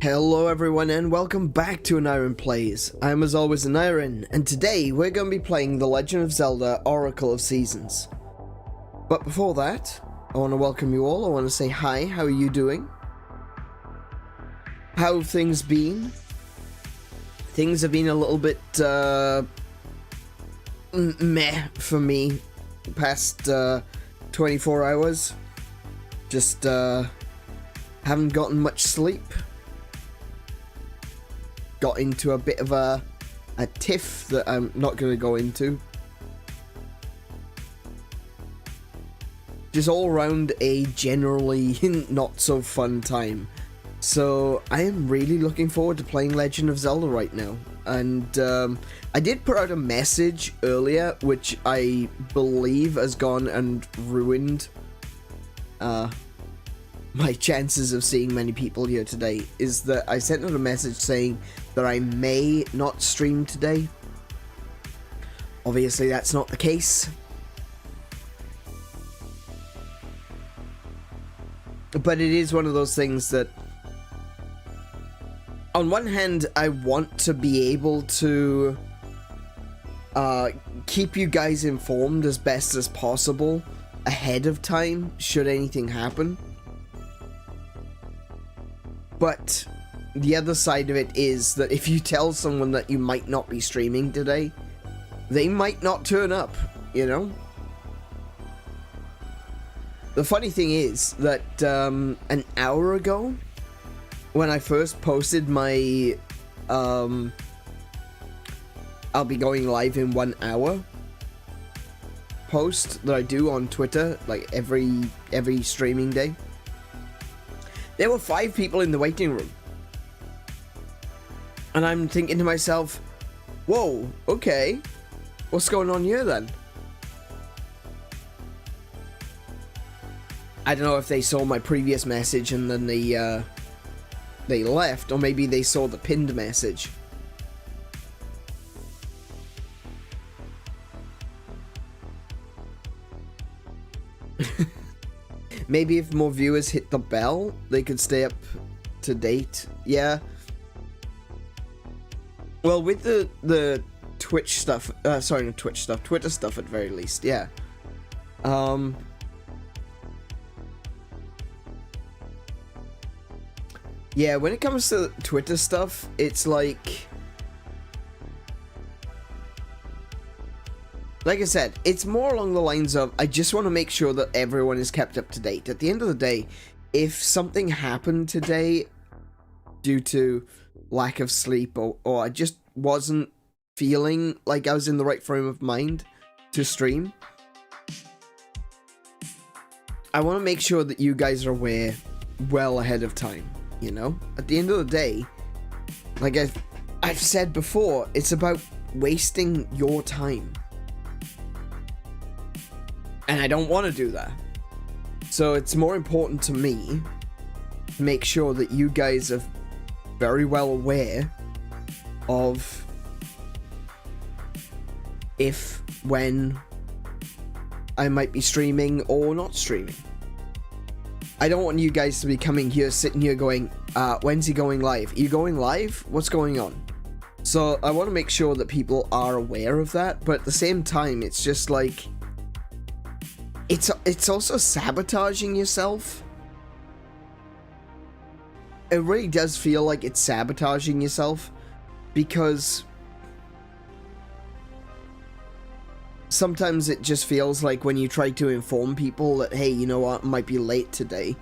Hello everyone and welcome back to AneurynPlays. I am as always Aneurin, and today we're going to be playing The Legend of Zelda Oracle of Seasons. But before that, I want to welcome you all. I want to say hi, how are you doing? How have things been? Things have been a little bit meh for me the past 24 hours. Just haven't gotten much sleep. Got into a bit of a tiff that I'm not going to go into. Just all around a generally not so fun time. So I am really looking forward to playing Legend of Zelda right now. And I did put out a message earlier, which I believe has gone and ruined my chances of seeing many people here today. Is that I sent out a message saying that I may not stream today. Obviously that's not the case. But it is one of those things that, on one hand, I want to be able to keep you guys informed as best as possible ahead of time, should anything happen. But the other side of it is that if you tell someone that you might not be streaming today, they might not turn up, you know? The funny thing is that an hour ago, when I first posted my I'll be going live in 1 hour post that I do on Twitter, like every streaming day, there were 5 people in the waiting room. And I'm thinking to myself, whoa, okay, what's going on here then? I don't know if they saw my previous message and then they left, or maybe they saw the pinned message. Maybe if more viewers hit the bell, they could stay up to date. Yeah. Well, with the Twitch stuff, sorry, not Twitch stuff, Twitter stuff at very least, yeah. Yeah, when it comes to Twitter stuff, it's like I said, it's more along the lines of, I just want to make sure that everyone is kept up to date. At the end of the day, if something happened today due to lack of sleep, or I just wasn't feeling like I was in the right frame of mind to stream, I want to make sure that you guys are aware well ahead of time, you know? At the end of the day, like I've said before, it's about wasting your time. And I don't want to do that. So it's more important to me to make sure that you guys are very well aware of if, when I might be streaming or not streaming. I don't want you guys to be coming here, sitting here going, when's he going live? Are you going live? What's going on? So I want to make sure that people are aware of that, but at the same time, it's just like, it's also sabotaging yourself. It really does feel like it's sabotaging yourself, because sometimes it just feels like when you try to inform people that, hey, you know what, I might be late today,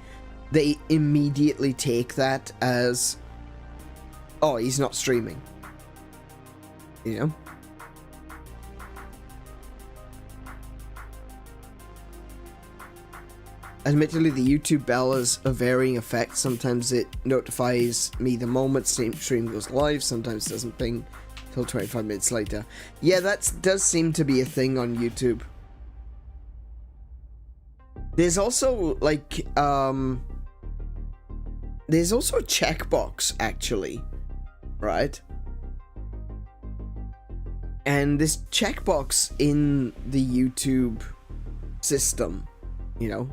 they immediately take that as, oh, he's not streaming. You know? Admittedly, the YouTube bell has a varying effect. Sometimes it notifies me the moment stream goes live, sometimes it doesn't ping till 25 minutes later. Yeah, that does seem to be a thing on YouTube. There's also, like, there's also a checkbox, actually, right? And this checkbox in the YouTube system, you know,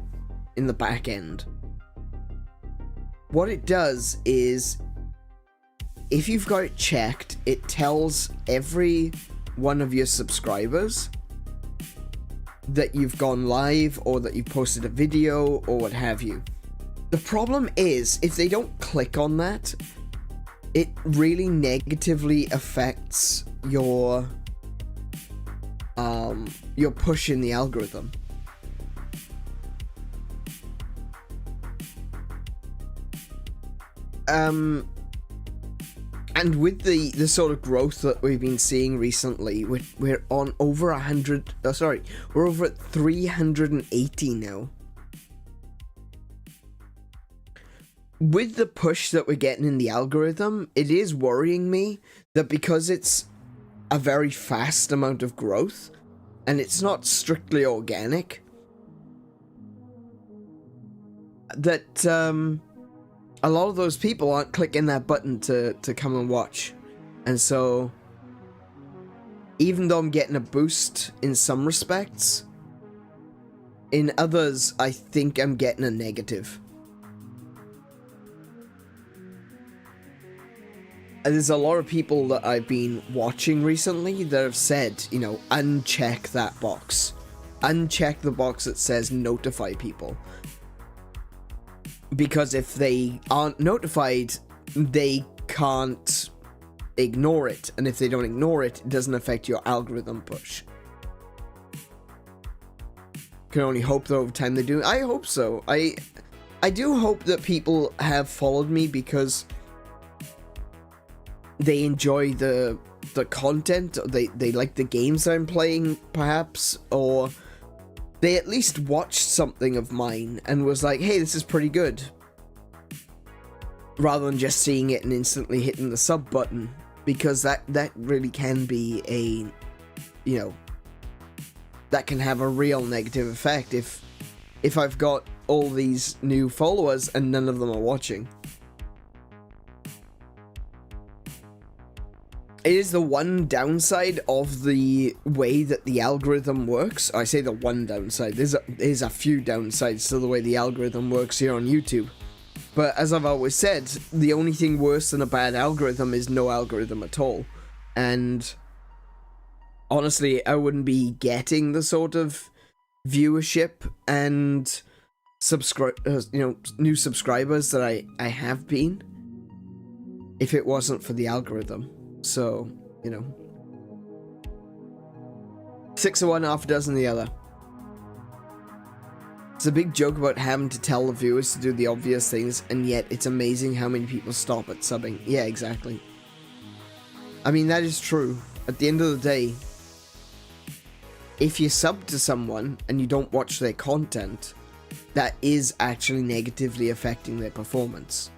in the back end, what it does is if you've got it checked, it tells every one of your subscribers that you've gone live or that you've posted a video or what have you. The problem is, if they don't click on that, it really negatively affects your push in the algorithm. And with the sort of growth that we've been seeing recently, we're on over 100. Oh, sorry, we're over at 380 now. With the push that we're getting in the algorithm, it is worrying me that because it's a very fast amount of growth and it's not strictly organic, that a lot of those people aren't clicking that button to come and watch. And so, even though I'm getting a boost in some respects, in others, I think I'm getting a negative. And there's a lot of people that I've been watching recently that have said, you know, uncheck that box. Uncheck the box that says notify people. Because if they aren't notified, they can't ignore it. And if they don't ignore it, it doesn't affect your algorithm push. Can only hope that over time they do. I hope so. I do hope that people have followed me because they enjoy the content, or they like the games I'm playing, perhaps, or they at least watched something of mine and was like, hey, this is pretty good. Rather than just seeing it and instantly hitting the sub button. Because that really can be a, you know, that can have a real negative effect if I've got all these new followers and none of them are watching. It is the one downside of the way that the algorithm works. I say the one downside. There's a few downsides to the way the algorithm works here on YouTube. But as I've always said, the only thing worse than a bad algorithm is no algorithm at all. And honestly, I wouldn't be getting the sort of viewership and new subscribers that I have been if it wasn't for the algorithm. So, you know, 6 of one, half a dozen of the other. It's a big joke about having to tell the viewers to do the obvious things, and yet it's amazing how many people stop at subbing. Yeah, exactly. I mean, that is true. At the end of the day, if you sub to someone and you don't watch their content, that is actually negatively affecting their performance.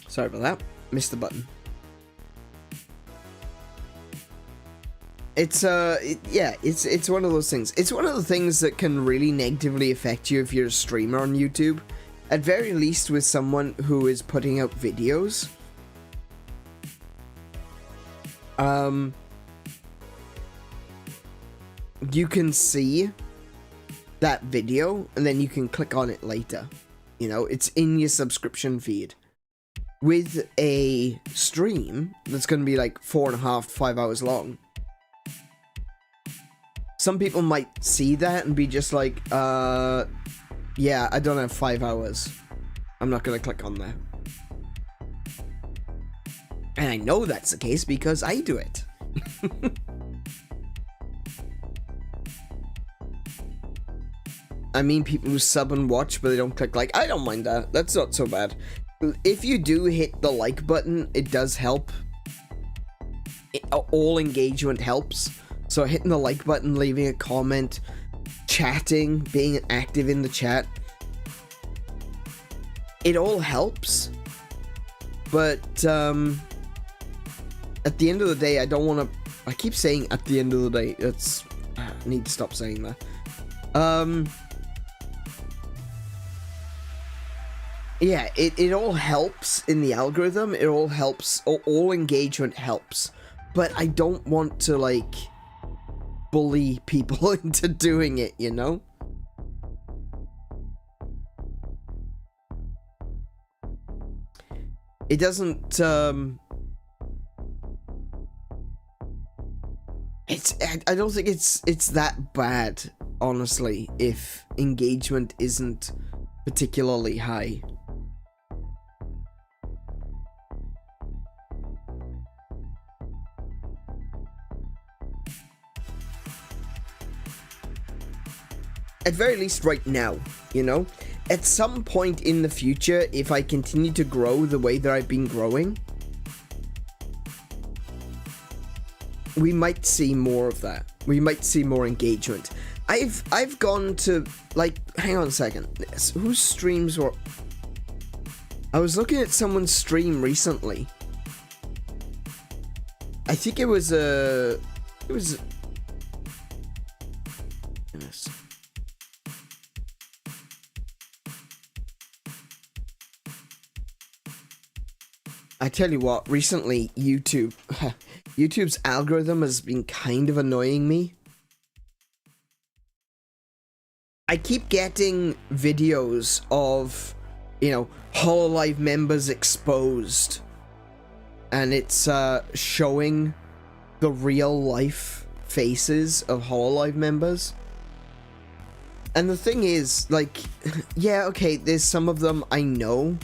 Sorry about that. Missed the button. It's it's one of those things. It's one of the things that can really negatively affect you if you're a streamer on YouTube. At very least with someone who is putting out videos. You can see that video and then you can click on it later. You know, it's in your subscription feed. With a stream that's going to be like 4.5 to 5 hours long, some people might see that and be just like, yeah, I don't have 5 hours. I'm not going to click on that. And I know that's the case because I do it. I mean, people who sub and watch, but they don't click like. I don't mind that. That's not so bad. If you do hit the like button, it does help. All engagement helps. So hitting the like button, leaving a comment, chatting, being active in the chat, it all helps. But at the end of the day, I don't want to. I keep saying at the end of the day. I need to stop saying that. Yeah, it all helps in the algorithm. It all helps. All engagement helps. But I don't want to, like, bully people into doing it, you know? it doesn't, I don't think it's that bad, honestly, if engagement isn't particularly high. At very least right now, you know? At some point in the future, if I continue to grow the way that I've been growing, we might see more of that. We might see more engagement. I've gone to, like, hang on a second. Whose streams were... I was looking at someone's stream recently. I think it was a... Goodness. I tell you what, recently YouTube's algorithm has been kind of annoying me. I keep getting videos of, you know, Hololive members exposed, and it's showing the real life faces of Hololive members. And the thing is, like, yeah, okay, there's some of them I know.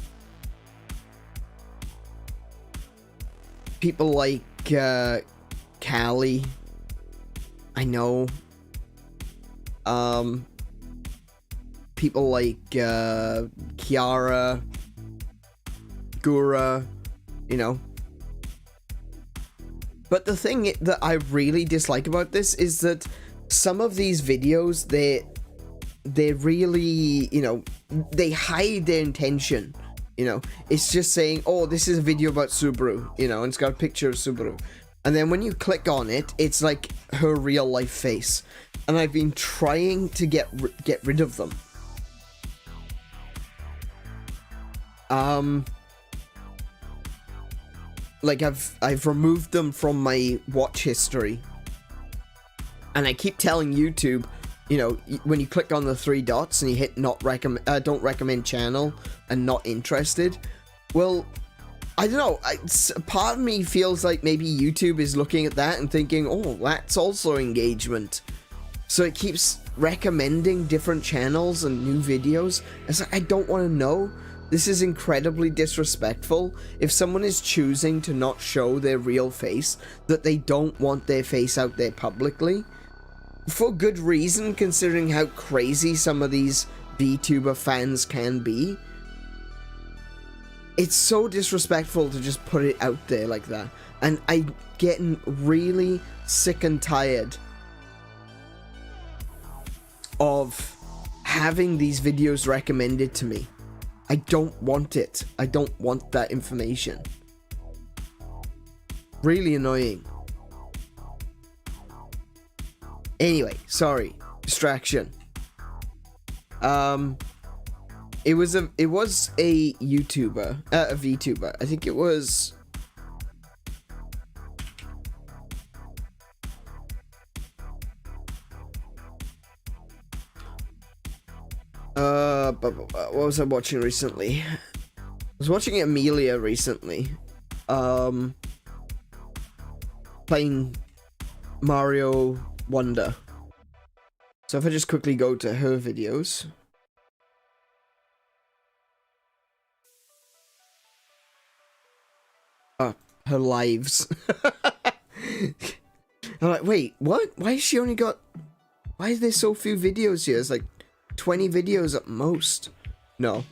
People like Callie, I know. People like Kiara, Gura, you know. But the thing that I really dislike about this is that some of these videos, they really, you know, they hide their intention. You know, it's just saying, oh, this is a video about Subaru, you know, and it's got a picture of Subaru. And then when you click on it, it's like her real life face. And I've been trying to get rid of them. Like I've removed them from my watch history. And I keep telling YouTube, you know, when you click on the three dots and you hit don't recommend channel and not interested, well, I don't know, part of me feels like maybe YouTube is looking at that and thinking, oh, that's also engagement. So it keeps recommending different channels and new videos. It's like, I don't want to know. This is incredibly disrespectful. If someone is choosing to not show their real face, that they don't want their face out there publicly, for good reason, considering how crazy some of these VTuber fans can be. It's so disrespectful to just put it out there like that. And I'm getting really sick and tired of having these videos recommended to me. I don't want it. I don't want that information. Really annoying. Anyway, sorry, distraction. It was a YouTuber, a VTuber. I think it was. What was I watching recently? I was watching Amelia recently. Playing Mario Wonder. So if I just quickly go to her videos. Her lives. I'm like, wait, what? Why has she only got... Why is there so few videos here? It's like 20 videos at most. No.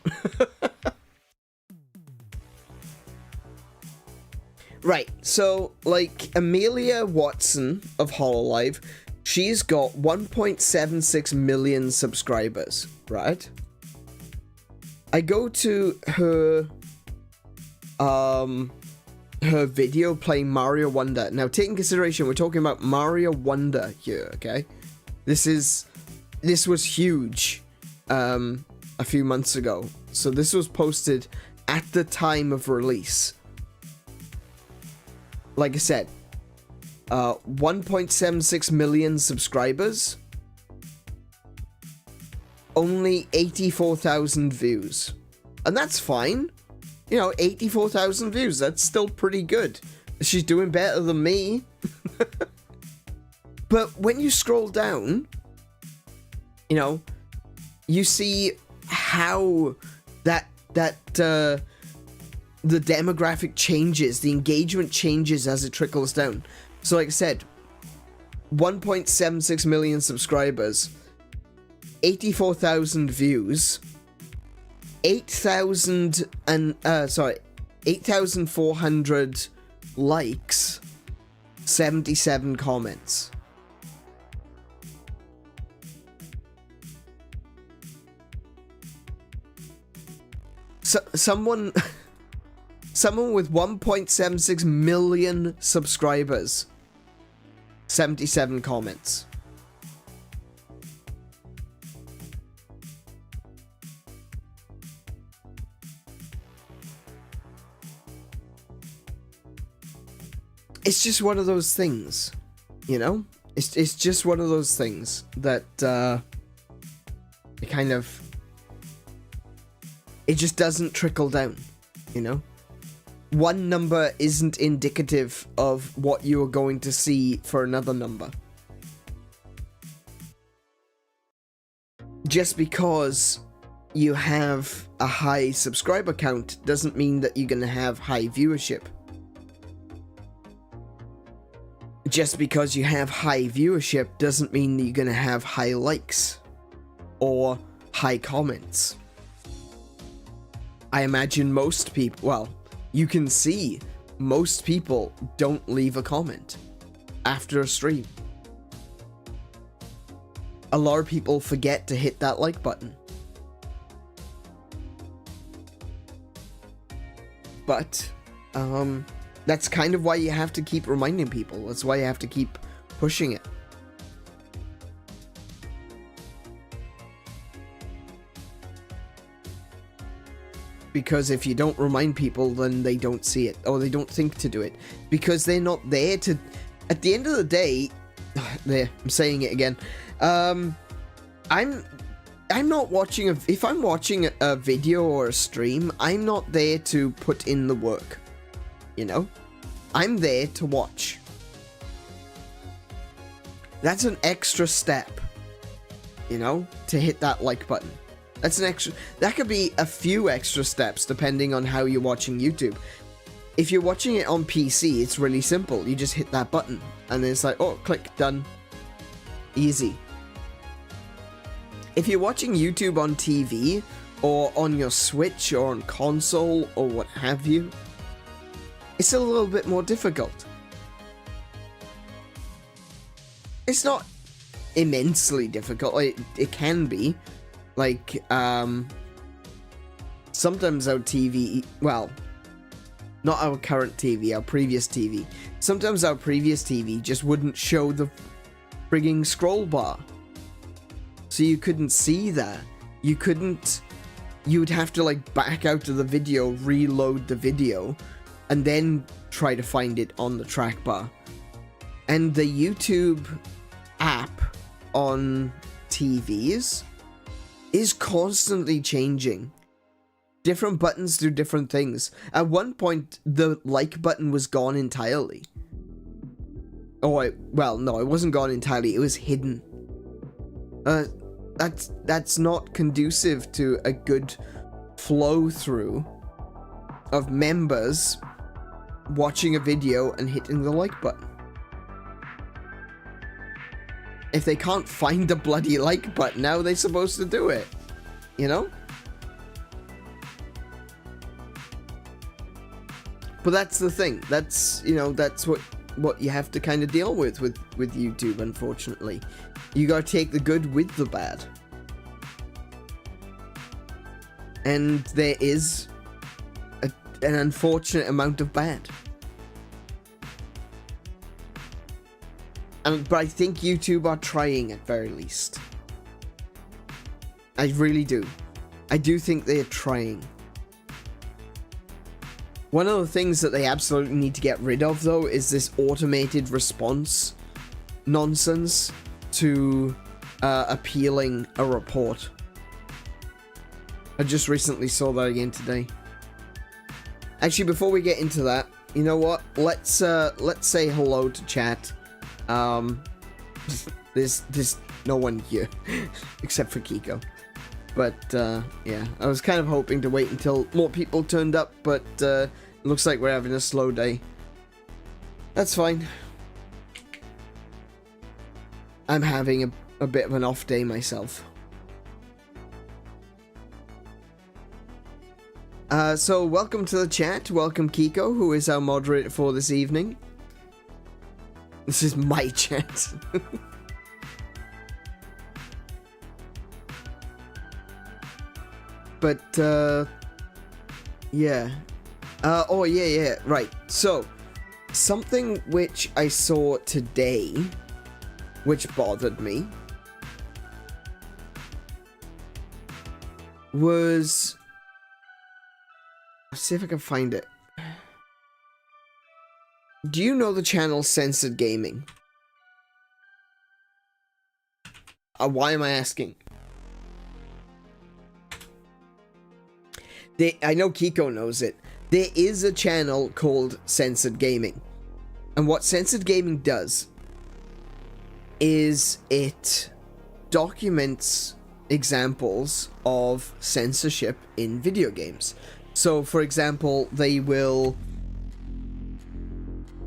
Right, so, like, Amelia Watson of Hololive, she's got 1.76 million subscribers, right? I go to her, her video playing Mario Wonder. Now, take in consideration, we're talking about Mario Wonder here, okay? This was huge, a few months ago. So this was posted at the time of release. Like I said, 1.76 million subscribers, only 84,000 views, and that's fine. you know, 84,000 views. That's still pretty good. She's doing better than me. But when you scroll down, you know, you see how the demographic changes, the engagement changes as it trickles down. So like I said, 1.76 million subscribers, 84,000 views, 8,400 likes, 77 comments. So someone with 1.76 million subscribers, 77 comments. It's just one of those things, you know? It's just one of those things that it kind of, it just doesn't trickle down, you know? One number isn't indicative of what you are going to see for another number. Just because you have a high subscriber count doesn't mean that you're going to have high viewership. Just because you have high viewership doesn't mean that you're going to have high likes or high comments. I imagine most people, well, you can see most people don't leave a comment after a stream. A lot of people forget to hit that like button. But, that's kind of why you have to keep reminding people. That's why you have to keep pushing it. Because if you don't remind people, then they don't see it, or they don't think to do it. Because they're not there to... At the end of the day... There, I'm saying it again. I'm not watching a... If I'm watching a video or a stream, I'm not there to put in the work. You know? I'm there to watch. That's an extra step. You know? To hit that like button. That's an extra... That could be a few extra steps depending on how you're watching YouTube. If you're watching it on PC, it's really simple. You just hit that button. And then it's like, oh, click, done. Easy. If you're watching YouTube on TV, or on your Switch, or on console, or what have you, it's a little bit more difficult. It's not immensely difficult. It can be. Like, sometimes our TV, well, not our current TV, our previous TV. Sometimes our previous TV just wouldn't show the frigging scroll bar. So you couldn't see that. You would have to like back out of the video, reload the video, and then try to find it on the track bar. And the YouTube app on TVs is constantly changing. Different buttons do different things. At one point, the like button was gone entirely. Oh, well, no, it wasn't gone entirely. It was hidden. That's not conducive to a good flow through of members watching a video and hitting the like button. If they can't find the bloody like button, how are they supposed to do it? You know? But that's the thing. That's, you know, that's what you have to kind of deal with YouTube, unfortunately. You gotta take the good with the bad. And there is an unfortunate amount of bad. But I think YouTube are trying at very least. I really do. I do think they're trying. One of the things that they absolutely need to get rid of, though, is this automated response nonsense to appealing a report. I just recently saw that again today. Actually, before we get into that, you know what? Let's say hello to chat. There's no one here except for Kiko. But yeah, I was kind of hoping to wait until more people turned up, but it looks like we're having a slow day. That's fine. I'm having a bit of an off day myself. So welcome to the chat. Welcome Kiko, who is our moderator for this evening. This is my chat. But yeah. Oh yeah, right. So something which I saw today, which bothered me, was, let's see if I can find it. Do you know the channel Censored Gaming? Why am I asking? I know Kiko knows it. There is a channel called Censored Gaming. And what Censored Gaming does is it documents examples of censorship in video games. So, for example, they will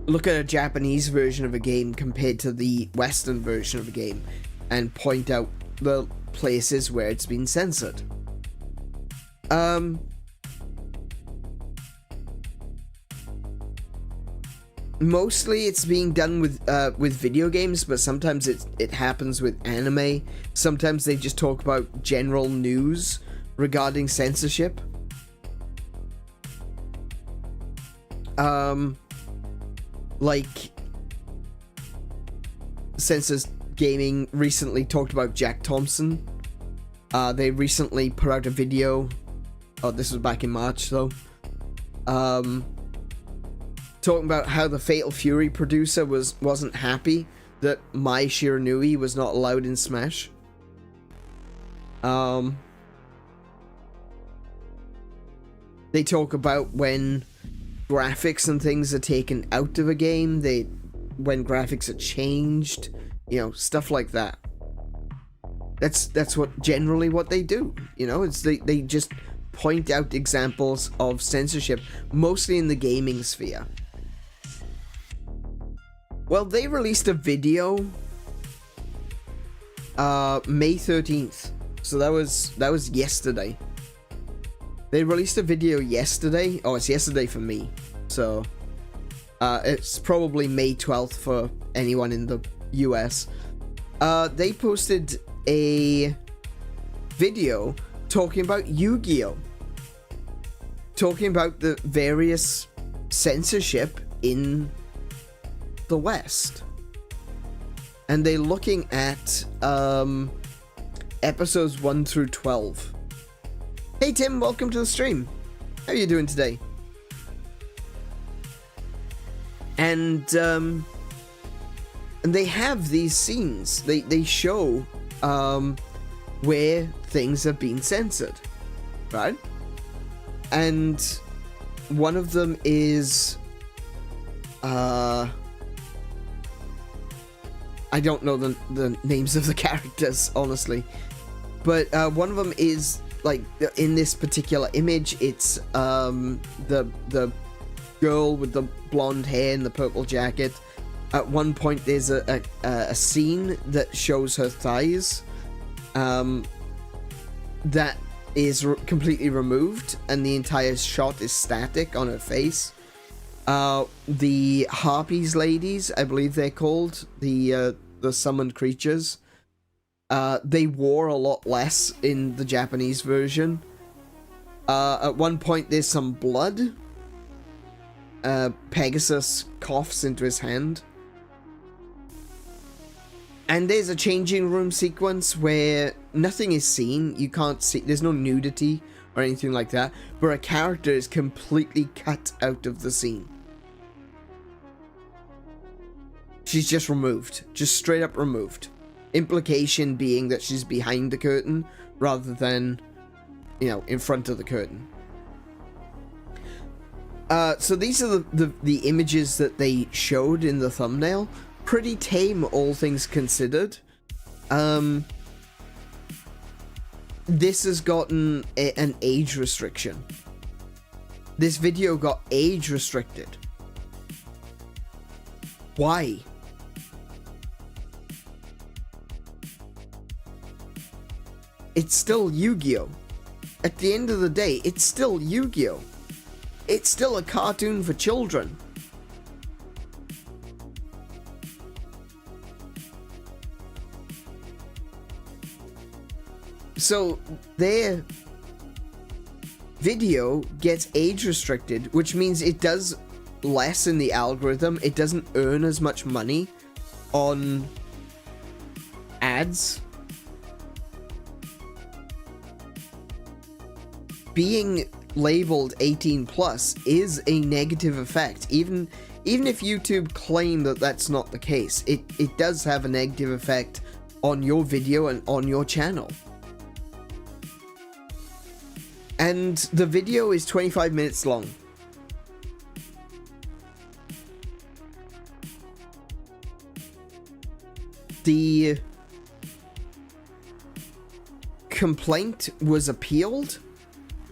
look at a Japanese version of a game compared to the Western version of a game and point out the places where it's been censored. Mostly it's being done with video games, but sometimes it happens with anime. Sometimes they just talk about general news regarding censorship. Like Censored Gaming recently talked about Jack Thompson. They recently put out a video. Oh, this was back in March though. Talking about how the Fatal Fury producer wasn't happy that 𝗦𝘄𝗶𝗁𝗵 was not allowed in Smash. They talk about when graphics and things are taken out of a game, when graphics are changed, you know, stuff like that. That's what generally what they do, you know. It's they just point out examples of censorship, mostly in the gaming sphere. Well, they released a video May 13th. So that was yesterday. They released a video yesterday. Oh, it's yesterday for me. So it's probably May 12th for anyone in the US. They posted a video talking about Yu-Gi-Oh! Talking about the various censorship in the West. And they're looking at episodes 1 through 12. Hey Tim, welcome to the stream. How are you doing today? And they have these scenes. They show where things have been censored, right? And one of them is I don't know the names of the characters, honestly, but one of them is, like, in this particular image, it's the girl with the blonde hair and the purple jacket. At one point there's a scene that shows her thighs that is completely removed, and the entire shot is static on her face. The Harpies ladies, I believe they're called, the summoned creatures, they wore a lot less in the Japanese version. At one point there's some blood. Pegasus coughs into his hand. And there's a changing room sequence where nothing is seen. You can't see, there's no nudity or anything like that, but a character is completely cut out of the scene. She's just removed. Just straight up removed. Implication being that she's behind the curtain rather than, you know, in front of the curtain. So these are the images that they showed in the thumbnail. Pretty tame, all things considered. This has gotten an age restriction. This video got age restricted. Why? It's still Yu-Gi-Oh! At the end of the day, it's still Yu-Gi-Oh! It's still a cartoon for children. So, their video gets age restricted, which means it does less in the algorithm. It doesn't earn as much money on ads. Being labeled 18 plus is a negative effect. Even if YouTube claim that that's not the case, it does have a negative effect on your video and on your channel. And the video is 25 minutes long. The complaint was appealed,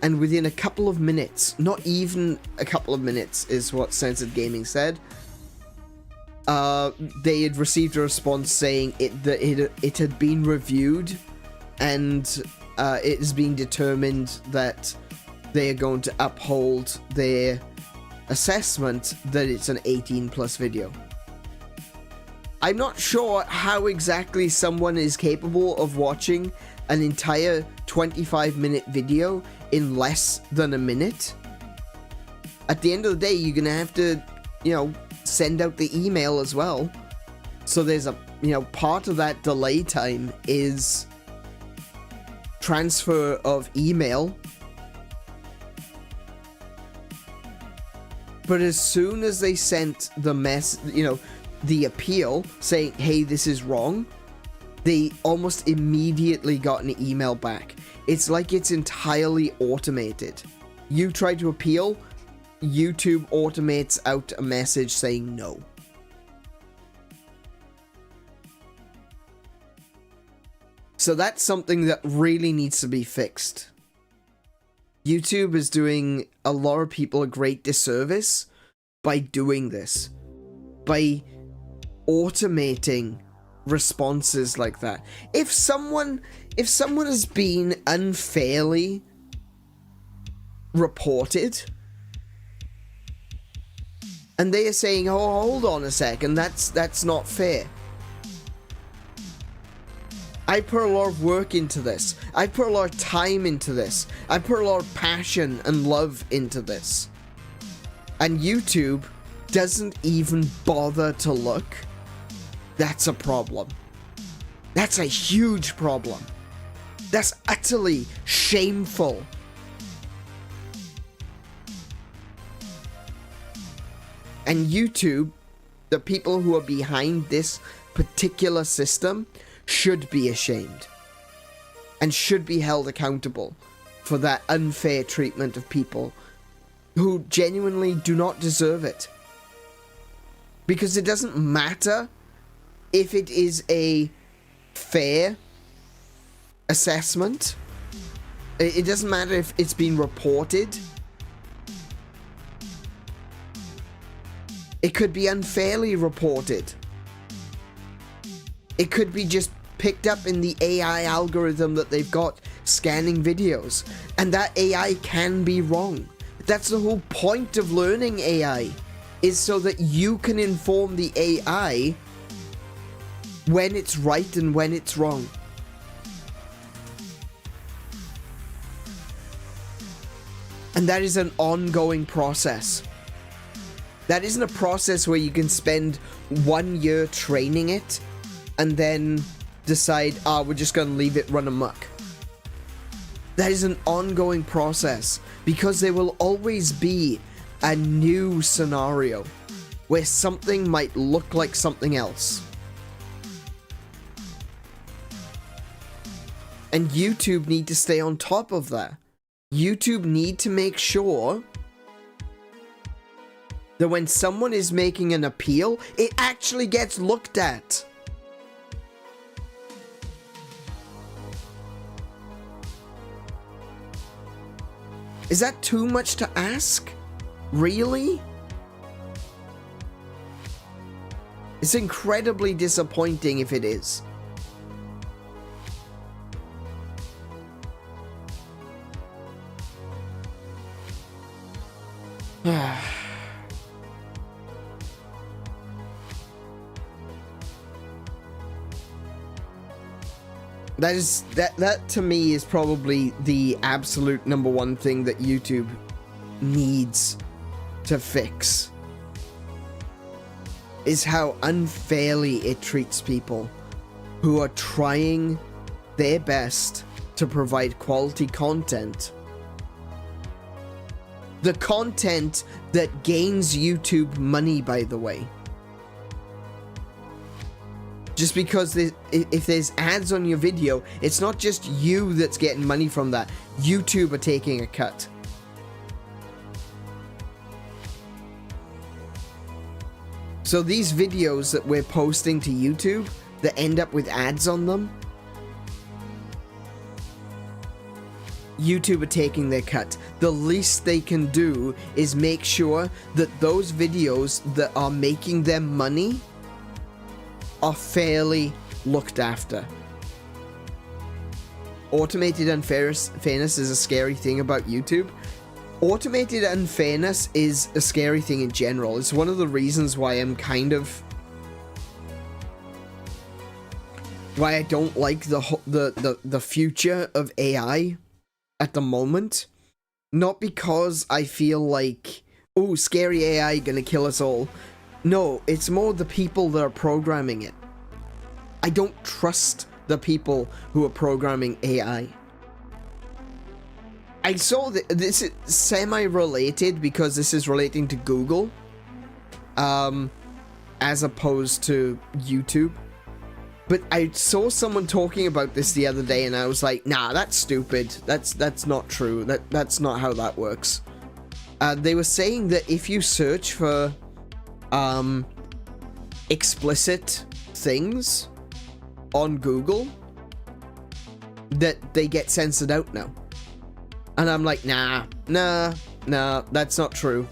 and within a couple of minutes, not even a couple of minutes is what Censored Gaming said, they had received a response saying it had been reviewed, and it has been determined that they are going to uphold their assessment that it's an 18 plus video. I'm not sure how exactly someone is capable of watching an entire 25-minute video in less than a minute. At the end of the day, you're gonna have to, send out the email as well. So there's a, part of that delay time is transfer of email. But as soon as they sent the the appeal saying, hey, this is wrong, they almost immediately got an email back. It's like it's entirely automated. You try to appeal, YouTube automates out a message saying no. So that's something that really needs to be fixed. YouTube is doing a lot of people a great disservice by doing this. By automating responses like that. If someone has been unfairly reported and they are saying, oh, hold on a second, that's not fair. I put a lot of work into this. I put a lot of time into this. I put a lot of passion and love into this. And YouTube doesn't even bother to look. That's a problem. That's a huge problem. That's utterly shameful. And YouTube, the people who are behind this particular system, should be ashamed. And should be held accountable for that unfair treatment of people who genuinely do not deserve it. Because it doesn't matter if it is a fair assessment. It doesn't matter if it's been reported. It could be unfairly reported. It could be just picked up in the AI algorithm that they've got scanning videos. And that AI can be wrong. That's the whole point of learning AI, is so that you can inform the AI when it's right and when it's wrong. And that is an ongoing process. That isn't a process where you can spend 1 year training it and then decide, we're just going to leave it run amok. That is an ongoing process, because there will always be a new scenario where something might look like something else. And YouTube need to stay on top of that. YouTube need to make sure that when someone is making an appeal, it actually gets looked at. Is that too much to ask? Really? It's incredibly disappointing if it is. That to me is probably the absolute #1 thing that YouTube needs to fix, is how unfairly it treats people who are trying their best to provide quality content. The content that gains YouTube money, by the way. Just because if there's ads on your video, it's not just you that's getting money from that. YouTube are taking a cut. So these videos that we're posting to YouTube that end up with ads on them, YouTube are taking their cut. The least they can do is make sure that those videos that are making them money are fairly looked after. Automated unfairness is a scary thing about YouTube. Automated unfairness is a scary thing in general. It's one of the reasons why I'm why I don't like the future of AI at the moment. Not because I feel like, oh, scary AI gonna kill us all. No, it's more the people that are programming it. I don't trust the people who are programming AI. I saw that this is semi-related because this is relating to Google, as opposed to YouTube. But I saw someone talking about this the other day, and I was like, "Nah, that's stupid. That's not true. That's not how that works." They were saying that if you search for explicit things on Google, that they get censored out now. And I'm like, nah, that's not true.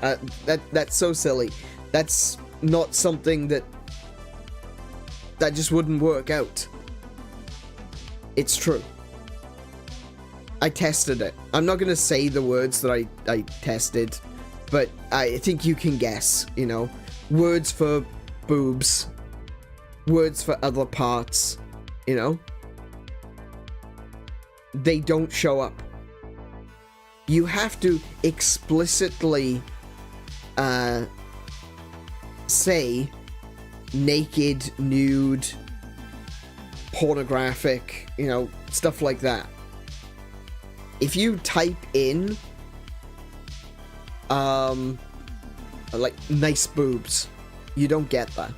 That's so silly. That's not something that just wouldn't work out. It's true. I tested it. I'm not gonna say the words that I tested, but I think you can guess, you know. Words for boobs. Words for other parts, you know. They don't show up. You have to explicitly say naked, nude, pornographic, you know, stuff like that. If you type in like nice boobs, you don't get that.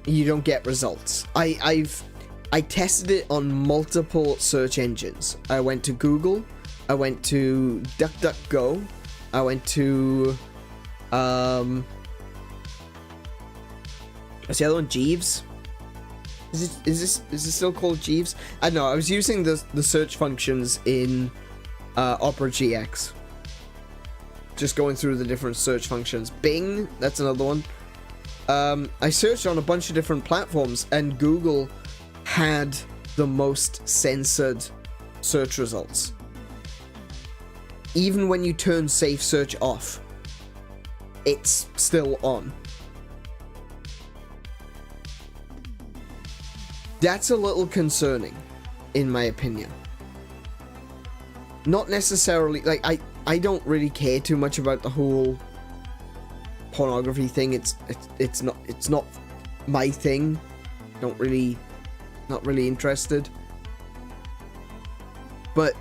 You don't get results. I tested it on multiple search engines. I went to Google, I went to DuckDuckGo, I went to what's the other one? Jeeves? Is this still called Jeeves? I don't know. I was using the search functions in Opera GX. Just going through the different search functions. Bing, that's another one. I searched on a bunch of different platforms, and Google had the most censored search results. Even when you turn safe search off, it's still on. That's a little concerning, in my opinion. Not necessarily, like, I don't really care too much about the whole pornography thing. It's not my thing. Not really interested. But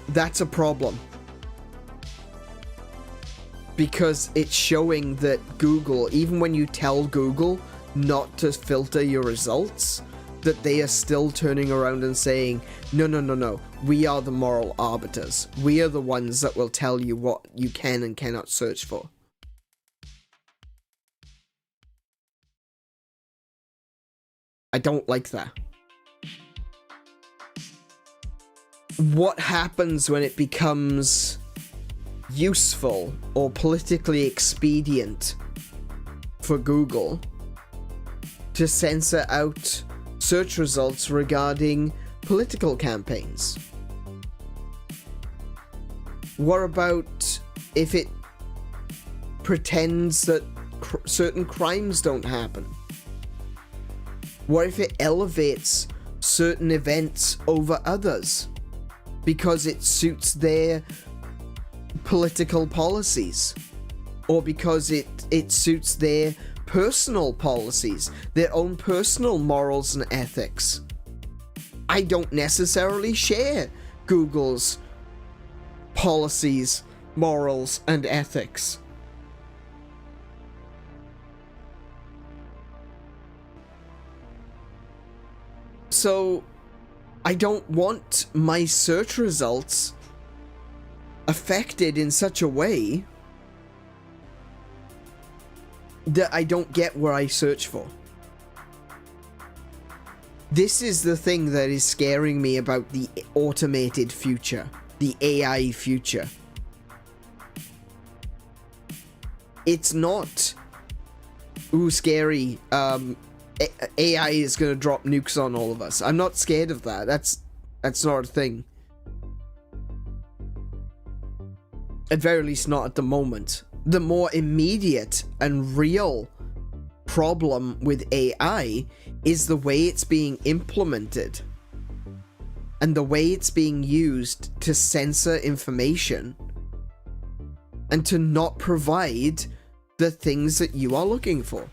that's a problem, because it's showing that Google, even when you tell Google not to filter your results, that they are still turning around and saying, no, no, no, no, we are the moral arbiters. We are the ones that will tell you what you can and cannot search for. I don't like that. What happens when it becomes useful or politically expedient for Google to censor out search results regarding political campaigns? What about if it pretends that certain crimes don't happen? What if it elevates certain events over others because it suits their political policies, or because it suits their personal policies, their own personal morals and ethics? I don't necessarily share Google's policies, morals, and ethics. So, I don't want my search results affected in such a way that I don't get where I search for. This is the thing that is scaring me about the automated future, the AI future. It's not, ooh, scary, AI is gonna drop nukes on all of us. I'm not scared of that. That's not a thing. At very least not at the moment. The more immediate and real problem with AI is the way it's being implemented and the way it's being used to censor information and to not provide the things that you are looking for.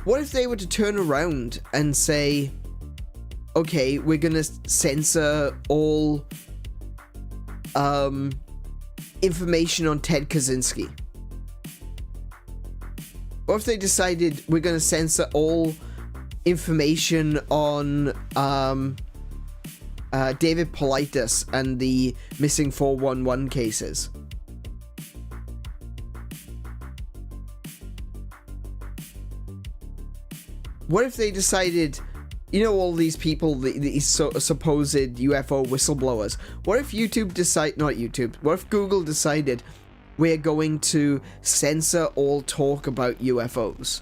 What if they were to turn around and say, okay, we're gonna censor all information on Ted Kaczynski? What if they decided we're gonna censor all information on David Politis and the missing 411 cases? What if they decided, you know, all these people, these supposed UFO whistleblowers, what if YouTube not YouTube, what if Google decided we're going to censor all talk about UFOs?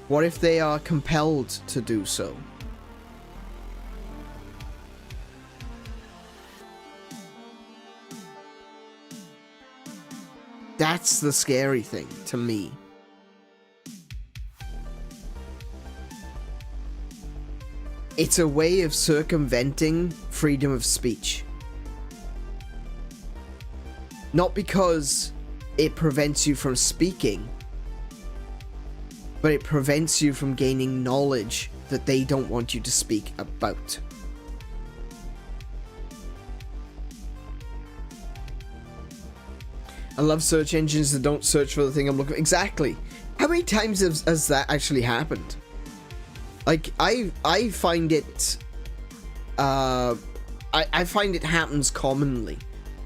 What if they are compelled to do so? That's the scary thing to me. It's a way of circumventing freedom of speech. Not because it prevents you from speaking, but it prevents you from gaining knowledge that they don't want you to speak about. I love search engines that don't search for the thing I'm looking for. Exactly. How many times has that actually happened? Like, I find it, I find it happens commonly.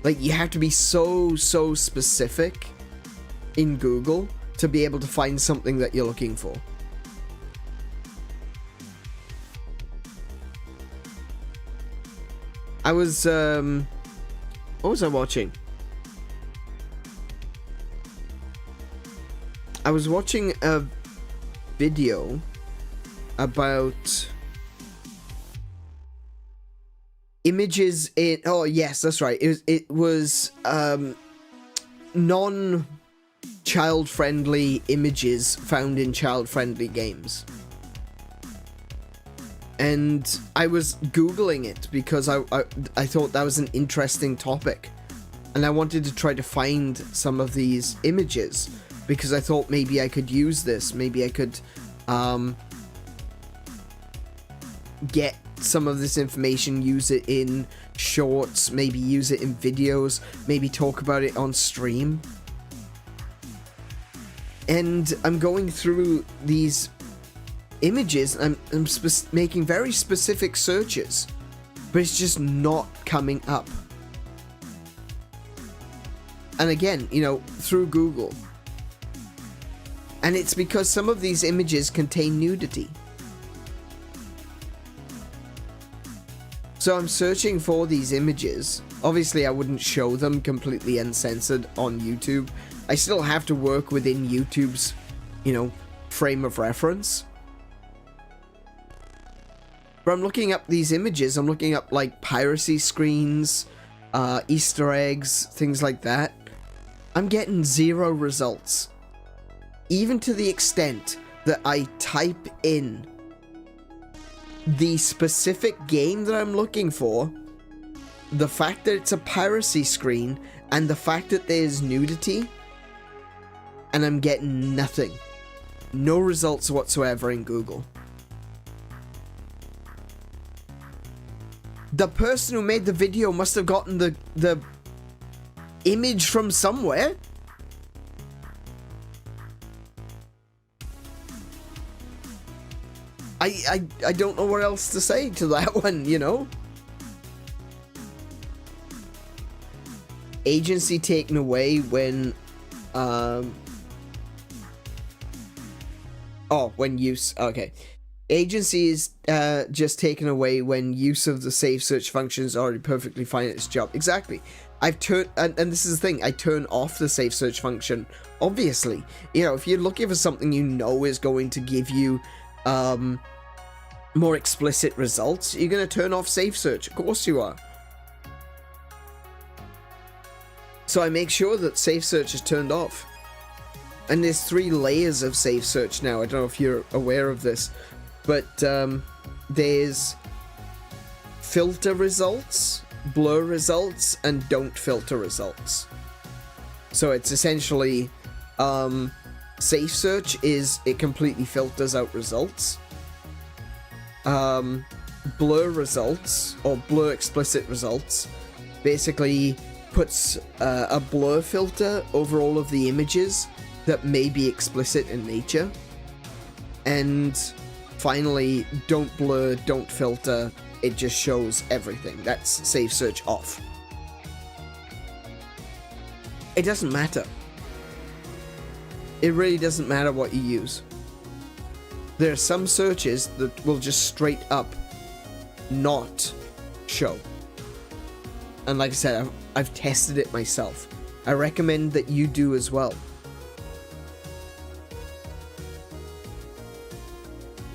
Like, you have to be so specific in Google to be able to find something that you're looking for. I was, what was I watching? I was watching a video about images in, oh yes, that's right, it was non-child friendly images found in child friendly games, and I was googling it because I thought that was an interesting topic, and I wanted to try to find some of these images because I thought maybe I could use this, maybe I could get some of this information, use it in shorts, maybe use it in videos, maybe talk about it on stream. And I'm going through these images, and I'm making very specific searches, but it's just not coming up. And again, you know, through Google. And it's because some of these images contain nudity. So I'm searching for these images. Obviously, I wouldn't show them completely uncensored on YouTube. I still have to work within YouTube's, you know, frame of reference. But I'm looking up these images. I'm looking up, like, piracy screens, Easter eggs, things like that. I'm getting 0 results. Even to the extent that I type in the specific game that I'm looking for, the fact that it's a piracy screen, and the fact that there's nudity, and I'm getting nothing. No results whatsoever in Google. The person who made the video must have gotten the image from somewhere. I don't know what else to say to that one, you know? Agency taken away when when use, okay. Agency is just taken away when use of the save search function is already perfectly fine at its job. Exactly. I've turned, and this is the thing, I turn off the save search function, obviously. You know, if you're looking for something you know is going to give you more explicit results, you're going to turn off save search. Of course you are. So I make sure that save search is turned off. And there's 3 layers of save search now. I don't know if you're aware of this, but there's filter results, blur results, and don't filter results. So it's essentially safe search is it completely filters out results. Blur results, or blur explicit results, basically puts a blur filter over all of the images that may be explicit in nature. And finally, don't blur, don't filter, it just shows everything. That's save search off. It doesn't matter. It really doesn't matter what you use. There are some searches that will just straight up not show. And like I said, I've tested it myself. I recommend that you do as well.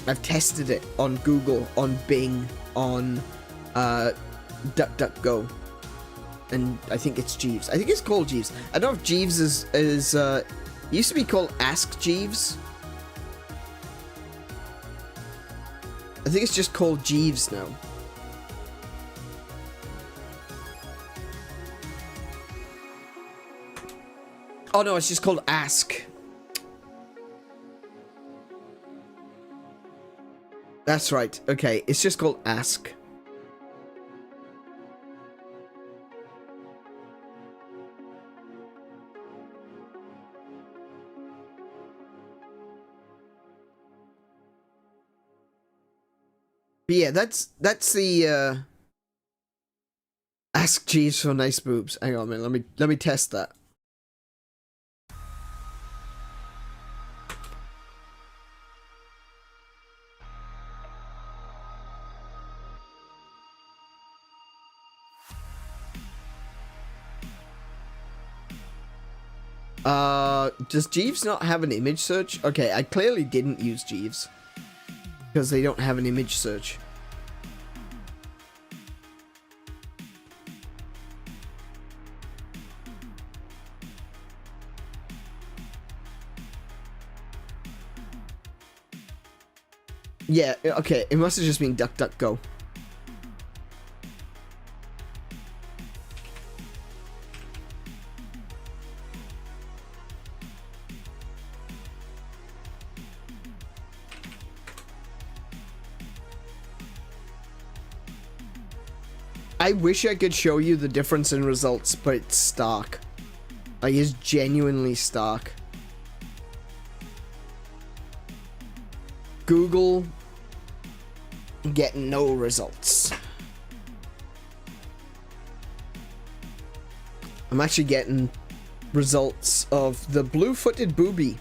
I've tested it on Google, on Bing, on DuckDuckGo, and I think it's Jeeves. I think it's called Jeeves. I don't know if Jeeves is it used to be called Ask Jeeves. I think it's just called Jeeves now. Oh no, it's just called Ask. That's right. Okay, it's just called Ask. But yeah, that's the Ask Jeeves for nice boobs. Hang on a minute, let me test that. Does Jeeves not have an image search? Okay, I clearly didn't use Jeeves, because they don't have an image search. Yeah, okay, it must have just been DuckDuckGo. I wish I could show you the difference in results, but it's stark. Like, it's genuinely stark. Google getting no results. I'm actually getting results of the blue-footed booby.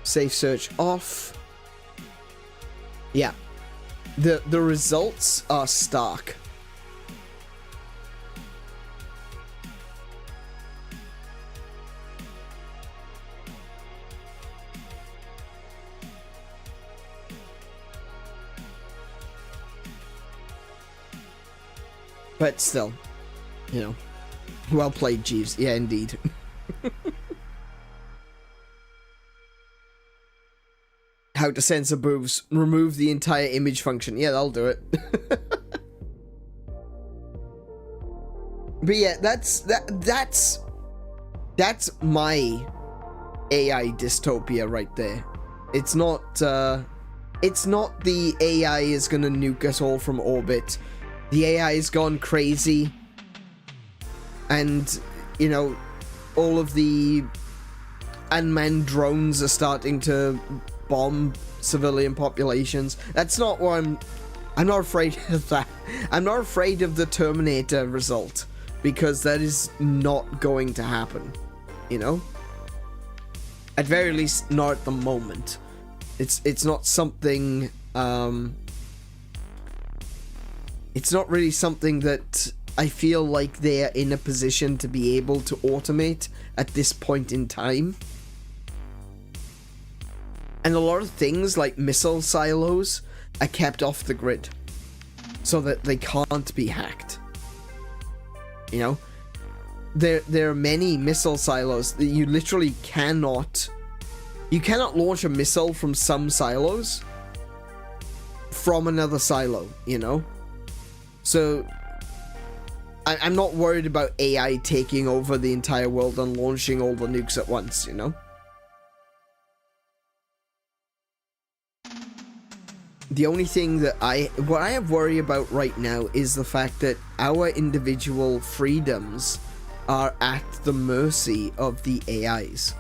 Safe search off. Yeah. The results are stark. But still, you know, well played, Jeeves. Yeah, indeed. How to censor boobs. Remove the entire image function. Yeah, that'll do it. But yeah, that's my AI dystopia right there. It's not the AI is gonna nuke us all from orbit. The AI has gone crazy, and you know, all of the unmanned drones are starting to bomb civilian populations. That's not what I'm not afraid of that. I'm not afraid of the Terminator result, because that is not going to happen, you know? At very least, not at the moment. It's not something, it's not really something that I feel like they're in a position to be able to automate at this point in time. And a lot of things like missile silos are kept off the grid so that they can't be hacked. You know, there are many missile silos that you literally cannot launch a missile from some silos from another silo, you know? So I'm not worried about AI taking over the entire world and launching all the nukes at once, you know? The only thing that what I have worry about right now is the fact that our individual freedoms are at the mercy of the AIs.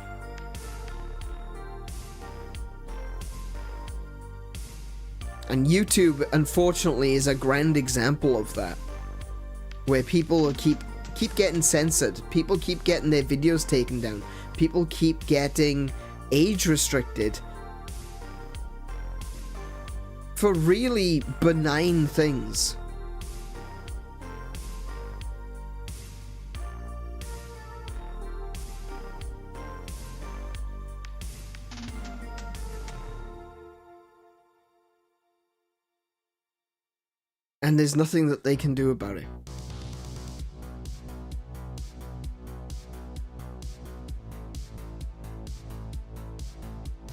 And YouTube, unfortunately, is a grand example of that, where people keep getting censored, people keep getting their videos taken down, people keep getting age restricted for really benign things. And there's nothing that they can do about it.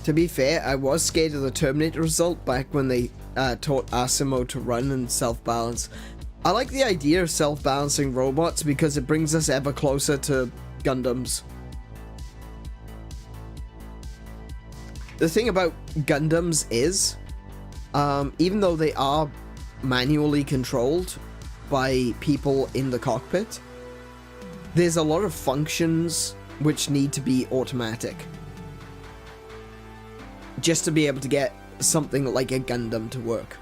To be fair, I was scared of the Terminator result back when they taught Asimo to run and self-balance. I like the idea of self-balancing robots because it brings us ever closer to Gundams. The thing about Gundams is, even though they are manually controlled by people in the cockpit, there's a lot of functions which need to be automatic, just to be able to get something like a Gundam to work.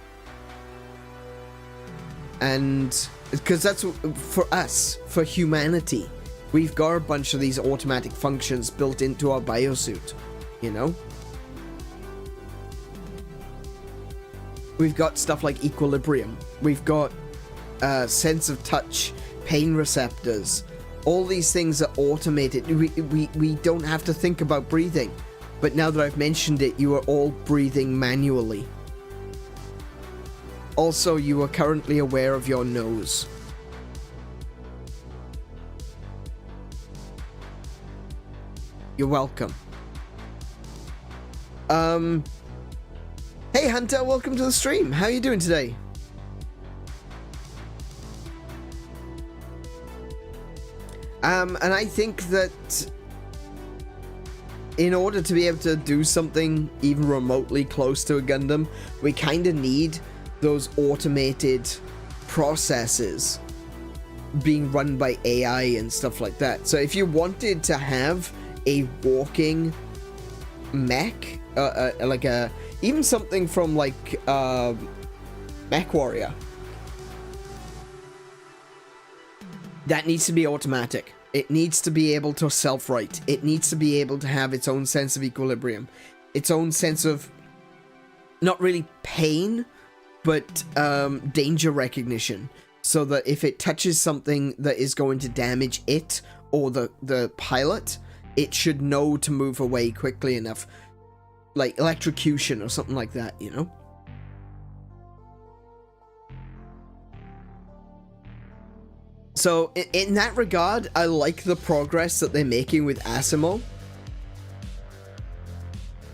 And because that's for us, for humanity, we've got a bunch of these automatic functions built into our biosuit, you know? We've got stuff like equilibrium, we've got sense of touch, pain receptors, all these things are automated. We don't have to think about breathing. But now that I've mentioned it, you are all breathing manually. Also, you are currently aware of your nose. You're welcome. Hey Hunter, welcome to the stream. How are you doing today? And I think that in order to be able to do something even remotely close to a Gundam, we kind of need those automated processes being run by AI and stuff like that. So if you wanted to have a walking mech, like even something from like Mech Warrior, that needs to be automatic. It needs to be able to self-right. It needs to be able to have its own sense of equilibrium, its own sense of not really pain, but danger recognition, so that if it touches something that is going to damage it or the pilot, it should know to move away quickly enough, like electrocution or something like that, you know? So in that regard, I like the progress that they're making with Asimo.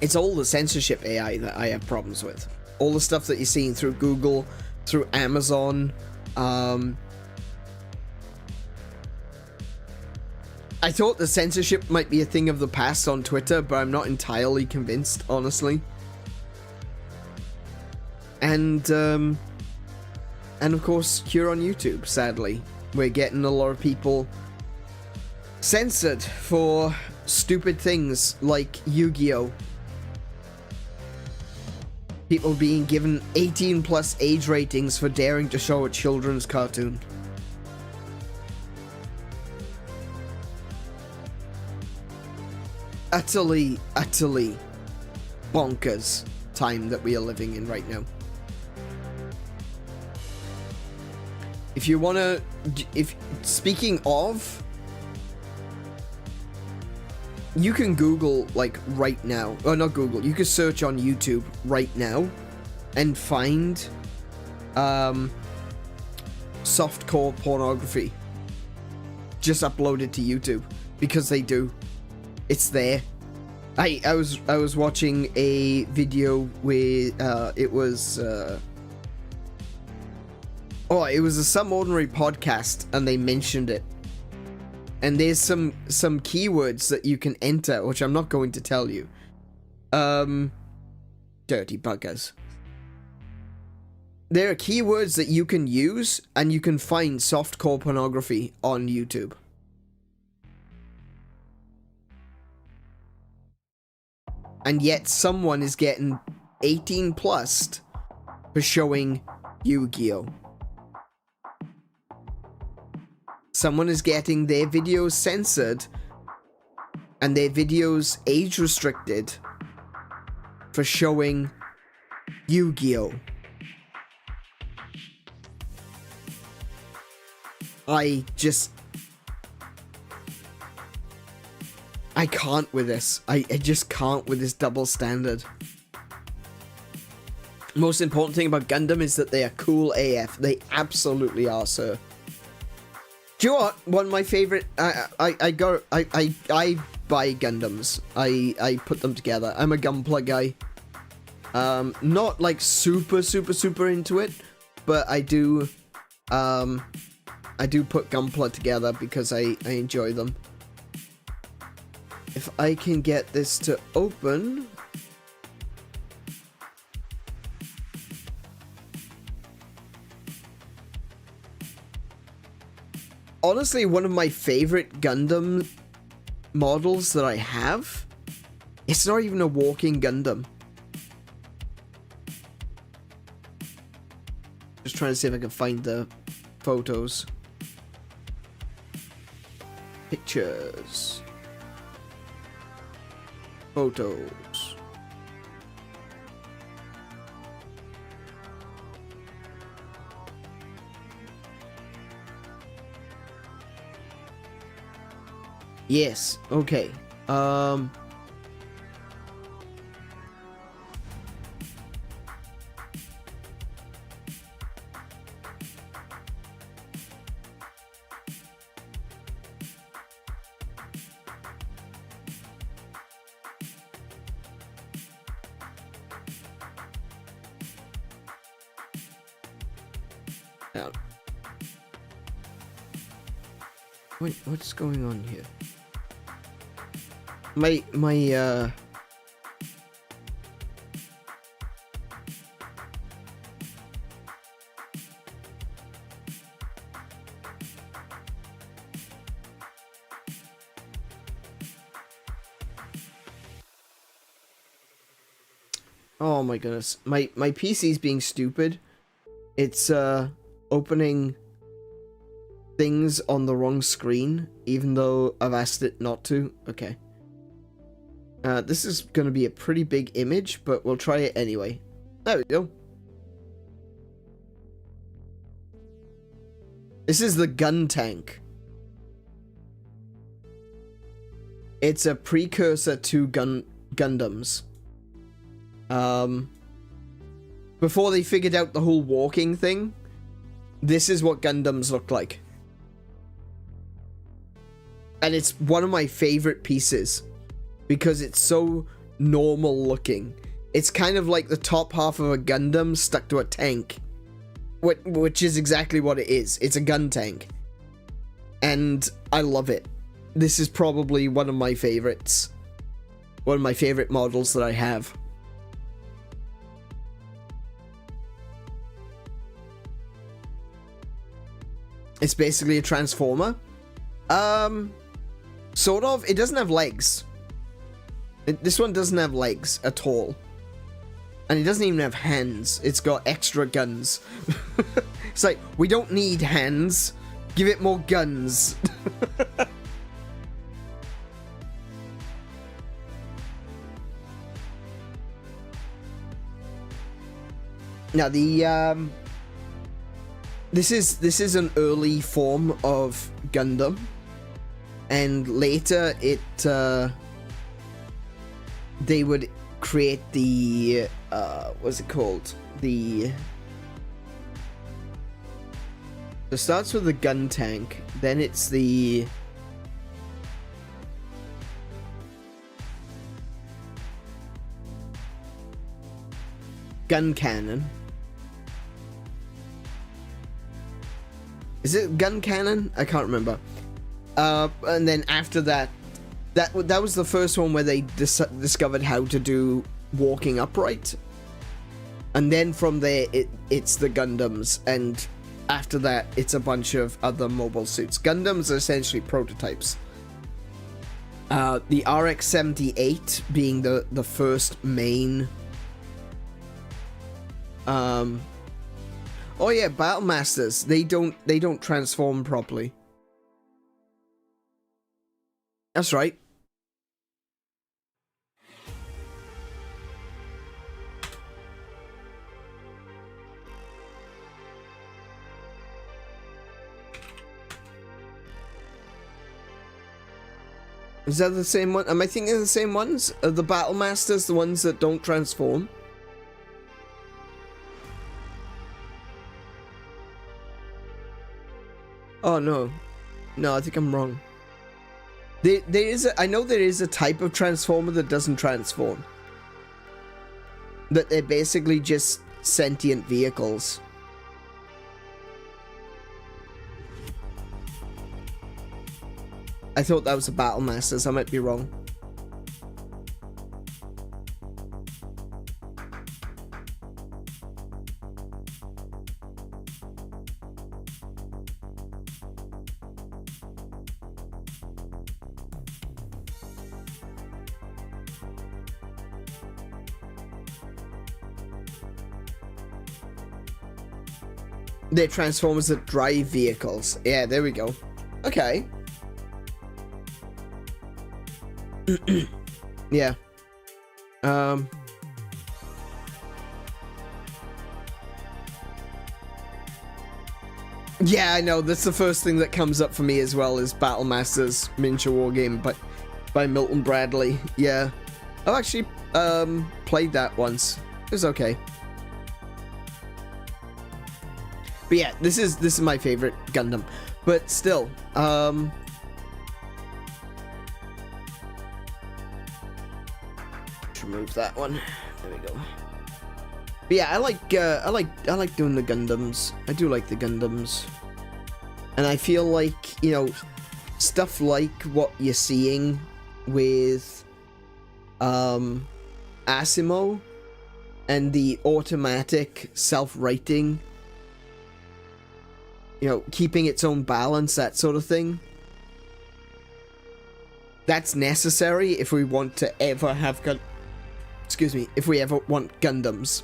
It's all the censorship AI that I have problems with. All the stuff that you're seeing through Google, through Amazon. I thought the censorship might be a thing of the past on Twitter, but I'm not entirely convinced, honestly. And of course, here on YouTube, sadly, we're getting a lot of people censored for stupid things like Yu-Gi-Oh! People being given 18+ age ratings for daring to show a children's cartoon. Utterly bonkers time that we are living in right now. If you wanna, speaking of, you can Google, like, right now, or not Google, you can search on YouTube right now and find softcore pornography just uploaded to YouTube, because they do. It's there. I was watching a video where it was it was a Some Ordinary podcast, and they mentioned it. And there's some keywords that you can enter, which I'm not going to tell you. Dirty buggers. There are keywords that you can use, and you can find softcore pornography on YouTube. And yet someone is getting 18+ for showing Yu-Gi-Oh! Someone is getting their videos censored and their videos age restricted for showing Yu-Gi-Oh! I can't with this. I just can't with this double standard. Most important thing about Gundam is that they are cool AF. They absolutely are, sir. Do you know what? One of my favorite. I buy Gundams. I put them together. I'm a Gunpla guy. Not like super into it, but I do put Gunpla together because I enjoy them. If I can get this to open. Honestly, one of my favorite Gundam models that I have, it's not even a walking Gundam. Just trying to see if I can find the photos. Pictures. Photos. Yes, okay. Yeah. What's going on here? Oh my goodness. My PC's being stupid. It's opening things on the wrong screen, even though I've asked it not to. Okay. This is going to be a pretty big image, but we'll try it anyway. There we go. This is the gun tank. It's a precursor to Gundams. Before they figured out the whole walking thing, this is what Gundams look like. And it's one of my favorite pieces because it's so normal looking. It's kind of like the top half of a Gundam stuck to a tank, which is exactly what it is. It's a gun tank. And I love it. This is probably one of my favorites. One of my favorite models that I have. It's basically a transformer. Sort of. It doesn't have legs. This one doesn't have legs at all. And it doesn't even have hands. It's got extra guns. It's like, we don't need hands. Give it more guns. Now the this is an early form of Gundam, and later it they would create the what's it called? It starts with the gun tank, then it's the gun cannon. Is it gun cannon? I can't remember. And then after that, that was the first one where they discovered how to do walking upright. And then from there, it's the Gundams, and after that, it's a bunch of other mobile suits. Gundams are essentially prototypes. The RX-78 being the first main. Oh yeah, Battle Masters. They don't transform properly. That's right. Is that the same one? Am I thinking of the same ones? Are the Battle Masters the ones that don't transform? Oh no. No, I think I'm wrong. I know there is a type of transformer that doesn't transform. That they're basically just sentient vehicles. I thought that was a Battle Masters, I might be wrong. They're transformers that drive vehicles. Yeah, there we go. Okay. Yeah. Yeah, I know. That's the first thing that comes up for me as well, is Battle Masters Miniature Wargame by Milton Bradley. Yeah. I've actually played that once. It was okay. But yeah, this is my favorite Gundam. But still, remove that one. There we go. But yeah, I like doing the Gundams. I do like the Gundams. And I feel like, you know, stuff like what you're seeing with Asimo and the automatic self-writing, you know, keeping its own balance, that sort of thing. That's necessary if we want to ever have if we ever want Gundams.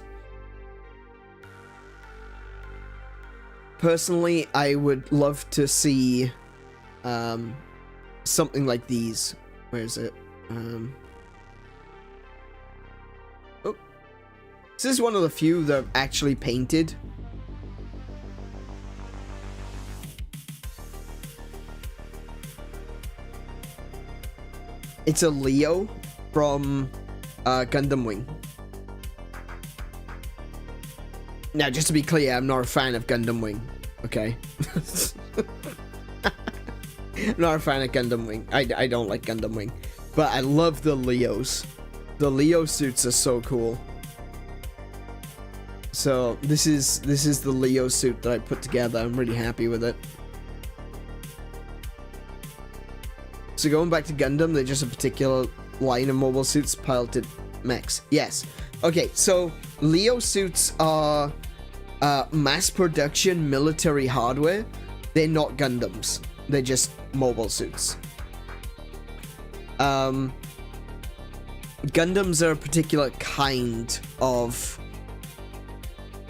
Personally, I would love to see something like these. Where is it? Oh, this is one of the few that I've actually painted. It's a Leo from Gundam Wing. Now, just to be clear, I'm not a fan of Gundam Wing, okay? I'm not a fan of Gundam Wing. I don't like Gundam Wing. But I love the Leos. The Leo suits are so cool. So, this is the Leo suit that I put together. I'm really happy with it. So going back to Gundam, they're just a particular line of mobile suits piloted mechs. Yes. Okay, so Leo suits are mass production military hardware. They're not Gundams. They're just mobile suits. Gundams are a particular kind of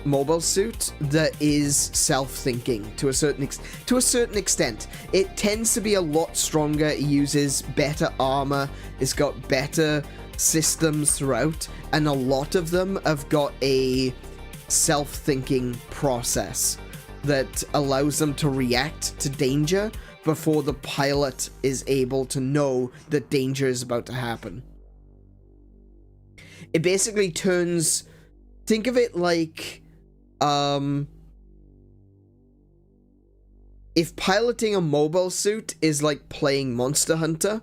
mobile suit that is self-thinking to a certain extent. It tends to be a lot stronger. It uses better armor. It's got better systems throughout, and a lot of them have got a self-thinking process that allows them to react to danger before the pilot is able to know that danger is about to happen. It basically turns, think of it like if piloting a mobile suit is like playing Monster Hunter,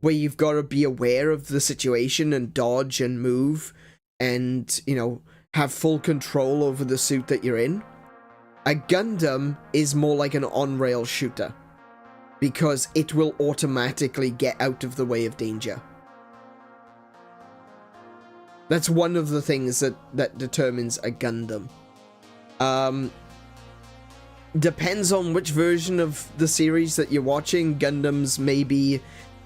where you've got to be aware of the situation and dodge and move and, you know, have full control over the suit that you're in, a Gundam is more like an on-rail shooter, because it will automatically get out of the way of danger. That's one of the things that determines a Gundam. Depends on which version of the series that you're watching. Gundams may be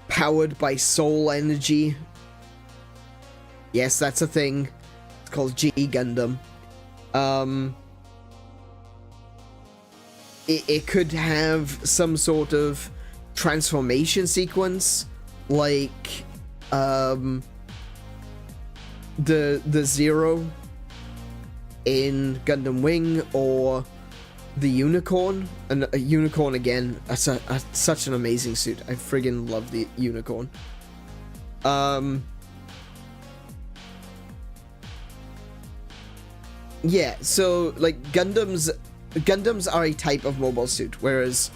powered by soul energy. Yes, that's a thing. It's called G Gundam. It could have some sort of transformation sequence, like the Zero in Gundam Wing, or the Unicorn. And a Unicorn, again, such an amazing suit. I friggin' love the Unicorn. Yeah, so like Gundams are a type of mobile suit, whereas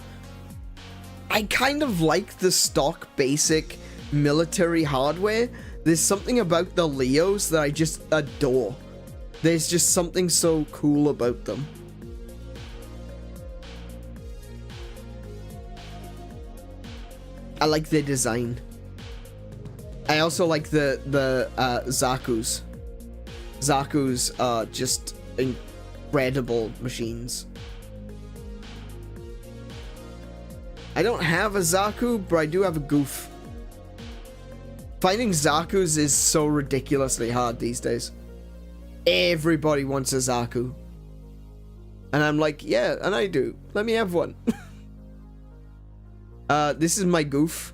I kind of like the stock basic military hardware. There's something about the Leos that I just adore. There's just something so cool about them. I like their design. I also like the Zaku's. Zaku's are just incredible machines. I don't have a Zaku, but I do have a Goof. Finding Zaku's is so ridiculously hard these days. Everybody wants a Zaku. And I'm like, yeah, and I do. Let me have one. This is my Goof.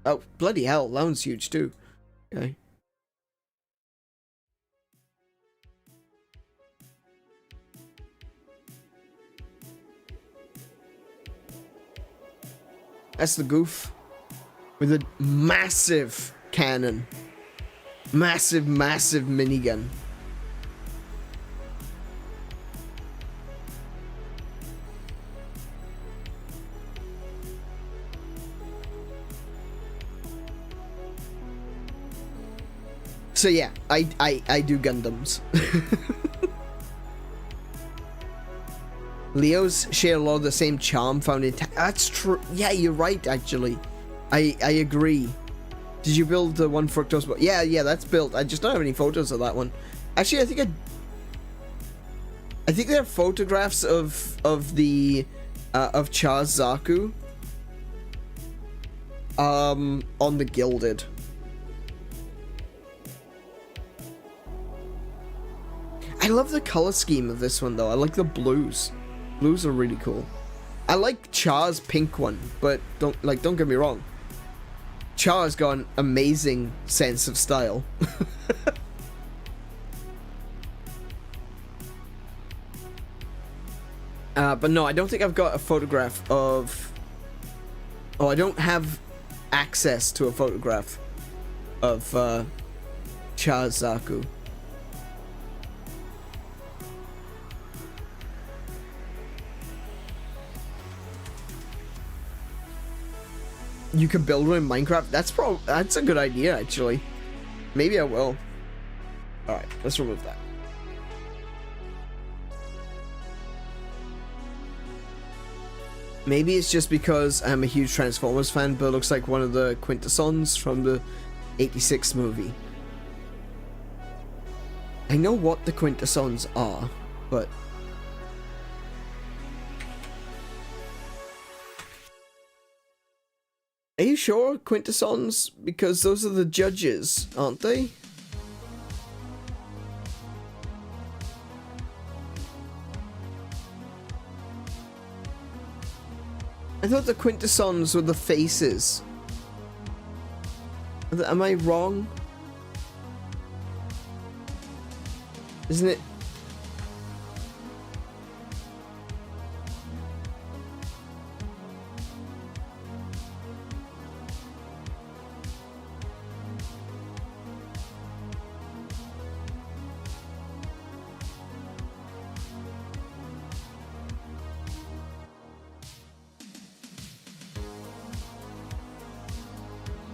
Oh, bloody hell, that one's huge too. Okay. That's the Goof. With a massive cannon. Massive, massive minigun. So yeah, I do Gundams. Leos share a lot of the same charm found in... That's true. Yeah, you're right, actually. I agree. Did you build the one fructose? Yeah, that's built. I just don't have any photos of that one. Actually, I think there are photographs of the of Char's Zaku on the Gilded. I love the color scheme of this one though. I like the blues. Blues are really cool. I like Char's pink one, but don't get me wrong. Char's got an amazing sense of style. But no, I don't think I've got a photograph of... Oh, I don't have access to a photograph of Char's Zaku. You can build one in Minecraft? That's a good idea, actually. Maybe I will. Alright, let's remove that. Maybe it's just because I'm a huge Transformers fan, but it looks like one of the Quintessons from the 86 movie. I know what the Quintessons are, but... Are you sure, Quintessons? Because those are the judges, aren't they? I thought the Quintessons were the faces. Am I wrong? Isn't it?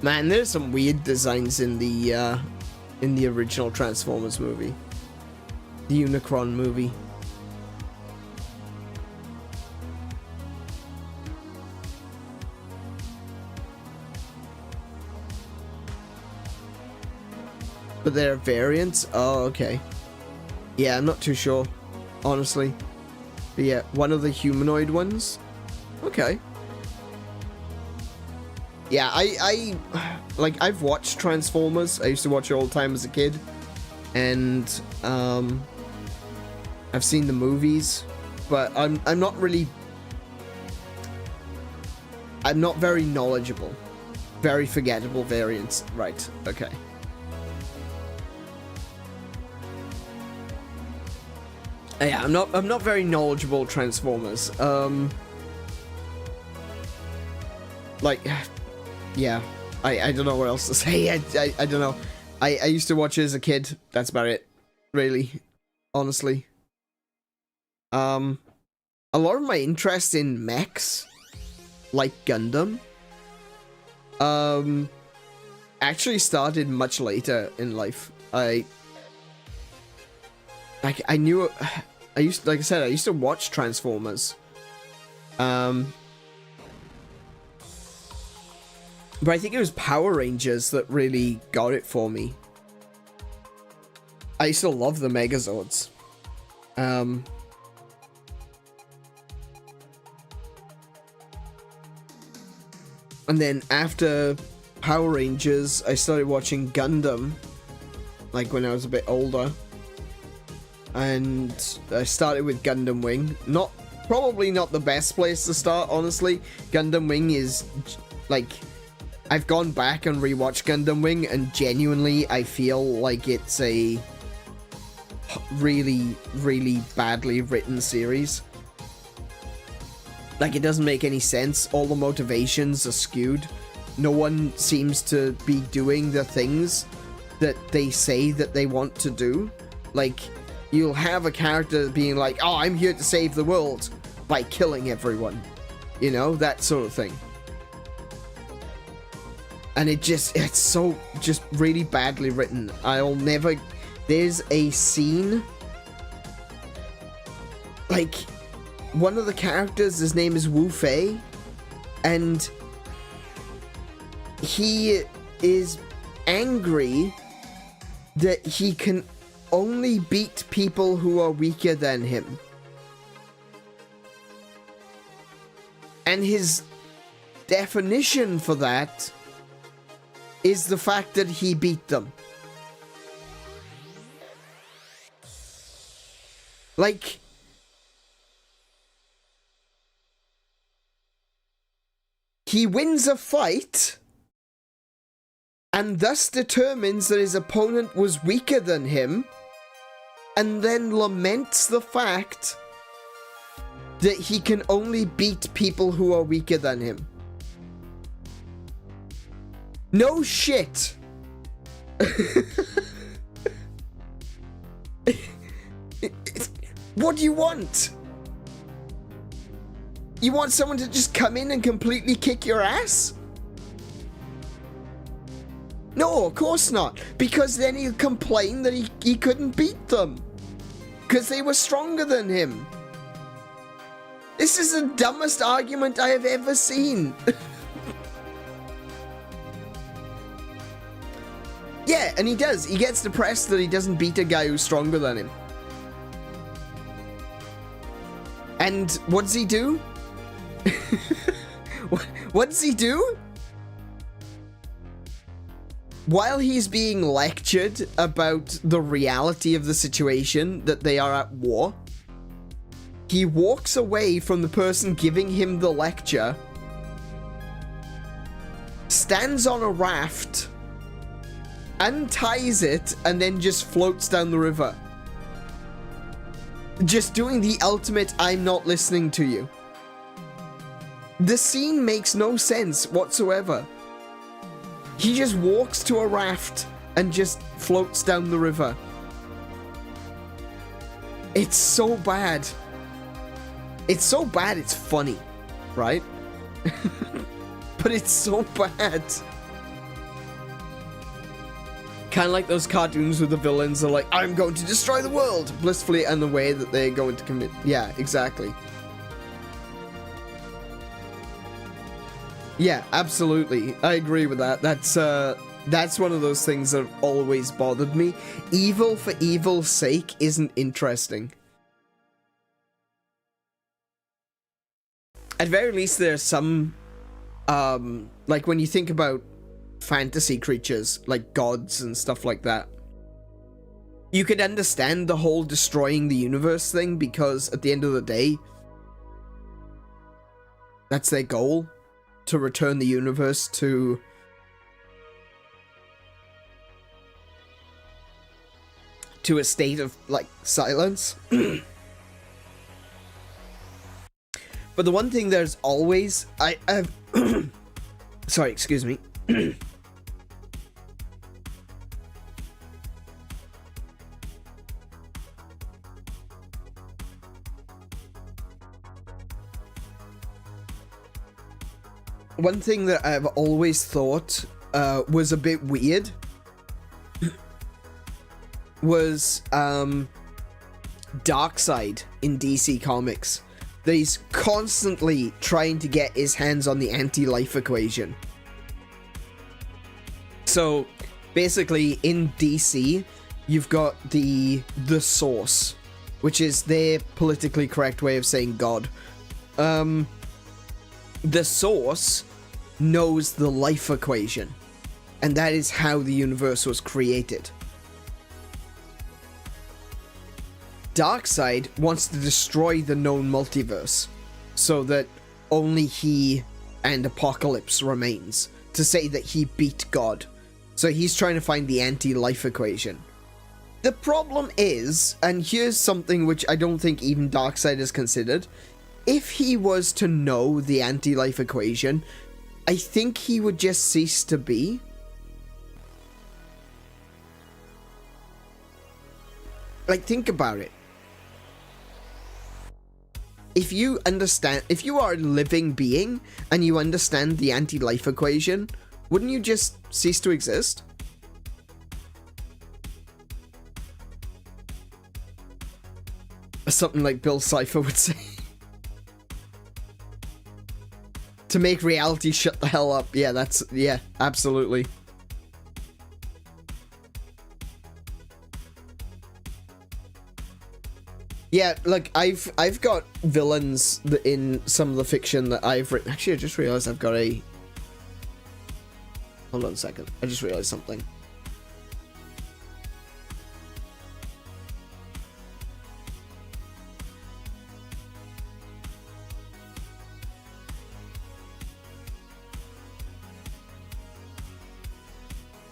Man, there's some weird designs in the original Transformers movie. The Unicron movie. But there are variants? Oh, okay. Yeah, I'm not too sure, honestly. But yeah, one of the humanoid ones? Okay. Yeah, I've watched Transformers. I used to watch it all the time as a kid. And, I've seen the movies. But I'm not really... I'm not very knowledgeable. Very forgettable variants. Right, okay. Yeah, I'm not very knowledgeable Transformers. Yeah, I don't know what else to say. I don't know. I used to watch it as a kid. That's about it, really, honestly. A lot of my interest in mechs, like Gundam, actually started much later in life. I knew, like I said, I used to watch Transformers. But I think it was Power Rangers that really got it for me. I used to love the Megazords. And then after Power Rangers, I started watching Gundam, like when I was a bit older. And I started with Gundam Wing. Probably not the best place to start, honestly. Gundam Wing is, like... I've gone back and rewatched Gundam Wing, and genuinely, I feel like it's a really, really badly written series. Like, it doesn't make any sense. All the motivations are skewed. No one seems to be doing the things that they say that they want to do. Like, you'll have a character being like, oh, I'm here to save the world by killing everyone. You know, that sort of thing. And it's so just really badly written. I'll never... There's a scene... Like, one of the characters, his name is Wu Fei, and he is angry that he can only beat people who are weaker than him. And his definition for that is the fact that he beat them. Like, he wins a fight and thus determines that his opponent was weaker than him, and then laments the fact that he can only beat people who are weaker than him. No shit. What do you want? You want someone to just come in and completely kick your ass? No, of course not. Because then he'll complain that he couldn't beat them. Because they were stronger than him. This is the dumbest argument I have ever seen. Yeah, and he does. He gets depressed that he doesn't beat a guy who's stronger than him. And what does he do? What does he do? While he's being lectured about the reality of the situation, that they are at war, he walks away from the person giving him the lecture, stands on a raft, unties it, and then just floats down the river. Just doing the ultimate I'm not listening to you. The scene makes no sense whatsoever. He just walks to a raft and just floats down the river. It's so bad. It's so bad it's funny, right? But it's so bad. Kind of like those cartoons where the villains are like, I'm going to destroy the world, blissfully, and the way that they're going to commit. Yeah, exactly. Yeah, absolutely. I agree with that. That's one of those things that have always bothered me. Evil for evil's sake isn't interesting. At very least, there's some, like when you think about fantasy creatures, like gods and stuff like that, you could understand the whole destroying the universe thing, because at the end of the day, that's their goal. To return the universe to a state of, like, silence. But the one thing there's always... I've... Sorry, excuse me. One thing that I've always thought was a bit weird was Darkseid in DC Comics. That he's constantly trying to get his hands on the anti-life equation. So basically in DC, you've got the Source, which is their politically correct way of saying God. The Source knows the life equation, and that is how the universe was created. Darkseid wants to destroy the known multiverse so that only he and Apocalypse remains, to say that he beat God. So he's trying to find the anti-life equation. The problem is, and here's something which I don't think even Darkseid has considered, if he was to know the anti-life equation, I think he would just cease to be. Like, think about it. If you understand, if you are a living being and you understand the anti-life equation, wouldn't you just cease to exist? Something like Bill Cipher would say. To make reality shut the hell up. Yeah, that's... yeah, absolutely. Yeah, look, I've got villains in some of the fiction that I've written. Actually, I just realized I've got a... Hold on a second. I just realized something.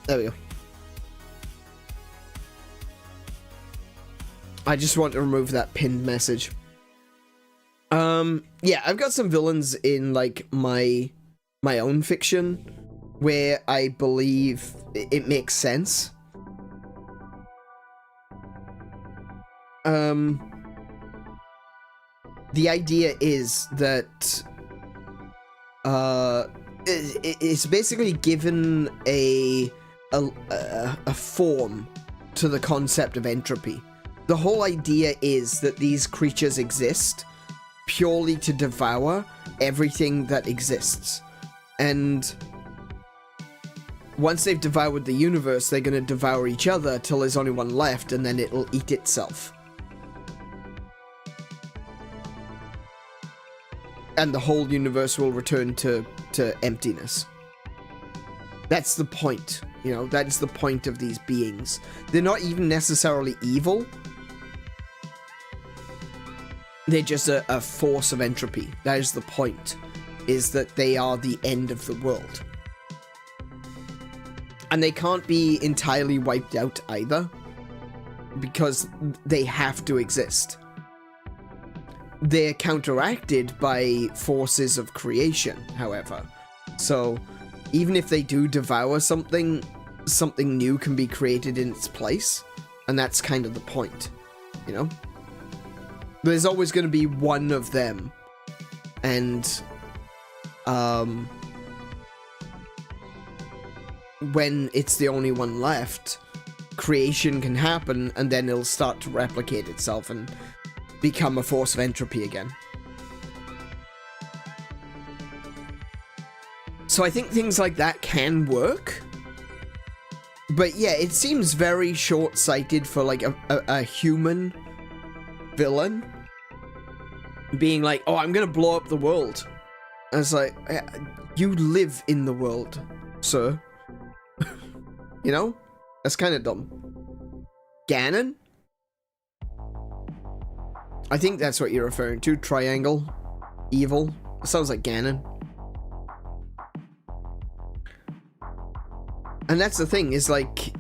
There we go. I just want to remove that pinned message. Yeah, I've got some villains in, like, my own fiction where I believe it makes sense. The idea is that it's basically given a form to the concept of entropy. The whole idea is that these creatures exist purely to devour everything that exists. And once they've devoured the universe, they're going to devour each other till there's only one left, and then it'll eat itself. And the whole universe will return to emptiness. That's the point. You know, that is the point of these beings. They're not even necessarily evil. They're just a force of entropy. That is the point. Is that they are the end of the world. And they can't be entirely wiped out either. Because they have to exist. They're counteracted by forces of creation, however. So... even if they do devour something, something new can be created in its place. And that's kind of the point, you know? There's always going to be one of them. And, when it's the only one left, creation can happen, and then it'll start to replicate itself and become a force of entropy again. So I think things like that can work. But yeah, it seems very short-sighted for like a human villain being like, oh, I'm gonna blow up the world. And it's like, you live in the world, sir. You know? That's kind of dumb. Ganon? I think that's what you're referring to. Triangle. Evil. It sounds like Ganon. And that's the thing, is like,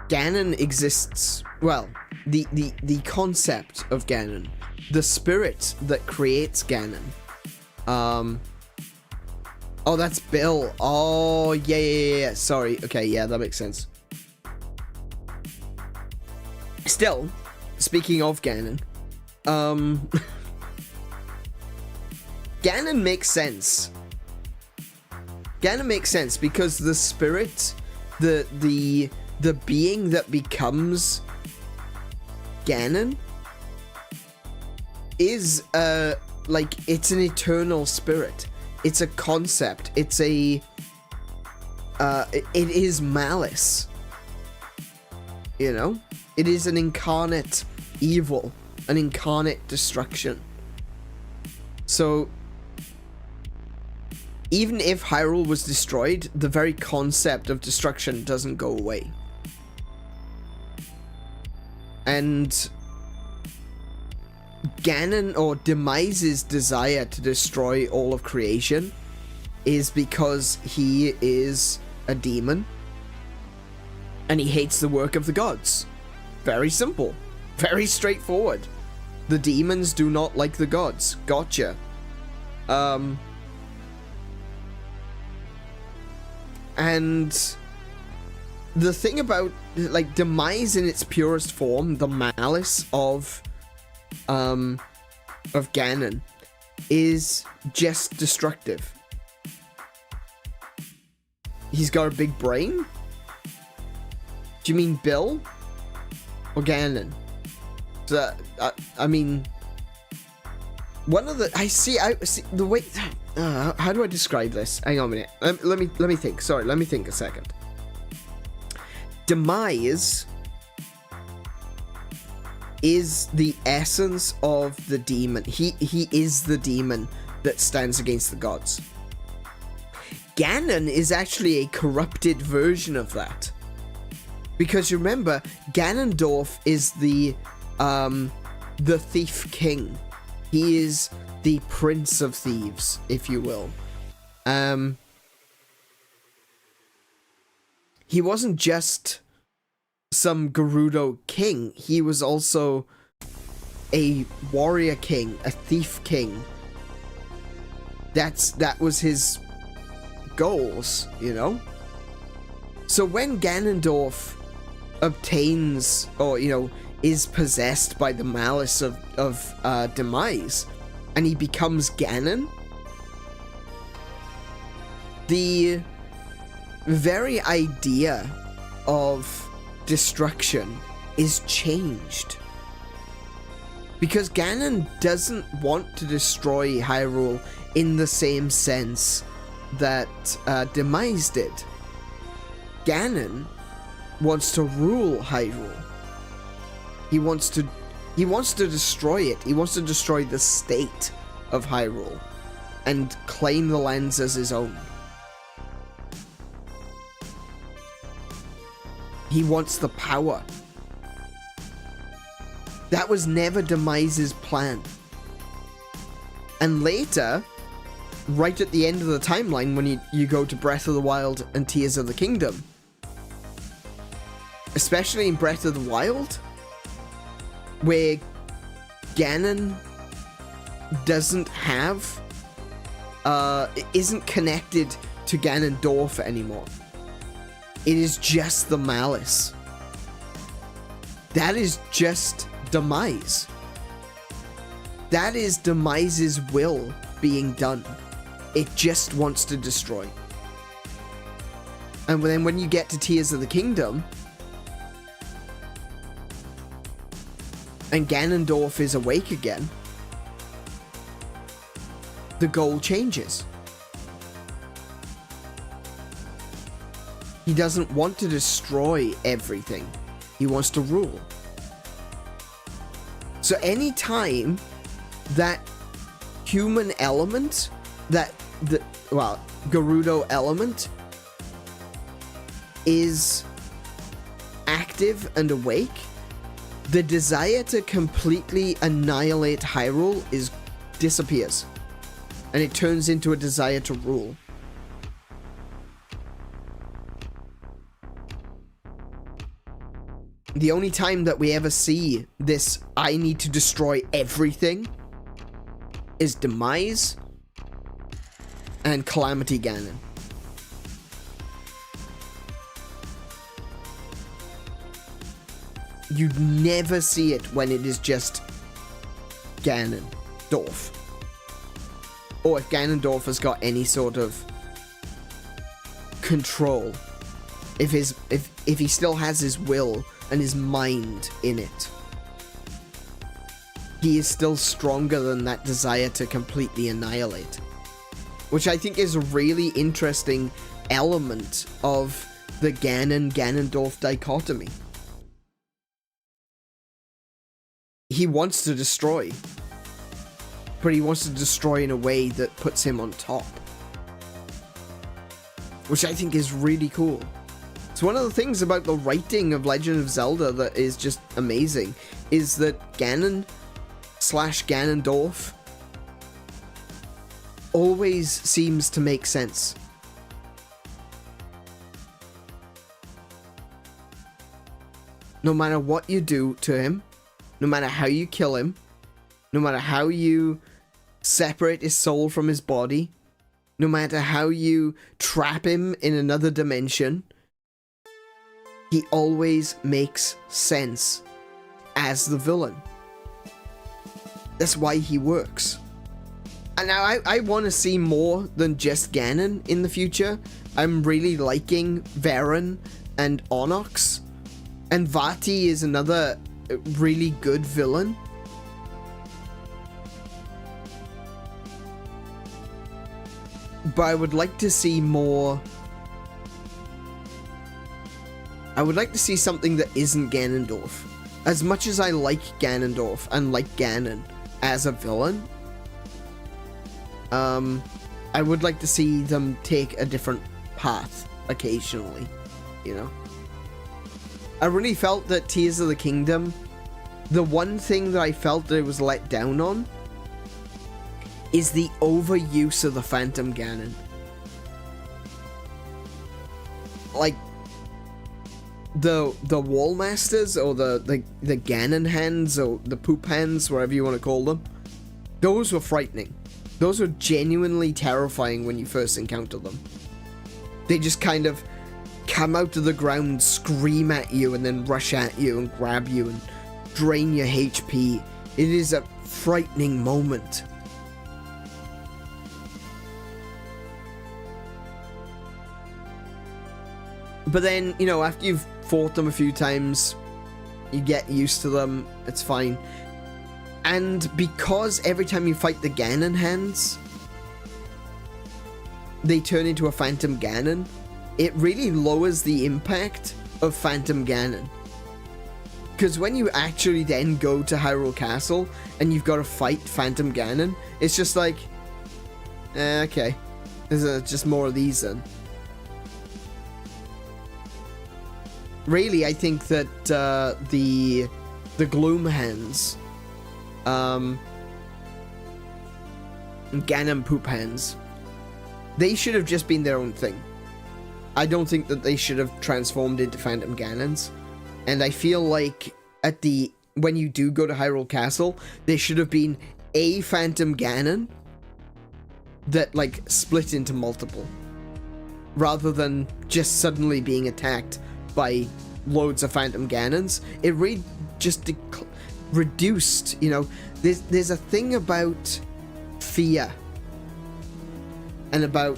Ganon exists, well, the concept of Ganon, the spirit that creates Ganon, oh, that's Bill, oh, yeah, sorry, okay, yeah, that makes sense. Still, speaking of Ganon, Ganon makes sense. Ganon makes sense because the spirit, the being that becomes Ganon is like, it's an eternal spirit. It's a concept. It's a it is malice. You know? It is an incarnate evil, an incarnate destruction. So even if Hyrule was destroyed, the very concept of destruction doesn't go away. And Ganon, or Demise's desire to destroy all of creation, is because he is a demon. And he hates the work of the gods. Very simple. Very straightforward. The demons do not like the gods. Gotcha. And the thing about, like, Demise in its purest form, the malice of Ganon, is just destructive. He's got a big brain? Do you mean Bill? Or Ganon? So, I mean... One of the... I see the way... how do I describe this? Hang on a minute. Let me think. Sorry, let me think a second. Demise is the essence of the demon. He is the demon that stands against the gods. Ganon is actually a corrupted version of that. Because remember, Ganondorf is the thief king. He is the prince of thieves, if you will. He wasn't just some Gerudo king. He was also a warrior king, a thief king. That was his goals, you know? So when Ganondorf obtains, or, you know, is possessed by the malice of Demise, and he becomes Ganon, the very idea of destruction is changed. Because Ganon doesn't want to destroy Hyrule in the same sense that Demise did. Ganon wants to rule Hyrule. He wants to destroy it. He wants to destroy the state of Hyrule and claim the lands as his own. He wants the power. That was never Demise's plan. And later, right at the end of the timeline, when you go to Breath of the Wild and Tears of the Kingdom, especially in Breath of the Wild, where Ganon doesn't have, isn't connected to Ganondorf anymore. It is just the malice. That is just Demise. That is Demise's will being done. It just wants to destroy. And then when you get to Tears of the Kingdom, and Ganondorf is awake again, the goal changes. He doesn't want to destroy everything. He wants to rule. So any time that human element, Gerudo element is active and awake, the desire to completely annihilate Hyrule disappears. And it turns into a desire to rule. The only time that we ever see this, I need to destroy everything, is Demise and Calamity Ganon. You never see it when it is just Ganondorf. Or if Ganondorf has got any sort of control. If he still has his will and his mind in it. He is still stronger than that desire to completely annihilate. Which I think is a really interesting element of the Ganon-Ganondorf dichotomy. He wants to destroy, but he wants to destroy in a way that puts him on top. Which I think is really cool. It's one of the things about the writing of Legend of Zelda that is just amazing, is that Ganon/Ganondorf always seems to make sense. No matter what you do to him, no matter how you kill him, no matter how you separate his soul from his body, no matter how you trap him in another dimension, he always makes sense as the villain. That's why he works. And now I want to see more than just Ganon in the future. I'm really liking Veran and Onox. And Vati is another really good villain. But I would like to see more. I would like to see something that isn't Ganondorf. As much as I like Ganondorf and like Ganon as a villain, I would like to see them take a different path occasionally, you know? I really felt that Tears of the Kingdom, the one thing that I felt that it was let down on is the overuse of the Phantom Ganon. Like, the Wall Masters, or the Ganon hands, or the poop hands, whatever you want to call them, those were frightening. Those were genuinely terrifying when you first encounter them. They just kind of come out of the ground, scream at you, and then rush at you and grab you and drain your HP. It is a frightening moment. But then, you know, after you've fought them a few times, you get used to them, it's fine. And because every time you fight the Ganon hands, they turn into a Phantom Ganon, it really lowers the impact of Phantom Ganon. Because when you actually then go to Hyrule Castle and you've got to fight Phantom Ganon, it's just like, okay, there's just more of these then. Really, I think that the Gloom hands, Ganon poop hands, they should have just been their own thing. I don't think that they should have transformed into Phantom Ganons. And I feel like when you do go to Hyrule Castle, there should have been a Phantom Ganon that, like, split into multiple, rather than just suddenly being attacked by loads of Phantom Ganons. It really just reduced, you know, there's a thing about fear and about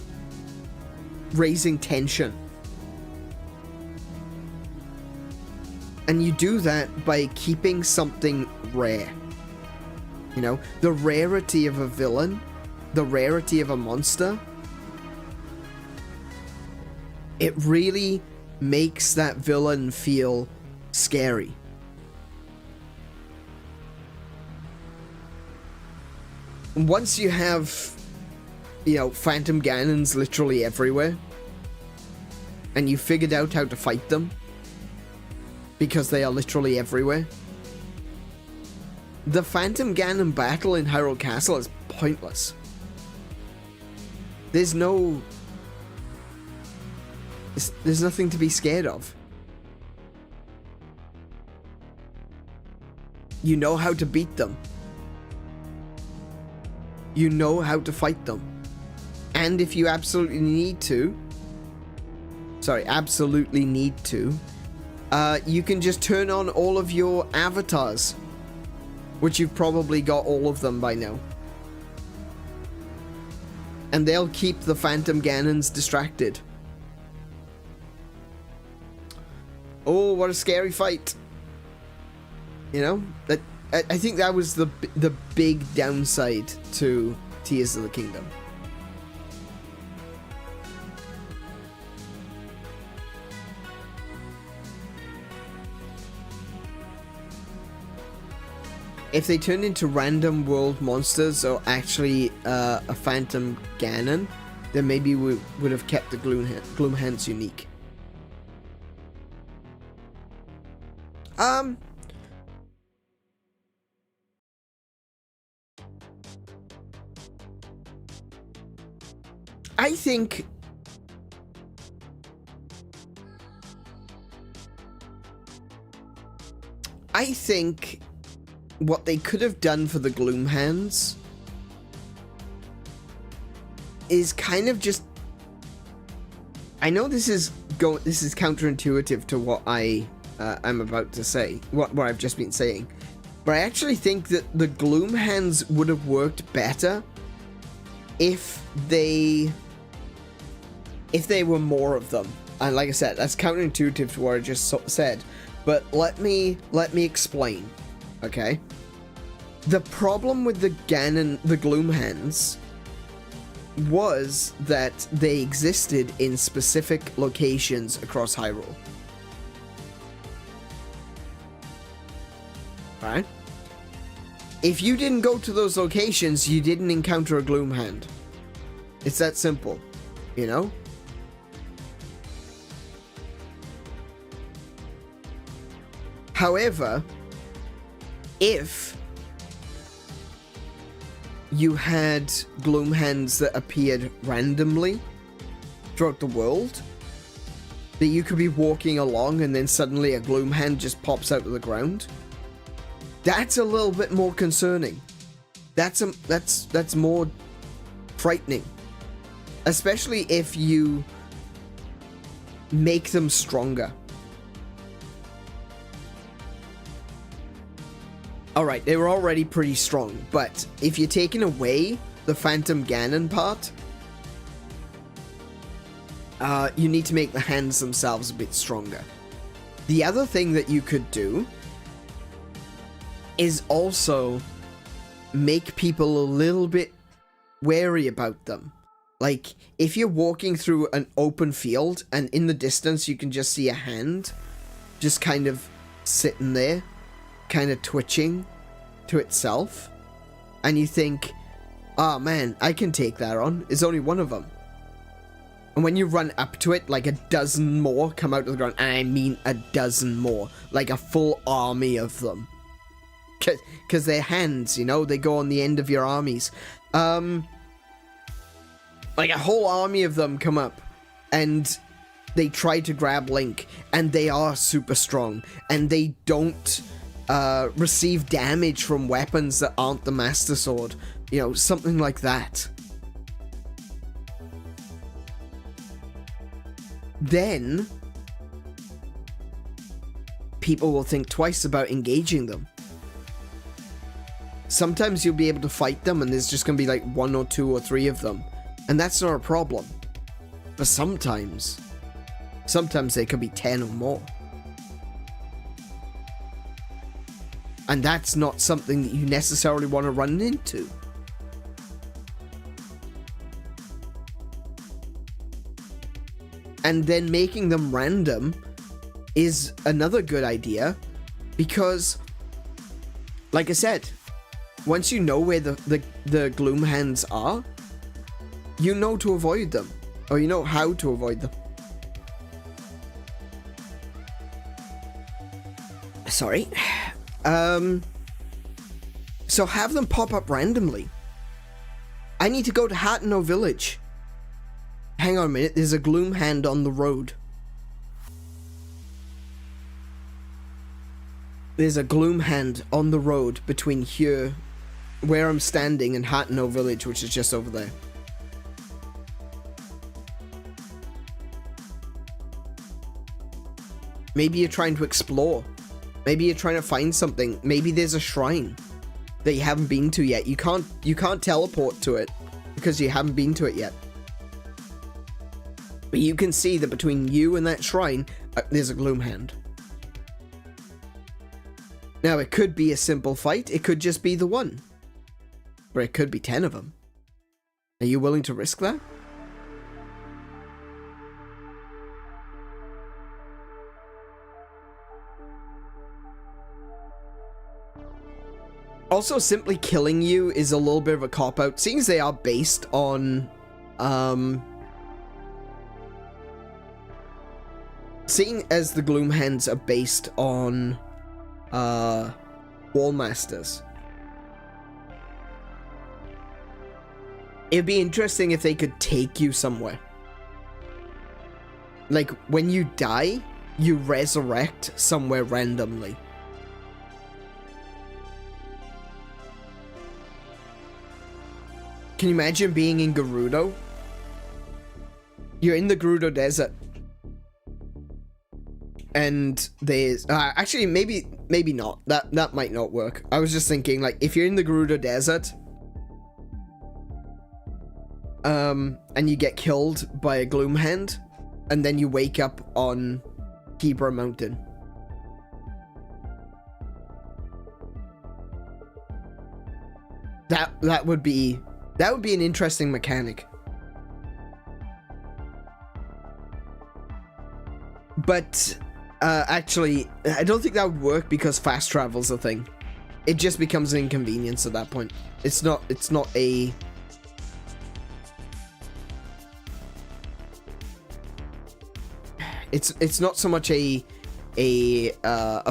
raising tension, and you do that by keeping something rare. You know, the rarity of a villain, the rarity of a monster, it really makes that villain feel scary. Once you have, you know, Phantom Ganons literally everywhere, and you figured out how to fight them, because they are literally everywhere, the Phantom Ganon battle in Hyrule Castle is pointless. There's nothing to be scared of. You know how to beat them. You know how to fight them. And if you absolutely need to, you can just turn on all of your avatars, which you've probably got all of them by now. And they'll keep the Phantom Ganons distracted. Oh, what a scary fight. You know, I think that was the big downside to Tears of the Kingdom. If they turned into random world monsters or actually a Phantom Ganon, then maybe we would have kept the Gloom Hands unique. I think what they could have done for the Gloom Hands is kind of just, I know this is counterintuitive to what I'm about to say, what I've just been saying, but I actually think that the Gloom Hands would have worked better if they were more of them. And like I said, that's counterintuitive to what I just said. But let me explain, okay? The problem with the Ganon, the Gloomhands, was that they existed in specific locations across Hyrule. Right? If you didn't go to those locations, you didn't encounter a Gloomhand. It's that simple, you know? However, if you had Gloomhands that appeared randomly throughout the world, that you could be walking along and then suddenly a Gloomhand just pops out of the ground, that's a little bit more concerning. That's more frightening, especially if you make them stronger. Alright, they were already pretty strong, but if you're taking away the Phantom Ganon part, you need to make the hands themselves a bit stronger. The other thing that you could do is also make people a little bit wary about them. Like, if you're walking through an open field and in the distance you can just see a hand just kind of sitting there, kind of twitching to itself, and you think, oh man, I can take that on. It's only one of them. And when you run up to it, like a dozen more come out of the ground, and I mean a dozen more, like a full army of them. Because they're hands, you know, they go on the end of your armies. Like a whole army of them come up, and they try to grab Link, and they are super strong, and they don't receive damage from weapons that aren't the Master Sword. You know, something like that. Then people will think twice about engaging them. Sometimes you'll be able to fight them and there's just going to be like 1 or 2 or 3 of them. And that's not a problem. But sometimes there could be 10 or more. And that's not something that you necessarily want to run into. And then making them random is another good idea, because, like I said, once you know where the Gloomhands are, you know to avoid them, or you know how to avoid them. Sorry. So have them pop up randomly. I need to go to Hateno Village. Hang on a minute, there's a Gloomhand on the road. There's a Gloomhand on the road between here, where I'm standing, and Hateno Village, which is just over there. Maybe you're trying to explore. Maybe you're trying to find something. Maybe there's a shrine that you haven't been to yet. You can't teleport to it because you haven't been to it yet. But you can see that between you and that shrine, there's a Gloomhand. Now, it could be a simple fight. It could just be the one. Or it could be 10 of them. Are you willing to risk that? Also, simply killing you is a little bit of a cop-out, seeing as they are based on, seeing as the Gloomhands are based on, Wallmasters. It'd be interesting if they could take you somewhere. Like, when you die, you resurrect somewhere randomly. Can you imagine being in Gerudo? You're in the Gerudo Desert. And there's... actually, maybe not. That might not work. I was just thinking, like, if you're in the Gerudo Desert... and you get killed by a gloom hand, and then you wake up on 𝗄𝗶𝘁𝗰𝗵 Mountain. That would be an interesting mechanic. But actually, I don't think that would work because fast travel's a thing. It just becomes an inconvenience at that point. It's not a... It's not so much a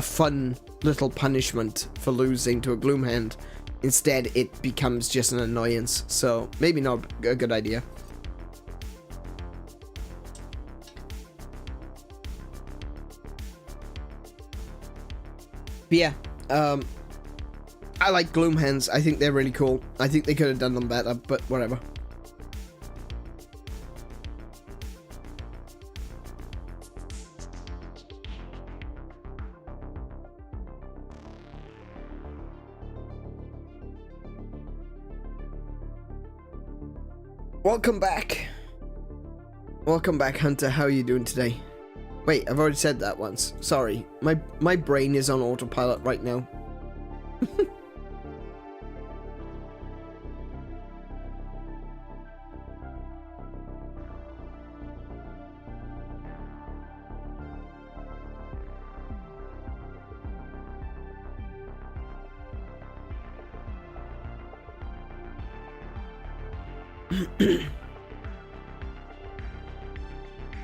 fun little punishment for losing to a gloom hand. Instead, it becomes just an annoyance. So maybe not a good idea. But yeah, I like gloom hands. I think they're really cool. I think they could have done them better, but whatever. Welcome back. Welcome back, Hunter. How are you doing today? Wait, I've already said that once. Sorry. My brain is on autopilot right now.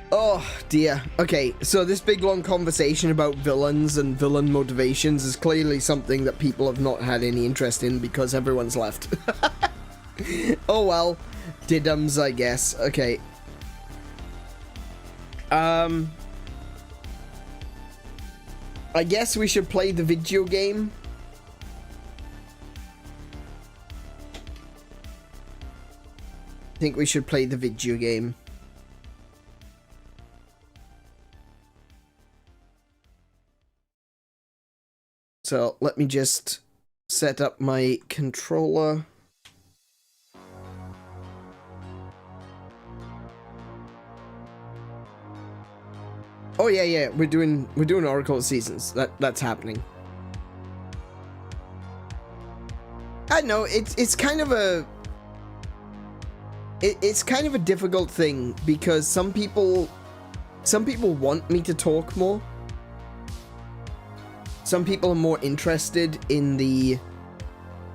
Oh dear. Okay, so this big long conversation about villains and villain motivations is clearly something that people have not had any interest in because everyone's left. Oh well, diddums, I guess. Okay. I guess we should play the video game. I think we should play the video game. So let me just set up my controller. Oh yeah, we're doing Oracle Seasons. That's happening. I know it's kind of a it's kind of a difficult thing because some people want me to talk more. Some people are more interested in the...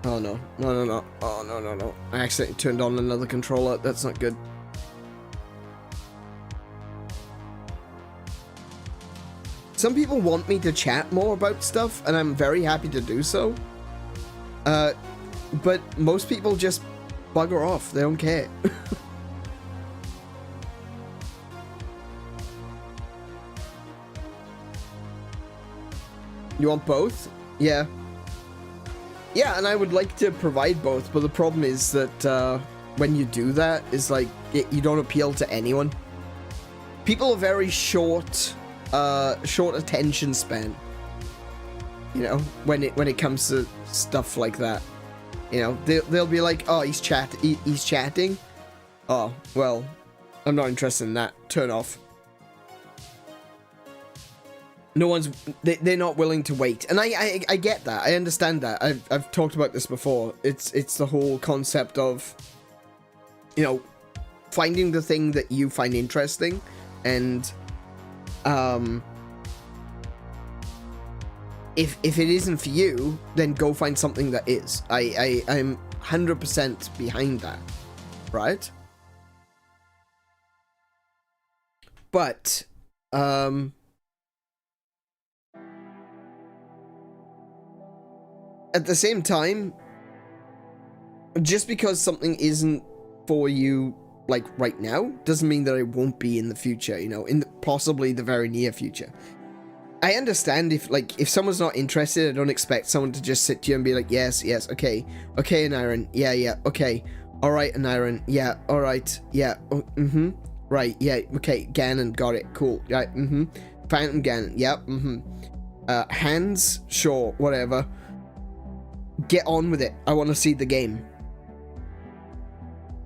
Oh no. Oh no. I accidentally turned on another controller. That's not good. Some people want me to chat more about stuff, and I'm very happy to do so. But most people just bugger off. They don't care. You want both? Yeah. Yeah, and I would like to provide both, but the problem is that when you do that, is like, you don't appeal to anyone. People are very short attention span. You know, when it comes to stuff like that. You know, they'll be like, oh, he's chatting. Oh, well, I'm not interested in that. Turn off. No one's... They're not willing to wait. And I get that. I understand that. I've talked about this before. It's the whole concept of, you know, finding the thing that you find interesting. And, if it isn't for you, then go find something that is. I'm 100% behind that. Right? But, at the same time, just because something isn't for you, like, right now, doesn't mean that it won't be in the future, you know, in possibly the very near future. I understand if someone's not interested, I don't expect someone to just sit to you and be like, yes, okay, Aneurin, yeah, okay, alright, Aneurin, yeah, alright, yeah, right, yeah, okay, Ganon, got it, cool, right, Phantom Ganon, yep, hands, sure, whatever. Get on with it. I want to see the game.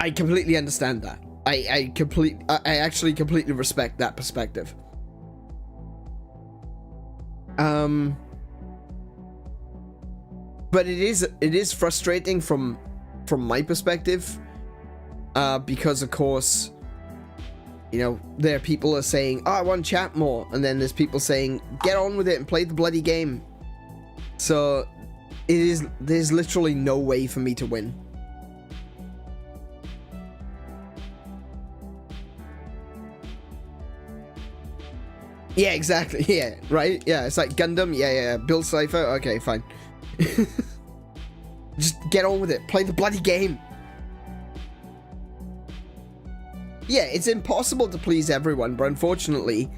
I completely understand that. I actually completely respect that perspective. But it is frustrating from my perspective, because of course, you know, there are people are saying, "Oh, I want to chat more," and then there's people saying, "Get on with it and play the bloody game." So there's literally no way for me to win. Yeah, exactly. Yeah, right? Yeah, it's like Gundam. Yeah. Build Cypher. Okay, fine. Just get on with it. Play the bloody game. Yeah, it's impossible to please everyone, but unfortunately,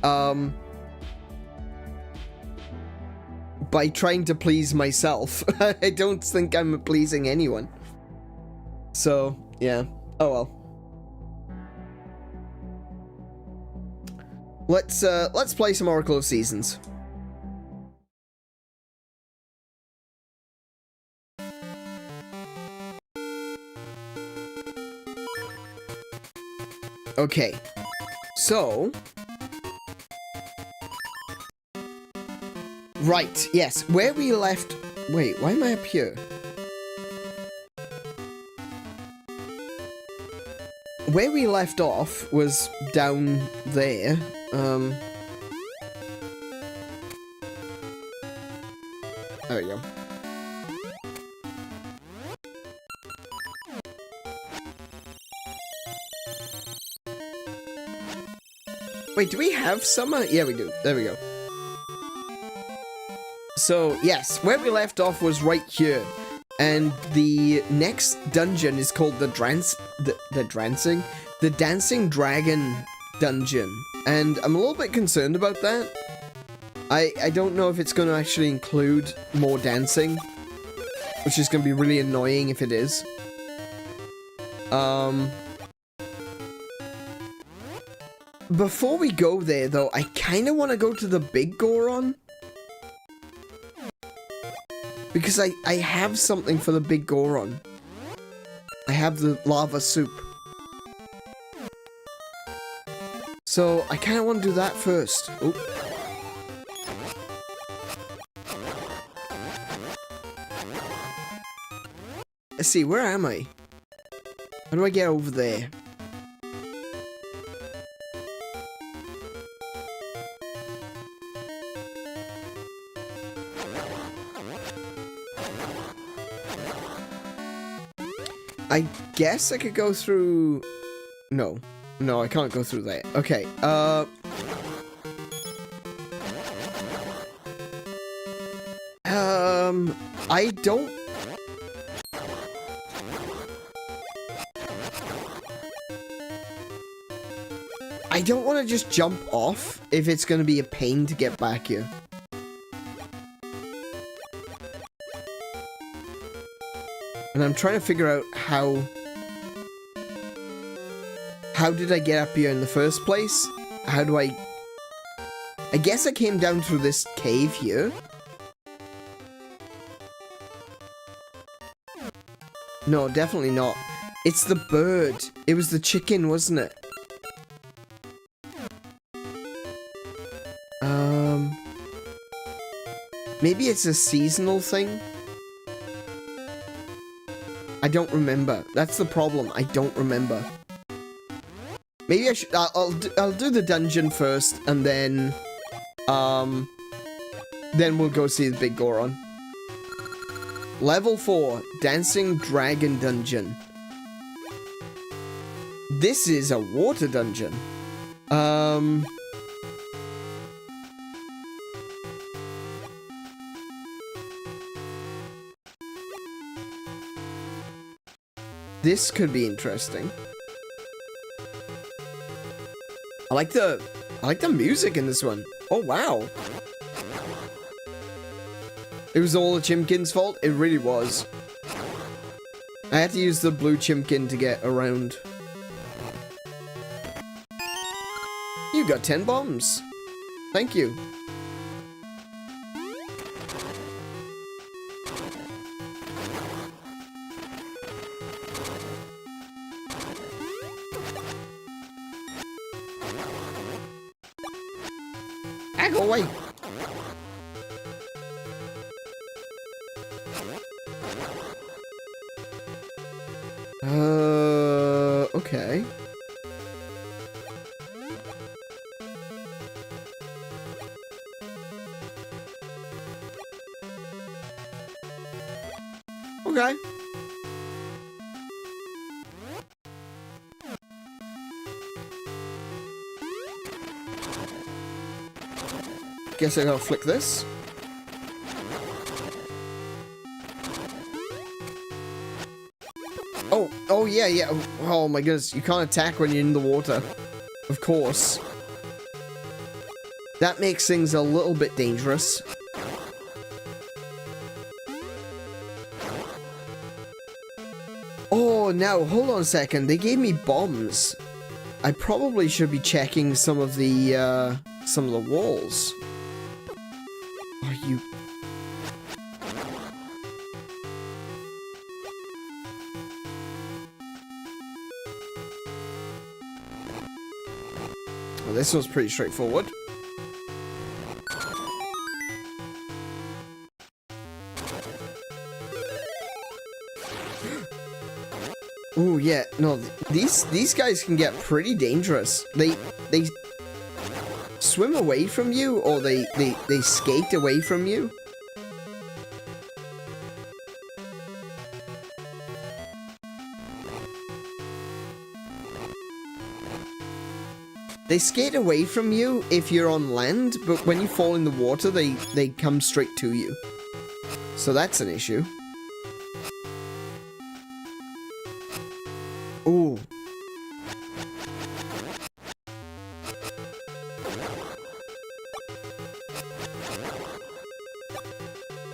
by trying to please myself, I don't think I'm pleasing anyone. So, yeah. Oh well. Let's play some Oracle of Seasons. Okay. So, right, yes, where we left... Wait, why am I up here? Where we left off was down there. There we go. Wait, do we have summer? Yeah, we do. There we go. So, yes, where we left off was right here. And the next dungeon is called the Dancing Dragon Dungeon. And I'm a little bit concerned about that. I don't know if it's going to actually include more dancing, which is going to be really annoying if it is. Before we go there, though, I kind of want to go to the big Goron. Because I have something for the big Goron. I have the lava soup. So, I kind of want to do that first. Oh. Let's see, where am I? How do I get over there? I guess I could go through... No. No, I can't go through there. Okay, I don't... I don't want to just jump off if it's going to be a pain to get back here. And I'm trying to figure out how did I get up here in the first place? How do I guess I came down through this cave here. No, definitely not. It's the bird. It was the chicken, wasn't it? Maybe it's a seasonal thing? I don't remember. That's the problem. I don't remember. Maybe I should... I'll do the dungeon first, and then... then we'll go see the big Goron. Level 4. Dancing Dragon Dungeon. This is a water dungeon. This could be interesting. I like the music in this one. Oh wow. It was all the Chimkin's fault? It really was. I had to use the blue Chimkin to get around. You got 10 bombs. Thank you. Ah, go away. Okay. Okay. Guess I gotta flick this. Oh yeah, yeah. Oh my goodness, you can't attack when you're in the water. Of course. That makes things a little bit dangerous. Oh, now, hold on a second. They gave me bombs. I probably should be checking some of the walls. Are you... Well, this was pretty straightforward. Ooh, yeah, no, these guys can get pretty dangerous. They swim away from you, or they skate away from you. They skate away from you if you're on land, but when you fall in the water, they come straight to you. So that's an issue. Ooh.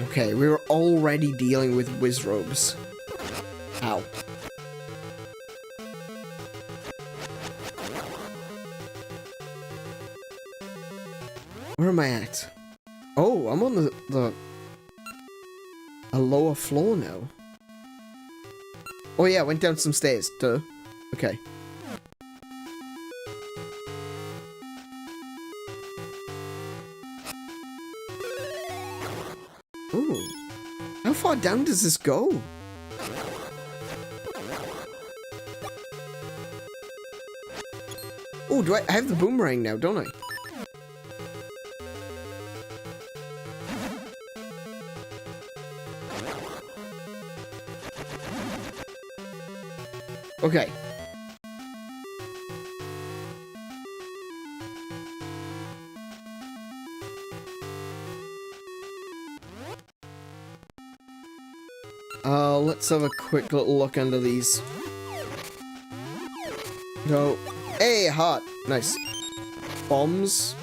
Okay, we were already dealing with wizrobes. Ow. Where am I at? Oh, I'm on a lower floor now. Oh yeah, I went down some stairs. Duh. Okay. Ooh. How far down does this go? Oh, do I have the boomerang now, don't I? Okay. Let's have a quick little look under these. No. Hey, heart. Nice. Bombs.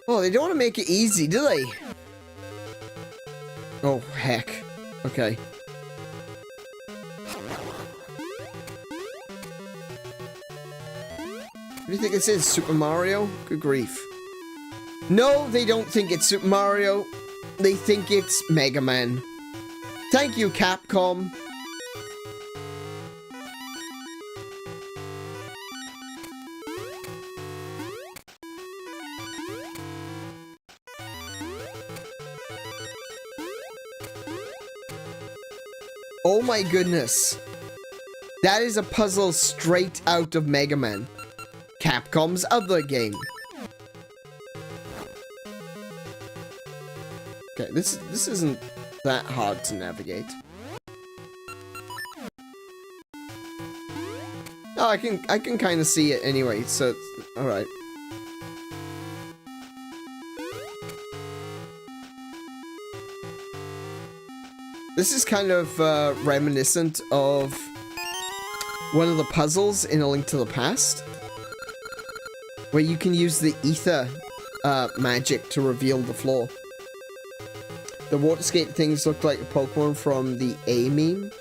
Oh, they don't want to make it easy, do they? Oh, heck. Okay. What do you think this is? Super Mario? Good grief. No, they don't think it's Super Mario. They think it's Mega Man. Thank you, Capcom. Oh my goodness. That is a puzzle straight out of Mega Man. Capcom's other game. Okay, this isn't that hard to navigate. Oh, I can kind of see it anyway, so it's alright. This is kind of reminiscent of one of the puzzles in A Link to the Past, where you can use the ether magic to reveal the floor. The water skate things look like a Pokemon from the A meme.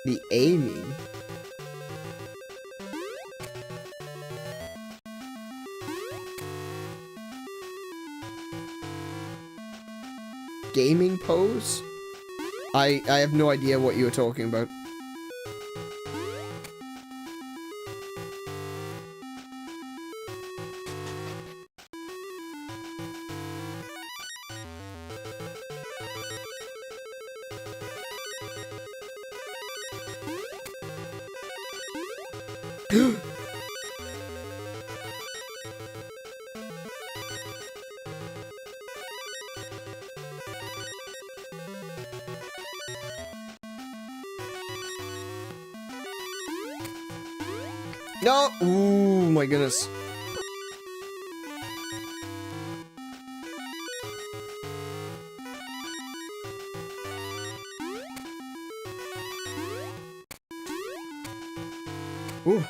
The A meme? Gaming pose? I have no idea what you were talking about. No! Ooh, my goodness. Ooh.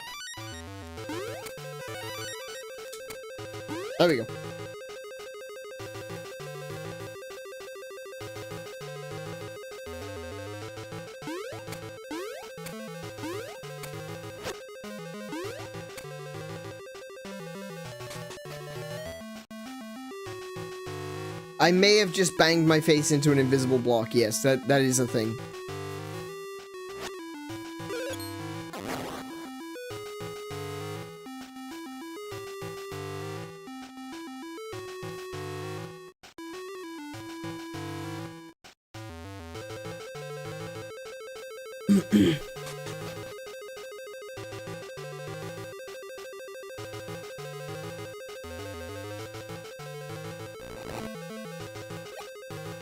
There we go. I may have just banged my face into an invisible block. Yes, that is a thing.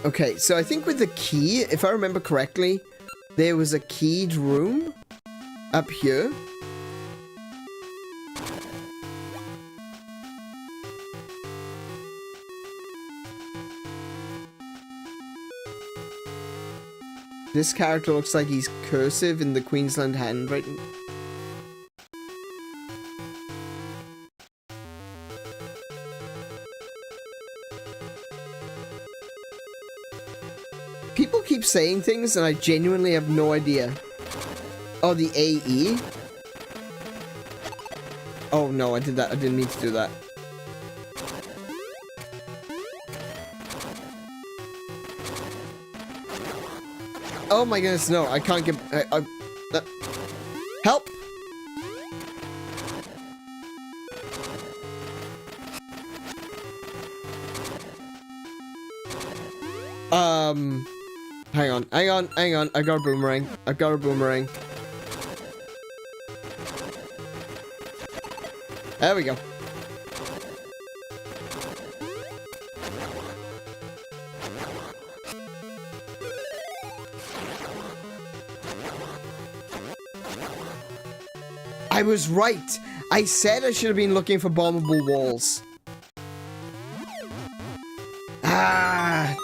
Okay, so I think with the key, if I remember correctly, there was a keyed room up here. This character looks like he's cursive in the Queensland handwriting. People keep saying things and I genuinely have no idea. Oh, the AE? Oh no, I did that. I didn't mean to do that. Oh my goodness, no, I can't get... help! Hang on. I got a boomerang. I've got a boomerang. There we go. I was right. I said I should have been looking for bombable walls. Ah.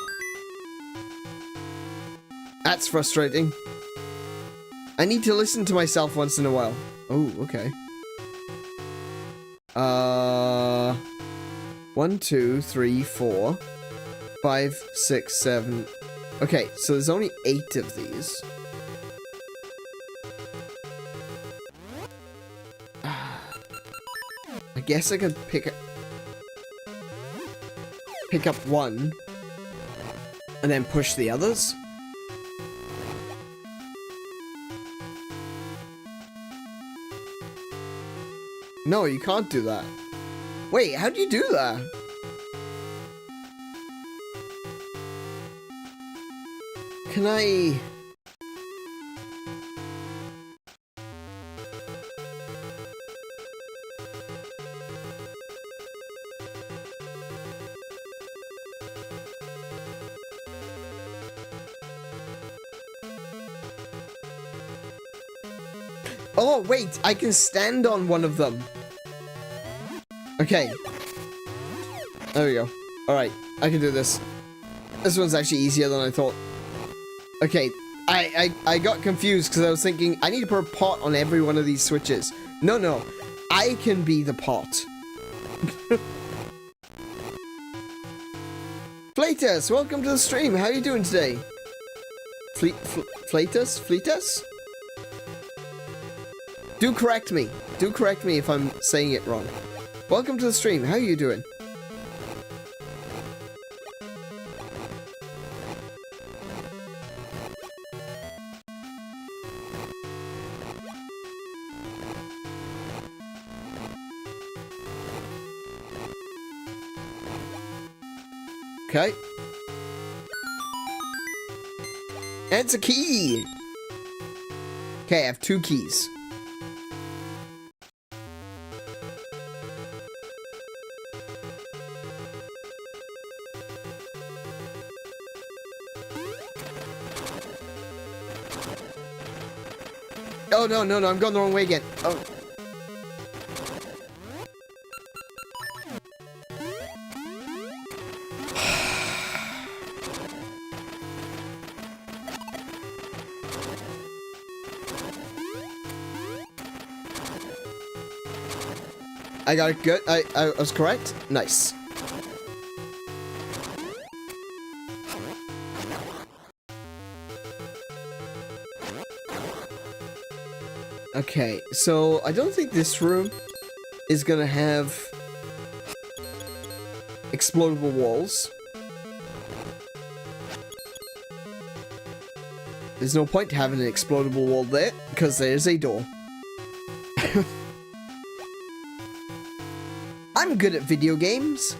That's frustrating. I need to listen to myself once in a while. Oh, okay. 1, 2, 3, 4, 5, 6, 7. Okay, so there's only 8 of these. I guess I could pick up one and then push the others. No, you can't do that. Wait, how do you do that? Can I... Oh, wait, I can stand on one of them. Okay. There we go. Alright, I can do this. This one's actually easier than I thought. Okay, I got confused because I was thinking, I need to put a pot on every one of these switches. No, I can be the pot. Flatus, welcome to the stream. How are you doing today? Flatus? Do correct me. Do correct me if I'm saying it wrong. Welcome to the stream. How are you doing? Okay. And it's a key! Okay, I have 2 keys. Oh, no, no, no, I'm going the wrong way again. Oh. I got it good. I was correct. Nice. Okay, so I don't think this room is gonna have explodable walls. There's no point to having an explodable wall there, because there's a door. I'm good at video games.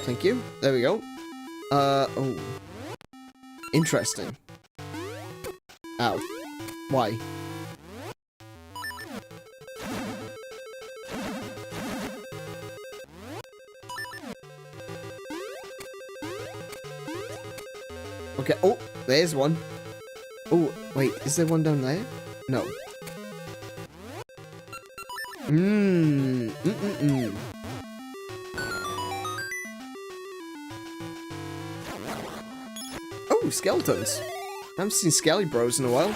Thank you. There we go. Oh. Interesting. Ow. Why? Okay. Oh, there's one. Oh, wait. Is there one down there? No. Oh, skeletons. I haven't seen Skelly Bros in a while.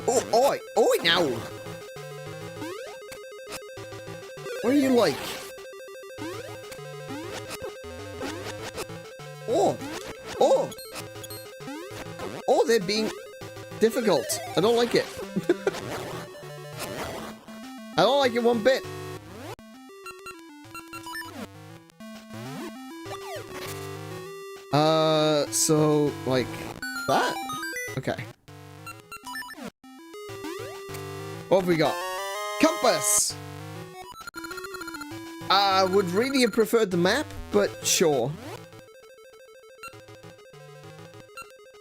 Oh, oi! Oi now! What are you like? Oh! Oh! Oh, they're being difficult. I don't like it. I don't like it one bit. So, like, that? Okay. What have we got? Compass! I would really have preferred the map, but sure.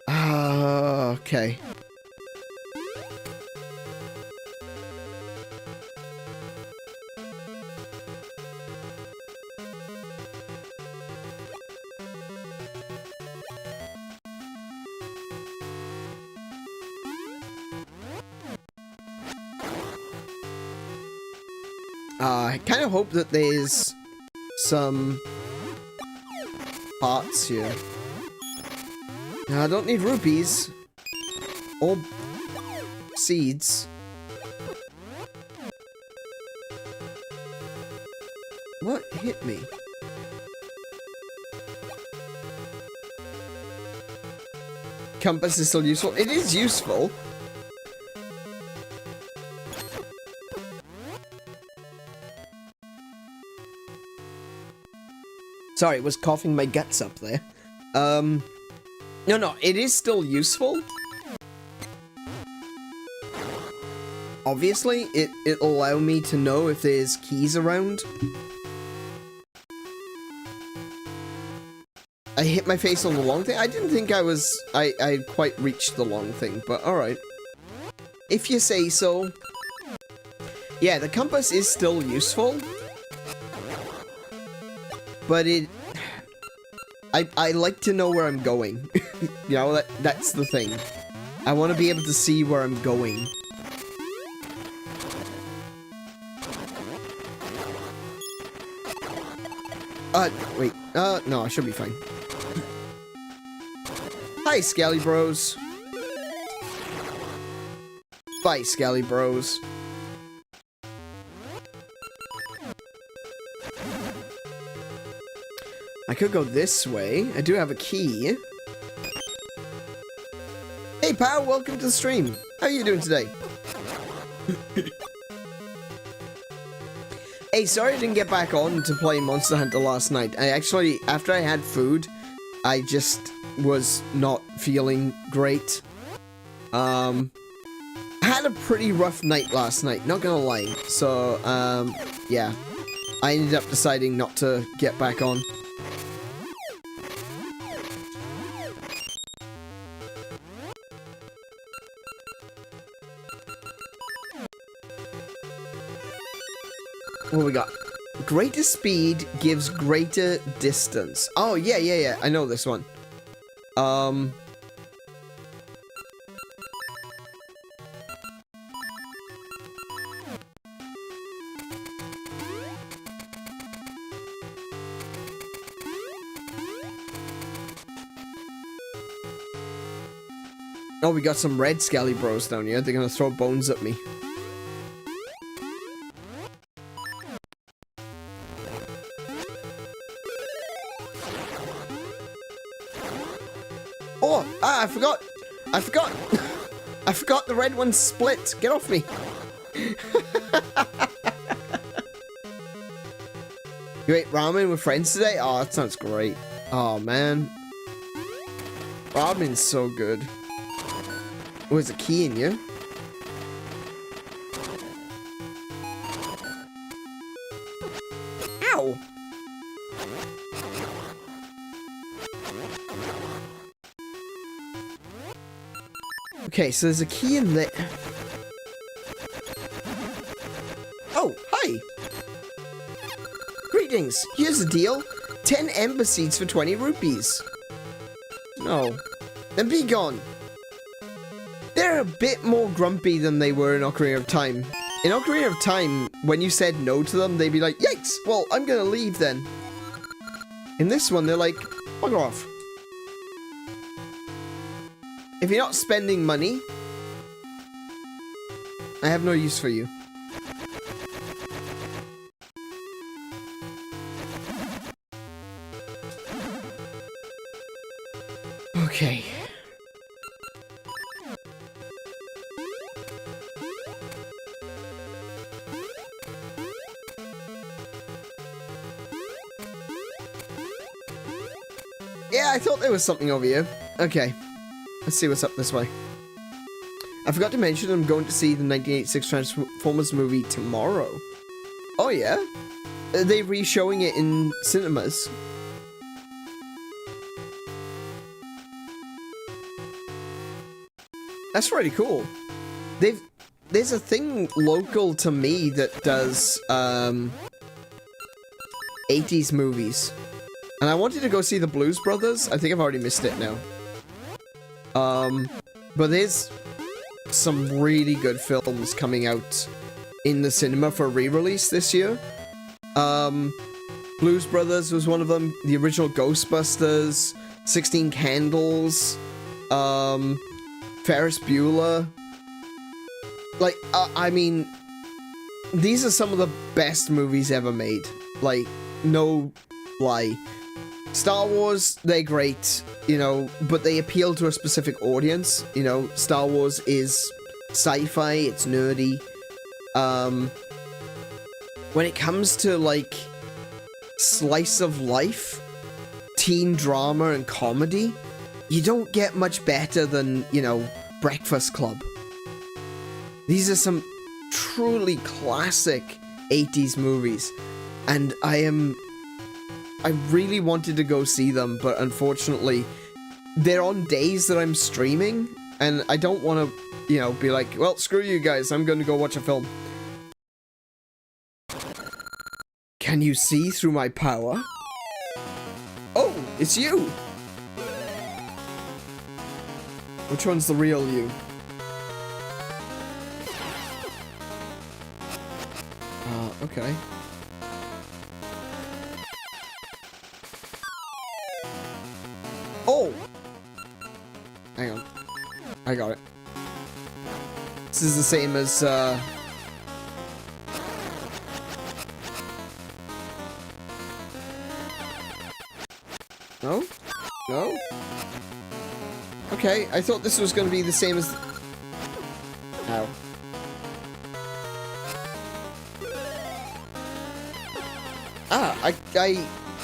Okay. I kind of hope that there's some parts here. Now, I don't need rupees or seeds. What hit me? Compass is still useful. It is useful. Sorry, I was coughing my guts up there. No, it is still useful. Obviously, it'll allow me to know if there's keys around. I hit my face on the long thing. I didn't think I quite reached the long thing, but alright. If you say so. Yeah, the compass is still useful. But I like to know where I'm going. You know, that's the thing. I want to be able to see where I'm going. Wait. No, I should be fine. Hi, Scally Bros. Bye, Scally Bros. I could go this way. I do have a key. Hey, pal, welcome to the stream. How are you doing today? Hey, sorry I didn't get back on to play Monster Hunter last night. I actually, after I had food, I just was not feeling great. I had a pretty rough night last night, not gonna lie. So, yeah. I ended up deciding not to get back on. What we got? Greater speed gives greater distance. Oh, yeah. I know this one. Oh, we got some red Skelly Bros down here. They're gonna throw bones at me. Oh, I forgot. I forgot the red one's split. Get off me. You ate ramen with friends today? Oh, that sounds great. Oh, man. Ramen's so good. Oh, there's a key in you. Ow! Okay, so there's a key in there. Oh, hi! Greetings! Here's the deal. 10 ember seeds for 20 rupees. No. Then be gone. They're a bit more grumpy than they were in Ocarina of Time. In Ocarina of Time, when you said no to them, they'd be like, yikes! Well, I'm gonna leave then. In this one, they're like, bugger off. If you're not spending money, I have no use for you. Okay. Yeah, I thought there was something over here. Okay. Let's see what's up this way. I forgot to mention I'm going to see the 1986 Transformers movie tomorrow. Oh yeah? Are they re-showing it in cinemas? That's really cool. There's a thing local to me that does 80s movies. And I wanted to go see the Blues Brothers. I think I've already missed it now. But there's some really good films coming out in the cinema for re-release this year. Blues Brothers was one of them. The original Ghostbusters, 16 Candles, Ferris Bueller. Like, I mean, these are some of the best movies ever made. Like, no lie. Star Wars, they're great, you know, but they appeal to a specific audience. You know, Star Wars is sci-fi, it's nerdy. When it comes to, like, slice of life, teen drama and comedy, you don't get much better than, you know, Breakfast Club. These are some truly classic 80s movies, and I really wanted to go see them, but unfortunately, they're on days that I'm streaming, and I don't want to, you know, be like, well, screw you guys, I'm going to go watch a film. Can you see through my power? Oh, it's you! Which one's the real you? Okay. Oh! Hang on. I got it. This is the same as, No? No? Okay, I thought this was gonna be the same as... Ow.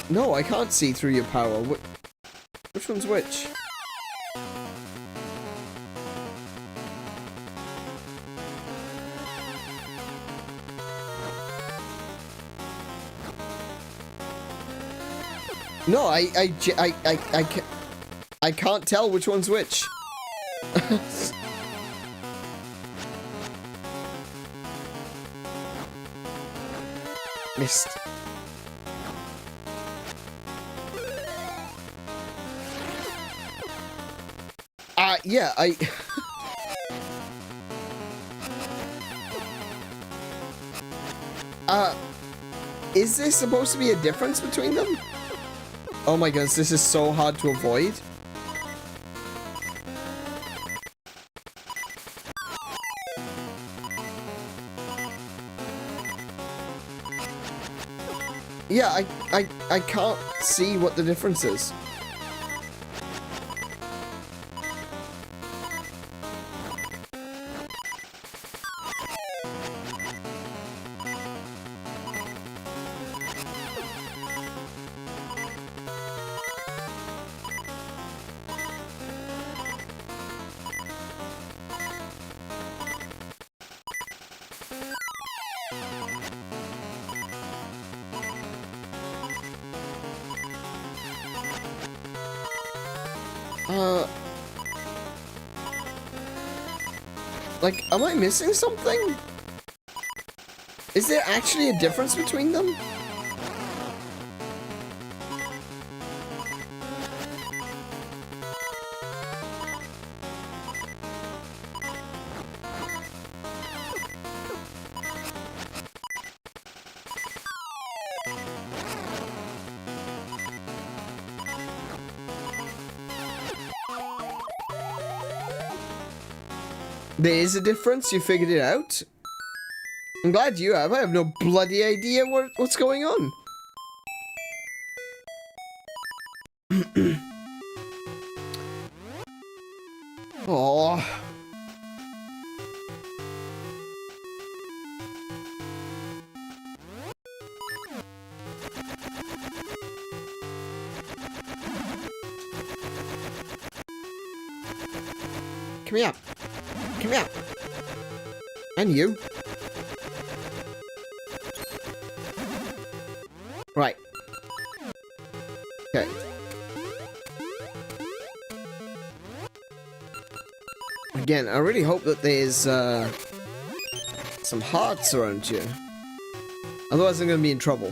No, I can't see through your power. Which one's which? No, I can't tell which one's which. Missed. Yeah, is there supposed to be a difference between them? Oh my goodness, this is so hard to avoid. Yeah, I can't see what the difference is. Like, am I missing something? Is there actually a difference between them? There is a difference? You figured it out? I'm glad you have. I have no bloody idea what's going on. Oh. Come here. Come here. And you. Right. Okay. Again, I really hope that there's some hearts around here. Otherwise I'm gonna be in trouble.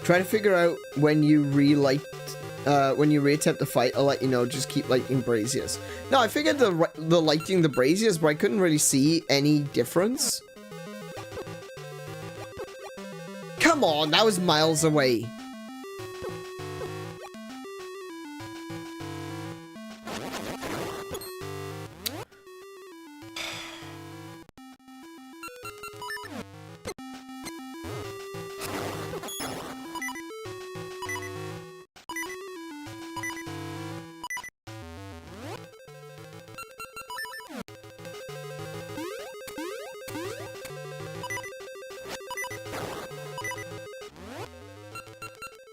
Try to figure out when you when you reattempt the fight. I'll let you know. Just keep lighting braziers. No, I figured the lighting the braziers, but I couldn't really see any difference. Come on, that was miles away.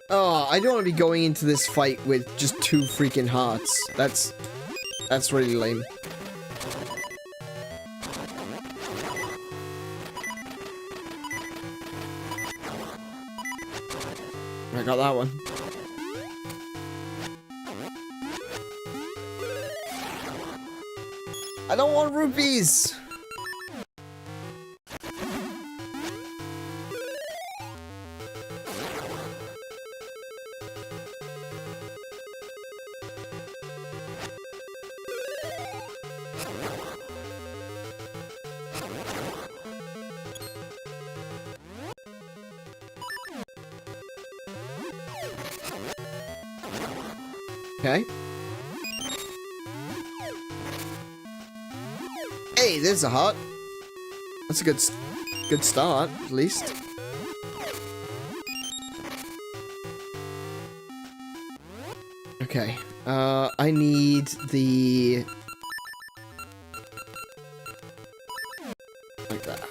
Oh, I don't want to be going into this fight with just 2 freaking hearts. That's really lame. I got that one. I don't want rupees! Okay. Hey, there's a heart. That's a good start, at least. Okay. I need the... like that.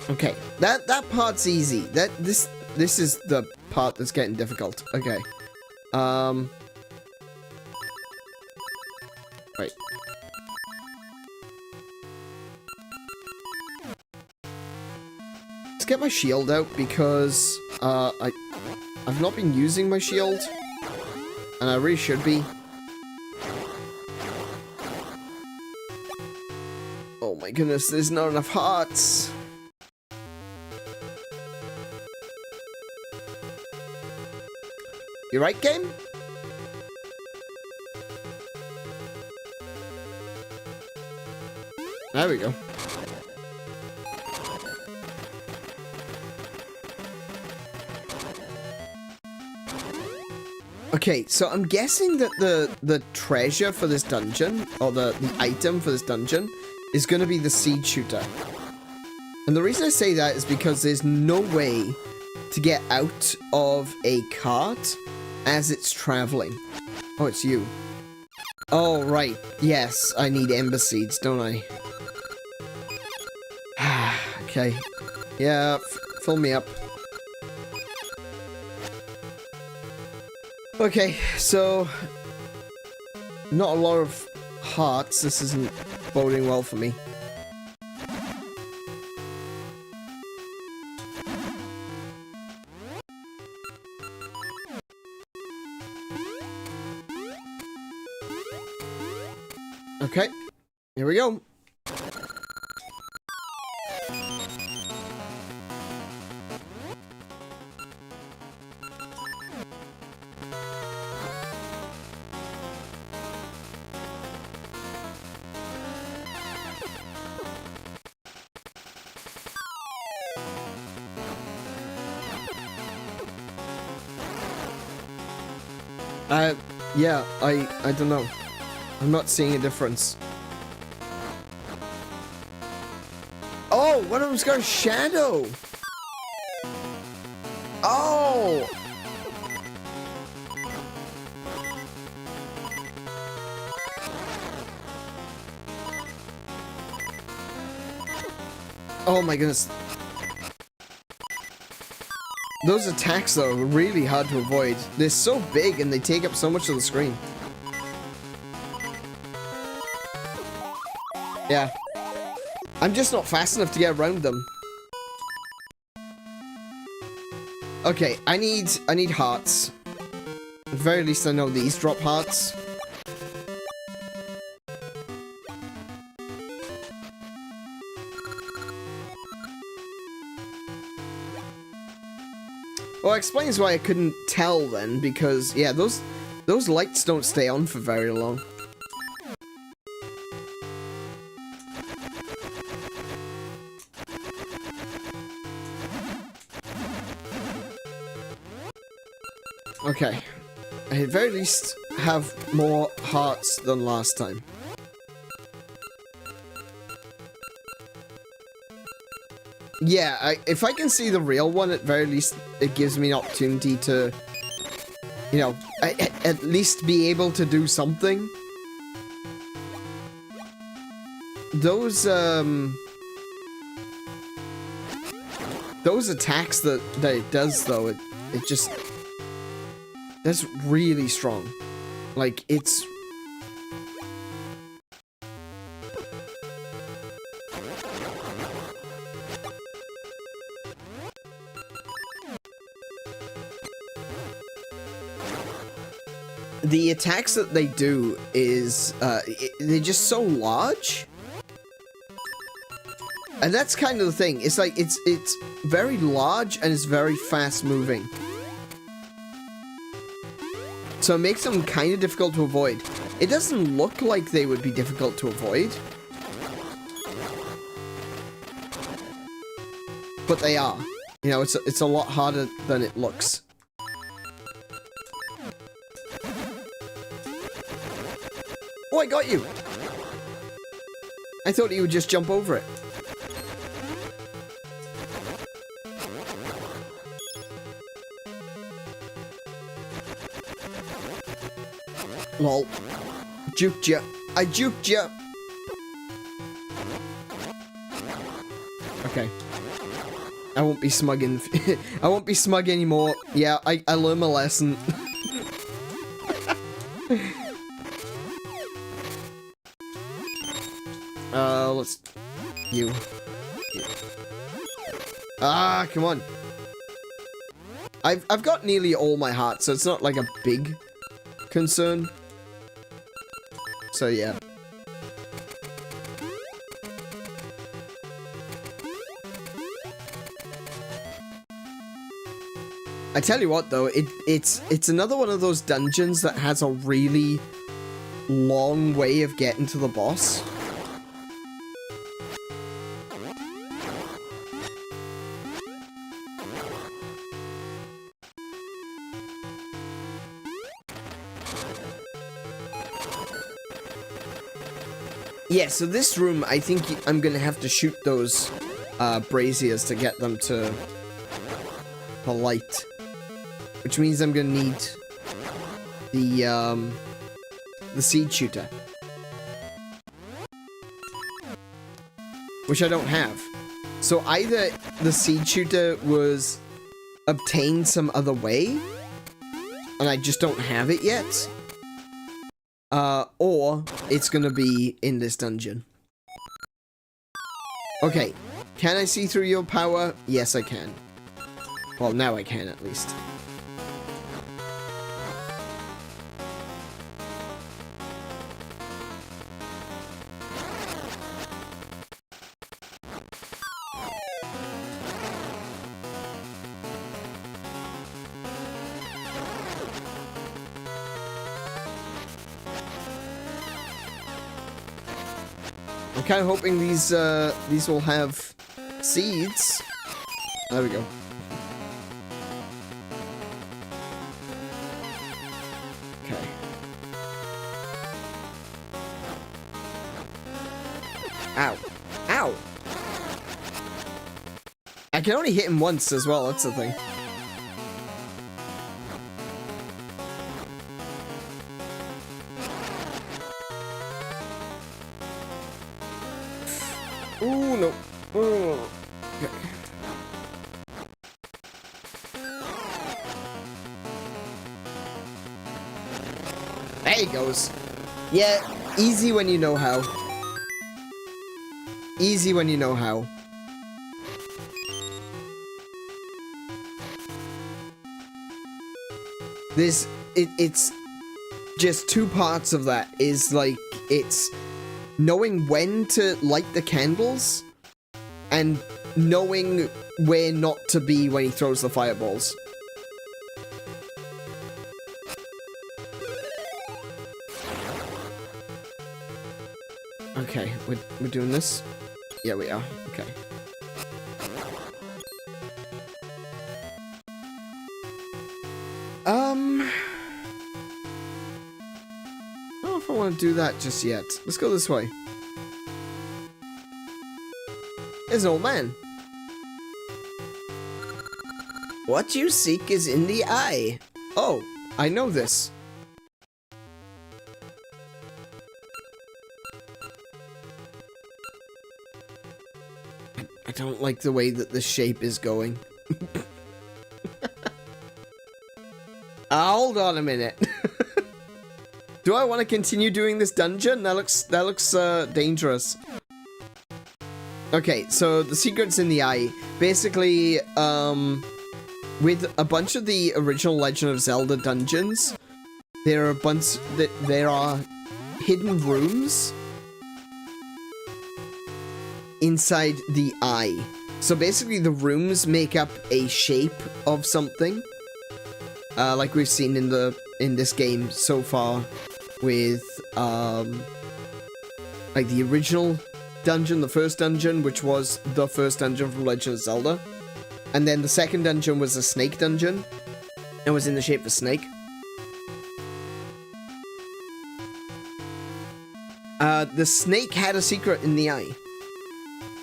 Okay. That part's easy. This is the part that's getting difficult. Okay. Right. Let's get my shield out because I've not been using my shield, and I really should be. Oh my goodness, there's not enough hearts. You right, game? There we go. Okay, so I'm guessing that the treasure for this dungeon, or the item for this dungeon, is going to be the seed shooter. And the reason I say that is because there's no way to get out of a cart as it's traveling. Oh, it's you. Oh, right. Yes, I need ember seeds, don't I? Okay. Yeah, fill me up. Okay, so... not a lot of hearts. This isn't boding well for me. Okay, here we go. Yeah, I don't know. I'm not seeing a difference. Oh, one of them's got a shadow! Oh! Oh my goodness. Those attacks, though, are really hard to avoid. They're so big and they take up so much of the screen. Yeah. I'm just not fast enough to get around them. Okay, I need hearts. At the very least, I know these drop hearts. Well, it explains why I couldn't tell then, because, yeah, those lights don't stay on for very long. Okay. I at very least have more hearts than last time. Yeah, if I can see the real one, at very least, it gives me an opportunity to, you know, at least be able to do something. Those attacks that it does, though, it just... that's really strong. Like, it's... the attacks that they do is, they're just so large. And that's kind of the thing. It's like, it's very large and it's very fast moving. So it makes them kind of difficult to avoid. It doesn't look like they would be difficult to avoid. But they are. You know, it's a lot harder than it looks. Oh, I got you! I thought he would just jump over it. Lol. Juked ya. I juked ya. Okay. I won't be smug in I won't be smug anymore. Yeah, I learned my lesson. Let's... You. Ah, come on. I've got nearly all my hearts, so it's not like a big concern. So, yeah. I tell you what, though, it's another one of those dungeons that has a really long way of getting to the boss. Yeah, so this room, I think I'm gonna have to shoot those braziers to get them to light. Which means I'm gonna need the seed shooter. Which I don't have. So either the seed shooter was obtained some other way, and I just don't have it yet, or it's gonna be in this dungeon. Okay, can I see through your power? Yes, I can. Well, now I can, at least. I'm kind of hoping these will have seeds. There we go. Okay. Ow. Ow! I can only hit him once as well, that's the thing. Ooh, no. Ooh. Okay. There he goes. Yeah, easy when you know how. Easy when you know how. It's just two parts of that. Is like, it's knowing when to light the candles and knowing where not to be when he throws the fireballs. Okay, we're doing this? Yeah, we are. Okay. I don't know if I want to do that just yet. Let's go this way. There's an old man. What you seek is in the eye. Oh, I know this. I don't like the way that the shape is going. Hold on a minute. Do I want to continue doing this dungeon? That looks dangerous. Okay, so the secret's in the eye. Basically, with a bunch of the original Legend of Zelda dungeons, there are hidden rooms inside the eye. So basically, the rooms make up a shape of something, like we've seen in this game so far, with like the original dungeon, the first dungeon, which was the first dungeon from Legend of Zelda. And then the second dungeon was a snake dungeon. It was in the shape of a snake. the snake had a secret in the eye.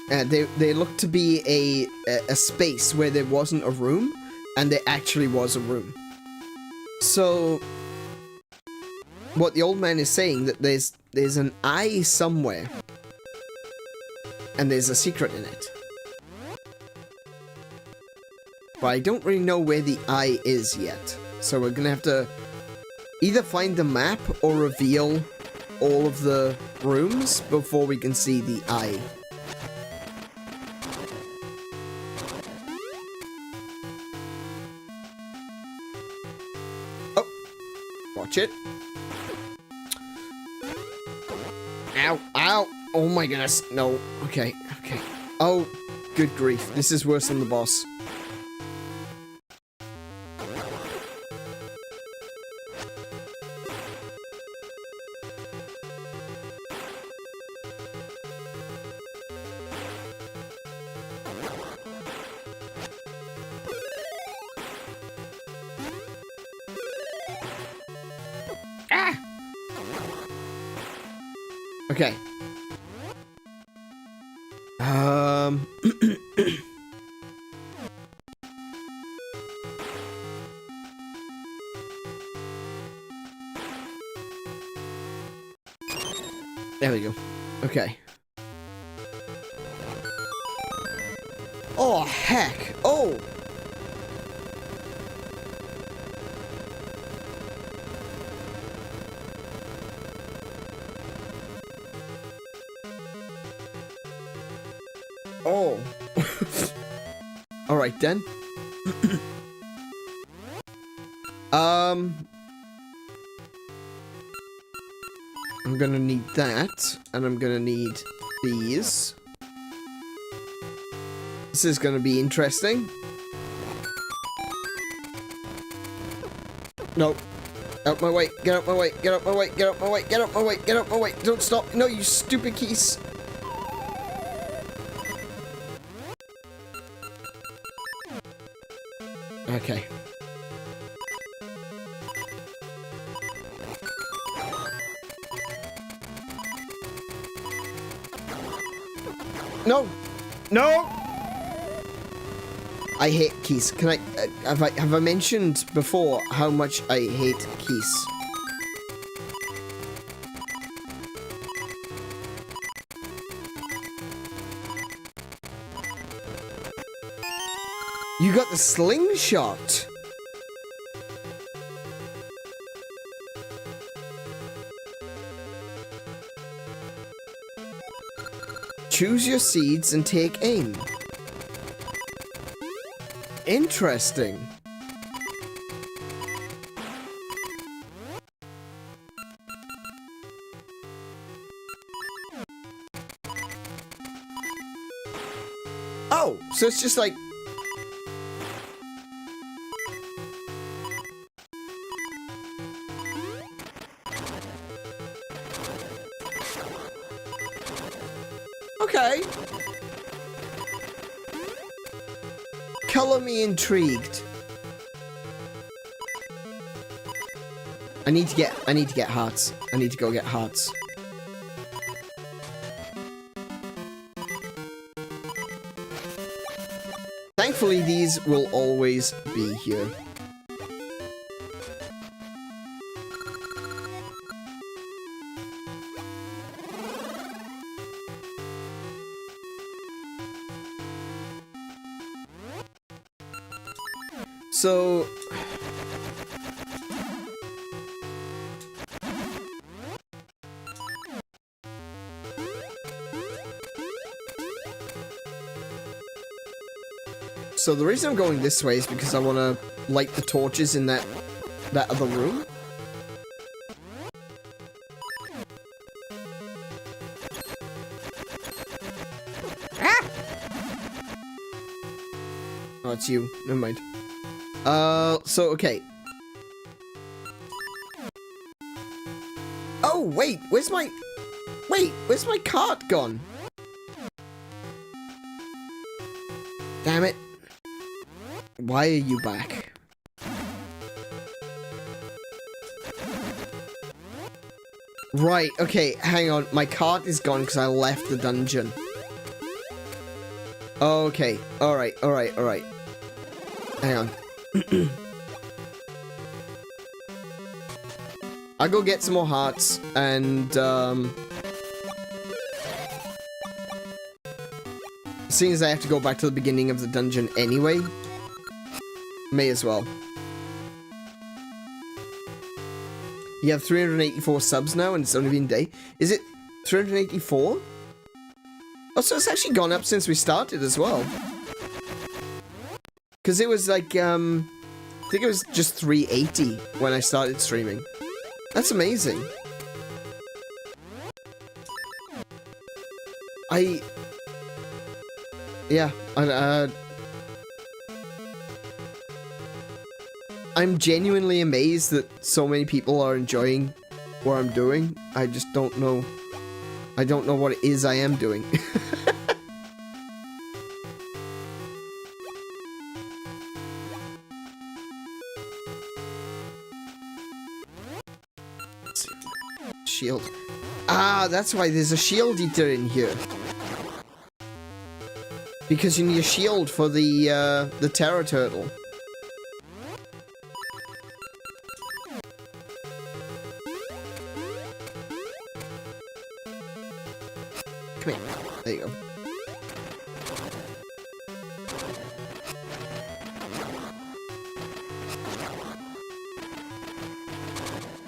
They looked to be a space where there wasn't a room, and there actually was a room. So, what the old man is saying, that there's an eye somewhere, and there's a secret in it. But I don't really know where the eye is yet. So we're gonna have to either find the map or reveal all of the rooms before we can see the eye. Oh, watch it. Ow, ow. Oh my goodness. No. Okay, okay. Oh, good grief. This is worse than the boss. Okay. There we go. Okay. Oh, heck. Oh! Oh. Alright then. I'm gonna need that, and I'm gonna need these. This is gonna be interesting. No. Out my way, get out my way, get out my way, get out my way, get out my way, get out my way. Don't stop. No, you stupid keys. Okay. No! No! I hate keys. Can I, have I mentioned before how much I hate keys? You got the slingshot! Choose your seeds and take aim. Interesting. Oh, so it's just like... Okay. Color me intrigued. I need to get hearts. I need to go get hearts. Thankfully, these will always be here. So... So the reason I'm going this way is because I want to light the torches in that other room. Ah! Oh, it's you. Never mind. So, okay. Oh, wait, where's my cart gone? Damn it. Why are you back? Right, okay, hang on. My cart is gone because I left the dungeon. Okay, alright. Hang on. I'll go get some more hearts, and, seeing as I have to go back to the beginning of the dungeon anyway, may as well. You have 384 subs now, and it's only been a day. Is it 384? Oh, so it's actually gone up since we started as well. Because it was like, I think it was just 380 when I started streaming. That's amazing. Yeah, I'm genuinely amazed that so many people are enjoying what I'm doing. I just don't know. I don't know what it is I am doing. Shield. Ah, that's why there's a shield eater in here. Because you need a shield for the terror turtle. Come here. There you go.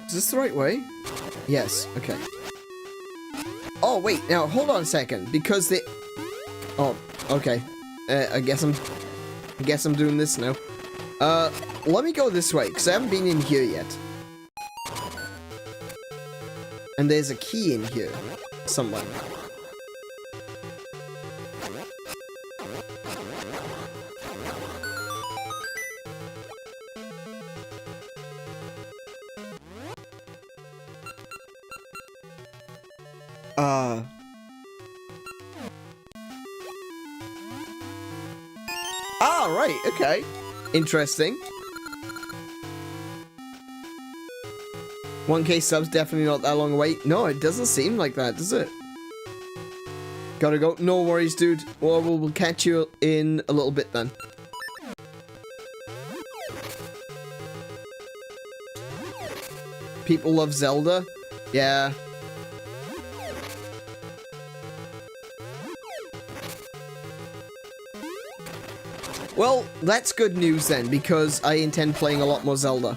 Is this the right way? Yes, okay. Oh, wait, now, hold on a second, because the... Oh, okay. I guess I'm doing this now. Let me go this way, because I haven't been in here yet. And there's a key in here, somewhere. Ah, right, okay. Interesting. 1K subs definitely not that long away. No, it doesn't seem like that, does it? Gotta go. No worries, dude. Well, we'll catch you in a little bit then. People love Zelda? Yeah. Well, that's good news then, because I intend playing a lot more Zelda.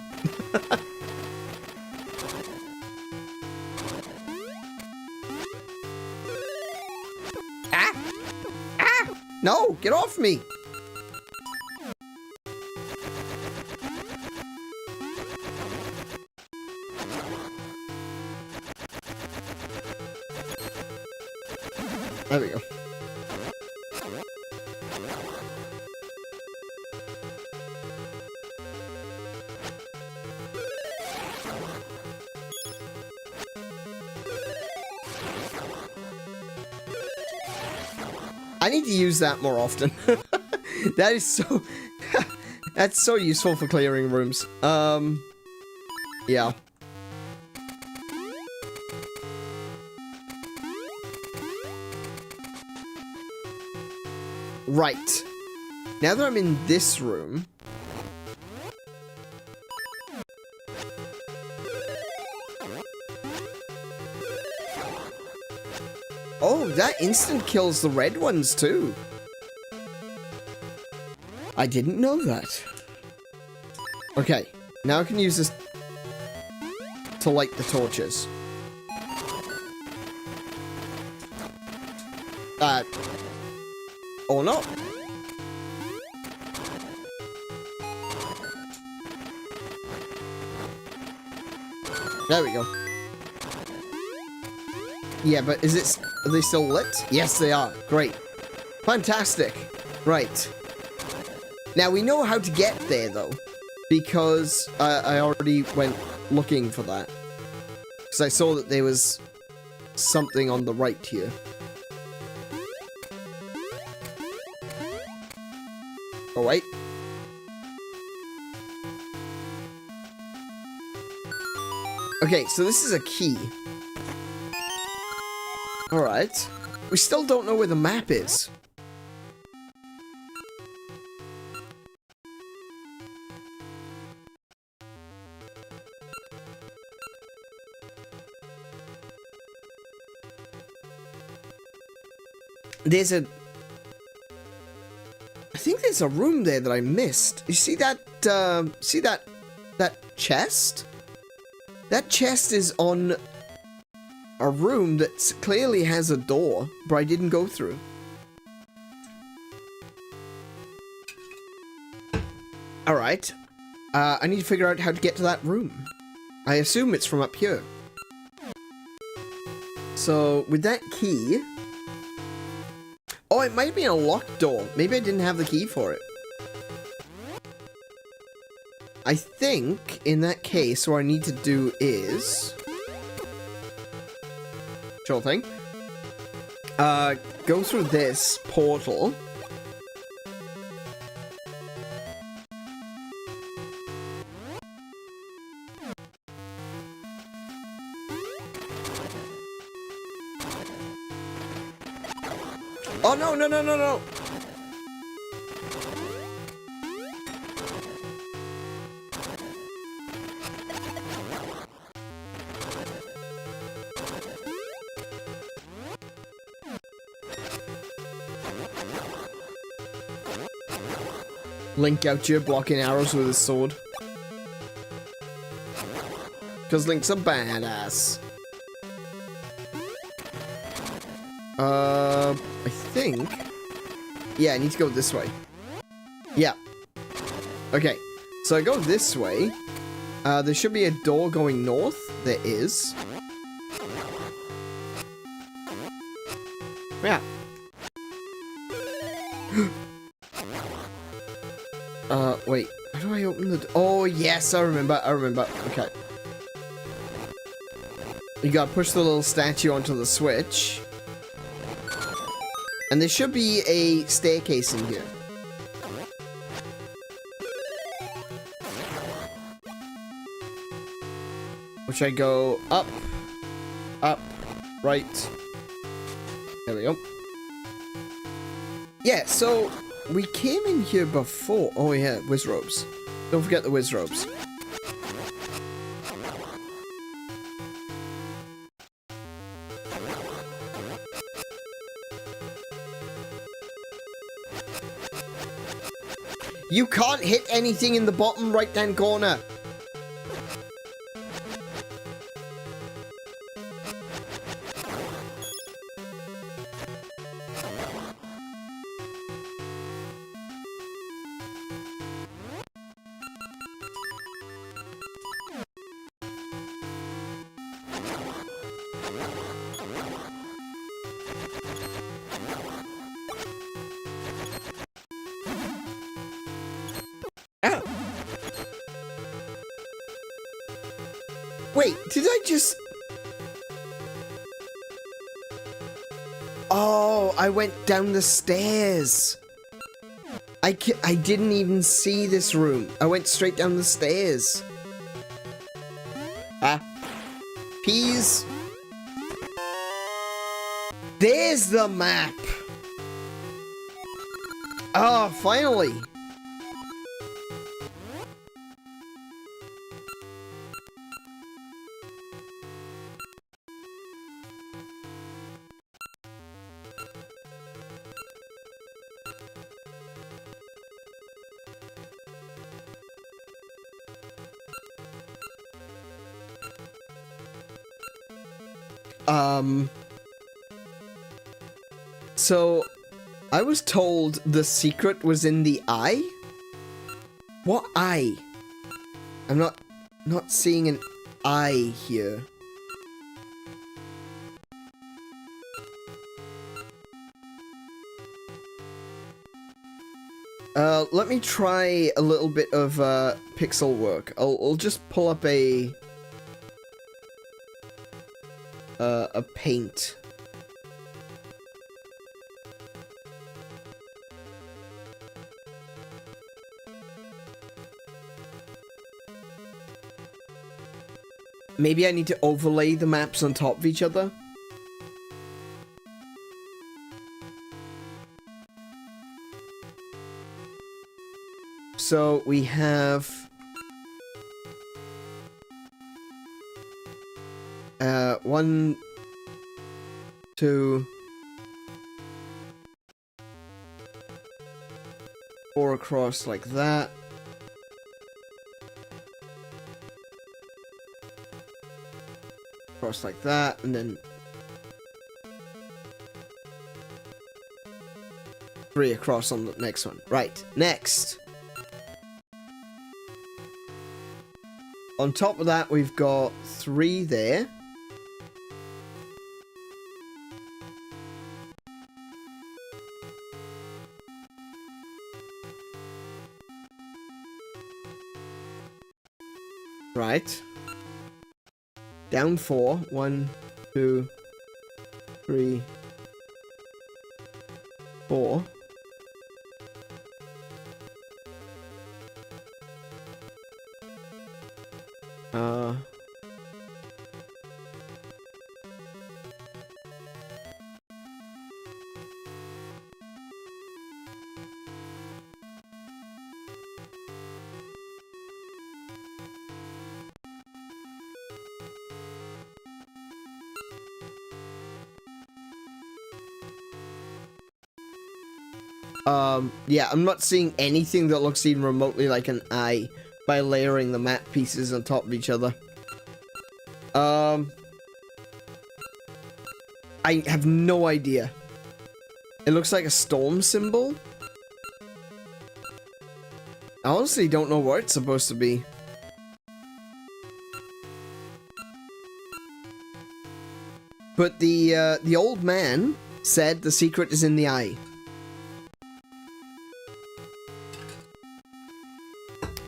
Ah! Ah! No! Get off me! There we go. I need to use that more often. That is so... That's so useful for clearing rooms. Yeah. Right. Now that I'm in this room... Oh, that instant kills the red ones too. I didn't know that. Okay, now I can use this to light the torches. Or not. There we go. Yeah, but is it... Are they still lit? Yes, they are. Great. Fantastic. Right. Now, we know how to get there, though. Because I already went looking for that. Because I saw that there was something on the right here. Oh, wait. Okay, so this is a key. Alright. We still don't know where the map is. There's a... I think there's a room there that I missed. You see that, that chest? That chest is on a room that clearly has a door, but I didn't go through. Alright. I need to figure out how to get to that room. I assume it's from up here. So, with that key... Oh, it might be a locked door. Maybe I didn't have the key for it. I think, in that case, what I need to do is... Sure thing. Go through this portal. Oh, no, no, no, no, no! Link out here blocking arrows with his sword. Because Link's a badass. I think... Yeah, I need to go this way. Yeah. Okay, so I go this way. There should be a door going north. There is. Yeah. Wait. How do I open the... Oh, yes, I remember. Okay. You gotta push the little statue onto the switch. And there should be a staircase in here. Which I go up, right. There we go. Yeah, so we came in here before. Oh yeah, whiz robes. Don't forget the whiz robes. You can't hit anything in the bottom right-hand corner. Wait, did I just... Oh, I went down the stairs. I didn't even see this room. I went straight down the stairs. Ah. Peas. There's the map. Oh, finally. So, I was told the secret was in the eye? What eye? I'm not seeing an eye here. Let me try a little bit of pixel work. I'll just pull up a paint. Maybe I need to overlay the maps on top of each other. so we have... 1, 2, 4 across like that. Across like that, and then 3 across on the next one. Right, next. On top of that, we've got 3 there. Right. Down 4. 1, 2, 3, 4. Yeah, I'm not seeing anything that looks even remotely like an eye by layering the map pieces on top of each other. I have no idea. It looks like a storm symbol. I honestly don't know what it's supposed to be. But the old man said the secret is in the eye.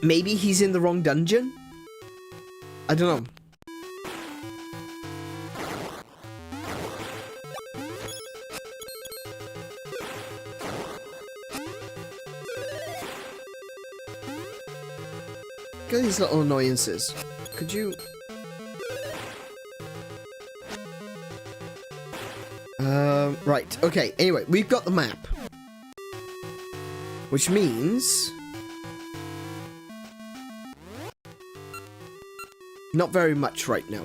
Maybe he's in the wrong dungeon? I don't know. Look at these little annoyances. Could you... right. Okay, anyway, we've got the map. Which means... not very much right now.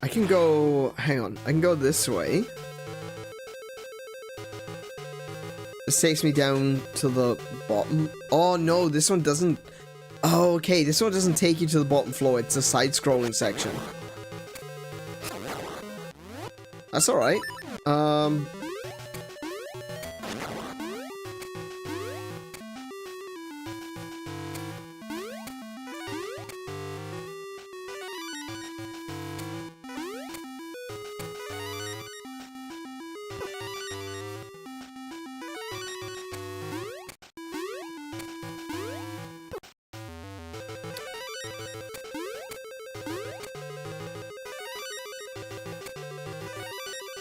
I can go... hang on. I can go this way. This takes me down to the bottom. Oh, no, this one doesn't... oh, okay, this one doesn't take you to the bottom floor. It's a side-scrolling section. That's alright.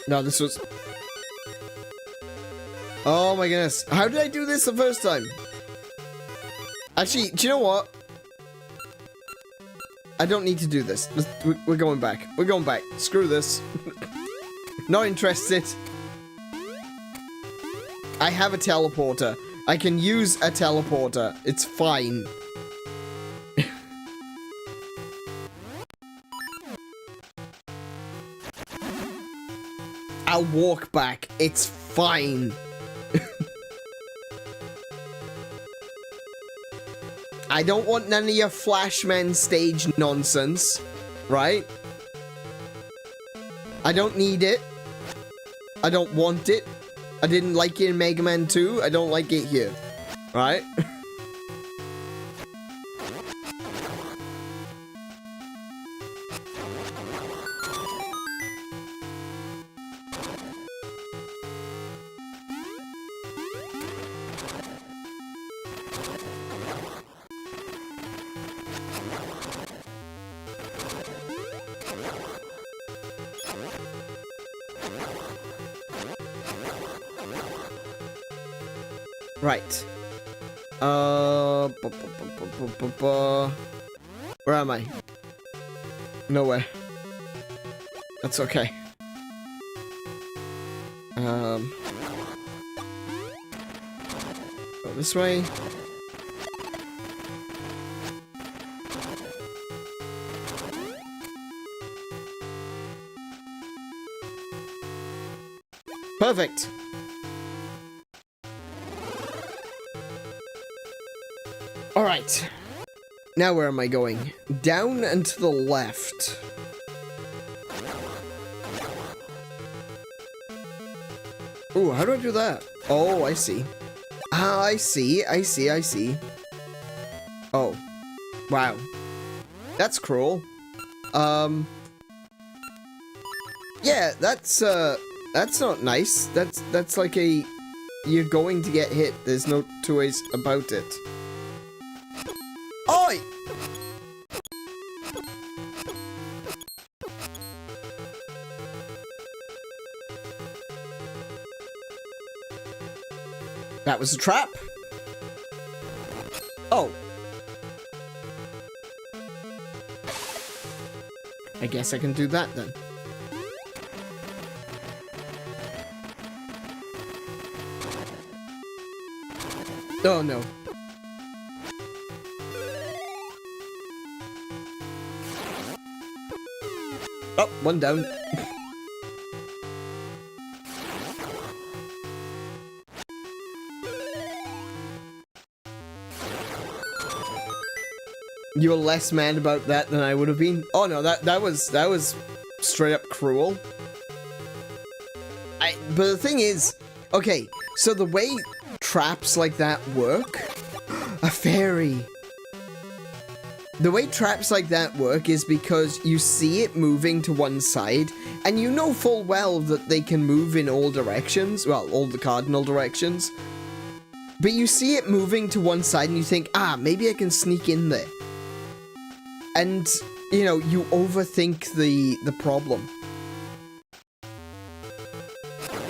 No, this was... oh my goodness. How did I do this the first time? Actually, do you know what? I don't need to do this. We're going back. We're going back. Screw this. Not interested. I have a teleporter. I can use a teleporter. It's fine. I'll walk back. It's fine. I don't want none of your Flashman stage nonsense, right? I don't need it. I don't want it. I didn't like it in Mega Man 2. I don't like it here, right? Right. Where am I? Nowhere. That's okay. Go this way. Perfect. All right. Now where am I going? Down and to the left. Ooh, how do I do that? Oh, I see. Ah, I see. Oh. Wow. That's cruel. Yeah, that's not nice. That's like a... You're going to get hit. There's no two ways about it. Oi! That was a trap. Oh. I guess I can do that then. Oh no. Oh, one down. You were less mad about that than I would have been. Oh no, that was straight up cruel. But the thing is, okay, so the way traps like that work, a fairy. The way traps like that work is because you see it moving to one side, and you know full well that they can move in all directions, well, all the cardinal directions. But you see it moving to one side and you think, ah, maybe I can sneak in there. And, you know, you overthink the problem.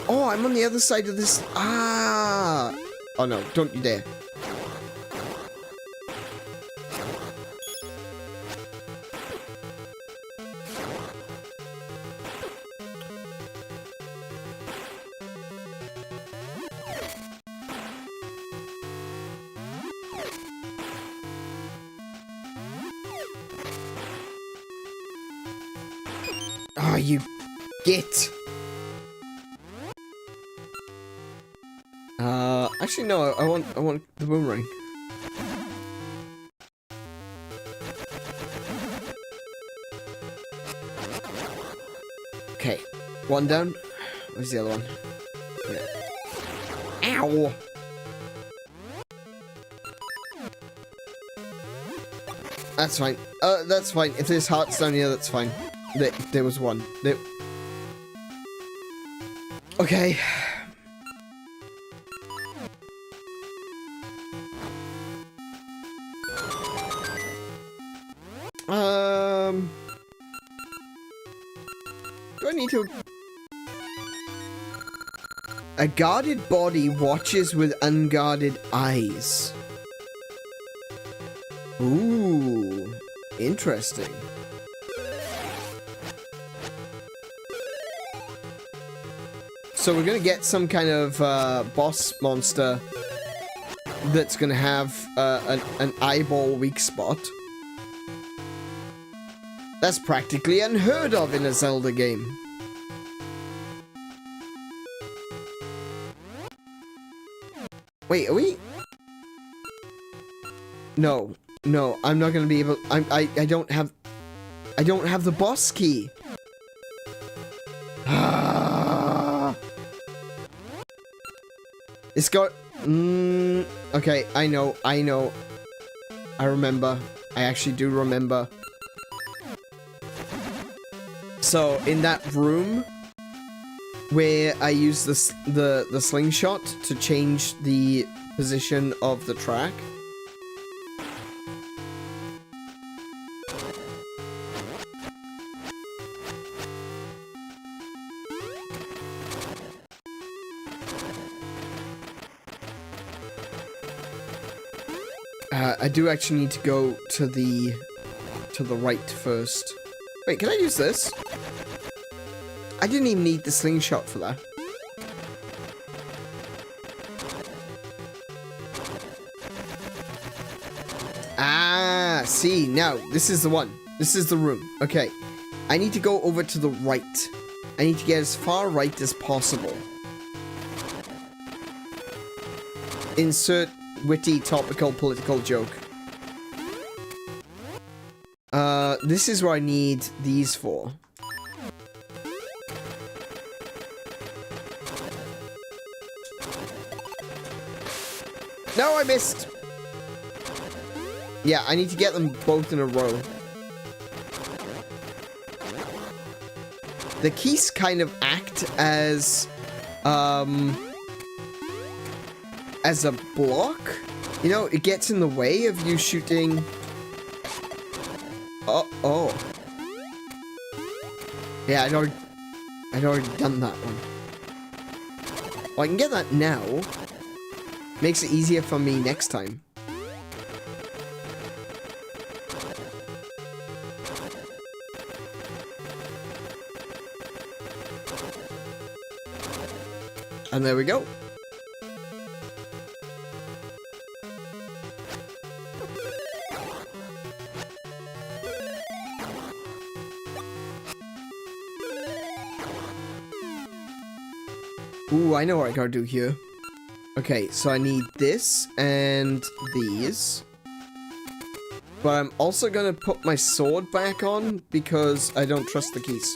Oh, I'm on the other side of this. Ah. Oh no, don't you dare. Oh, you git. Actually no, I want the boomerang. Okay, one down. Where's the other one? Yeah. Ow! That's fine. That's fine. If there's hearts down here, that's fine. There was one. Okay. Do I need to... A guarded body watches with unguarded eyes. Ooh, interesting. So we're gonna get some kind of boss monster that's gonna have an eyeball weak spot. That's practically unheard of in a Zelda game. Wait, are we? No, no, I'm not gonna be able. I don't have the boss key. It's got. Okay, I know. I remember. I actually do remember. So in that room where I use the slingshot to change the position of the track. I do actually need to go to the right first. Wait, can I use this? I didn't even need the slingshot for that. Ah, see, now, this is the one. This is the room. Okay. I need to go over to the right. I need to get as far right as possible. Insert witty, topical, political joke. This is where I need these for. No, I missed! Yeah, I need to get them both in a row. The keys kind of act as a block. You know, it gets in the way of you shooting. Oh. Yeah, I'd already done that one. Well, I can get that now. Makes it easier for me next time. And there we go. Ooh, I know what I gotta do here. Okay, so I need this and these. But I'm also gonna put my sword back on because I don't trust the keys.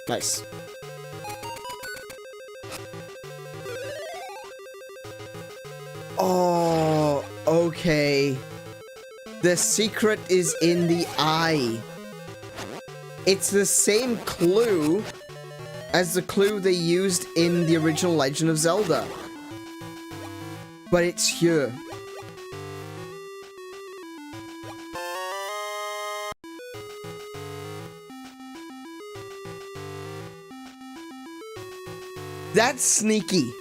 Nice. Oh, okay. The secret is in the eye. It's the same clue as the clue they used in the original Legend of Zelda. But it's here. That's sneaky.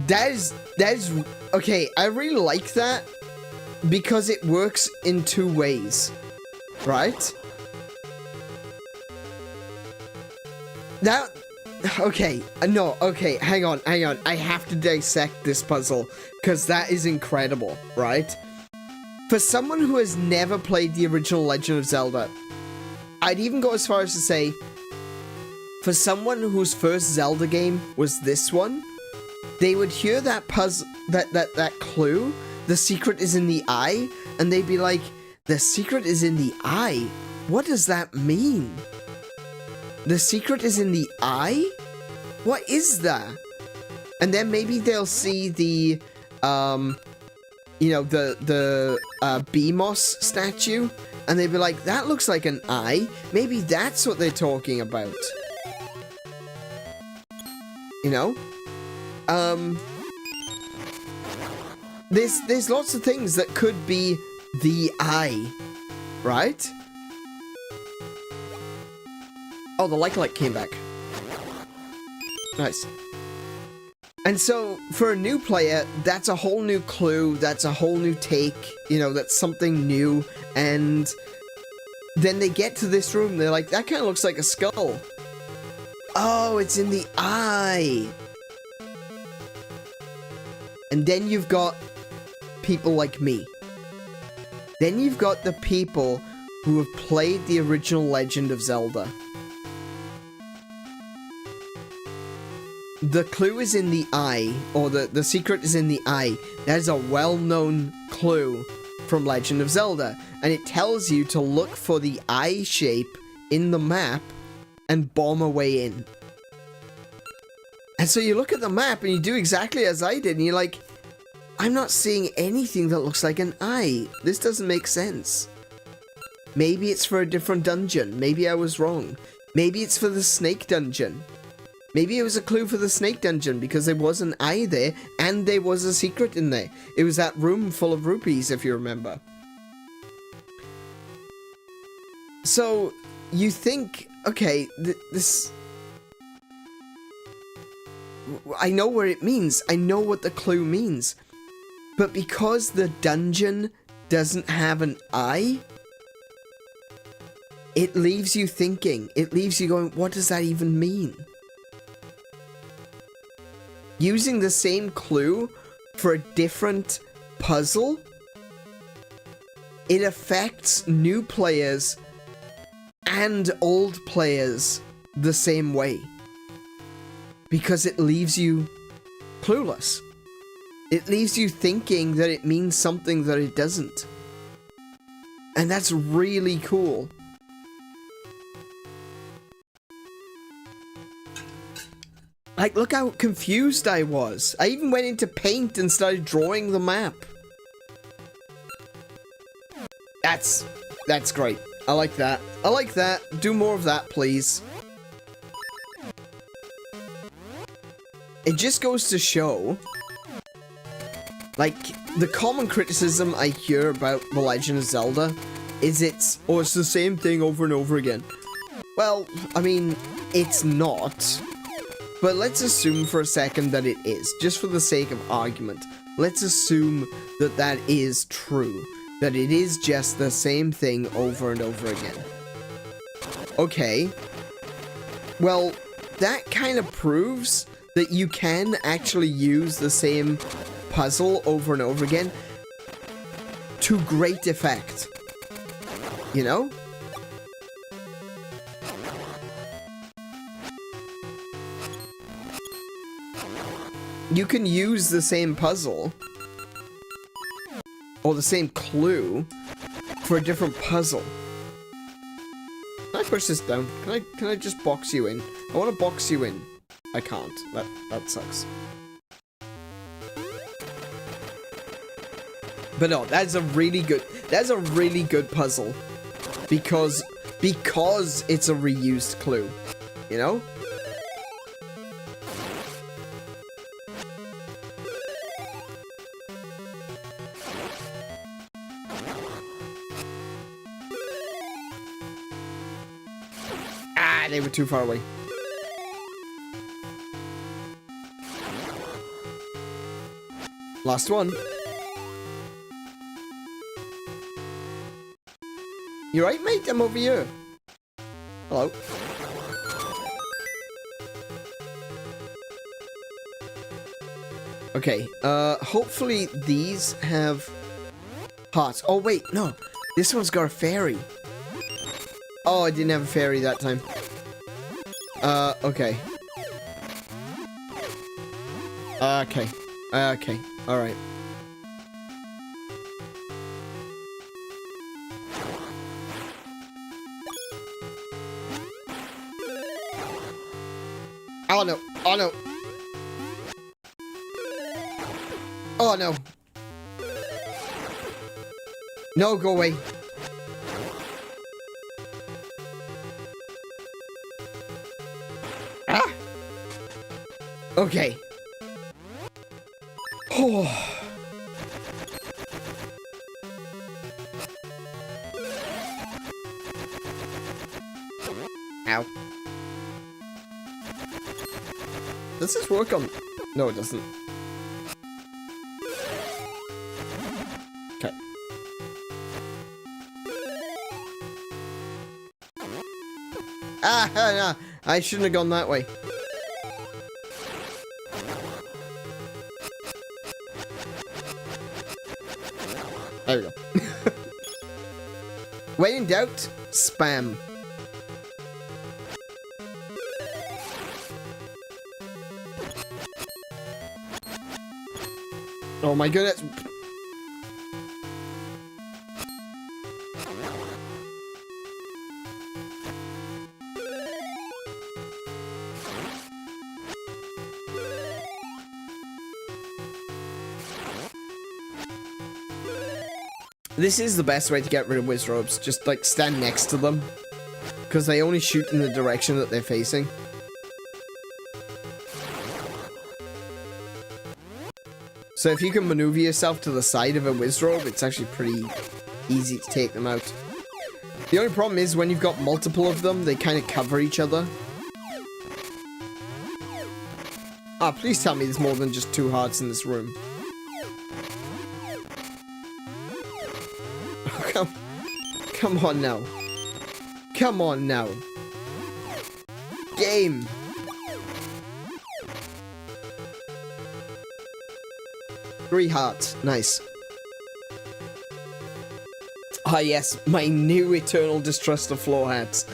That is okay, I really like that because it works in two ways. Right? That, okay, no, okay, hang on, I have to dissect this puzzle, because that is incredible, right? For someone who has never played the original Legend of Zelda, I'd even go as far as to say, for someone whose first Zelda game was this one, they would hear that puzzle, that clue, the secret is in the eye, and they'd be like, the secret is in the eye? What does that mean? The secret is in the eye? What is that? And then maybe they'll see the, you know, the BMOS statue, and they'll be like, that looks like an eye. Maybe that's what they're talking about. You know? There's lots of things that could be the eye, right? Oh, the light came back. Nice. And so, for a new player, that's a whole new clue, that's a whole new take, you know, that's something new, and then they get to this room, they're like, that kind of looks like a skull. Oh, it's in the eye. And then you've got people like me. Then you've got the people who have played the original Legend of Zelda. The clue is in the eye, or the secret is in the eye. That is a well-known clue from Legend of Zelda, and it tells you to look for the eye shape in the map and bomb a way in. And so you look at the map and you do exactly as I did, and you're like, I'm not seeing anything that looks like an eye. This doesn't make sense. Maybe it's for a different dungeon. Maybe I was wrong. Maybe it's for the snake dungeon. Maybe it was a clue for the snake dungeon because there was an eye there and there was a secret in there. It was that room full of rupees, if you remember. So, you think, okay, this... I know where it means. I know what the clue means. But because the dungeon doesn't have an eye, it leaves you thinking. It leaves you going, what does that even mean? Using the same clue for a different puzzle, it affects new players and old players the same way. Because it leaves you clueless. It leaves you thinking that it means something that it doesn't. And that's really cool. Like, look how confused I was. I even went into Paint and started drawing the map. That's great. I like that. I like that. Do more of that, please. It just goes to show, like, the common criticism I hear about The Legend of Zelda is it's the same thing over and over again. Well, I mean, it's not. But let's assume for a second that it is, just for the sake of argument. Let's assume that that is true. That it is just the same thing over and over again. Okay. Well, that kind of proves that you can actually use the same puzzle over and over again to great effect. You know? You can use the same puzzle or the same clue for a different puzzle. Can I push this down? Can I just box you in? I want to box you in. I can't. That sucks. But no, that's a really good puzzle because it's a reused clue, you know? They were too far away. Last one. You right, mate? I'm over here. Hello. Okay, hopefully these have hearts. Oh, wait, no. This one's got a fairy. Oh, I didn't have a fairy that time. Okay. Okay. Okay. Alright. Oh no. Oh no. Oh no. No, go away. Ah! Okay. Oh. Ow. Does this work on... No, it doesn't. Okay. Ah, no. I shouldn't have gone that way. There we go. When in doubt, spam. Oh my goodness. This is the best way to get rid of Wizrobes. Just, like, stand next to them. Because they only shoot in the direction that they're facing. So if you can maneuver yourself to the side of a Wizrobe, it's actually pretty easy to take them out. The only problem is when you've got multiple of them, they kind of cover each other. Ah, please tell me there's more than just 2 hearts in this room. Come on now. Come on now. Game. Three hearts. Nice. Ah, yes. My new eternal distrust of floor hats.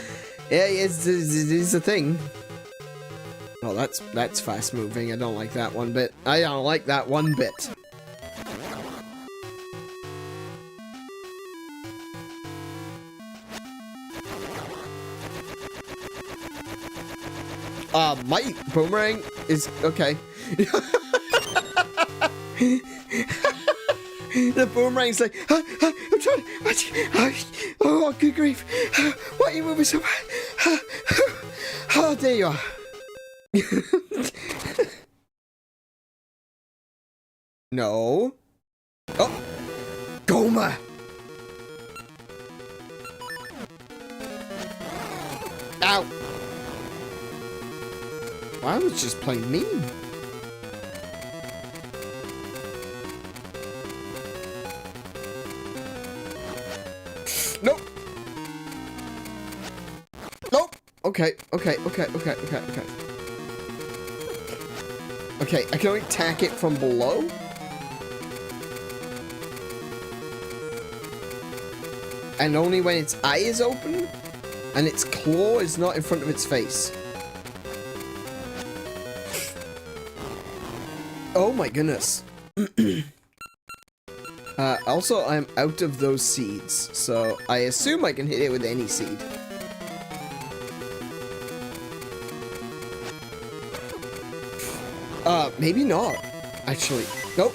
Yeah, it's a thing. Oh, that's fast moving. I don't like that one bit. I don't like that one bit. My boomerang is okay. The boomerang's like, I'm trying. Oh, good grief! Why are you moving so bad? Oh, there you are. No. Oh, Goma. Ow. Well, I was just plain mean. Nope. Nope. Okay. Okay, I can only attack it from below? And only when its eye is open? And its claw is not in front of its face. Oh my goodness. Also, I'm out of those seeds, so I assume I can hit it with any seed. Maybe not, actually. Nope.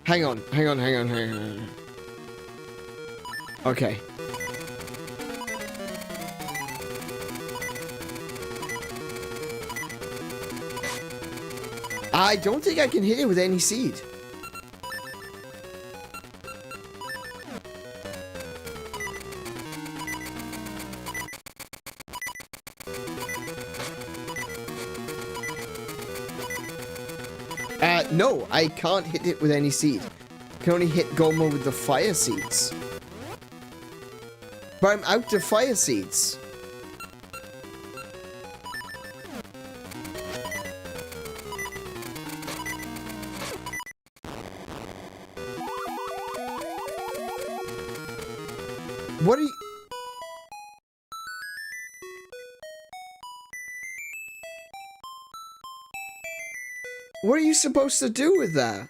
Hang on. Okay. I don't think I can hit it with any seed. No, I can't hit it with any seed. I can only hit Goma with the fire seeds. But I'm out of fire seeds. What are you... What are you supposed to do with that?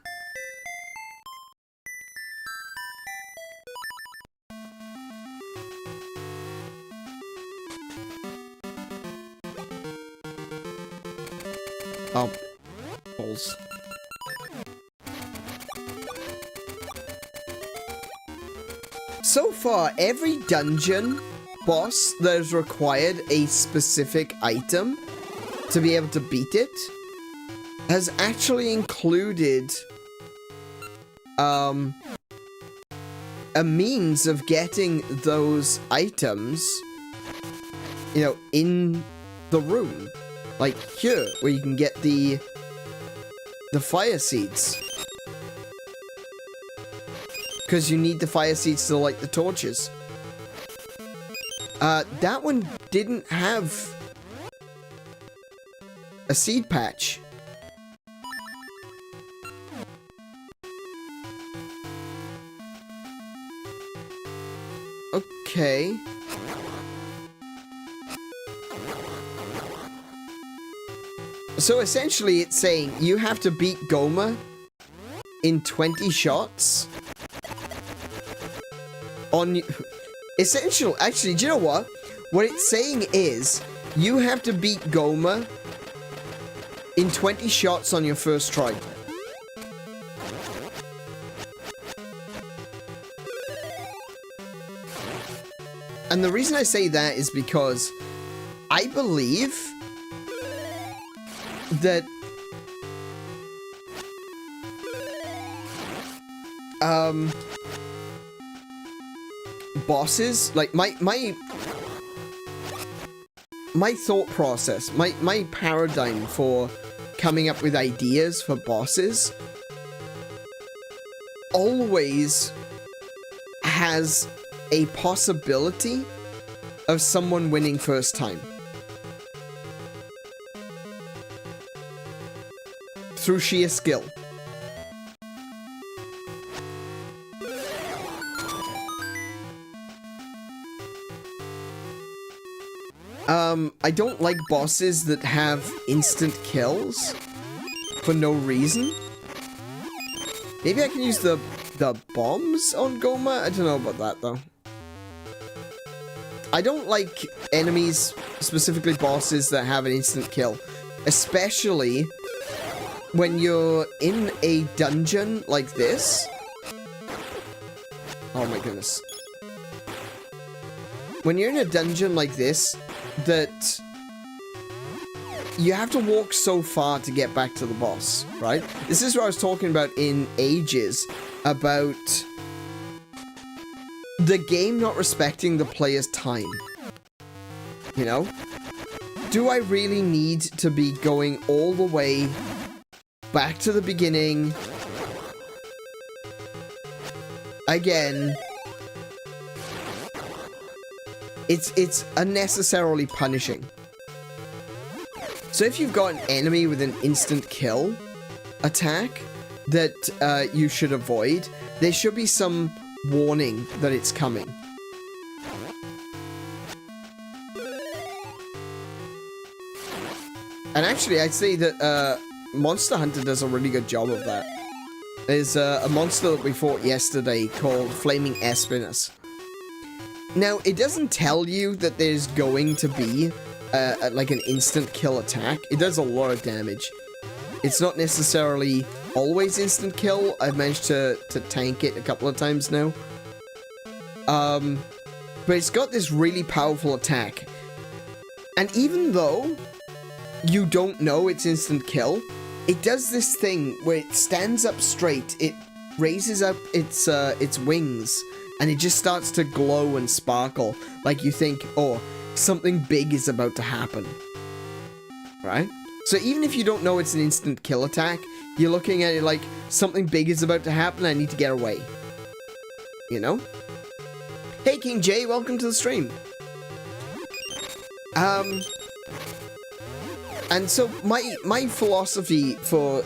Oh. Balls. So far, every dungeon boss that has required a specific item to be able to beat it has actually included a means of getting those items, you know, in the room. Like here, where you can get the fire seeds. Because you need the fire seeds to light the torches. That one didn't have a seed patch. Okay. So essentially it's saying you have to beat Goma in 20 shots on essential. Actually, do you know what? What it's saying is you have to beat Goma in 20 shots on your first try. And the reason I say that is because I believe that bosses, like my my thought process, my paradigm for coming up with ideas for bosses always has a possibility of someone winning first time. Through sheer skill. I don't like bosses that have instant kills for no reason. Maybe I can use the bombs on Koume? I don't know about that, though. I don't like enemies, specifically bosses, that have an instant kill. Especially when you're in a dungeon like this. Oh my goodness. When you're in a dungeon like this, that you have to walk so far to get back to the boss, right? This is what I was talking about in ages, about the game not respecting the player's time. You know? Do I really need to be going all the way back to the beginning again? It's unnecessarily punishing. So if you've got an enemy with an instant kill attack that you should avoid, there should be some warning that it's coming. And actually, I'd say that Monster Hunter does a really good job of that. There's a monster that we fought yesterday called Flaming Espinus. Now, it doesn't tell you that there's going to be like an instant kill attack. It does a lot of damage. It's not necessarily always instant kill. I've managed to tank it a couple of times now. But it's got this really powerful attack. And even though you don't know it's instant kill, it does this thing where it stands up straight, it raises up its wings, and it just starts to glow and sparkle, like you think, oh, something big is about to happen. Right? So even if you don't know it's an instant kill attack, you're looking at it like, something big is about to happen, I need to get away. You know? Hey, King J, welcome to the stream. And so my philosophy for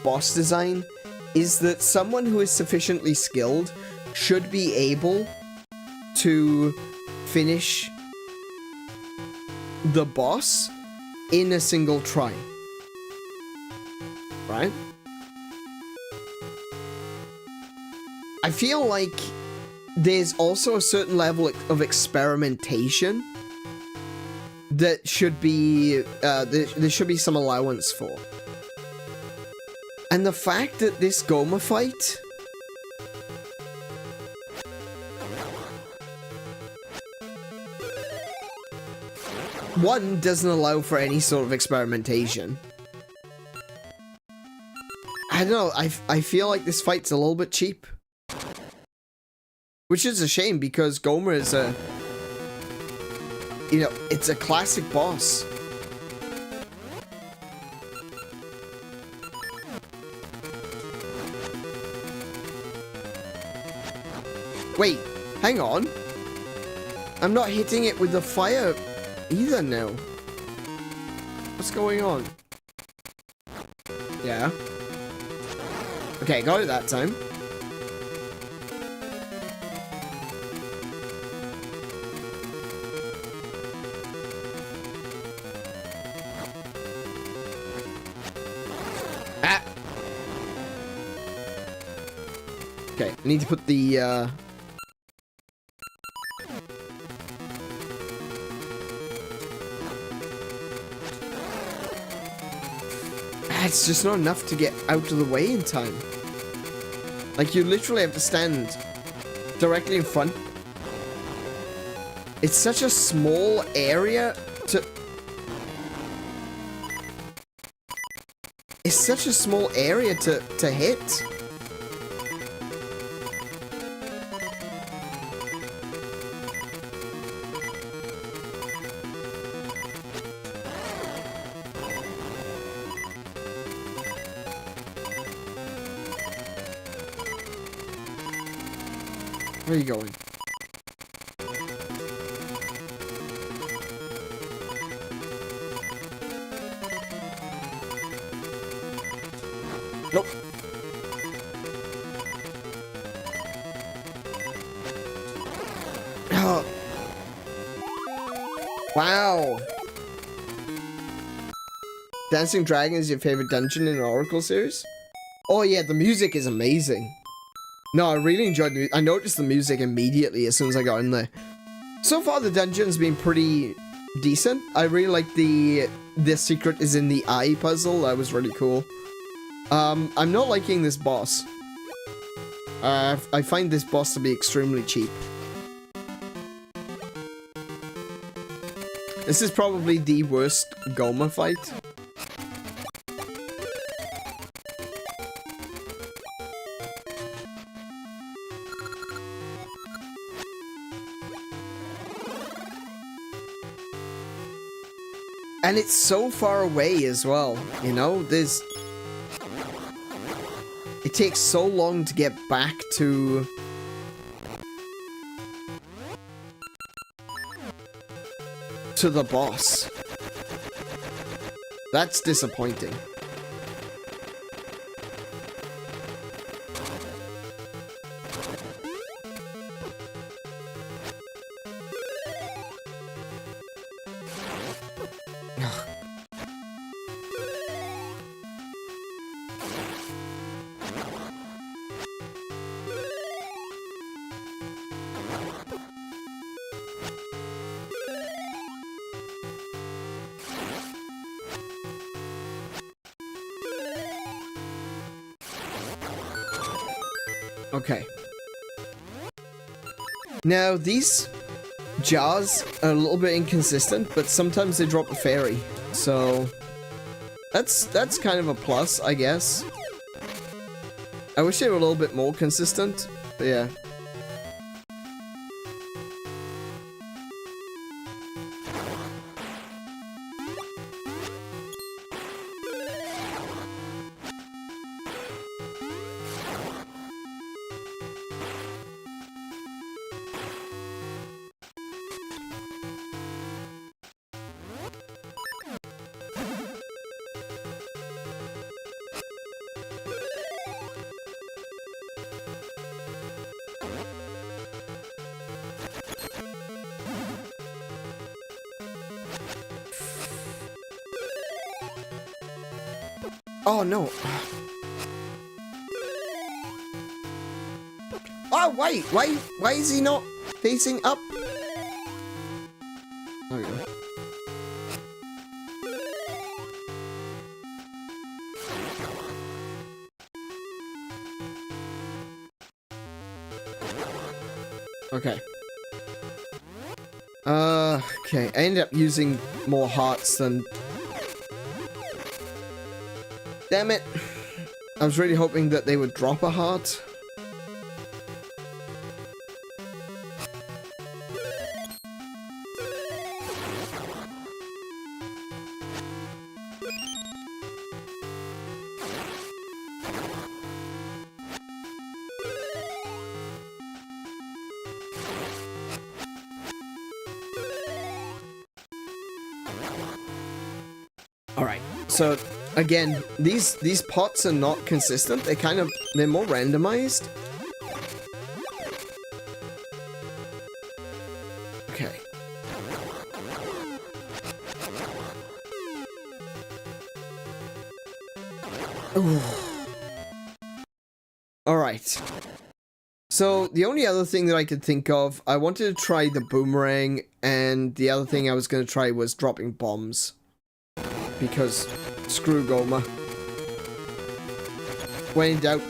boss design is that someone who is sufficiently skilled should be able to finish the boss in a single try. Right? I feel like there's also a certain level of experimentation that should be, there should be some allowance for. And the fact that this Koume fight one, doesn't allow for any sort of experimentation. I don't know, I feel like this fight's a little bit cheap. Which is a shame, because Koume is a, you know, it's a classic boss. Wait, hang on. I'm not hitting it with the fire either now. What's going on? Yeah. Okay, got it that time. Ah! Okay, I need to put the, it's just not enough to get out of the way in time. Like, you literally have to stand directly in front. It's such a small area to... It's such a small area to hit. Where are you going? Nope. Oh. Wow. Dancing Dragon is your favorite dungeon in the Oracle series? Oh yeah, the music is amazing. No, I really enjoyed it. I noticed the music immediately as soon as I got in there. So far, the dungeon's been pretty decent. I really like the secret is in the eye puzzle. That was really cool. I'm not liking this boss. I find this boss to be extremely cheap. This is probably the worst 𝗁𝗄𝗊 fight. And it's so far away as well, you know? It takes so long to get back to... the boss. That's disappointing. Okay. Now, these jars are a little bit inconsistent, but sometimes they drop a fairy. So, that's kind of a plus, I guess. I wish they were a little bit more consistent, but yeah. Oh no. Oh wait, why is he not facing up? There we go. Okay. Okay, I ended up using more hearts than... Damn it. I was really hoping that they would drop a heart. Alright, so again, these pots are not consistent. They're more randomized. Okay. Alright. So, the only other thing that I could think of, I wanted to try the boomerang, and the other thing I was going to try was dropping bombs. Because, screw 𝗁𝗄𝗊. When in doubt,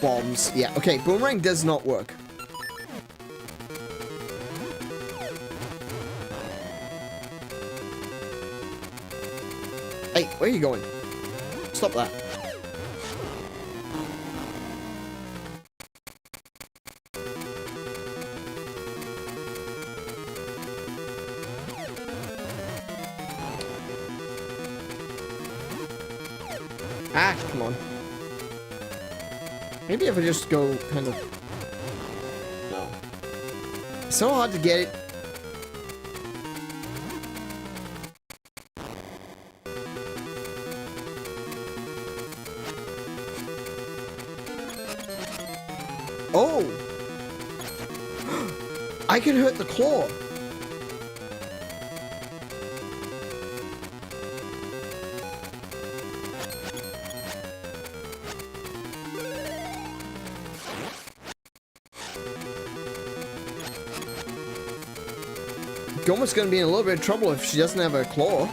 bombs. Yeah, okay, boomerang does not work. Hey, where are you going? Stop that. Ah, come on. Maybe if I just go kind of... No. So hard to get it. Oh! I can hurt the claw. Goma's gonna be in a little bit of trouble if she doesn't have her claw.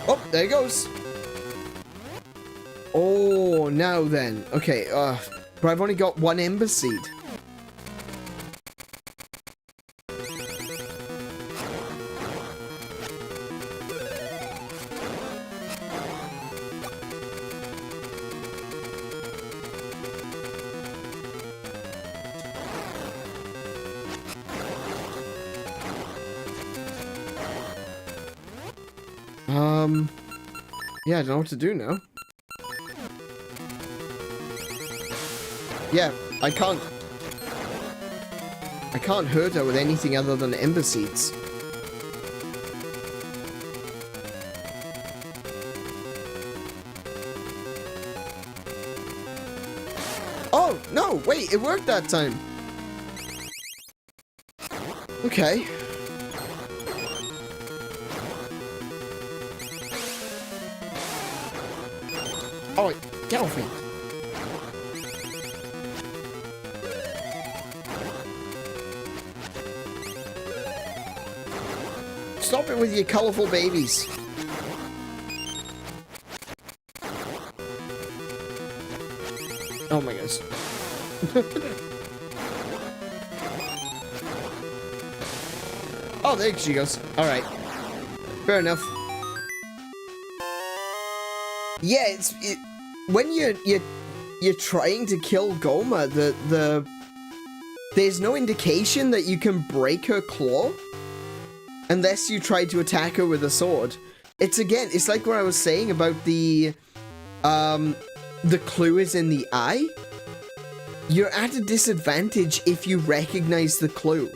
Oh, there it goes. Oh, now then. Okay, but I've only got one Ember Seed. Yeah, I don't know what to do now. Yeah, I can't hurt her with anything other than Ember Seeds. Oh, no, wait, it worked that time. Okay. Oh, get off me. Stop it with your colorful babies. Oh my gosh. Oh, there she goes. Alright. Fair enough. Yeah, when you're trying to kill Goma, there's no indication that you can break her claw unless you try to attack her with a sword. It's like what I was saying about the clue is in the eye. You're at a disadvantage if you recognize the clue.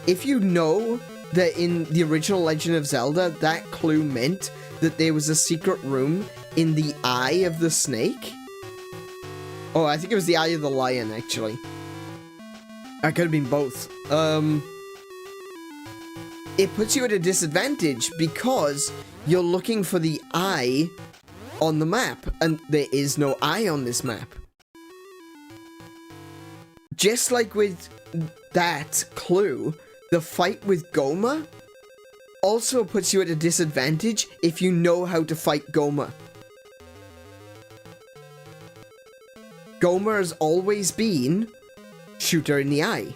If you know that in the original Legend of Zelda, that clue meant that there was a secret room in the eye of the snake. Oh, I think it was the eye of the lion, actually. That could have been both. It puts you at a disadvantage because you're looking for the eye on the map, and there is no eye on this map. Just like with that clue, the fight with Goma also puts you at a disadvantage if you know how to fight Goma. Goma has always been shoot her in the eye.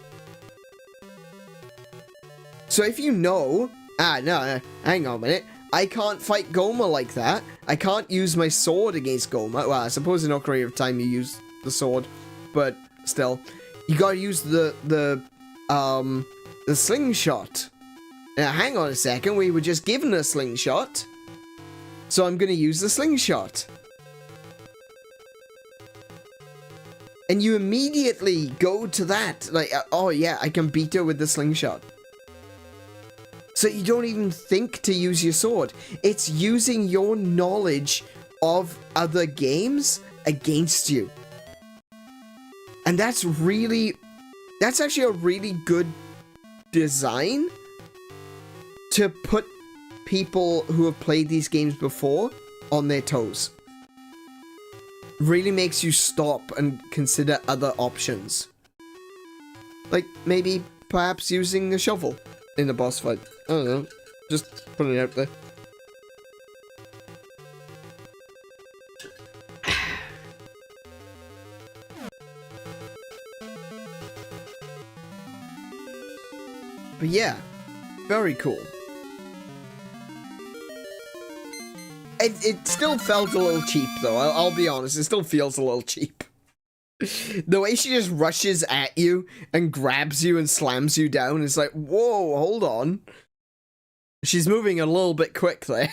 So if you know, no, hang on a minute, I can't fight Goma like that. I can't use my sword against Goma. Well, I suppose in Ocarina of Time you use the sword, but still, you gotta use the slingshot. Now, hang on a second, we were just given a slingshot, so I'm gonna use the slingshot. And you immediately go to that, like, oh yeah, I can beat her with the slingshot. So you don't even think to use your sword. It's using your knowledge of other games against you. And that's actually a really good design to put people who have played these games before on their toes. Really makes you stop and consider other options. Like, maybe, perhaps using a shovel in a boss fight. I don't know. Just putting it out there. But yeah, very cool. It still felt a little cheap, though. I'll be honest. It still feels a little cheap. The way she just rushes at you and grabs you and slams you down is like, whoa, hold on. She's moving a little bit quick there.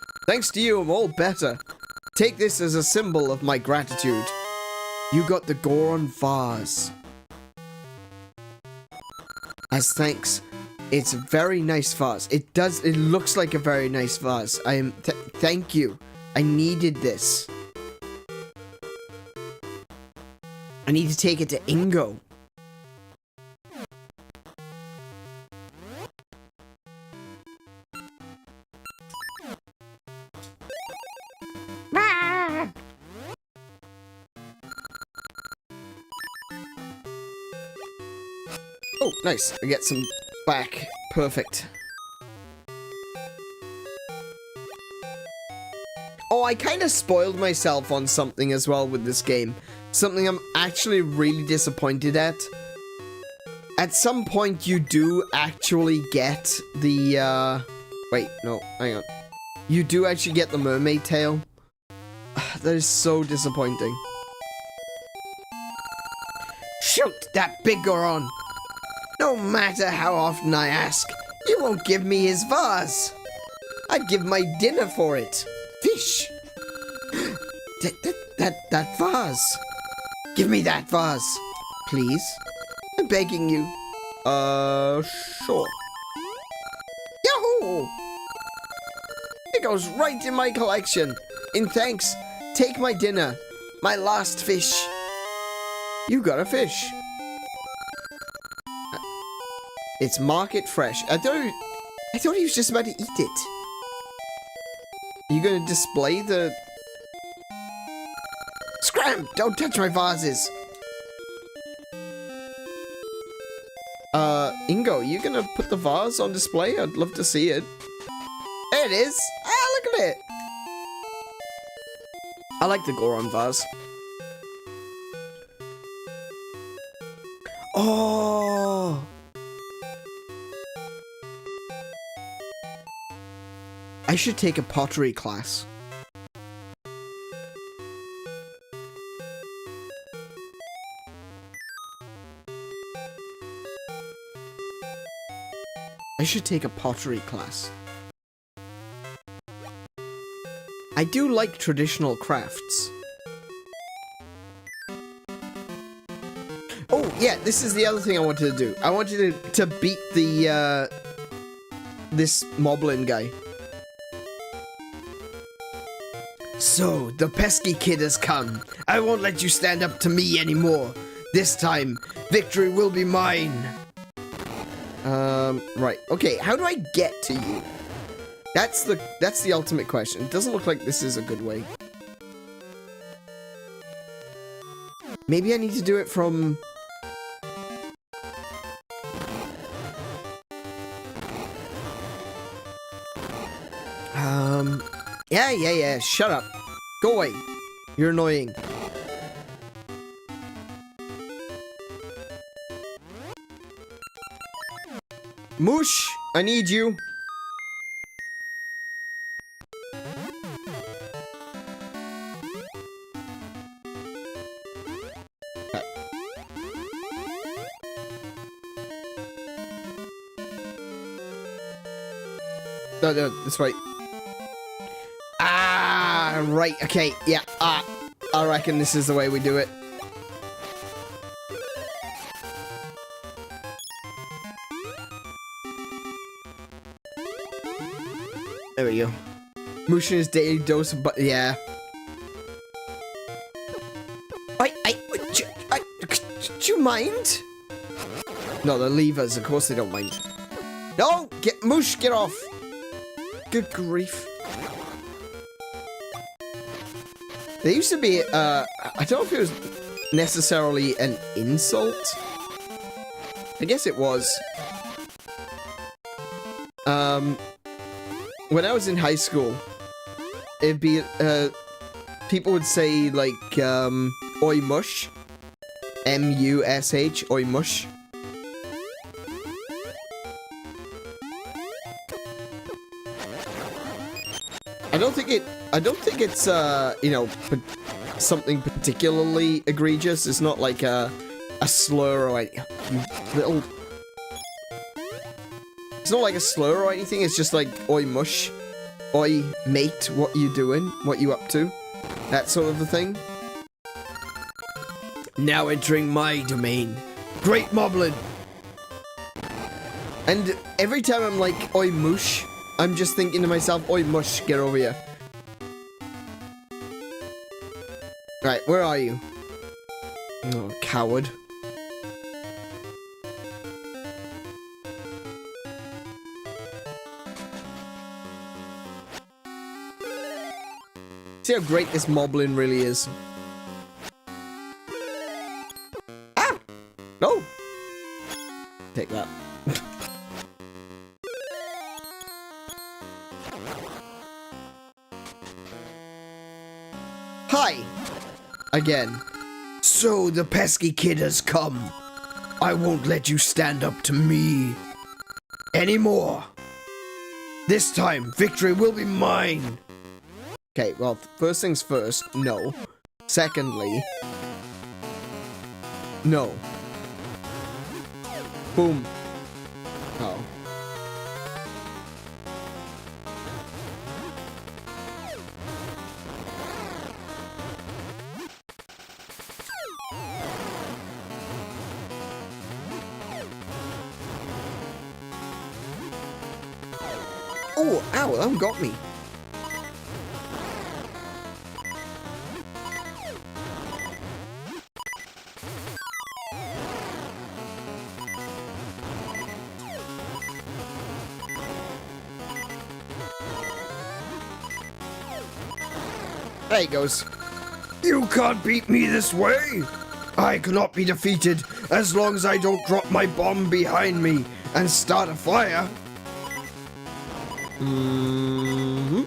Thanks to you, I'm all better. Take this as a symbol of my gratitude. You got the Goron vase. As thanks, it's a very nice vase. It looks like a very nice vase. Thank you. I needed this. I need to take it to Ingo. Oh, nice. I get some back. Perfect. Oh, I kind of spoiled myself on something as well with this game. Something I'm actually really disappointed at. At some point, you do actually get the, wait, no, hang on. You do actually get the mermaid tail. That is so disappointing. Shoot that big Goron! No matter how often I ask, you won't give me his vase. I'd give my dinner for it. Fish! That vase. Give me that vase, please. I'm begging you. Sure. Yahoo! It goes right in my collection. In thanks, take my dinner. My last fish. You got a fish. It's market fresh. I thought he was just about to eat it. Are you gonna display the... Scram! Don't touch my vases! Ingo, you gonna put the vase on display? I'd love to see it. There it is! Ah, look at it! I like the Goron vase. Oh! I should take a pottery class. I should take a pottery class. I do like traditional crafts. Oh, yeah, this is the other thing I wanted to do. I wanted to beat the, this Moblin guy. So, the pesky kid has come. I won't let you stand up to me anymore. This time, victory will be mine. Right. Okay, how do I get to you? That's the ultimate question. It doesn't look like this is a good way. Maybe I need to do it from... Yeah, shut up. Go away. You're annoying. Moosh, I need you. No, that's right. Ah, right, okay, yeah, I reckon this is the way we do it. There we go. Moosh his daily dose of yeah. Do you mind? No, the levers, of course they don't mind. No, Moosh, get off. Good grief. There used to be, I don't know if it was necessarily an insult. I guess it was. When I was in high school, it'd be, people would say, like, oi mush. M-U-S-H, oi mush. I don't think it's, you know, something particularly egregious. It's not like a slur or anything. Little... It's not like a slur or anything, it's just like, oi mush. Oi, mate, what you doing? What you up to? That sort of a thing. Now entering my domain. Great Moblin! And every time I'm like, oi, mush, I'm just thinking to myself, oi, mush, get over here. Right, where are you? Oh, coward. See how great this Moblin really is. Ah! No! Take that. Hi! Again. So the pesky kid has come. I won't let you stand up to me anymore. This time, victory will be mine. Okay, well, first things first, no. Secondly, no. Boom. Oh. Oh, ow, that one got me. There he goes. You can't beat me this way. I cannot be defeated as long as I don't drop my bomb behind me and start a fire. Mm-hmm.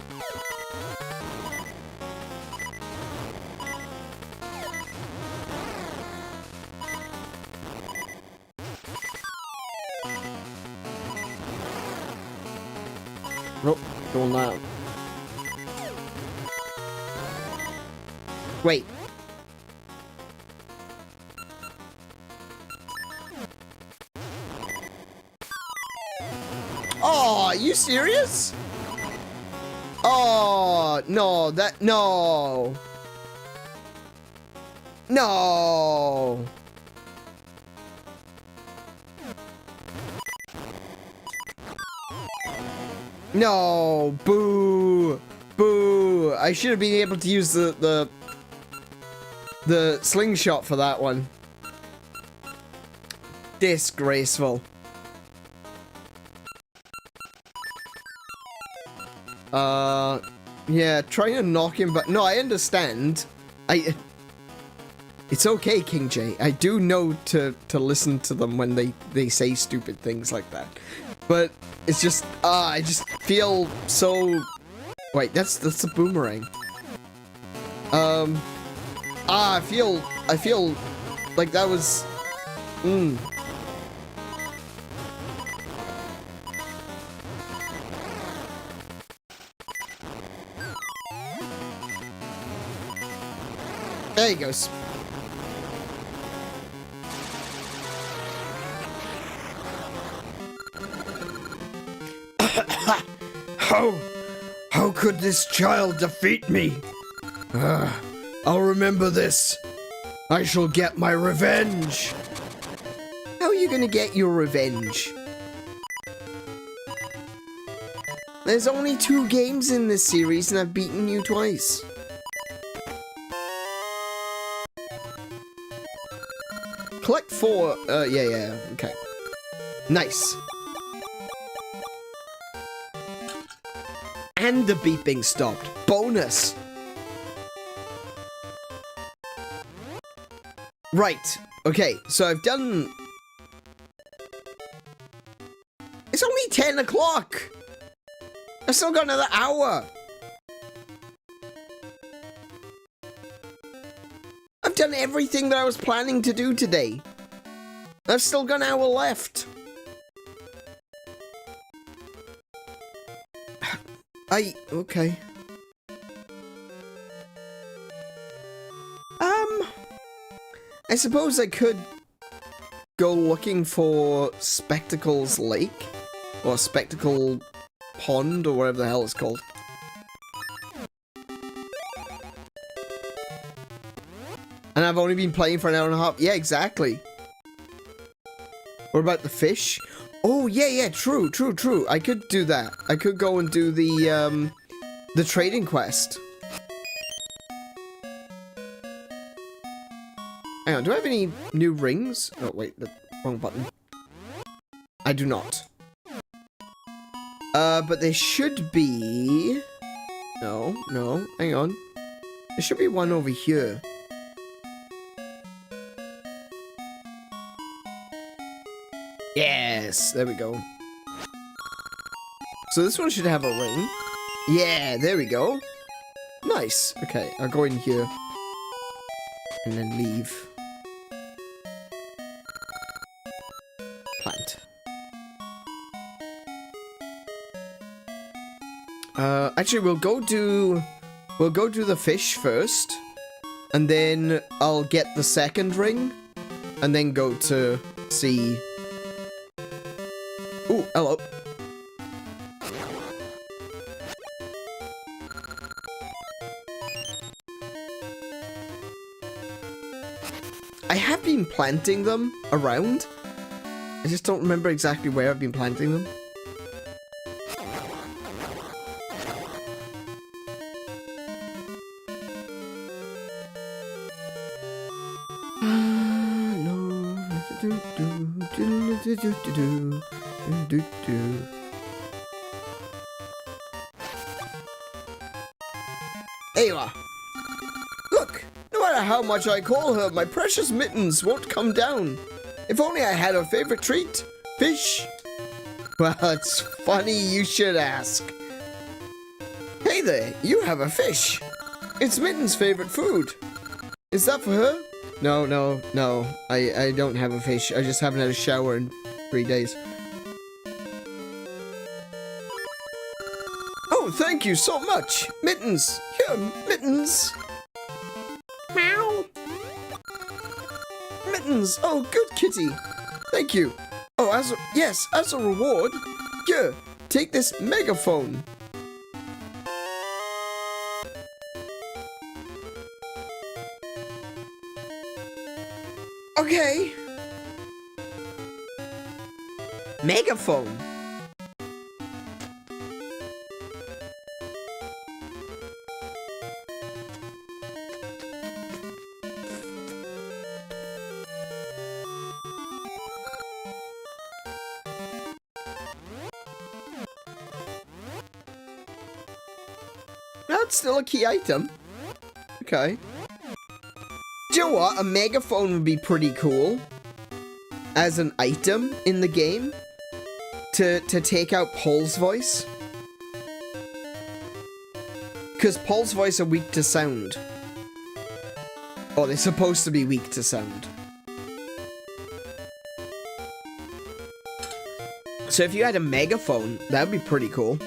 Nope, going down. Wait. Oh, are you serious? Oh, no, no. No. No, boo. Boo. I should have been able to use the slingshot for that one. Disgraceful. Yeah, trying to knock him, but no, I understand. It's okay, King J. I do know to listen to them when they say stupid things like that. But it's just, I just feel so... Wait, that's a boomerang. I feel like that was... There he goes. How could this child defeat me? I'll remember this. I shall get my revenge. How are you gonna get your revenge? There's only 2 games in this series and I've beaten you twice. Collect 4, yeah, okay. Nice. And the beeping stopped. Bonus. Right, okay, so I've done... It's only 10 o'clock! I've still got another hour! I've done everything that I was planning to do today. I've still got an hour left. Okay. I suppose I could go looking for Spectacles Lake, or Spectacle Pond, or whatever the hell it's called. And I've only been playing for an hour and a half. Yeah, exactly. What about the fish? Oh, yeah, true. I could do that. I could go and do the trading quest. Hang on, do I have any new rings? Oh, wait, the wrong button. I do not. But there should be... No, hang on. There should be one over here. Yes, there we go. So this one should have a ring. Yeah, there we go. Nice. Okay, I'll go in here. And then leave. Plant. Actually, we'll go do the fish first. And then I'll get the second ring. And then go to see... Ooh, hello. I have been planting them around. I just don't remember exactly where I've been planting them. There you are. Look, no matter how much I call her, my precious mittens won't come down. If only I had her favorite treat, fish. Well, it's funny you should ask. Hey there, you have a fish. It's Mitten's favorite food. Is that for her? No. I don't have a fish. I just haven't had a shower in 3 days. Oh, thank you so much. Mittens. Here, Mittens. Meow. Mittens. Oh, good kitty. Thank you. Oh, as a reward. Here, take this megaphone. Okay. Megaphone. That's still a key item. Okay. Do you know what? A megaphone would be pretty cool as an item in the game to take out Paul's voice. Because Paul's voice are weak to sound. Or they're supposed to be weak to sound. So if you had a megaphone, that would be pretty cool.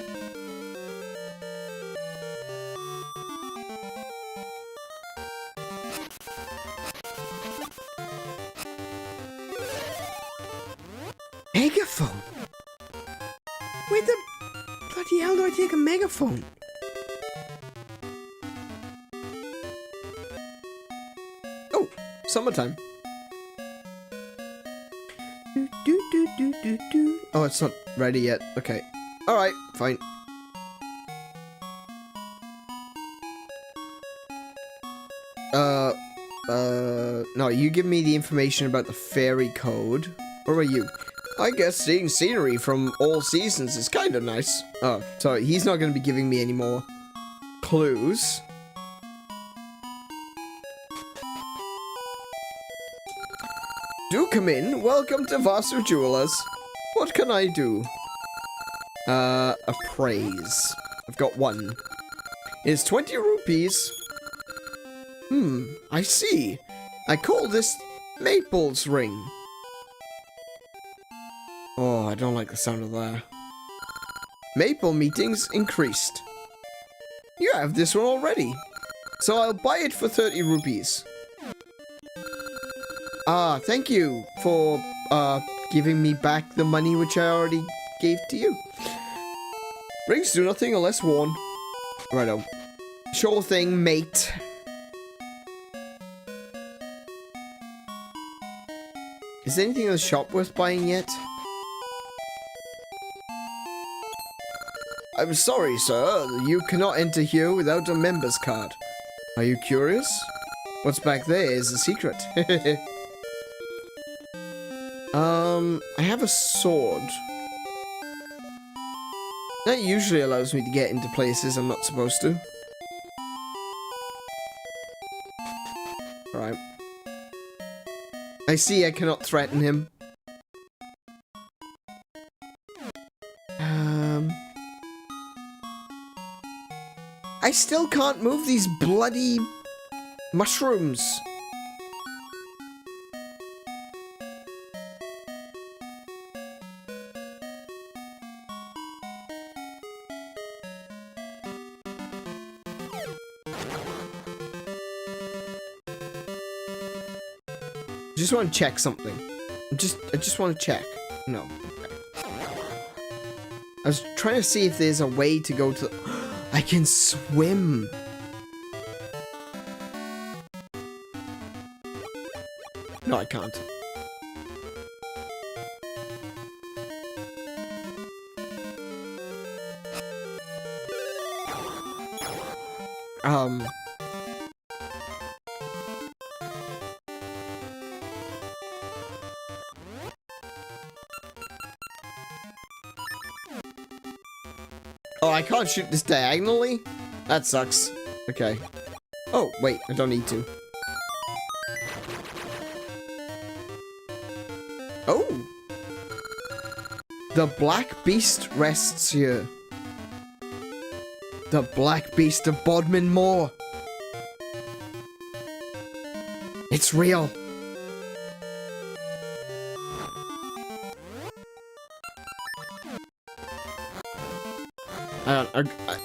Megaphone? Where the bloody hell do I take a megaphone? Oh, summertime. Oh, it's not ready yet. Okay. Alright, fine. No, you give me the information about the fairy code. What about you? I guess seeing scenery from all seasons is kind of nice. Oh, sorry, he's not going to be giving me any more clues. Do come in. Welcome to Vasu Jewelers. What can I do? Appraise. I've got one. It's 20 rupees. I see. I call this Maple's ring. Oh, I don't like the sound of that. Maple meetings increased. You have this one already. So I'll buy it for 30 rupees. Ah, thank you for, giving me back the money which I already gave to you. Rings do nothing unless worn. Righto. Sure thing, mate. Is there anything in the shop worth buying yet? I'm sorry, sir. You cannot enter here without a member's card. Are you curious? What's back there is a secret. I have a sword. That usually allows me to get into places I'm not supposed to. Alright. I see I cannot threaten him. I still can't move these bloody mushrooms. I just want to check something. I just want to check. No. Okay. I was trying to see if there's a way to go to... I can swim. No, I can't. Oh, I can't shoot this diagonally? That sucks. Okay. Oh, wait, I don't need to. Oh! The Black Beast rests here. The Black Beast of Bodmin Moor. It's real.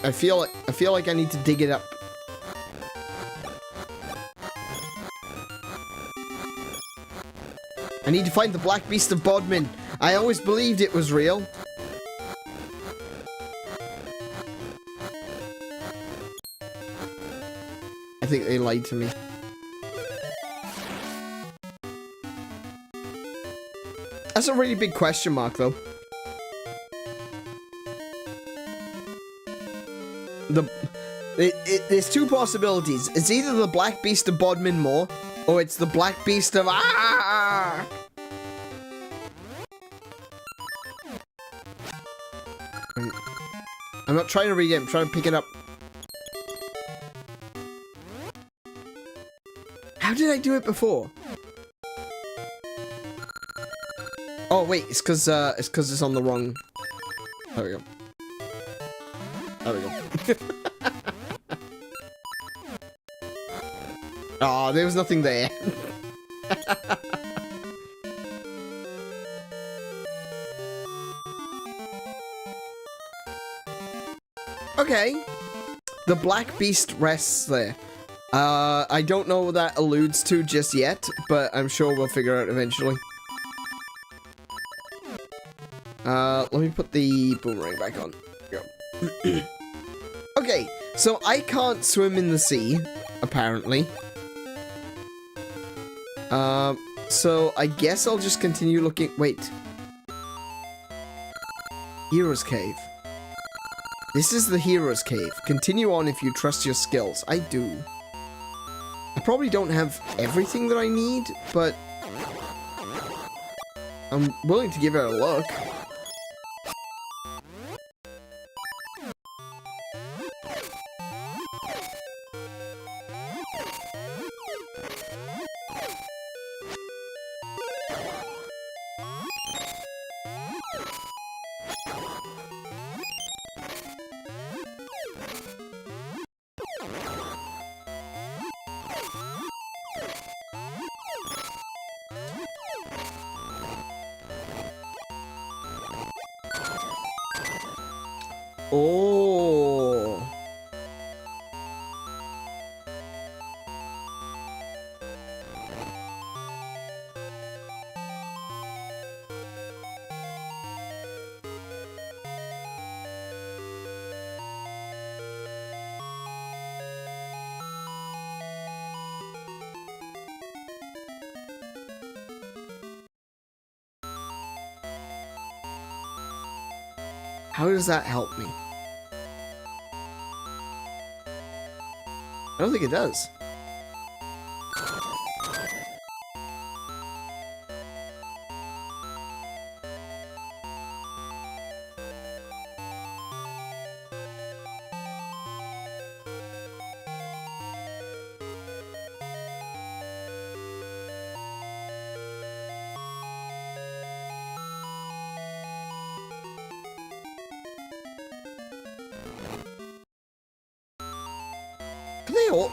I feel like I need to dig it up. I need to find the Black Beast of Bodmin. I always believed it was real. I think they lied to me. That's a really big question mark, though. There's two possibilities. It's either the Black Beast of Bodmin Moor, or it's the Black Beast of I'm not trying to read it, I'm trying to pick it up. How did I do it before? Oh wait, it's cause it's on the wrong. There we go. There we go. Oh, there was nothing there. Okay. The Black Beast rests there. I don't know what that alludes to just yet, but I'm sure we'll figure out eventually. Let me put the boomerang back on. Go. Okay, so I can't swim in the sea, apparently. So I guess I'll just continue looking. Wait. Hero's Cave. This is the Hero's Cave. Continue on if you trust your skills. I do. I probably don't have everything that I need, but I'm willing to give it a look. Oh. How does that help me? I don't think it does. Can they all...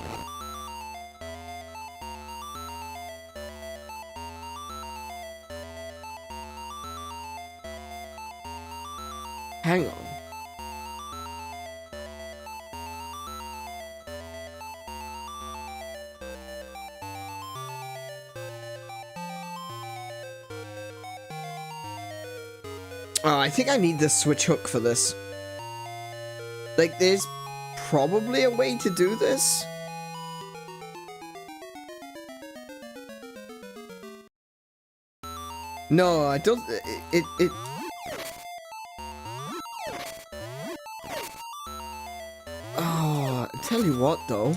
Hang on. Oh, I think I need the switch hook for this. Like, there's probably a way to do this. No, I don't... It... Oh, I tell you what, though.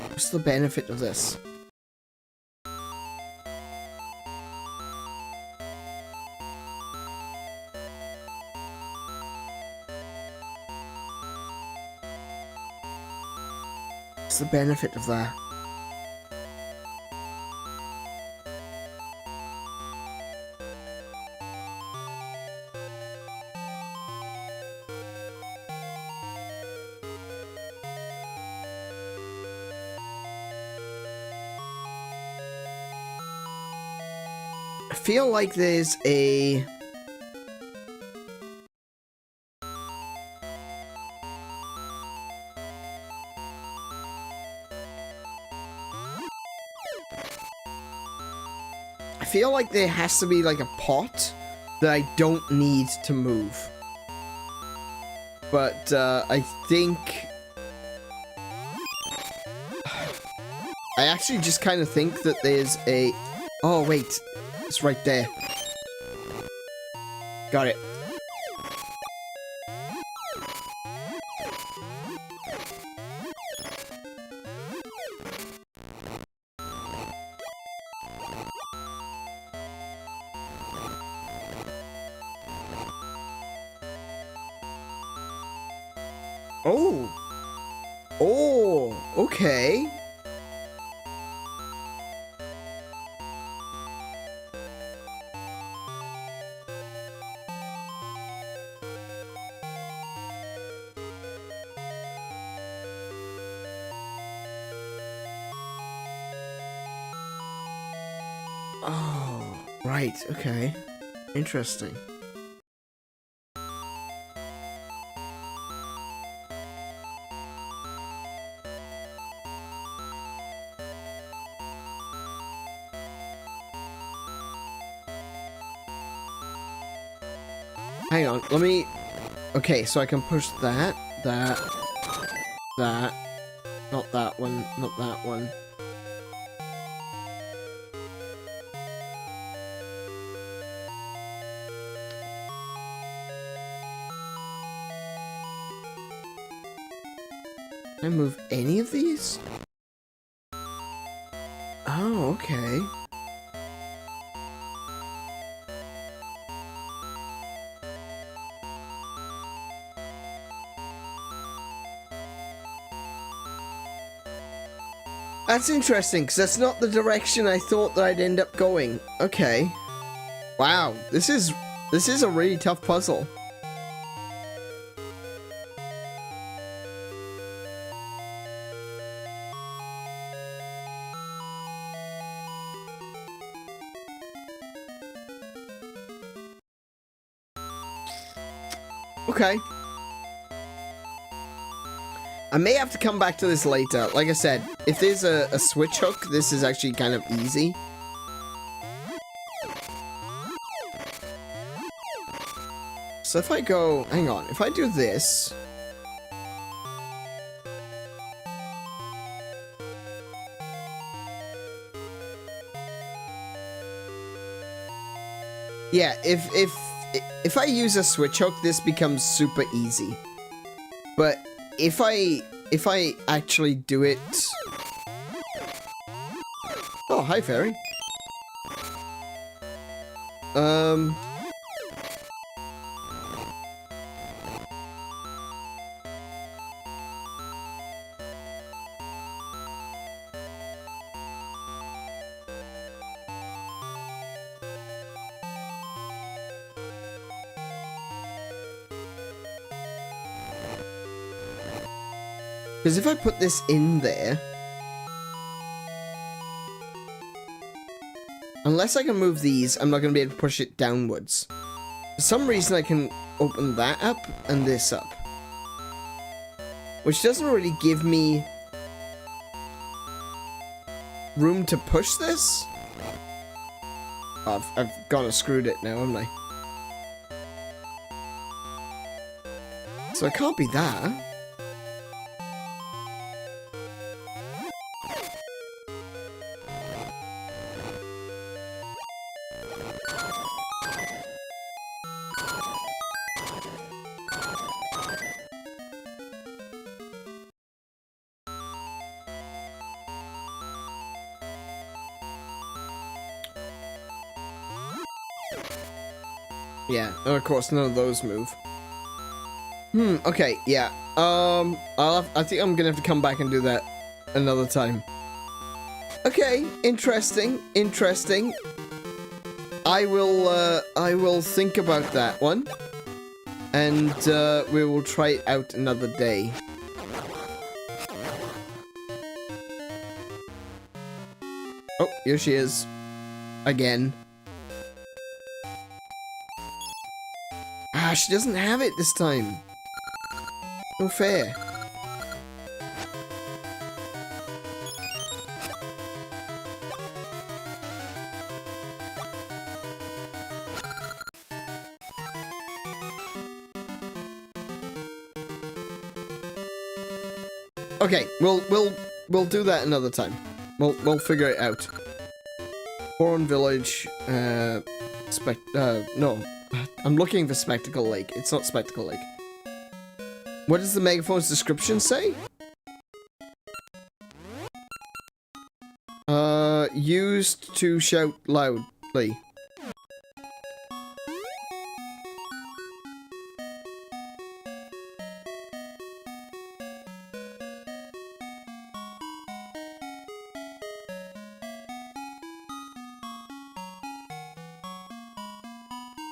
What's the benefit of this? What's the benefit of that? I feel like there's a... I feel like there has to be like a pot that I don't need to move. But I think... I actually just kind of think that there's a... Oh, wait. It's right there. Got it. Oh. Oh, okay. Oh, right, okay. Interesting. Hang on, let me... Okay, so I can push that, that, not that one, not that one. Can I move any of these? Oh, okay. That's interesting, because that's not the direction I thought that I'd end up going. Okay. Wow, this is a really tough puzzle. Okay. I may have to come back to this later. Like I said, if there's a switch hook, this is actually kind of easy. So if I go, hang on, if I do this. Yeah, if I use a switch hook, this becomes super easy. But if I actually do it... Oh, hi, fairy. Because if I put this in there... Unless I can move these, I'm not going to be able to push it downwards. For some reason, I can open that up and this up. Which doesn't really give me... room to push this? Oh, I've gone and screwed it now, haven't I? So it can't be that. Yeah, and of course none of those move. Okay, yeah. I think I'm gonna have to come back and do that another time. Okay, interesting. I will think about that one. And we will try it out another day. Oh, here she is. Again. Ah, she doesn't have it this time. No fair. Okay, we'll do that another time. We'll figure it out. Foreign village, no. I'm looking for Spectacle Lake. It's not Spectacle Lake. What does the megaphone's description say? Used to shout loudly.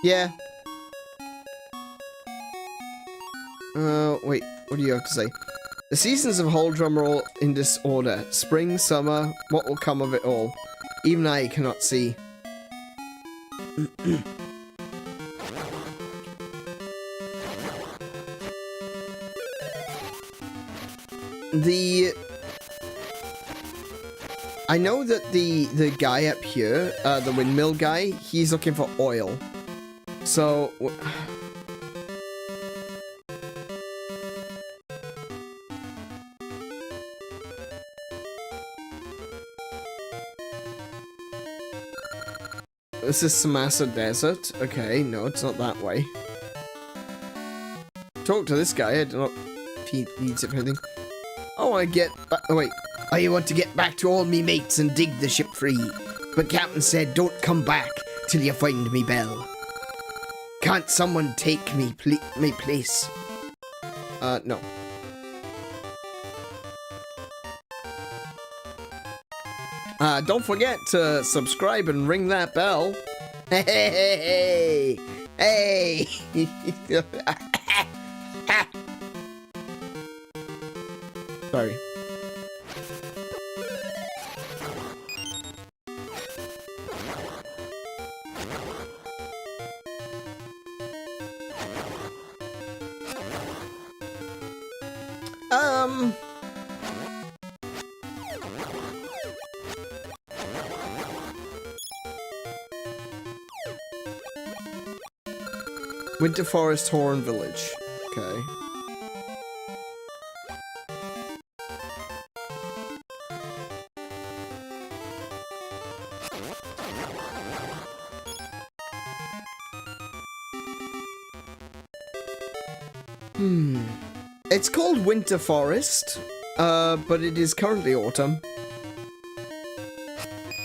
Yeah. Wait, what do you have to say? The seasons of Holodrum are all in disorder. Spring, summer, what will come of it all? Even I cannot see. I know that the guy up here, the windmill guy, he's looking for oil. So... This is Samasa Desert. Okay, no, it's not that way. Talk to this guy. I don't know if he needs it for anything. I want to get back. Oh, wait. I want to get back to all me mates and dig the ship free. But Captain said, don't come back till you find me bell. Can't someone take me place? No. Don't forget to subscribe and ring that bell. Hey! Hey! Sorry. Winter Forest Horn Village. Okay. It's called Winter Forest, but it is currently autumn.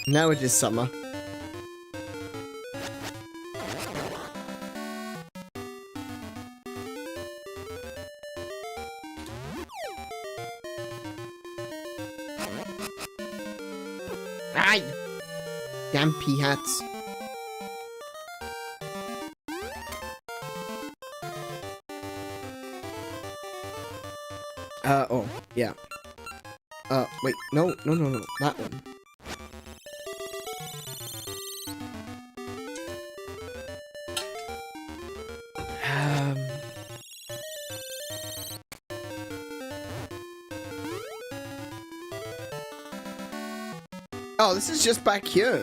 Now it is summer. Aye! Damn pea hats. Oh, yeah. Wait, no, that one. Oh, this is just back here.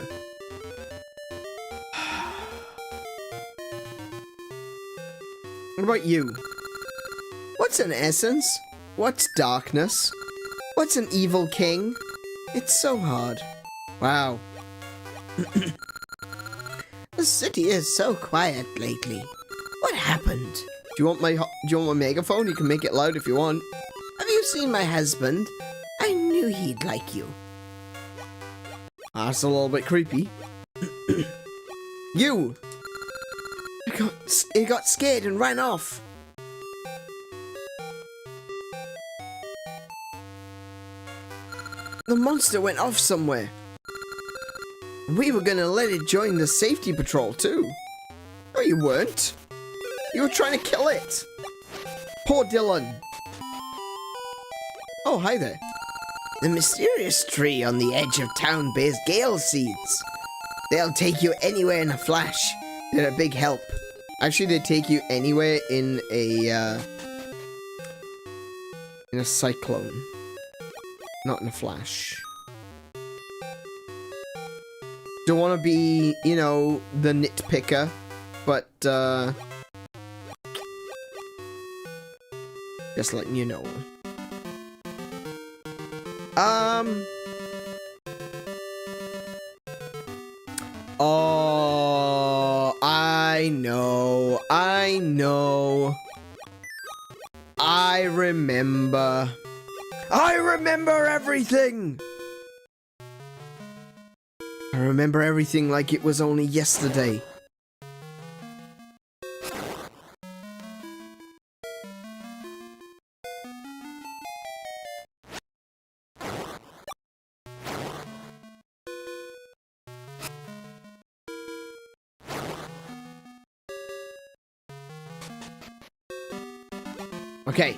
What about you? What's an essence? What's darkness? What's an evil king? It's so hard. Wow. The city is so quiet lately. What happened? Do you want my megaphone? You can make it loud if you want. Have you seen my husband? I knew he'd like you. That's a little bit creepy. You! He got scared and ran off. The monster went off somewhere. We were gonna let it join the safety patrol too. No, you weren't. You were trying to kill it. Poor Dylan. Oh, hi there. The mysterious tree on the edge of town bears gale seeds. They'll take you anywhere in a flash. They're a big help. Actually, they take you anywhere in a cyclone. Not in a flash. Don't want to be, you know, the nitpicker, but, just letting you know. Oh, I know. I remember. I remember everything! I remember everything like it was only yesterday. Okay.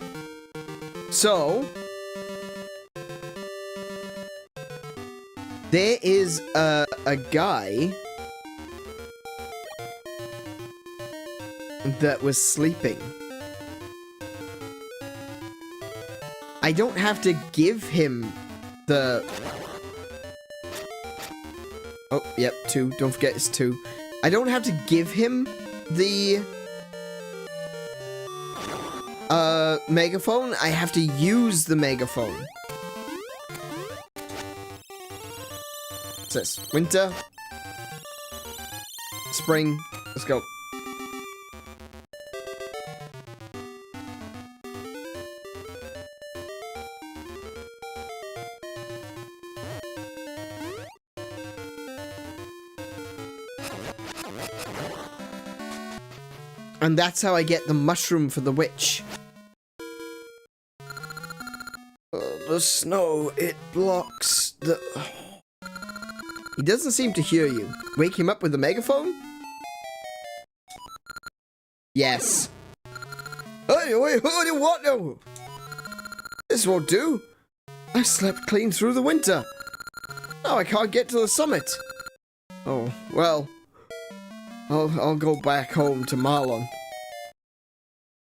So there is a guy that was sleeping. I don't have to give him the... Oh, yep, 2. Don't forget it's 2. I don't have to give him the... megaphone. I have to use the megaphone. What's this? Winter. Spring. Let's go. And that's how I get the mushroom for the witch. The snow, it blocks the... He doesn't seem to hear you. Wake him up with the megaphone? Yes. Hey, wait, what now? This won't do. I slept clean through the winter. Now I can't get to the summit. Oh, well. I'll go back home to Marlon.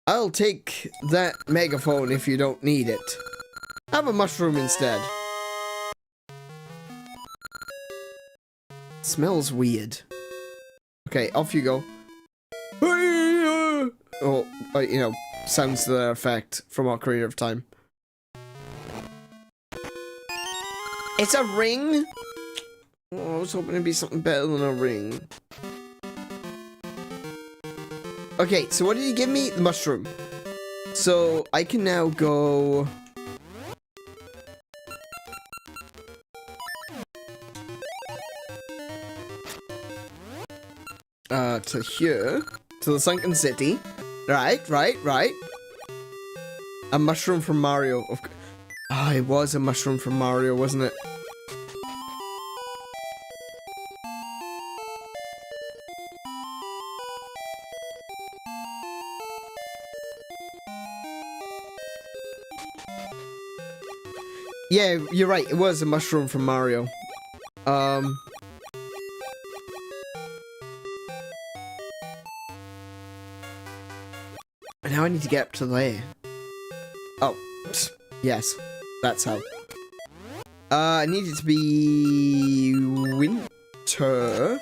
I'll take that megaphone if you don't need it. Have a mushroom instead. Smells weird. Okay, off you go. Oh, you know, sounds to that effect from our Creator of Time. It's a ring? Oh, I was hoping it'd be something better than a ring. Okay, so what did you give me? The mushroom. So, I can now go... to here. To the Sunken City. Right. A mushroom from Mario. Oh, it was a mushroom from Mario, wasn't it? Yeah, you're right. It was a mushroom from Mario. Now I need to get up to there. Oh, yes. That's how. I need it to be... winter.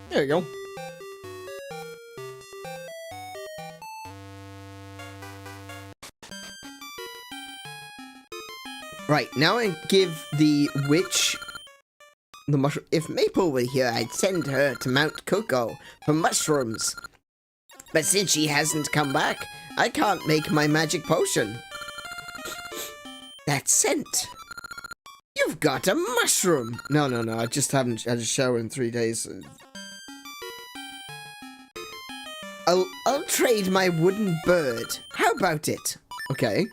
There we go. Right, now I give the witch the mushroom. If Maple were here, I'd send her to Mount Coco for mushrooms. But since she hasn't come back, I can't make my magic potion. That scent. You've got a mushroom. No, I just haven't had a shower in 3 days. I'll trade my wooden bird. How about it? Okay.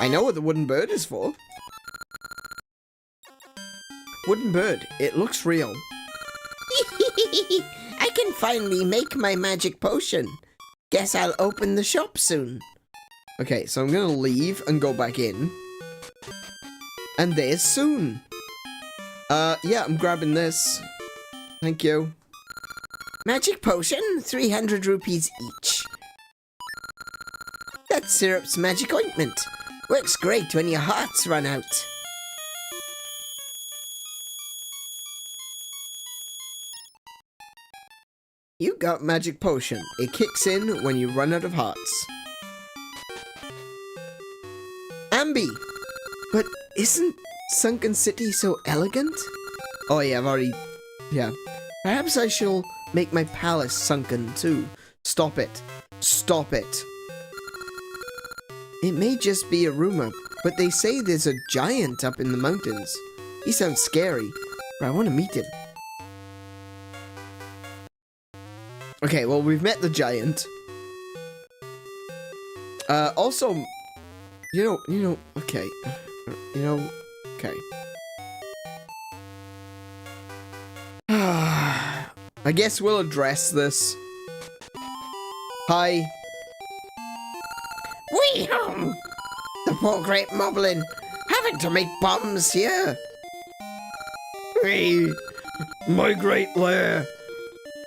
I know what the wooden bird is for. Wooden bird. It looks real. I can finally make my magic potion. Guess I'll open the shop soon. Okay, so I'm gonna leave and go back in. And there's soon. Yeah, I'm grabbing this. Thank you. Magic potion, 300 rupees each. That's Syrup's magic ointment. Works great when your hearts run out. You got magic potion. It kicks in when you run out of hearts. Ambi! But isn't Sunken City so elegant? Oh yeah, I've already... Yeah. Perhaps I shall make my palace sunken too. Stop it. Stop it. It may just be a rumor, but they say there's a giant up in the mountains. He sounds scary, but I want to meet him. Okay, well, we've met the giant. Also, okay. Okay. I guess we'll address this. Hi. Wee hum! The poor great moblin, having to make bombs here. Hey, my great lair.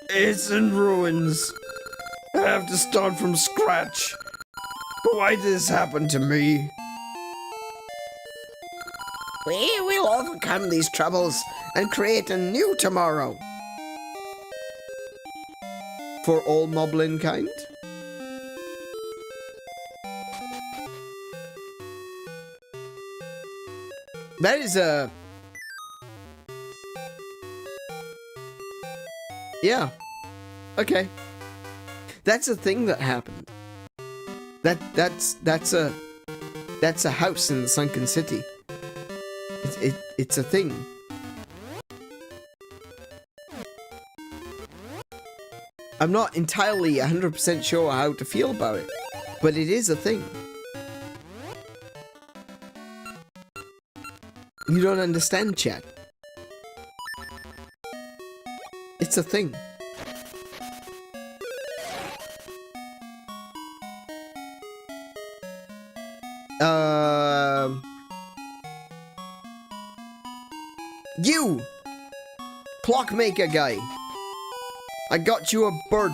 It's in ruins. I have to start from scratch. Why did this happen to me? We will overcome these troubles and create a new tomorrow. For all moblin kind? That is a... Yeah. Okay. That's a thing that happened. That's a house in the Sunken City. It's a thing. I'm not entirely 100% sure how to feel about it, but it is a thing. You don't understand, chat. It's a thing. You! Clockmaker guy. I got you a bird.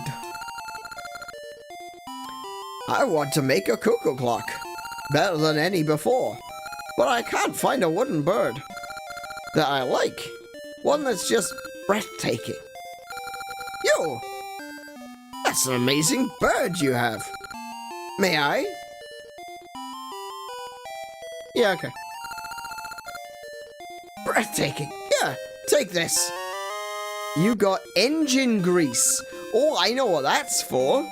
I want to make a cuckoo clock. Better than any before. But I can't find a wooden bird that I like. One that's just breathtaking. Yo! That's an amazing bird you have. May I? Yeah, okay. Breathtaking. Yeah, take this. You got engine grease. Oh, I know what that's for.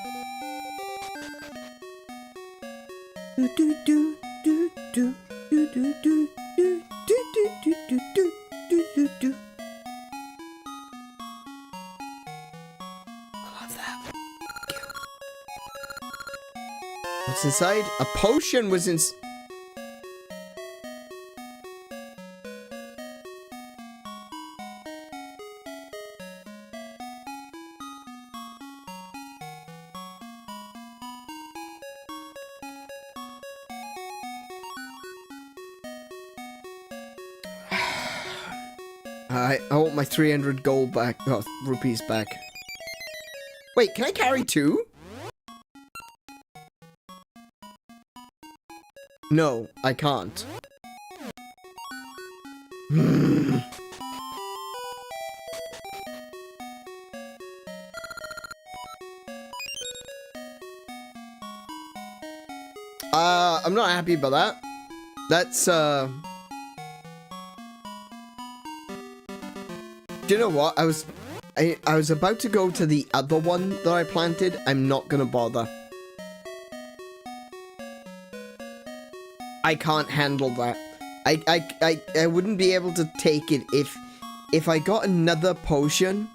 What's inside? A potion was in. I want my 300 gold back. Oh, rupees back. Wait, can I carry 2? No, I can't. I'm not happy about that. That's, Do you know what? I was about to go to the other one that I planted. I'm not gonna bother. I can't handle that. I wouldn't be able to take it if I got another potion.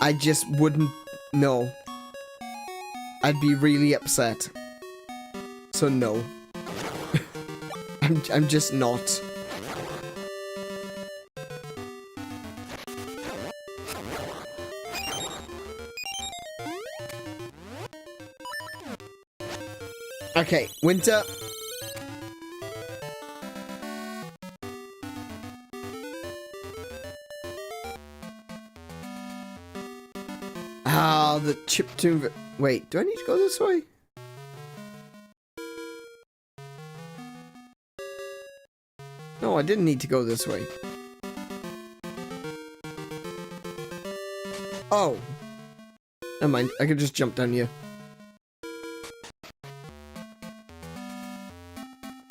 I just wouldn't know. I'd be really upset. So no. I'm just not. Okay, winter. Ah, the chiptune. Wait, do I need to go this way? No, I didn't need to go this way. Oh. Never mind, I could just jump down here.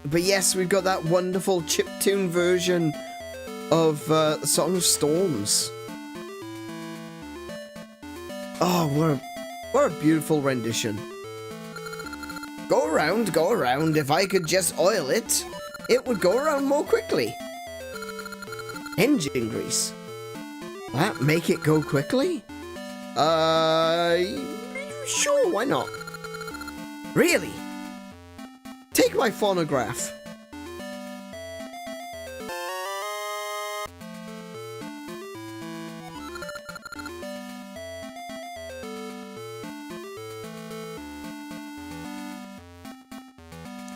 But yes, we've got that wonderful chiptune version of the Song of Storms. Oh, what a beautiful rendition. Go around, if I could just oil it, it would go around more quickly. Engine grease. That make it go quickly? Sure, why not? Really? Take my phonograph.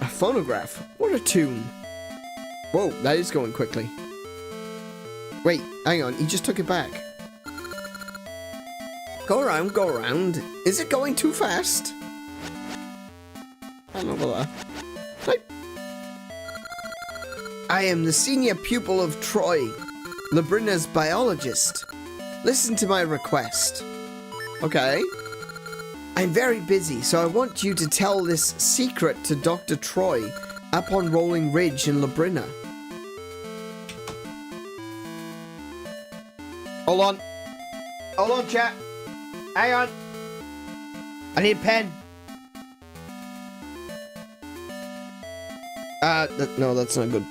A phonograph? What a tune. Whoa, that is going quickly. Wait, hang on, he just took it back. Go around. Is it going too fast? I don't know about that. I am the senior pupil of Troy, Labrynna's biologist. Listen to my request. Okay. I'm very busy, so I want you to tell this secret to Dr. Troy up on Rolling Ridge in Labrynna. Hold on. Hold on, chat. Hang on. I need a pen. No, that's not good.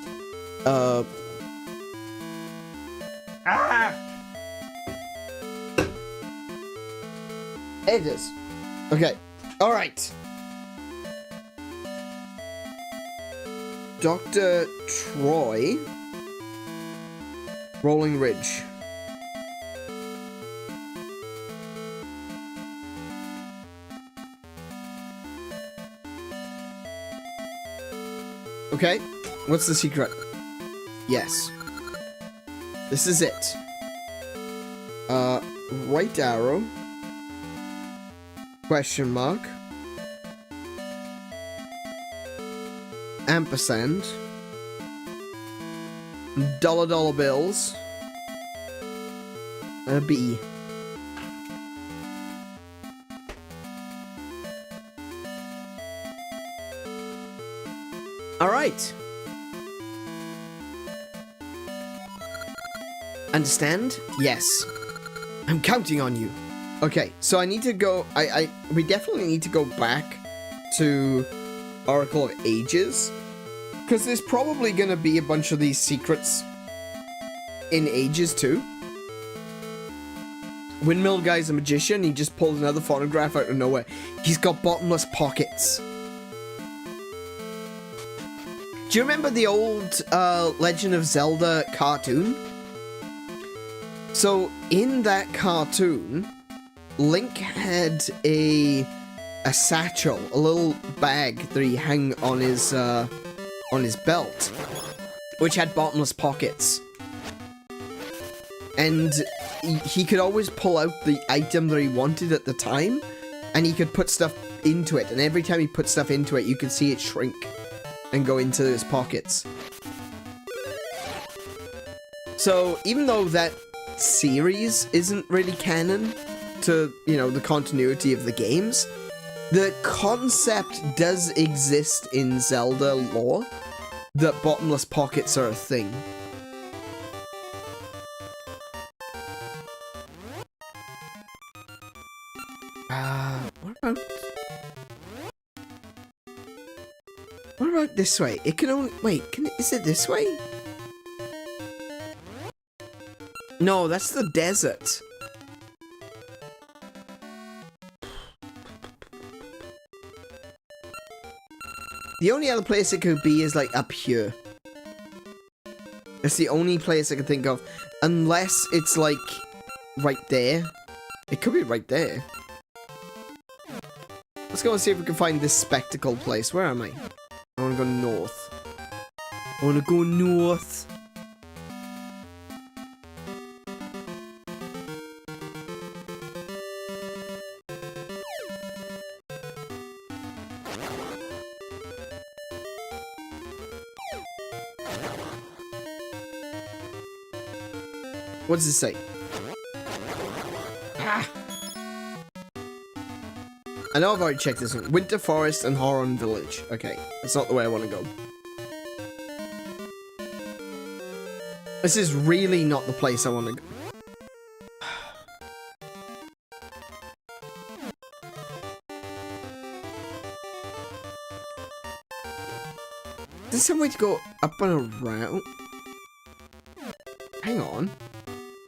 It is. Okay. Alright. Dr. Troy. Rolling Ridge. Okay. What's the secret? Yes. This is it. Right arrow. Question mark. Ampersand. Dollar bills. And a B. Alright. Understand? Yes. I'm counting on you. Okay, so I need to go... we definitely need to go back to Oracle of Ages. Because there's probably going to be a bunch of these secrets in Ages too. Windmill Guy's a magician. He just pulled another phonograph out of nowhere. He's got bottomless pockets. Do you remember the old Legend of Zelda cartoon? So in that cartoon, Link had a satchel, a little bag that he hung on his belt, which had bottomless pockets. And he could always pull out the item that he wanted at the time, and he could put stuff into it. And every time he put stuff into it, you could see it shrink and go into his pockets. So even though that series isn't really canon to, you know, the continuity of the games, the concept does exist in Zelda lore that bottomless pockets are a thing. What about this way? It can only... Wait, is it this way? No, that's the desert. The only other place it could be is, like, up here. That's the only place I can think of. Unless it's, like, right there. It could be right there. Let's go and see if we can find this spectacle place. Where am I? I want to go north. I want to go north. What does it say? Ah! I know I've already checked this one. Winter Forest and Horon Village. Okay, that's not the way I want to go. This is really not the place I want to go. Is there some way to go up and around? Hang on.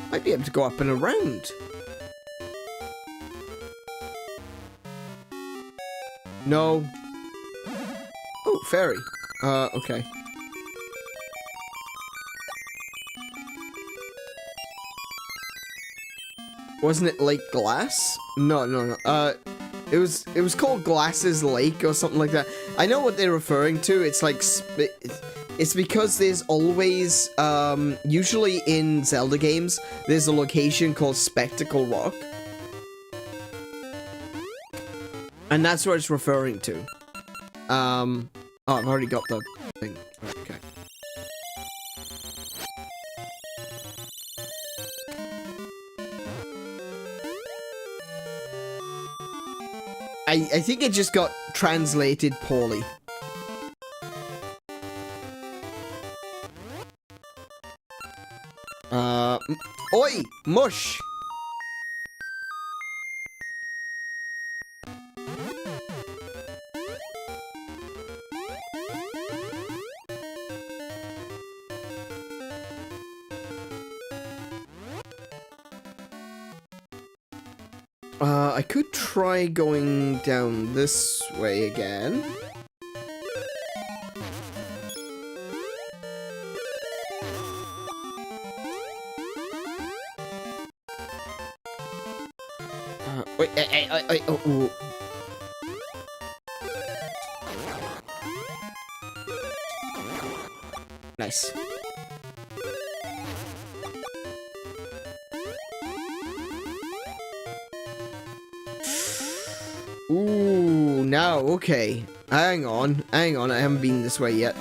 Might be able to go up and around. No. Oh, fairy. Okay. Wasn't it Lake Glass? No. It was called Glass's Lake or something like that. I know what they're referring to. It's like it's because there's always usually in Zelda games there's a location called Spectacle Rock. And that's what it's referring to. Oh, I've already got the thing. Okay. I think it just got translated poorly. Oi! Mush! I could try going down this way again. Wait, oh. Nice. Ooh, now, okay. Hang on, I haven't been this way yet.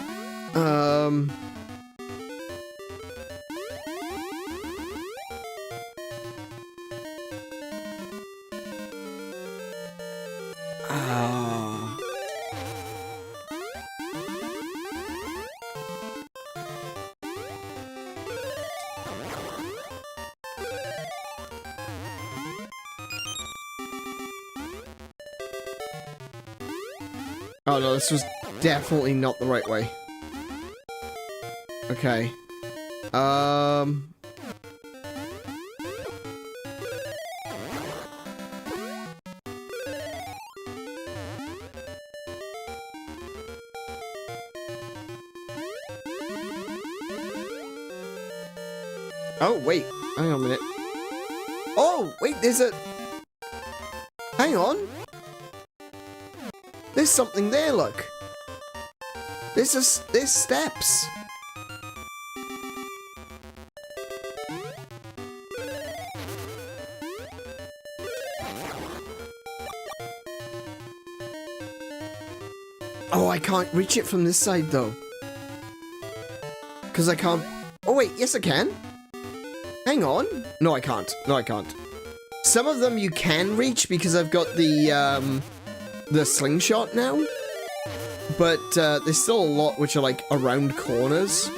Oh no, this was definitely not the right way. Okay. Oh, wait. Hang on a minute. Oh, wait, there's a... Hang on. There's something there, look. There's steps. Oh, I can't reach it from this side, though. Because I can't... Oh, wait, yes, I can. Hang on. No, I can't. No, I can't. Some of them you can reach because I've got the slingshot now. But there's still a lot which are, like, around corners.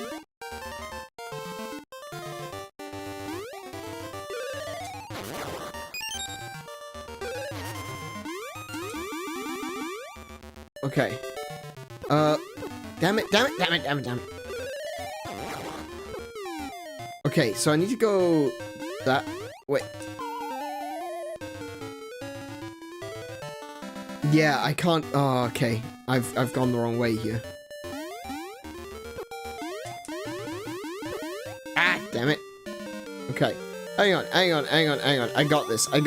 Okay. Damn it. Okay, so I need to go that way. Yeah, I can't. Oh, okay. I've gone the wrong way here. Ah, damn it. Okay. Hang on. I got this. I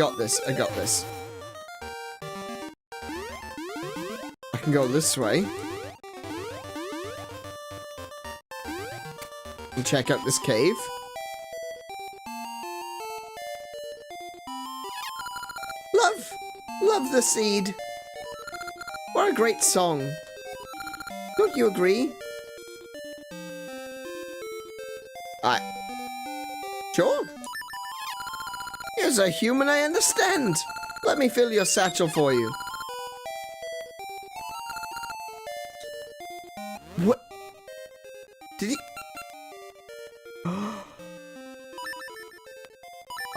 can go this way. And check out this cave. Love the seed. What a great song. Don't you agree? Sure. Here's a human I understand. Let me fill your satchel for you. What? Did he? I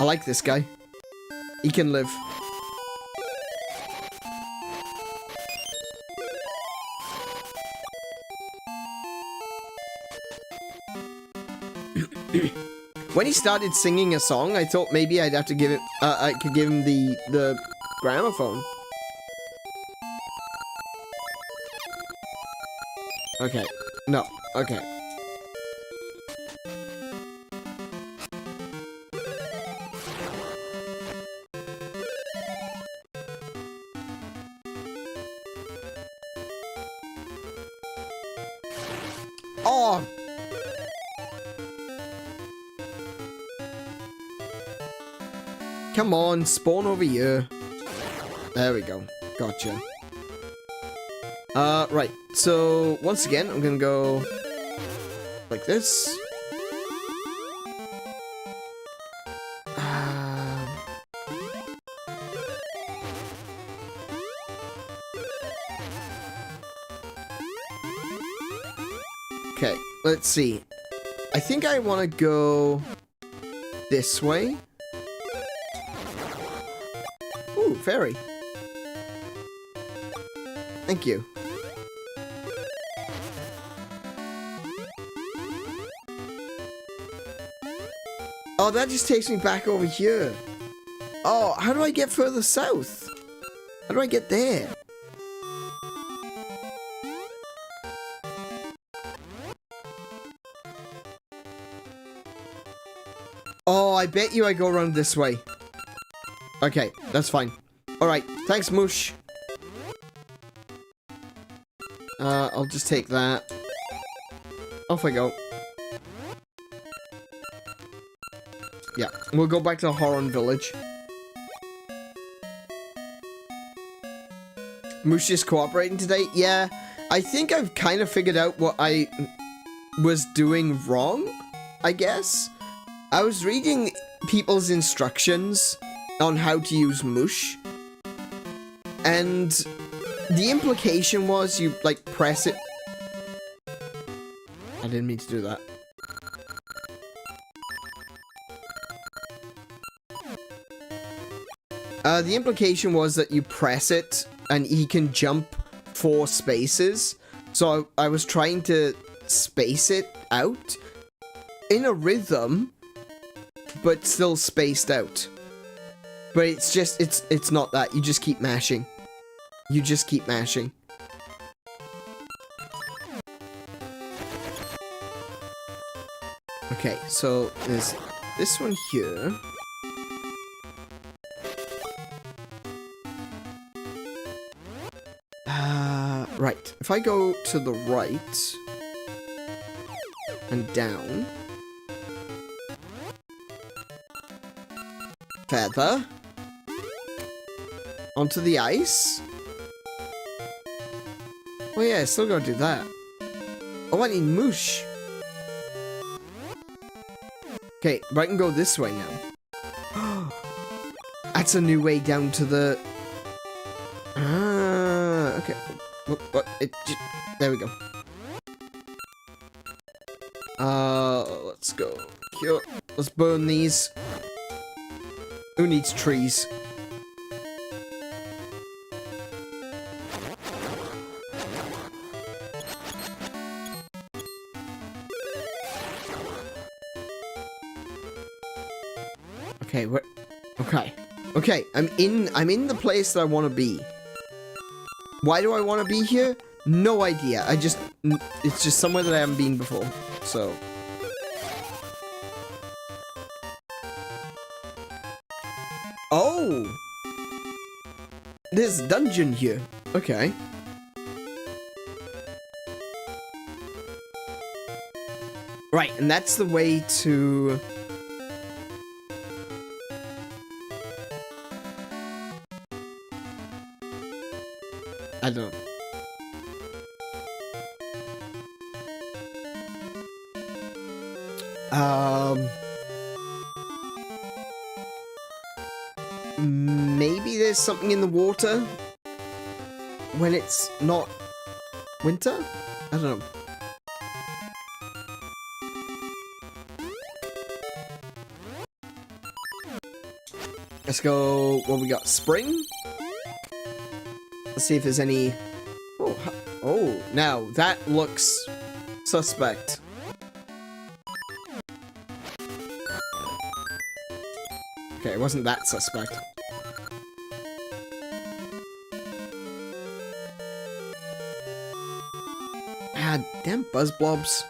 like this guy. He can live. When he started singing a song, I thought maybe I'd have to give it. I could give him the gramophone. Okay. No. Okay. Oh. Come on, spawn over here. There we go. Gotcha. Right. So, once again, I'm gonna go like this. Okay, let's see. I think I want to go this way. Ooh, fairy. Thank you. Oh, that just takes me back over here. Oh, how do I get further south? How do I get there? Oh, I bet you I go around this way. Okay, that's fine. Alright, thanks, Moosh. I'll just take that. Off I go. Yeah, we'll go back to Horon Village. Moosh is cooperating today? Yeah, I think I've kind of figured out what I was doing wrong, I guess. I was reading people's instructions on how to use Moosh, and the implication was you, like, press it. I didn't mean to do that. The implication was that you press it and he can jump 4 spaces. So I was trying to space it out in a rhythm, but still spaced out. But it's just, it's not that. You just keep mashing. You just keep mashing. Okay, so there's this one here. Right. If I go to the right and down, feather onto the ice. Oh yeah, I still gotta do that. Oh, I need moosh. Okay, but I can go this way now. That's a new way down to the... Ah, okay. What? There we go. Let's go. Here. Let's burn these. Who needs trees? Okay, what? Okay, I'm in the place that I want to be. Why do I want to be here? No idea. It's just somewhere that I haven't been before. So. Oh! There's a dungeon here. Okay. Right, and that's the way to... I don't know. Maybe there's something in the water when it's not winter? I don't know. Let's go. What we got? Spring? Let's see if there's any... Oh, now that looks suspect. Okay, it wasn't that suspect. Ah, damn buzz blobs.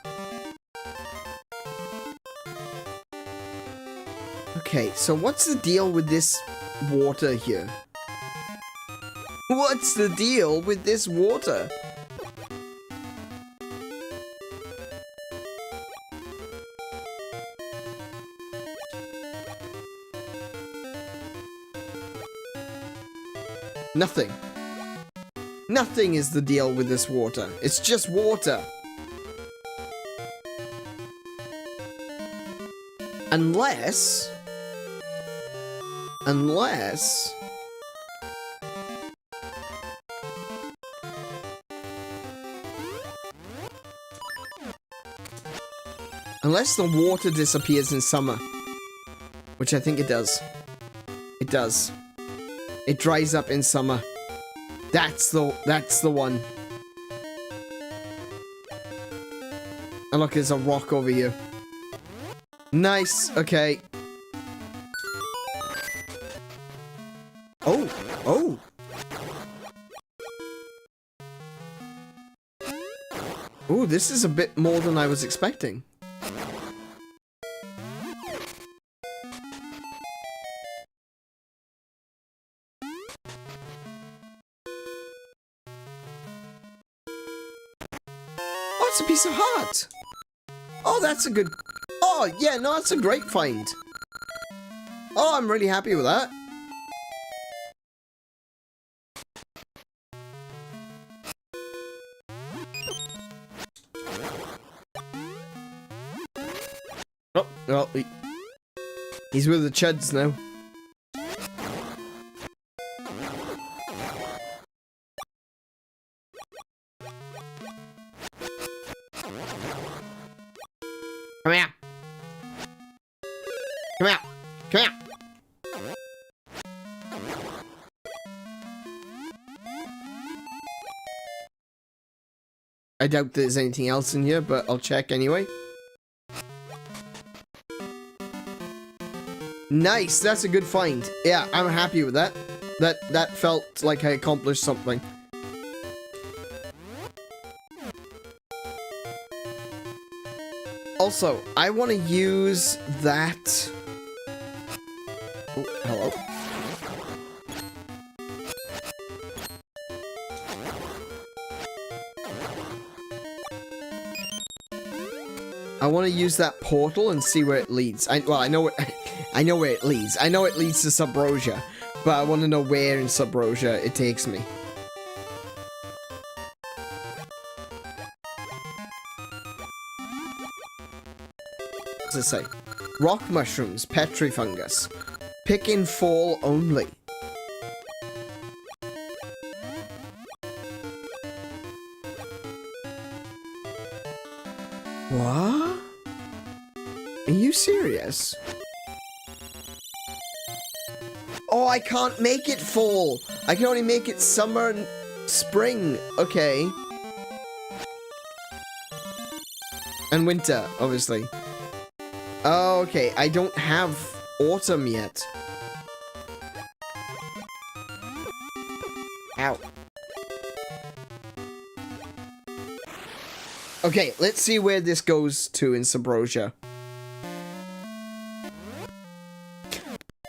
Okay, so what's the deal with this water here? What's the deal with this water? Nothing. Nothing is the deal with this water. It's just water. Unless... Unless the water disappears in summer. Which I think it does. It does. It dries up in summer. That's the one. And look, there's a rock over here. Nice, okay. Oh. Ooh, this is a bit more than I was expecting. It's a piece of heart. Oh, that's a good... Oh, yeah, no, that's a great find. Oh, I'm really happy with that. He's with the chuds now. Come here. Come here. Come here. I doubt there's anything else in here, but I'll check anyway. Nice, that's a good find. Yeah, I'm happy with that. That felt like I accomplished something. Also, I want to use that... Oh, hello. I want to use that portal and see where it leads. Well, I know I know where it leads. I know it leads to Subrosia, but I want to know where in Subrosia it takes me. What does it say? Rock mushrooms, petrifungus. Pick in fall only. What? Are you serious? Oh, I can't make it fall. I can only make it summer and spring. Okay. And winter, obviously. Oh, okay. I don't have autumn yet. Ow. Okay, let's see where this goes to in Subrosia.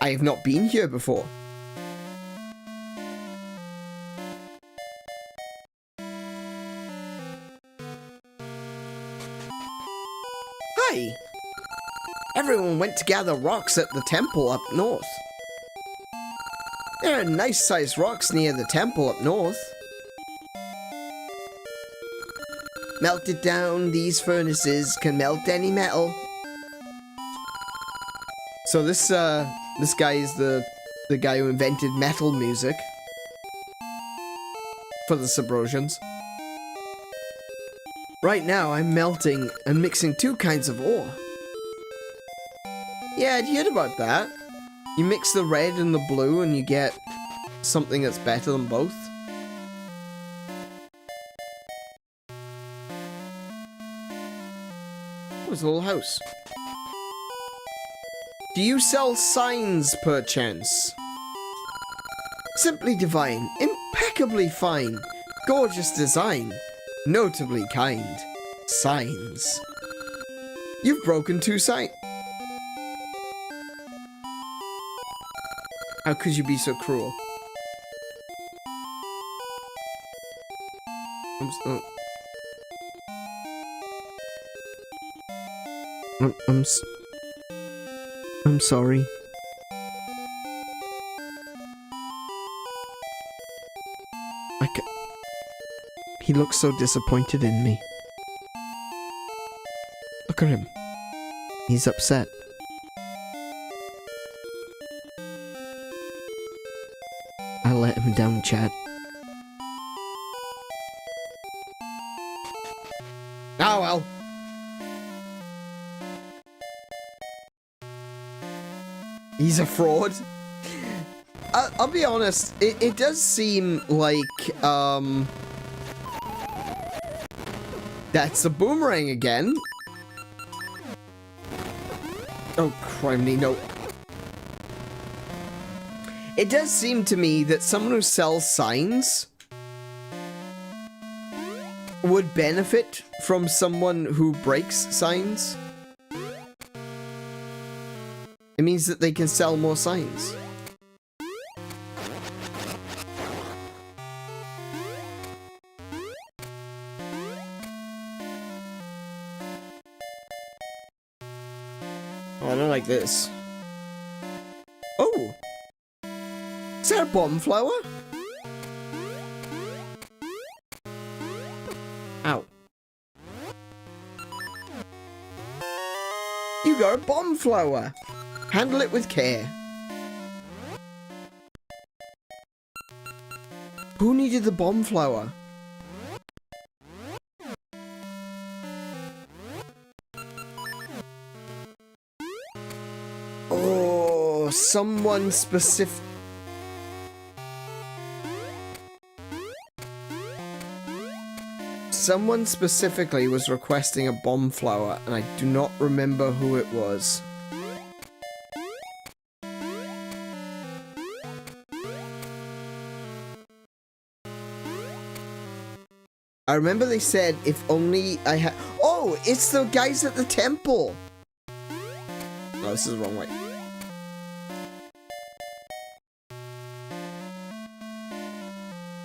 I have not been here before. Hi! Everyone went to gather rocks at the temple up north. There are nice-sized rocks near the temple up north. Melted down, these furnaces can melt any metal. So this guy is the guy who invented metal music for the Subrosians. Right now, I'm melting and mixing two kinds of ore. Yeah, I'd heard about that. You mix the red and the blue and you get something that's better than both. Oh, it's a little house. Do you sell signs, perchance? Simply divine, impeccably fine, gorgeous design, notably kind. Signs. You've broken two signs. How could you be so cruel? I'm sorry. He looks so disappointed in me. Look at him. He's upset. I let him down, Chad. Oh well. He's a fraud. I'll be honest, it does seem like, that's the boomerang again. Oh, criminy, no. It does seem to me that someone who sells signs would benefit from someone who breaks signs. It means that they can sell more signs. Oh, I don't like this. Oh! Is that a bomb flower? You you got a bomb flower. Handle it with care. Who needed the bomb flower? Oh, someone specific. Someone specifically was requesting a bomb flower, and I do not remember who it was. I remember they said, if only I had... Oh, it's the guys at the temple! No, this is the wrong way.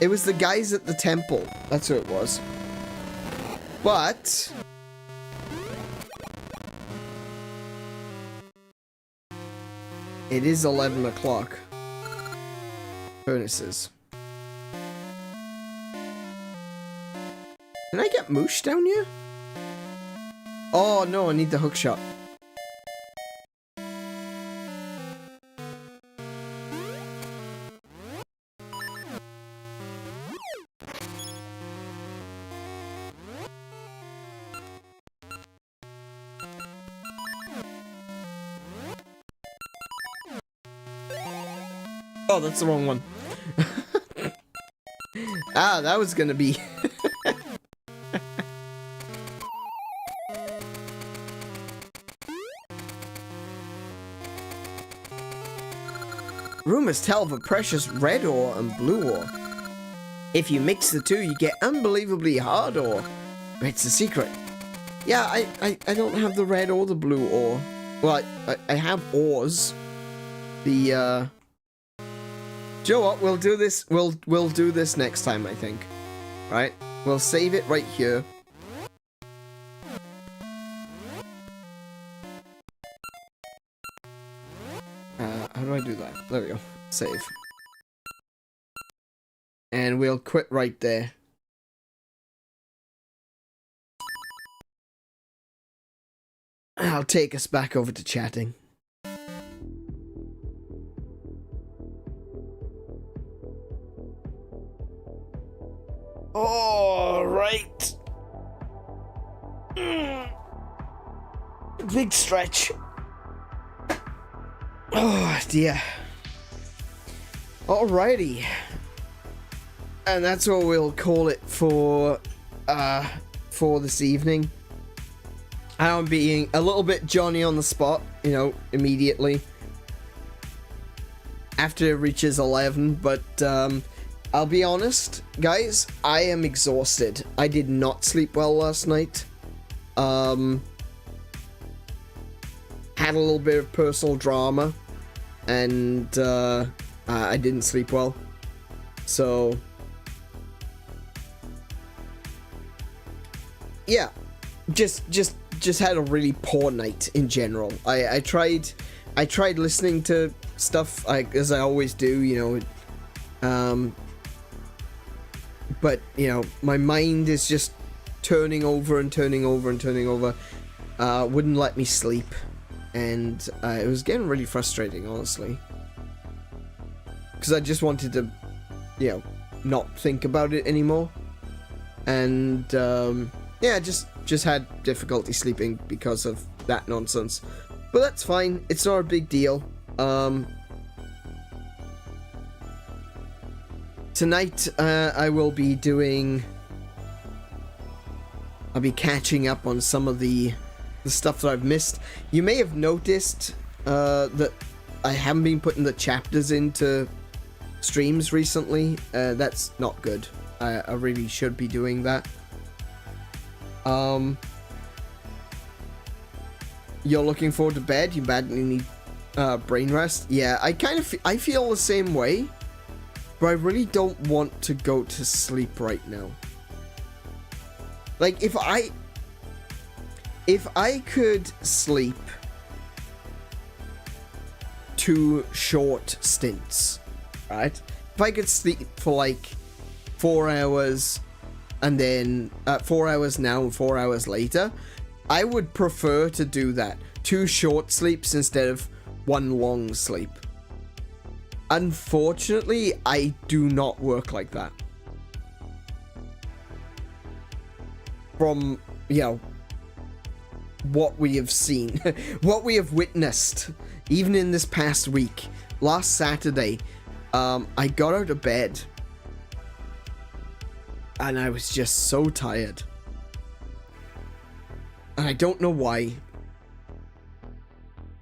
It was the guys at the temple. That's who it was. But... it is 11 o'clock. Furnaces. Can I get moosh down here? Oh no, I need the hook shot. Oh, that's the wrong one. Ah, that was gonna be... Rumors tell of a precious red ore and blue ore. If you mix the two, you get unbelievably hard ore. It's a secret. Yeah, I don't have the red or the blue ore. Well, I have ores. The, Do you know what? We'll do this. We'll do this next time, I think. Right? We'll save it right here. How do I do that? There we go. Save. And we'll quit right there. I'll take us back over to chatting. All right. Big stretch. Oh dear. Alrighty. And that's what we'll call it for this evening. I'm being a little bit Johnny on the spot, you know, immediately after it reaches 11, but I'll be honest, guys, I am exhausted. I did not sleep well last night. Had a little bit of personal drama, and I didn't sleep well. So yeah, just had a really poor night in general. I tried listening to stuff as I always do, you know, but you know, my mind is just turning over and turning over and turning over. Wouldn't let me sleep, and it was getting really frustrating, honestly, because I just wanted to, you know, not think about it anymore. And yeah, just had difficulty sleeping because of that nonsense. But that's fine, it's not a big deal. Tonight I will be doing... I'll be catching up on some of the stuff that I've missed. You may have noticed that I haven't been putting the chapters into streams recently. That's not good. I really should be doing that. You're looking forward to bed? You badly need brain rest? Yeah, I feel the same way, but I really don't want to go to sleep right now. Like, if I could sleep 2 short stints, right? If I could sleep for like 4 hours and then 4 hours now and 4 hours later, I would prefer to do that 2 short sleeps instead of 1 long sleep. Unfortunately, I do not work like that. From, you know, what we have seen, what we have witnessed, even in this past week. Last Saturday, I got out of bed and I was just so tired. And I don't know why.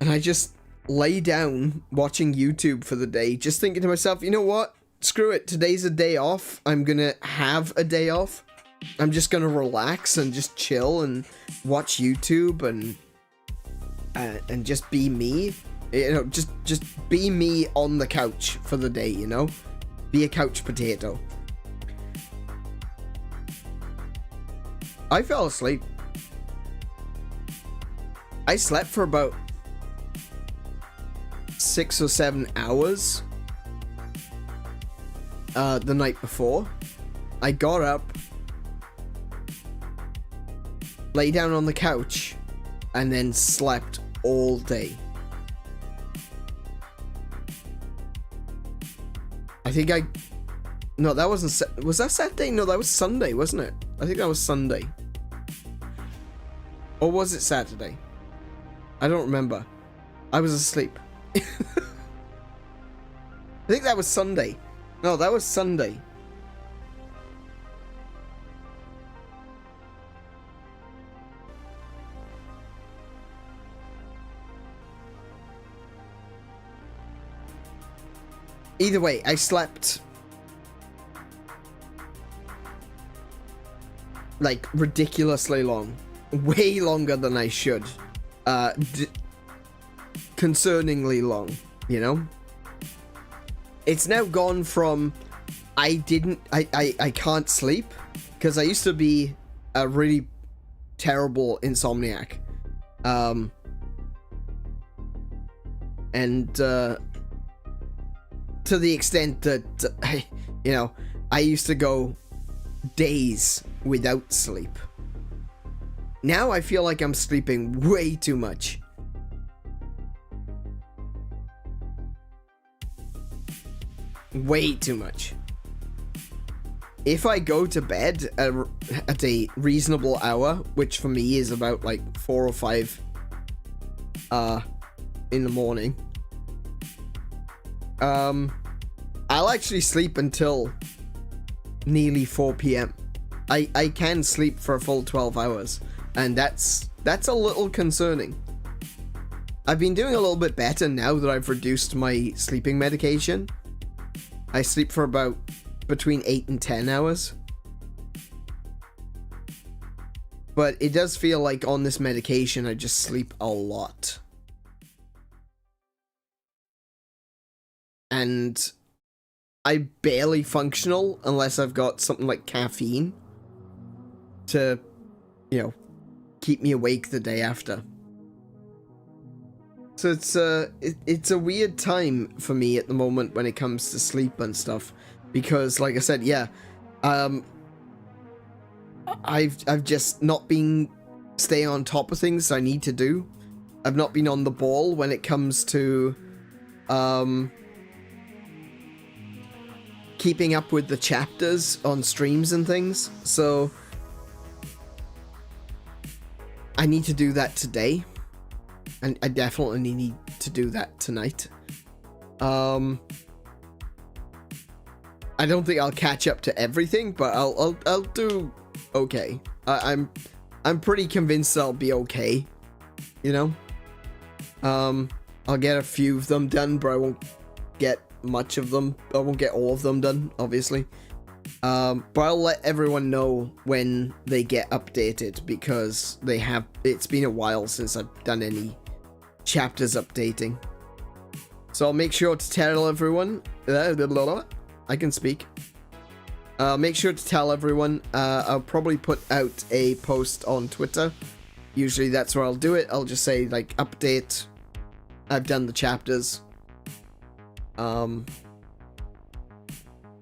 And I just lay down watching YouTube for the day, just thinking to myself, you know what? Screw it. Today's a day off. I'm gonna have a day off. I'm just gonna relax and just chill and watch YouTube and just be me. You know, just be me on the couch for the day, you know? Be a couch potato. I fell asleep. I slept for about 6 or 7 hours the night before. I got up, lay down on the couch, and then slept all day. I think no, that wasn't, was that Saturday? No, that was Sunday, wasn't it? I think that was Sunday. Or was it Saturday? I don't remember. I was asleep. I think that was Sunday. No, that was Sunday. Either way, I slept like ridiculously long. Way longer than I should. Concerningly long, you know? It's now gone from I can't sleep, because I used to be a really terrible insomniac. And to the extent that, you know, I used to go days without sleep. Now I feel like I'm sleeping way too much. Way too much. If I go to bed at a reasonable hour, which for me is about like 4 or 5 in the morning, I'll actually sleep until nearly 4 p.m. I can sleep for a full 12 hours, and that's a little concerning. I've been doing a little bit better now that I've reduced my sleeping medication. I sleep for about between 8 and 10 hours. But it does feel like on this medication I just sleep a lot. And I'm barely functional unless I've got something like caffeine to, you know, keep me awake the day after. So it's a weird time for me at the moment when it comes to sleep and stuff, because like I said, yeah, I've just not been staying on top of things I need to do. I've not been on the ball when it comes to keeping up with the chapters on streams and things. So I need to do that today. And I definitely need to do that tonight. I don't think I'll catch up to everything, but I'll do okay. I'm pretty convinced I'll be okay. You know? I'll get a few of them done, but I won't get much of them. I won't get all of them done, obviously. But I'll let everyone know when they get updated, because it's been a while since I've done any chapters updating. So I'll make sure to tell everyone, I can speak. Make sure to tell everyone. I'll probably put out a post on Twitter. Usually that's where I'll do it. I'll just say like, update, I've done the chapters.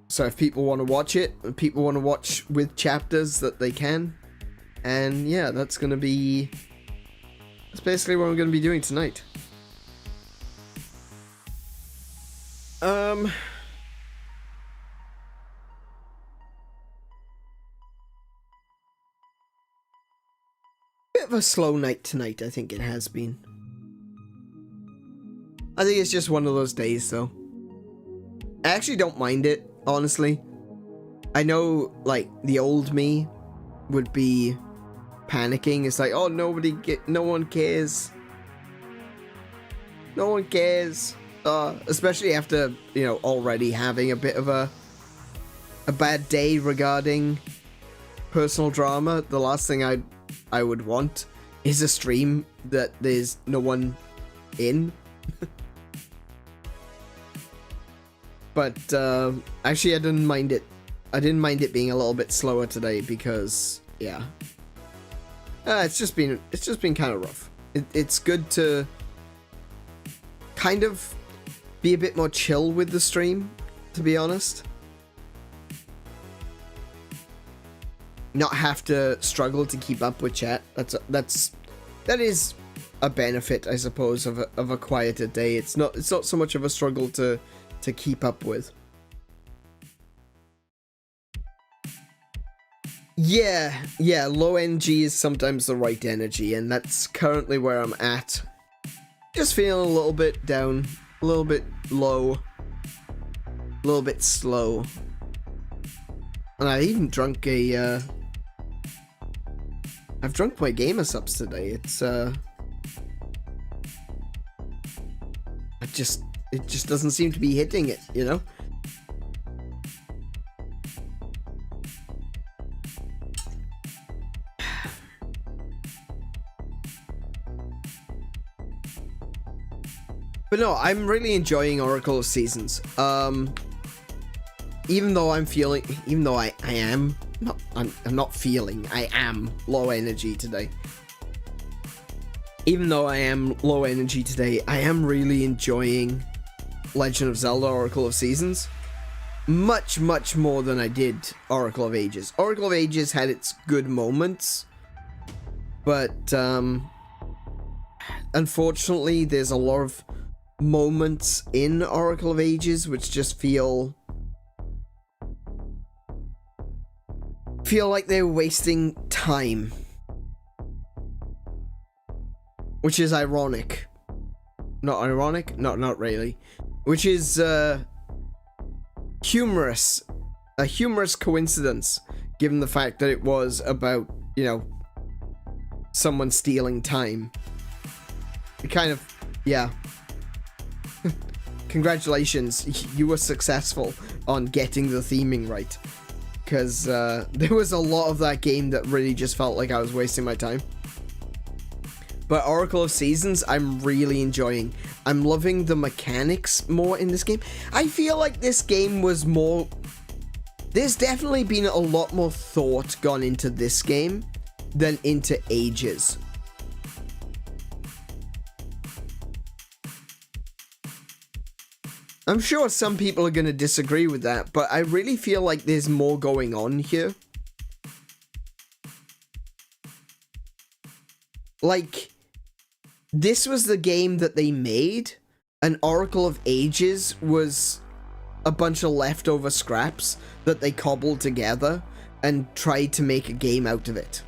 So if people want to watch it, and people want to watch with chapters, that they can. And yeah, that's gonna be That's basically what I'm going to be doing tonight. Bit of a slow night tonight, I think it has been. I think it's just one of those days, though. I actually don't mind it, honestly. I know, like, the old me would be panicking. It's like, oh, no one cares. No one cares. Especially after, you know, already having a bit of a bad day regarding personal drama. The last thing I would want is a stream that there's no one in. But actually, I didn't mind it. I didn't mind it being a little bit slower today because, yeah, it's just been kind of rough. It's good to kind of be a bit more chill with the stream, to be honest. Not have to struggle to keep up with chat. That is a benefit, I suppose, of a quieter day. It's not so much of a struggle to keep up with. Yeah, low energy is sometimes the right energy, and that's currently where I'm at. Just feeling a little bit down, a little bit low, a little bit slow. And I even drunk I've drunk my gamer subs today. It's it just doesn't seem to be hitting it, you know? But no, I'm really enjoying Oracle of Seasons. Even though I am low energy today. Even though I am low energy today, I am really enjoying Legend of Zelda Oracle of Seasons. Much, much more than I did Oracle of Ages. Oracle of Ages had its good moments, but unfortunately there's a lot of moments in Oracle of Ages which just feel like they're wasting time. Which is ironic. Not ironic? Not really. Which is humorous. A humorous coincidence, given the fact that it was about, you know, someone stealing time. It kind of, yeah. Congratulations, you were successful on getting the theming right. Because there was a lot of that game that really just felt like I was wasting my time. But Oracle of Seasons, I'm really enjoying. I'm loving the mechanics more in this game. I feel like this game was more... There's definitely been a lot more thought gone into this game than into Ages. I'm sure some people are going to disagree with that, but I really feel like there's more going on here. Like, this was the game that they made, and Oracle of Ages was a bunch of leftover scraps that they cobbled together and tried to make a game out of it.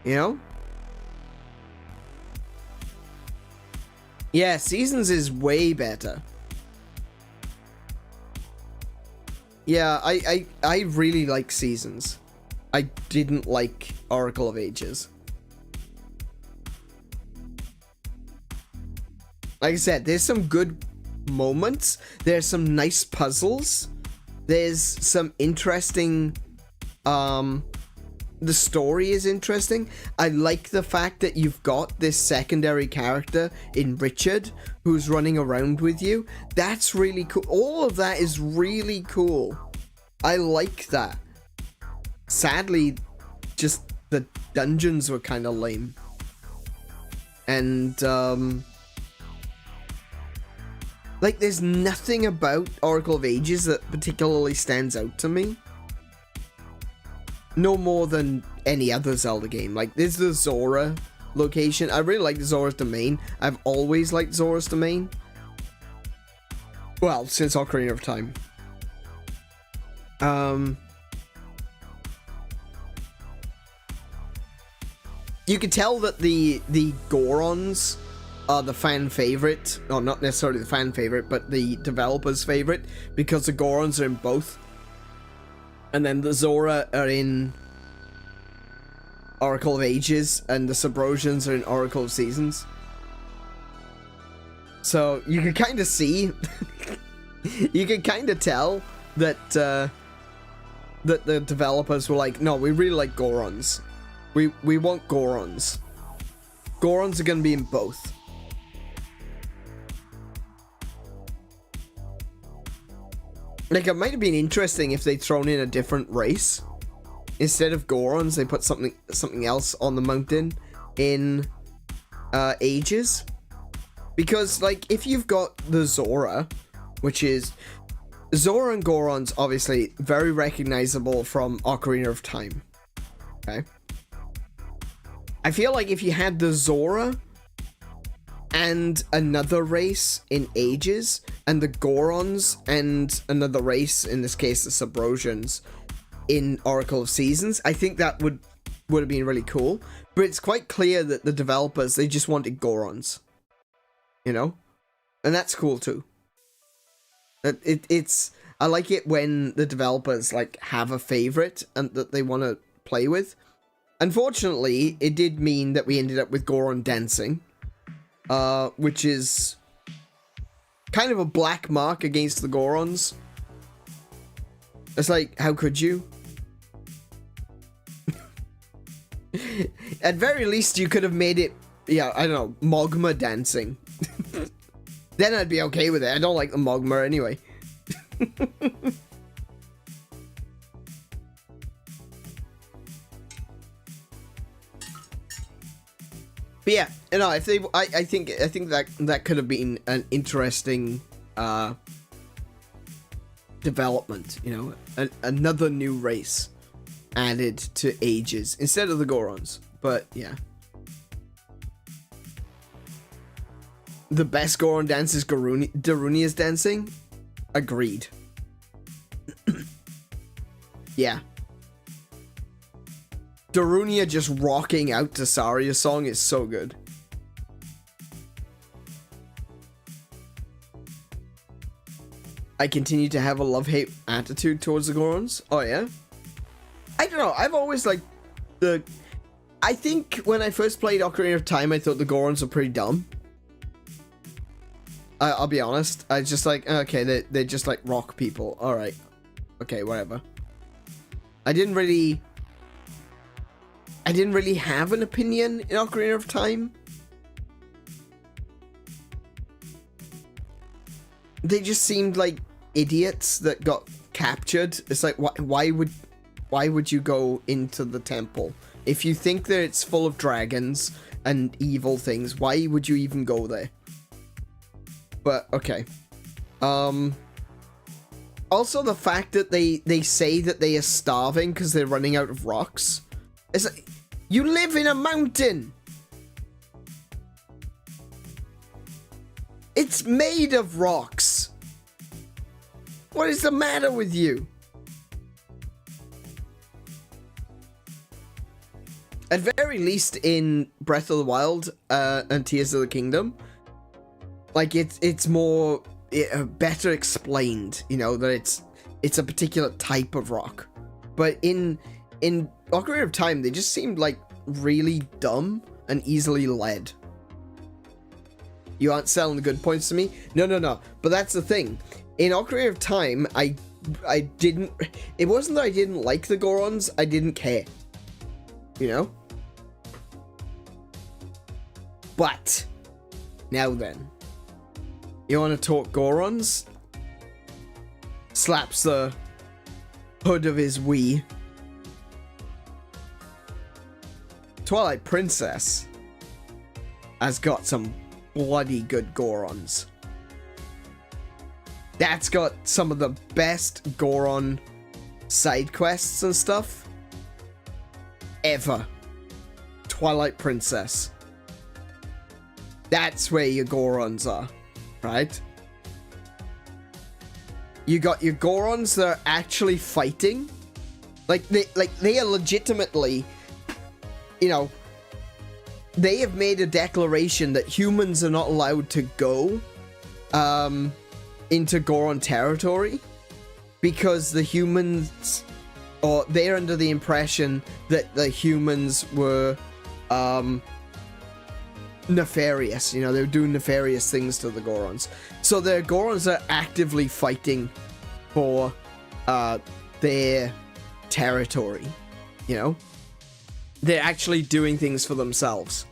You know? Yeah, Seasons is way better. Yeah, I really like Seasons. I didn't like Oracle of Ages. Like I said, there's some good moments. There's some nice puzzles. There's some interesting... The story is interesting. I like the fact that you've got this secondary character in Richard who's running around with you. That's really cool. All of that is really cool. I like that. Sadly, just the dungeons were kind of lame. And, like, there's nothing about Oracle of Ages that particularly stands out to me. no more than any other Zelda game. Like, there's the Zora location. I really like Zora's Domain. I've always liked Zora's Domain. Well, since Ocarina of Time. You can tell that the Gorons are the fan favorite, or not necessarily the fan favorite, but the developer's favorite, because the Gorons are in both. And then the Zora are in Oracle of Ages, and the Subrosians are in Oracle of Seasons. So you can kind of see, you can kind of tell that that the developers were like, no, we really like Gorons. We want Gorons. Gorons are going to be in both. Like, it might have been interesting if they'd thrown in a different race. Instead of Gorons, they put something else on the mountain in Ages. Because, like, if you've got the Zora, which is... Zora and Gorons, obviously, very recognizable from Ocarina of Time. Okay? I feel like if you had the Zora and another race in Ages, and the Gorons and another race, in this case the Subrosians, in Oracle of Seasons, I think that would have been really cool. But it's quite clear that the developers, they just wanted Gorons. You know? And that's cool too. It's I like it when the developers like have a favorite and that they want to play with. Unfortunately, it did mean that we ended up with Goron dancing, which is kind of a black mark against the Gorons. It's like, how could you? At very least, you could have made it, yeah, I don't know, Mogma dancing. Then I'd be okay with it. I don't like the Mogma anyway. But yeah, you know, if they, I think that could have been an interesting development. You know, another new race added to Ages instead of the Gorons. But yeah, the best Goron dance is Darunia's dancing. Agreed. Yeah. Darunia just rocking out to Saria's song is so good. I continue to have a love-hate attitude towards the Gorons. Oh, yeah? I don't know. I've always liked the... I think when I first played Ocarina of Time, I thought the Gorons were pretty dumb. I'll be honest. I just like, okay, they're just like rock people. Alright. Okay, whatever. I didn't really have an opinion in Ocarina of Time. They just seemed like idiots that got captured. It's like, why would you go into the temple? If you think that it's full of dragons and evil things, why would you even go there? But, okay. Also, the fact that they say that they are starving because they're running out of rocks. It's like, you live in a mountain! It's made of rocks! What is the matter with you? At very least in Breath of the Wild and Tears of the Kingdom, like it's more better explained, you know, that it's a particular type of rock. But in Ocarina of Time, they just seemed like really dumb and easily led. You aren't selling the good points to me? No. But that's the thing. In Ocarina of Time, I didn't... It wasn't that I didn't like the Gorons, I didn't care. You know? But, now then. You want to talk Gorons? Slaps the hood of his Wii. Twilight Princess has got some bloody good Gorons. That's got some of the best Goron side quests and stuff. ever. Twilight Princess. That's where your Gorons are, right? You got your Gorons that are actually fighting. Like they are legitimately, you know, they have made a declaration that humans are not allowed to go into Goron territory because the humans, or they're under the impression that the humans were nefarious. You know, they were doing nefarious things to the Gorons. So the Gorons are actively fighting for their territory, you know? They're actually doing things for themselves.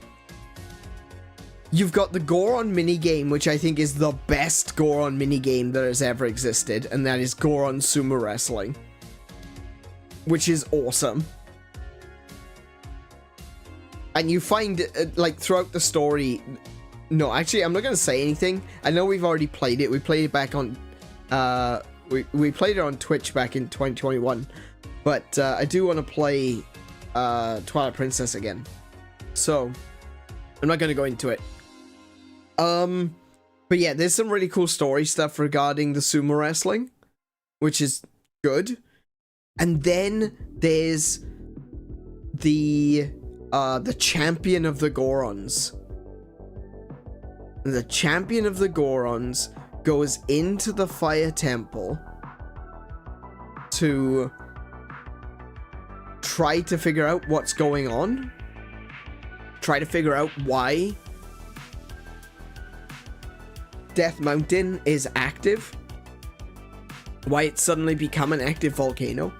You've got the Goron minigame, which I think is the best Goron minigame that has ever existed, and that is Goron sumo wrestling, which is awesome. And you find, like, throughout the story... No, actually, I'm not going to say anything. I know we've already played it. We played it back on... we played it on Twitch back in 2021. But I do want to play Twilight Princess again. So, I'm not going to go into it. But yeah, there's some really cool story stuff regarding the sumo wrestling, which is good. And then there's the champion of the Gorons. The champion of the Gorons goes into the fire temple to try to figure out what's going on. Try to figure out why Death Mountain is active. Why it's suddenly become an active volcano.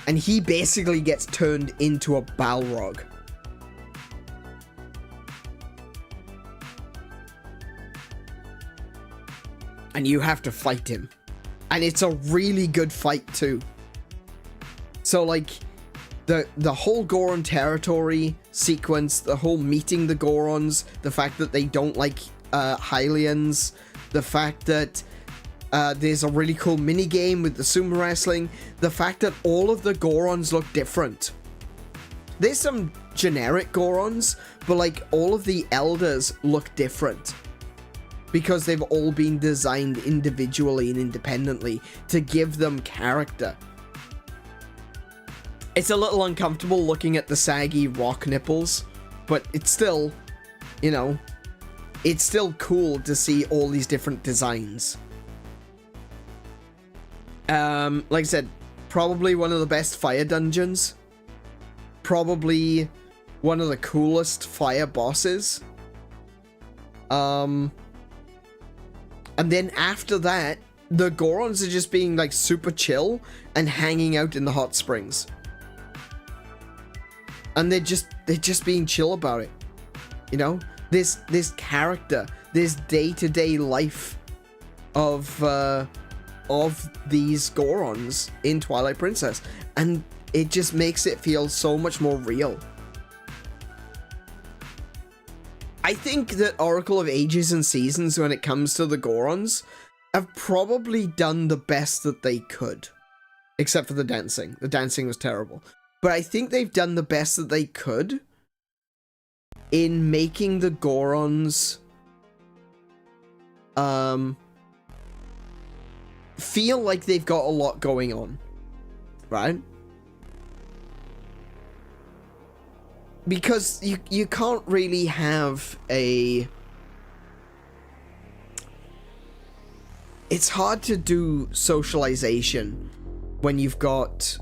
And he basically gets turned into a Balrog. And you have to fight him. And it's a really good fight too. So like, the whole Goron territory sequence, the whole meeting the Gorons, the fact that they don't like Hylians, the fact that there's a really cool minigame with the sumo wrestling, the fact that all of the Gorons look different. There's some generic Gorons, but like all of the elders look different. Because they've all been designed individually and independently to give them character. It's a little uncomfortable looking at the saggy rock nipples, but it's still, you know, it's still cool to see all these different designs. Like I said, probably one of the best fire dungeons. Probably one of the coolest fire bosses. And then after that, the Gorons are just being like super chill and hanging out in the hot springs. And they're just being chill about it. You know? This character, this day-to-day life of these Gorons in Twilight Princess. And it just makes it feel so much more real. I think that Oracle of Ages and Seasons, when it comes to the Gorons, have probably done the best that they could. Except for the dancing. The dancing was terrible. But I think they've done the best that they could in making the Gorons feel like they've got a lot going on. Right? Because you can't really have a... It's hard to do socialization when you've got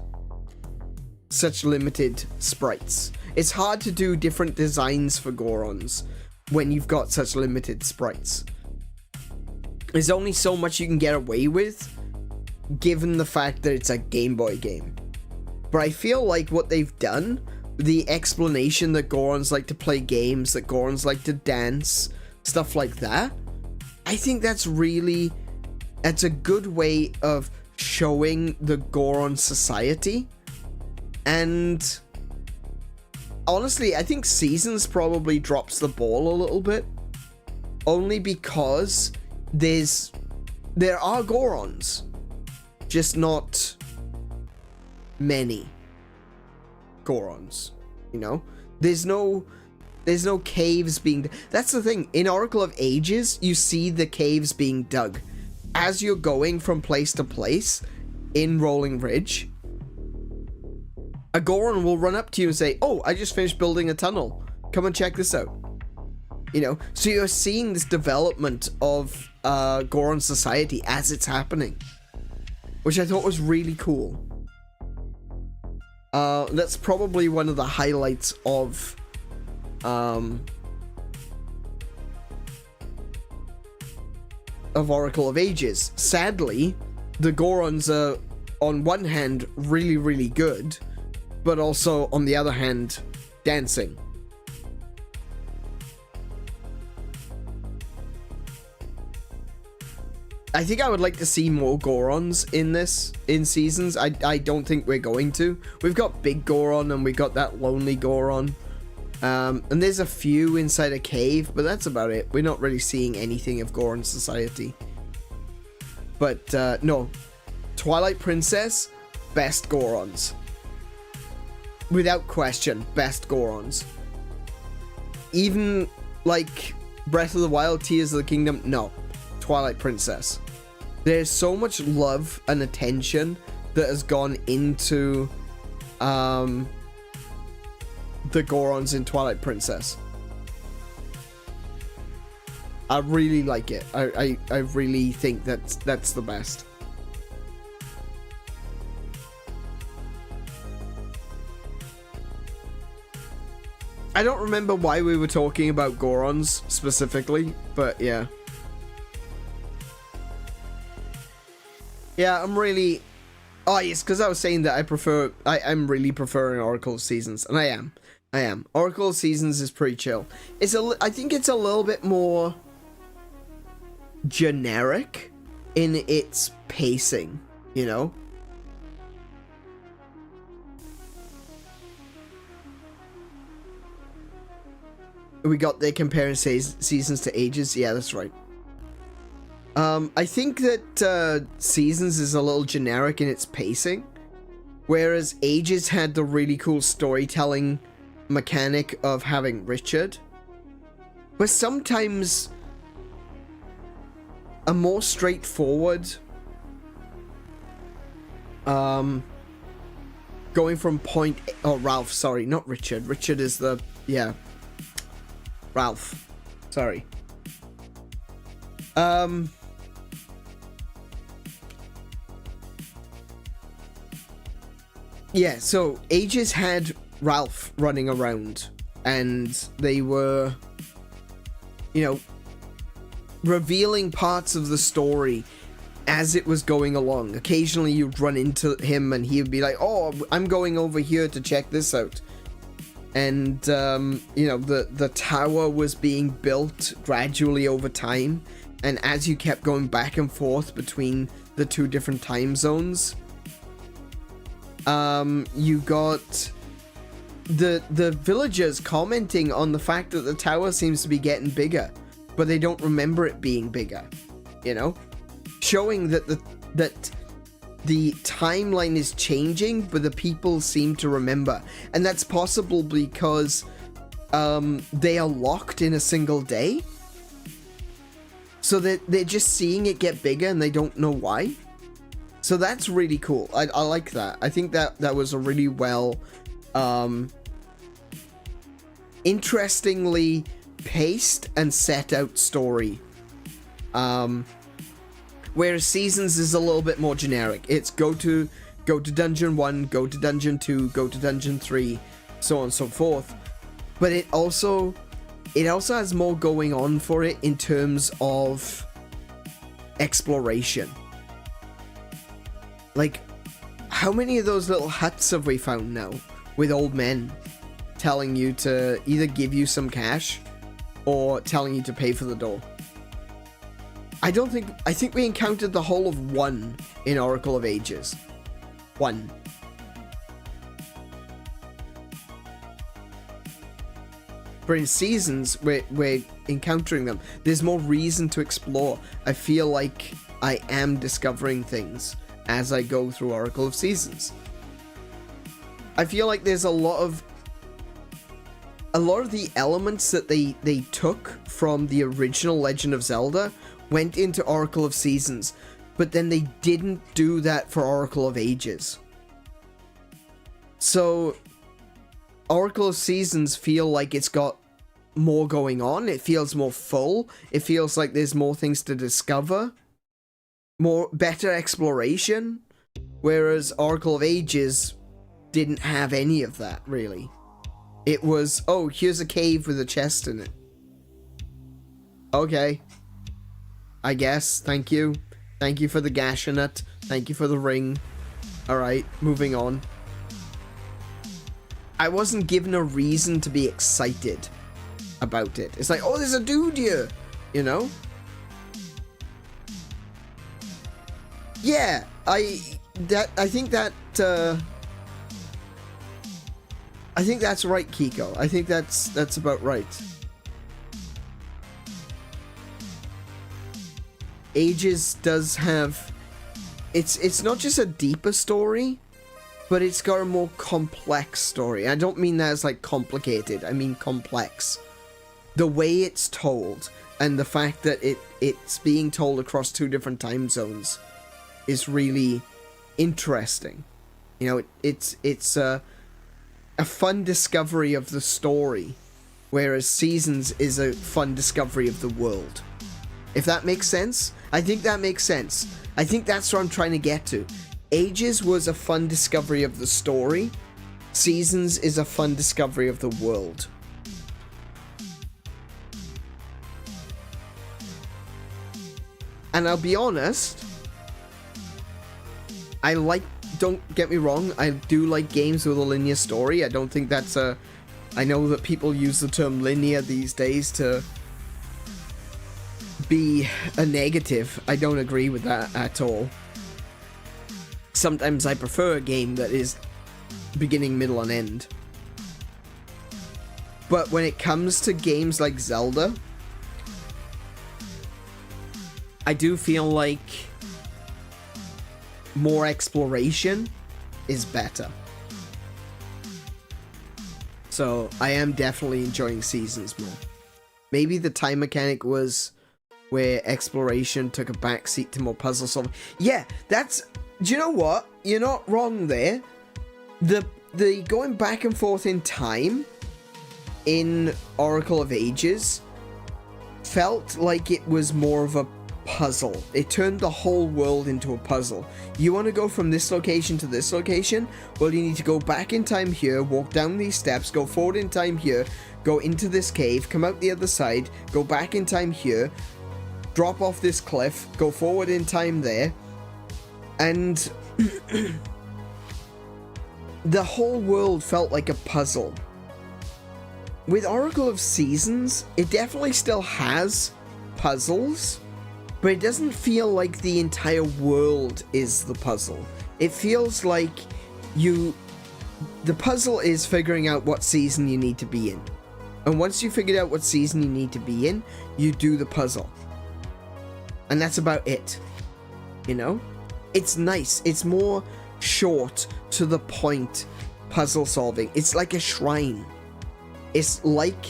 such limited sprites. It's hard to do different designs for Gorons when you've got such limited sprites. There's only so much you can get away with, given the fact that it's a Game Boy game. But I feel like what they've done, the explanation that Gorons like to play games, that Gorons like to dance, stuff like that, I think that's a good way of showing the Goron society. And honestly, I think Seasons probably drops the ball a little bit, only because there are Gorons, just not many Gorons, you know? There's no caves being... That's the thing. In Oracle of Ages, you see the caves being dug. As you're going from place to place in Rolling Ridge, a Goron will run up to you and say, oh, I just finished building a tunnel. Come and check this out. You know? So you're seeing this development of Goron society as it's happening, which I thought was really cool. That's probably one of the highlights of Oracle of Ages. Sadly, the Gorons are, on one hand, really, really good, but also, on the other hand, dancing. I think I would like to see more Gorons in seasons. I don't think we're going to. We've got Big Goron and we got that Lonely Goron. And there's a few inside a cave, but that's about it. We're not really seeing anything of Goron society. But no, Twilight Princess, best Gorons. Without question, best Gorons. Even like Breath of the Wild, Tears of the Kingdom, no. Twilight Princess. There's so much love and attention that has gone into the Gorons in Twilight Princess. I really like it. I really think that's the best. I don't remember why we were talking about Gorons specifically, but yeah. Yeah, I'm really... Oh, yes, because I was saying that I'm really preferring Oracle of Seasons, and I am. Oracle of Seasons is pretty chill. I think it's a little bit more generic in its pacing, you know? We got there comparing seasons to ages. Yeah, that's right. I think that Seasons is a little generic in its pacing, whereas Ages had the really cool storytelling mechanic of having Richard. But sometimes a more straightforward going from point... Oh, Ralph, sorry, not Richard. Richard is the... Yeah. Ralph. Sorry. Yeah, so Ages had Ralph running around, and they were, you know, revealing parts of the story as it was going along. Occasionally you'd run into him and he would be like, oh, I'm going over here to check this out. And, you know, the tower was being built gradually over time, and as you kept going back and forth between the two different time zones, you got the villagers commenting on the fact that the tower seems to be getting bigger, but they don't remember it being bigger, you know? Showing that the timeline is changing, but the people seem to remember. And that's possible because they are locked in a single day. So they're just seeing it get bigger and they don't know why. So that's really cool. I like that. I think that was a really well, interestingly paced and set out story. Whereas Seasons is a little bit more generic. It's go to Dungeon 1, go to Dungeon 2, go to Dungeon 3, so on and so forth. But it also has more going on for it in terms of exploration. Like, how many of those little huts have we found now with old men telling you to either give you some cash or telling you to pay for the door? I think we encountered the whole of one in Oracle of Ages. One. But in Seasons, we're encountering them. There's more reason to explore. I feel like I am discovering things as I go through Oracle of Seasons. I feel like there's a lot of the elements that they took from the original Legend of Zelda went into Oracle of Seasons, but then they didn't do that for Oracle of Ages. So Oracle of Seasons feel like it's got more going on. It feels more full. It feels like there's more things to discover, better exploration, whereas Oracle of Ages didn't have any of that, really. It was, oh, here's a cave with a chest in it. Okay. I guess. Thank you. Thank you for the gashonet. Thank you for the ring. Alright, moving on. I wasn't given a reason to be excited about it. It's like, oh, there's a dude here, you know? Yeah, I think that's right, Kiko. I think that's about right. Ages does have, it's not just a deeper story, but it's got a more complex story. I don't mean that as like complicated, I mean complex. The way it's told and the fact that it's being told across 2 different time zones is really interesting. You know, it's a fun discovery of the story, whereas Seasons is a fun discovery of the world. If that makes sense? I think that makes sense. I think that's what I'm trying to get to. Ages was a fun discovery of the story. Seasons is a fun discovery of the world. And I'll be honest, don't get me wrong, I do like games with a linear story. I don't think that's I know that people use the term linear these days to be a negative. I don't agree with that at all. Sometimes I prefer a game that is beginning, middle, and end. But when it comes to games like Zelda, I do feel like more exploration is better. So I am definitely enjoying Seasons more. Maybe the time mechanic was where exploration took a backseat to more puzzle solving. Yeah, that's... Do you know what? You're not wrong there. The going back and forth in time in Oracle of Ages felt like it was more of a puzzle. It turned the whole world into a puzzle. You want to go from this location to this location? Well, you need to go back in time here, walk down these steps, go forward in time here, go into this cave, come out the other side, go back in time here, drop off this cliff, go forward in time there, and the whole world felt like a puzzle. With Oracle of Seasons, it definitely still has puzzles, but it doesn't feel like the entire world is the puzzle. It feels like the puzzle is figuring out what season you need to be in. And once you figured out what season you need to be in, you do the puzzle. And that's about it. You know? It's nice. It's more short, to the point puzzle solving. It's like a shrine. It's like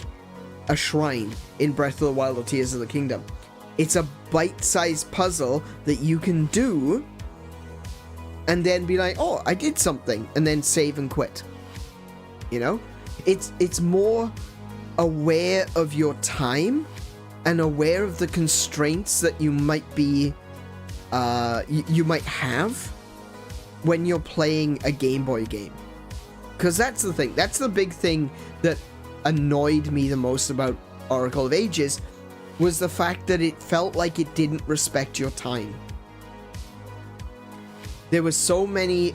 a shrine in Breath of the Wild or Tears of the Kingdom. It's a bite-sized puzzle that you can do and then be like, oh, I did something, and then save and quit. You know? It's more aware of your time and aware of the constraints that you might be you might have when you're playing a Game Boy game. Because that's the thing. That's the big thing that annoyed me the most about Oracle of Ages, was the fact that it felt like it didn't respect your time. There were so many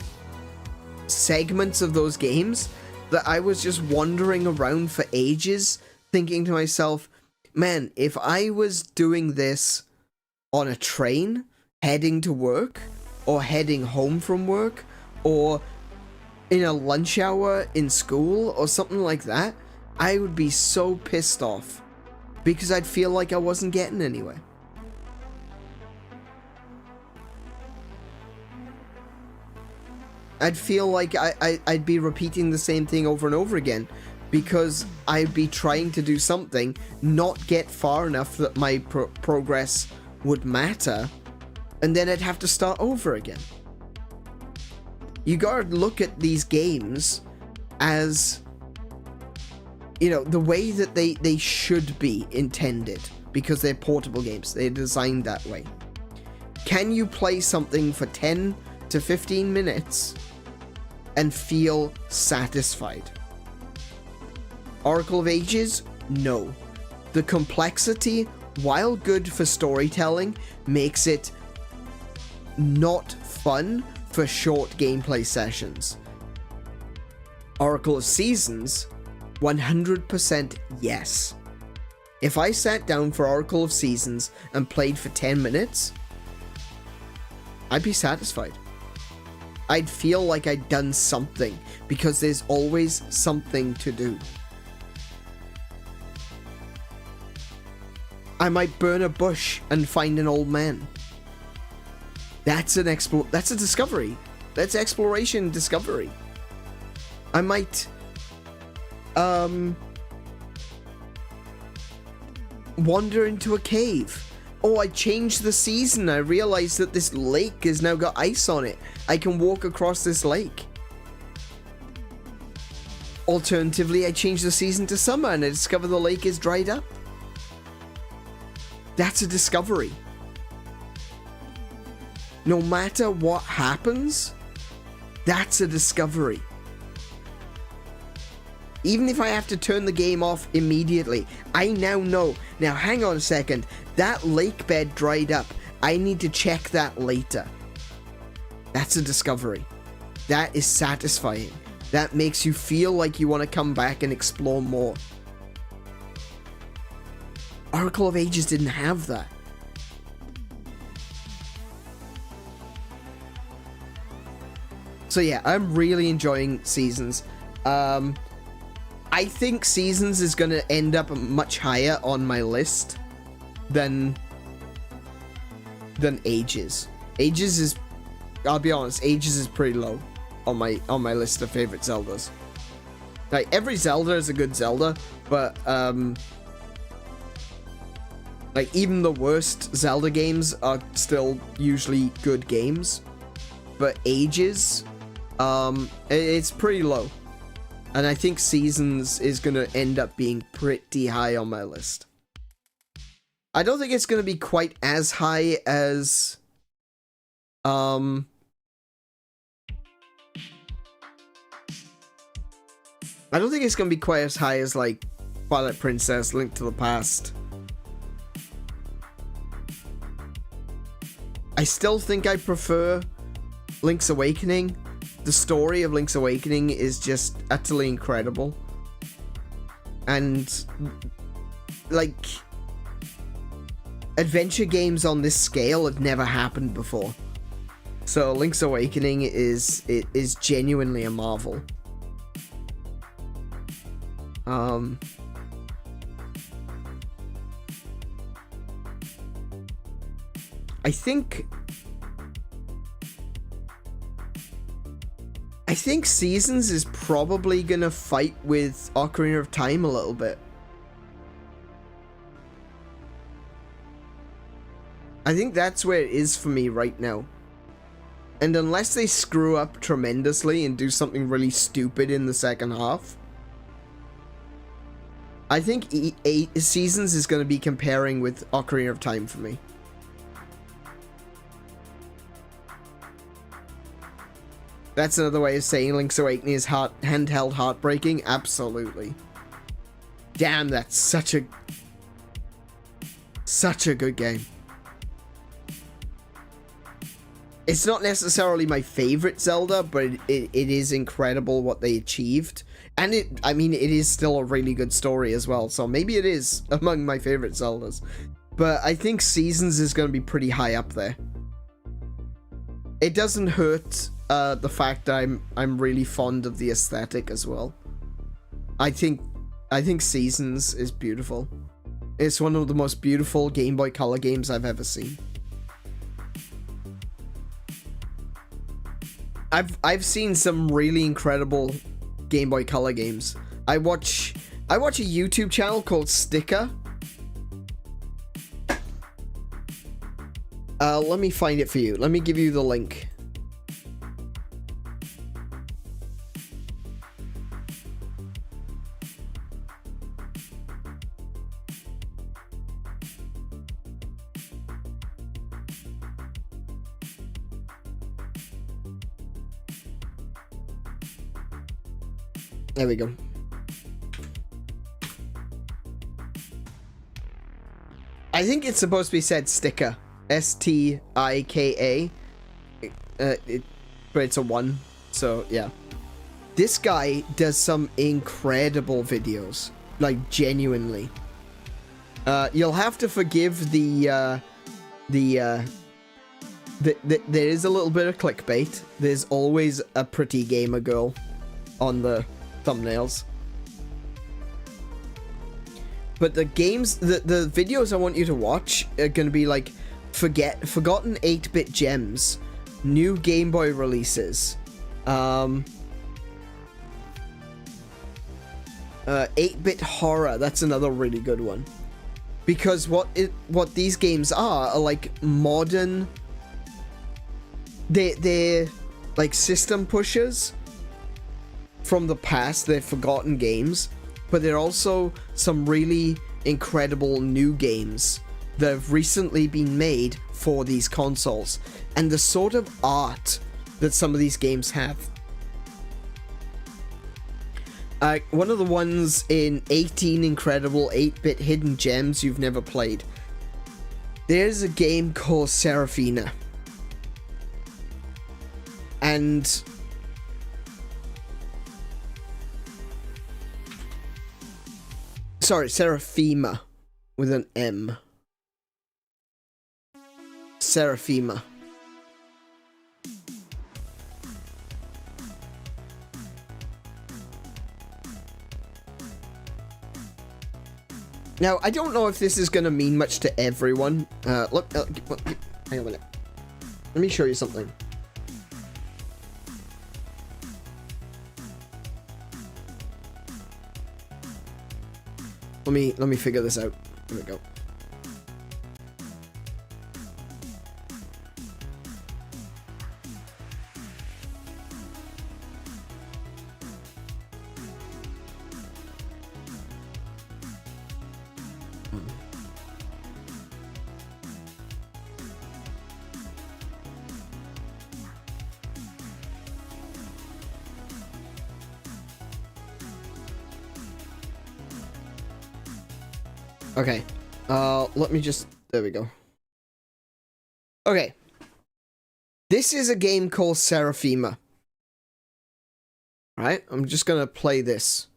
segments of those games that I was just wandering around for ages thinking to myself, man, if I was doing this on a train heading to work, or heading home from work, or in a lunch hour in school, or something like that, I would be so pissed off because I'd feel like I wasn't getting anywhere. I'd feel like I'd be repeating the same thing over and over again, because I'd be trying to do something, not get far enough that my progress would matter, and then I'd have to start over again. You gotta look at these games as, you know, the way that they should be intended, because they're portable games. They're designed that way. Can you play something for 10 to 15 minutes and feel satisfied? Oracle of Ages? No. The complexity, while good for storytelling, makes it not fun for short gameplay sessions. Oracle of Seasons? 100% yes. If I sat down for Oracle of Seasons and played for 10 minutes, I'd be satisfied. I'd feel like I'd done something, because there's always something to do. I might burn a bush and find an old man. That's a discovery. That's exploration discovery. I might wander into a cave. Oh, I changed the season. I realized that this lake has now got ice on it. I can walk across this lake. Alternatively, I changed the season to summer and I discover the lake is dried up. That's a discovery. No matter what happens, that's a discovery. Even if I have to turn the game off immediately, I now know. Now, hang on a second. That lake bed dried up. I need to check that later. That's a discovery. That is satisfying. That makes you feel like you want to come back and explore more. Oracle of Ages didn't have that. So yeah, I'm really enjoying Seasons. I think Seasons is going to end up much higher on my list than Ages. Ages is, I'll be honest, Ages is pretty low on my list of favorite Zeldas. Like, every Zelda is a good Zelda, but like, even the worst Zelda games are still usually good games. But Ages, it's pretty low. And I think Seasons is going to end up being pretty high on my list. I don't think it's going to be quite as high as... I don't think it's going to be quite as high as, like, Twilight Princess, Link to the Past. I still think I prefer Link's Awakening. The story of Link's Awakening is just utterly incredible. And, like, adventure games on this scale have never happened before. So Link's Awakening is genuinely a marvel. I think Seasons is probably gonna fight with Ocarina of Time a little bit. I think that's where it is for me right now. And unless they screw up tremendously and do something really stupid in the second half, I think Seasons is gonna be comparing with Ocarina of Time for me. That's another way of saying Link's Awakening is handheld heartbreaking. Absolutely. Damn, that's such a good game. It's not necessarily my favorite Zelda, but it is incredible what they achieved. And I mean, it is still a really good story as well. So maybe it is among my favorite Zeldas. But I think Seasons is going to be pretty high up there. It doesn't hurt the fact that I'm really fond of the aesthetic as well. I think Seasons is beautiful. It's one of the most beautiful Game Boy Color games I've ever seen. I've seen some really incredible Game Boy Color games. I watch a YouTube channel called Sticker. Let me find it for you. Let me give you the link. There we go. I think it's supposed to be said Sticker. S-T-I-K-A. But it's a 1. So, yeah. This guy does some incredible videos. Like, genuinely. You'll have to forgive there is a little bit of clickbait. There's always a pretty gamer girl on the thumbnails. But the games, the videos I want you to watch are going to be like forgotten 8-bit gems, new Game Boy releases, 8-bit horror. That's another really good one. Because what these games are like modern. They're like system pushers from the past. They're forgotten games, but they're also some really incredible new games that have recently been made for these consoles, and the sort of art that some of these games have. One of the ones in 18 incredible 8-bit hidden gems you've never played. There's a game called Seraphina. And sorry, Seraphima with an M. Seraphima. Now, I don't know if this is going to mean much to everyone. Look, hang on a minute. Let me show you something. Let me figure this out. Here we go. Okay, let me just, there we go. Okay. This is a game called Seraphima. Right, I'm just gonna play this.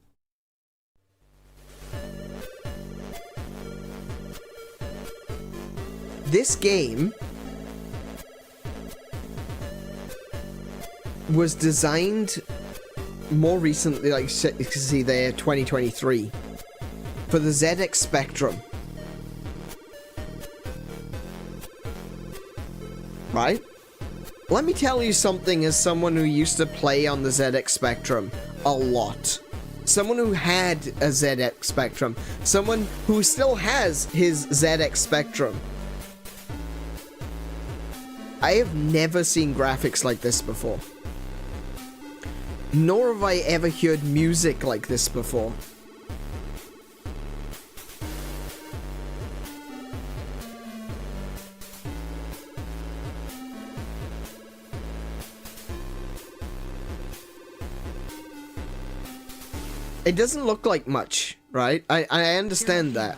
This game was designed more recently, like you can see there, 2023. For the ZX Spectrum. Right? Let me tell you something as someone who used to play on the ZX Spectrum a lot. Someone who had a ZX Spectrum. Someone who still has his ZX Spectrum. I have never seen graphics like this before. Nor have I ever heard music like this before. It doesn't look like much, right? I understand that.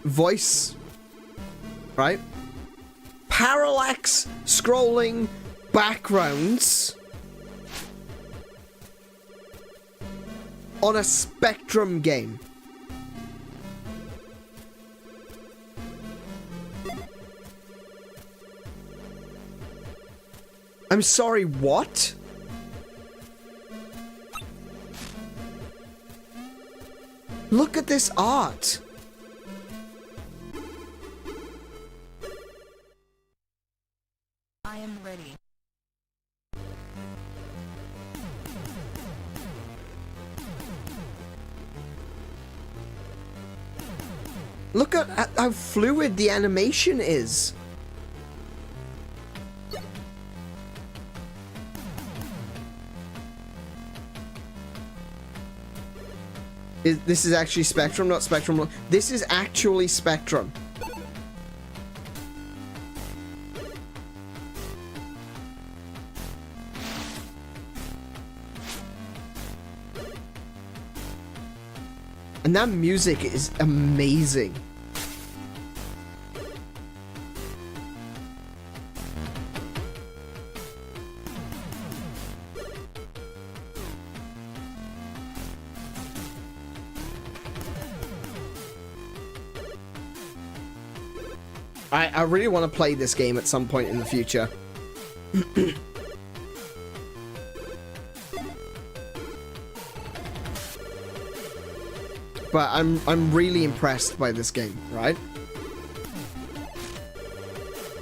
Voice, right? Parallax scrolling backgrounds on a Spectrum game. I'm sorry, what? Look at this art. I am ready. Look at how fluid the animation is. This is actually Spectrum, not Spectrum. This is actually Spectrum. And that music is amazing. I really want to play this game at some point in the future. But I'm really impressed by this game, right?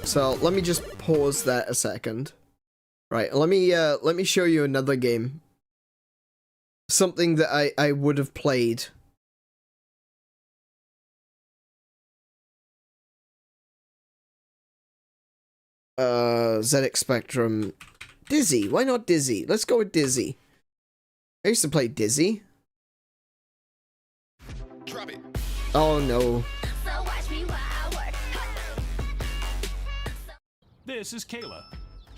So let me just pause that a second. Right, let me show you another game. Something that I would have played. ZX Spectrum. Dizzy, why not Dizzy? Let's go with Dizzy. I used to play Dizzy. Drop it. Oh no. This is Kayla.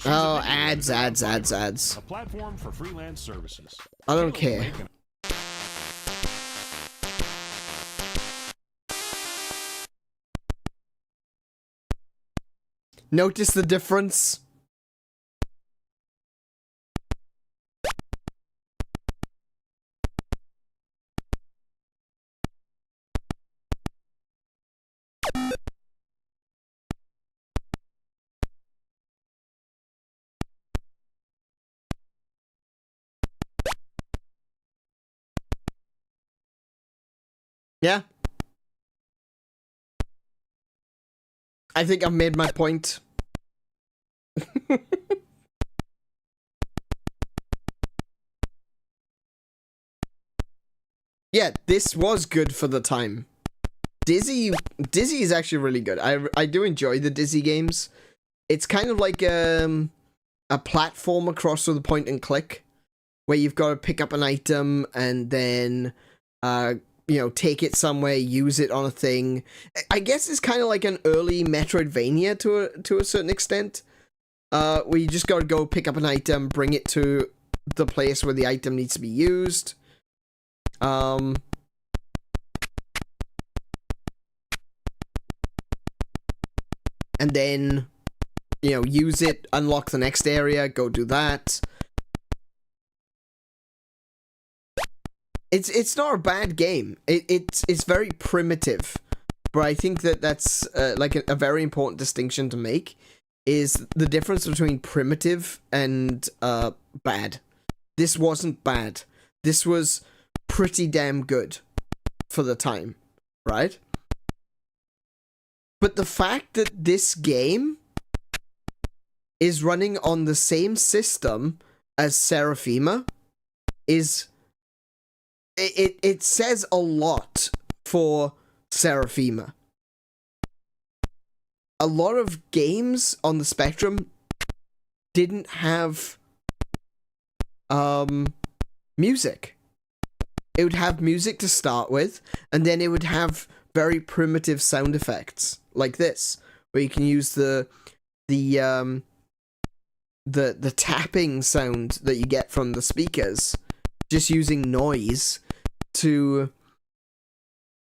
Oh, ads. A platform for freelance services. I don't care. Notice the difference? Yeah. I think I've made my point. Yeah, this was good for the time. Dizzy is actually really good. I do enjoy the Dizzy games. It's kind of like a platformer cross with a point and click, where you've got to pick up an item and then you know, take it somewhere, use it on a thing. I guess it's kind of like an early Metroidvania to a certain extent, where you just got to go pick up an item, bring it to the place where the item needs to be used. And then, you know, use it, unlock the next area, go do that. It's not a bad game. It's very primitive, but I think that's like a very important distinction to make, is the difference between primitive and bad. This wasn't bad. This was pretty damn good for the time, right? But the fact that this game is running on the same system as Seraphima is... It says a lot for Seraphima. A lot of games on the Spectrum didn't have music. It would have music to start with, and then it would have very primitive sound effects like this, where you can use the tapping sound that you get from the speakers, just using noise to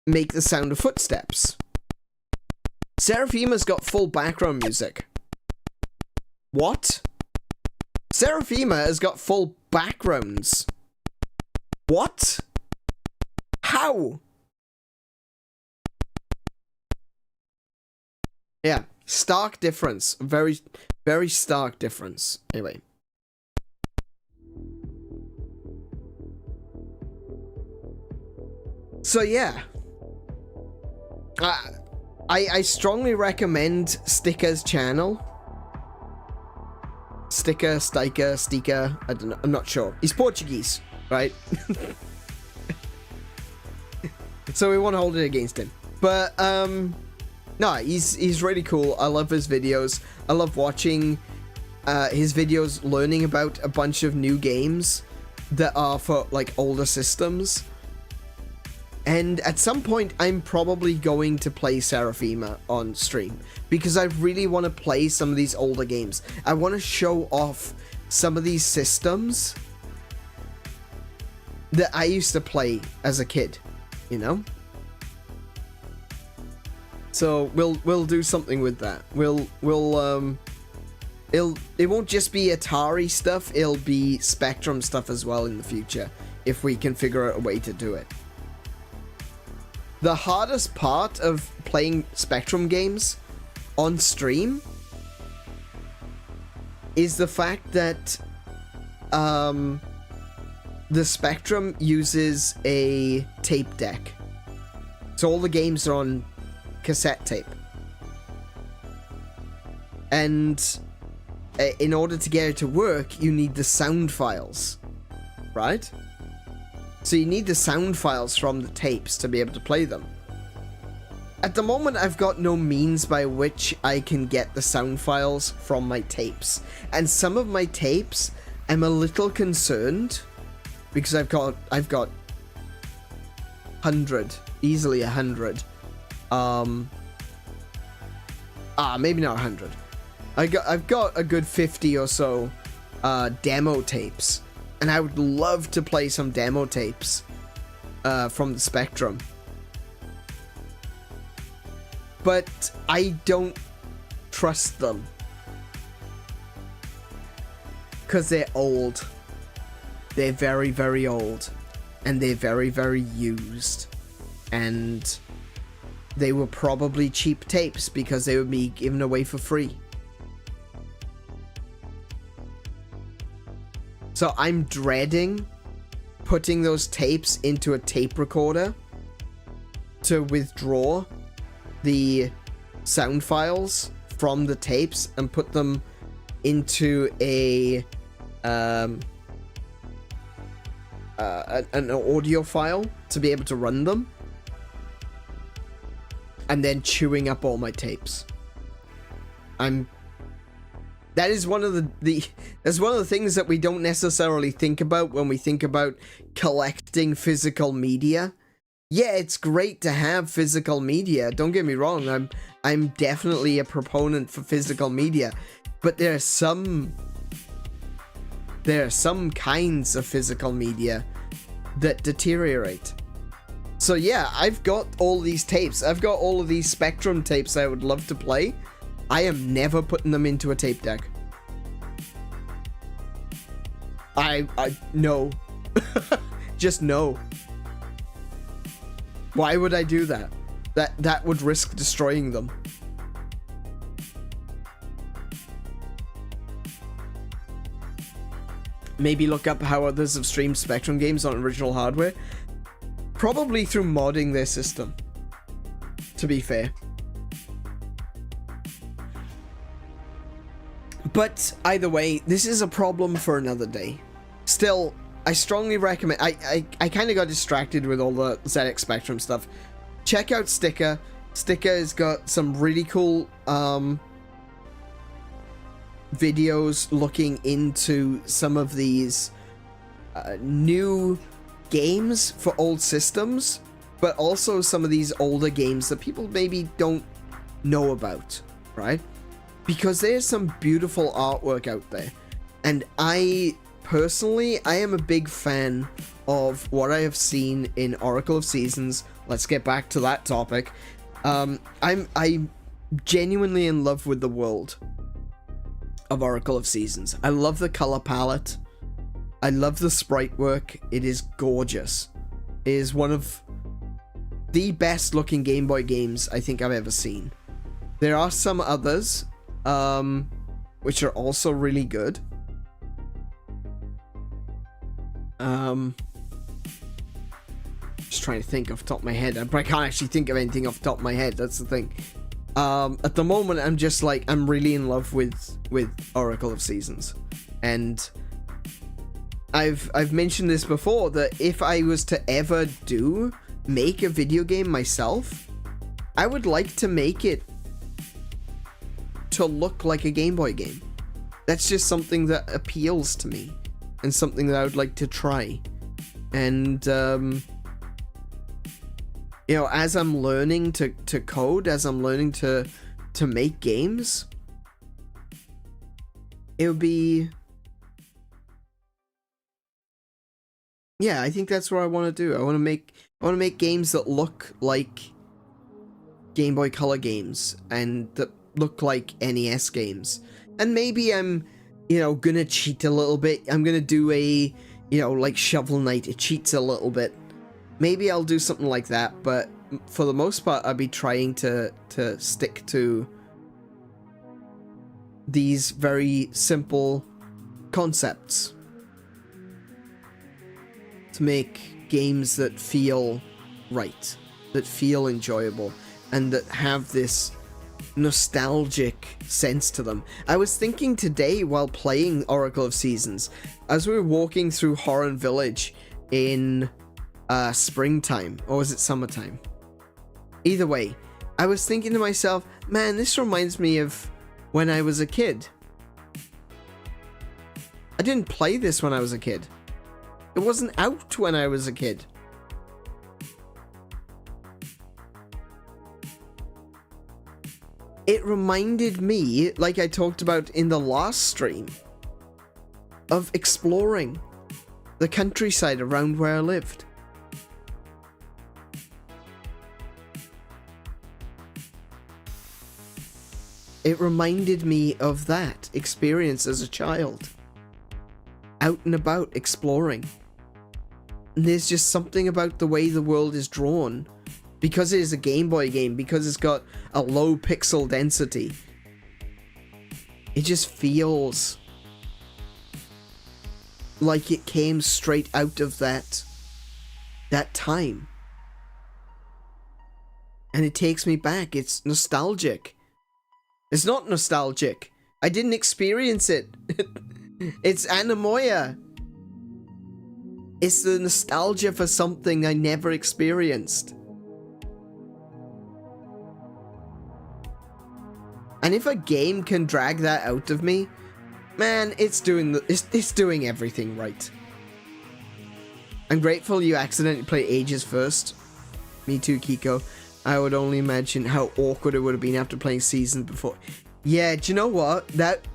make the sound of footsteps. Seraphima's got full background music. What? Seraphima has got full backgrounds. What? How? Yeah, stark difference. Very, very stark difference. Anyway. So yeah, I strongly recommend Sticker's channel. Sticker, I don't know, I'm not sure. He's Portuguese, right? So we want to hold it against him. But no, he's really cool. I love his videos. I love watching his videos, learning about a bunch of new games that are for like older systems. And at some point, I'm probably going to play 𝗬𝗂𝗵𝗵 on stream because I really want to play some of these older games. I want to show off some of these systems that I used to play as a kid, you know? So we'll do something with that. It won't just be Atari stuff, it'll be Spectrum stuff as well in the future, if we can figure out a way to do it. The hardest part of playing Spectrum games on stream is the fact that the Spectrum uses a tape deck. So all the games are on cassette tape. And in order to get it to work, you need the sound files, right? So you need the sound files from the tapes to be able to play them. At the moment, I've got no means by which I can get the sound files from my tapes. And some of my tapes, I'm a little concerned because I've got 100, easily 100. Maybe not 100. I've got a good 50 or so demo tapes. And I would love to play some demo tapes from the Spectrum. But I don't trust them. Because they're old. They're very, very old. And they're very, very used. And they were probably cheap tapes because they would be given away for free. So I'm dreading putting those tapes into a tape recorder to withdraw the sound files from the tapes and put them into an audio file to be able to run them, and then chewing up all my tapes. That is one of that's one of the things that we don't necessarily think about when we think about collecting physical media. Yeah, it's great to have physical media. Don't get me wrong. I'm definitely a proponent for physical media, but there are some kinds of physical media that deteriorate. So yeah, I've got all these tapes. I've got all of these Spectrum tapes I would love to play. I am never putting them into a tape deck. No. Just no. Why would I do that? That would risk destroying them. Maybe look up how others have streamed Spectrum games on original hardware. Probably through modding their system, to be fair. But either way, this is a problem for another day. Still, I strongly recommend... I kind of got distracted with all the ZX Spectrum stuff. Check out Sticker. Sticker has got some really cool videos looking into some of these new games for old systems, but also some of these older games that people maybe don't know about, right? Because there's some beautiful artwork out there. And I am a big fan of what I have seen in Oracle of Seasons. Let's get back to that topic. I'm genuinely in love with the world of Oracle of Seasons. I love the color palette. I love the sprite work. It is gorgeous. It is one of the best looking Game Boy games I think I've ever seen. There are some others which are also really good. Just trying to think off the top of my head. I can't actually think of anything off the top of my head. That's the thing. At the moment, I'm just like, I'm really in love with Oracle of Seasons. And I've mentioned this before, that if I was to ever make a video game myself, I would like to make it to look like a Game Boy game. That's just something that appeals to me and something that I would like to try. And you know, as I'm learning to code, as I'm learning to make games, it would be, yeah, I think that's what I want to do. I want to make games that look like Game Boy Color games and that look like NES games. And maybe I'm, you know, gonna cheat a little bit. I'm gonna do a, you know, like Shovel Knight. It cheats a little bit. Maybe I'll do something like that, but for the most part, I'll be trying to stick to these very simple concepts to make games that feel right, that feel enjoyable, and that have this nostalgic sense to them. I was thinking today while playing Oracle of Seasons, as we were walking through Horan Village in springtime, or was it summertime? Either way, I was thinking to myself, man, this reminds me of when I was a kid. I didn't play this when I was a kid. It wasn't out when I was a kid. It reminded me, like I talked about in the last stream, of exploring the countryside around where I lived. It reminded me of that experience as a child. Out and about, exploring. And there's just something about the way the world is drawn, because it is a Game Boy game, because it's got a low pixel density. It just feels like it came straight out of that time. And it takes me back. It's nostalgic. It's not nostalgic. I didn't experience it. It's anemoia. It's the nostalgia for something I never experienced. And if a game can drag that out of me, man, it's doing everything right. I'm grateful you accidentally played Ages first. Me too, Kiko. I would only imagine how awkward it would have been after playing Seasons before. Yeah, do you know what? That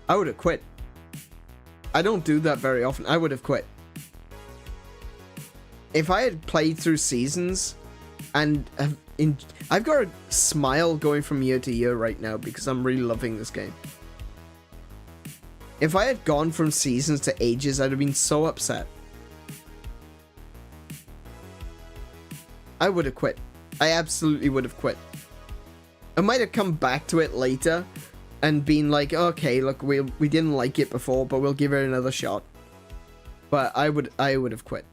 I would have quit. I don't do that very often. I would have quit. If I had played through Seasons and I've got a smile going from year to year right now because I'm really loving this game. If I had gone from Seasons to Ages, I'd have been so upset. I would have quit. I absolutely would have quit. I might have come back to it later and been like, okay, look, we didn't like it before, but we'll give it another shot. But I would have quit.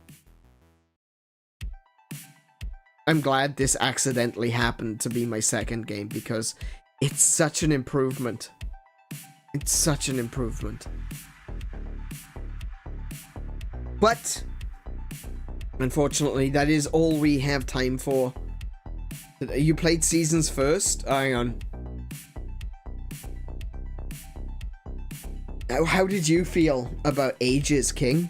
I'm glad this accidentally happened to be my second game because it's such an improvement. It's such an improvement. But unfortunately, that is all we have time for. You played Seasons first? Hang on. How did you feel about Ages, King?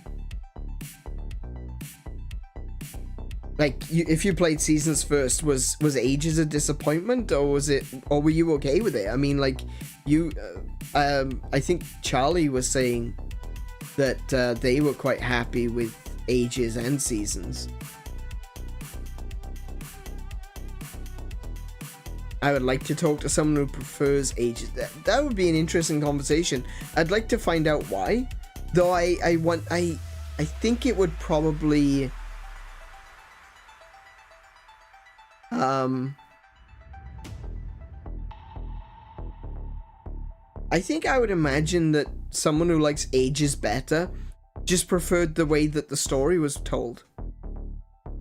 Like, if you played Seasons first, was Ages a disappointment, or were you okay with it? I mean, like, you, I think Charlie was saying that they were quite happy with Ages and Seasons. I would like to talk to someone who prefers Ages. That would be an interesting conversation. I'd like to find out why. Though I think it would probably I think I would imagine that someone who likes Ages better just preferred the way that the story was told.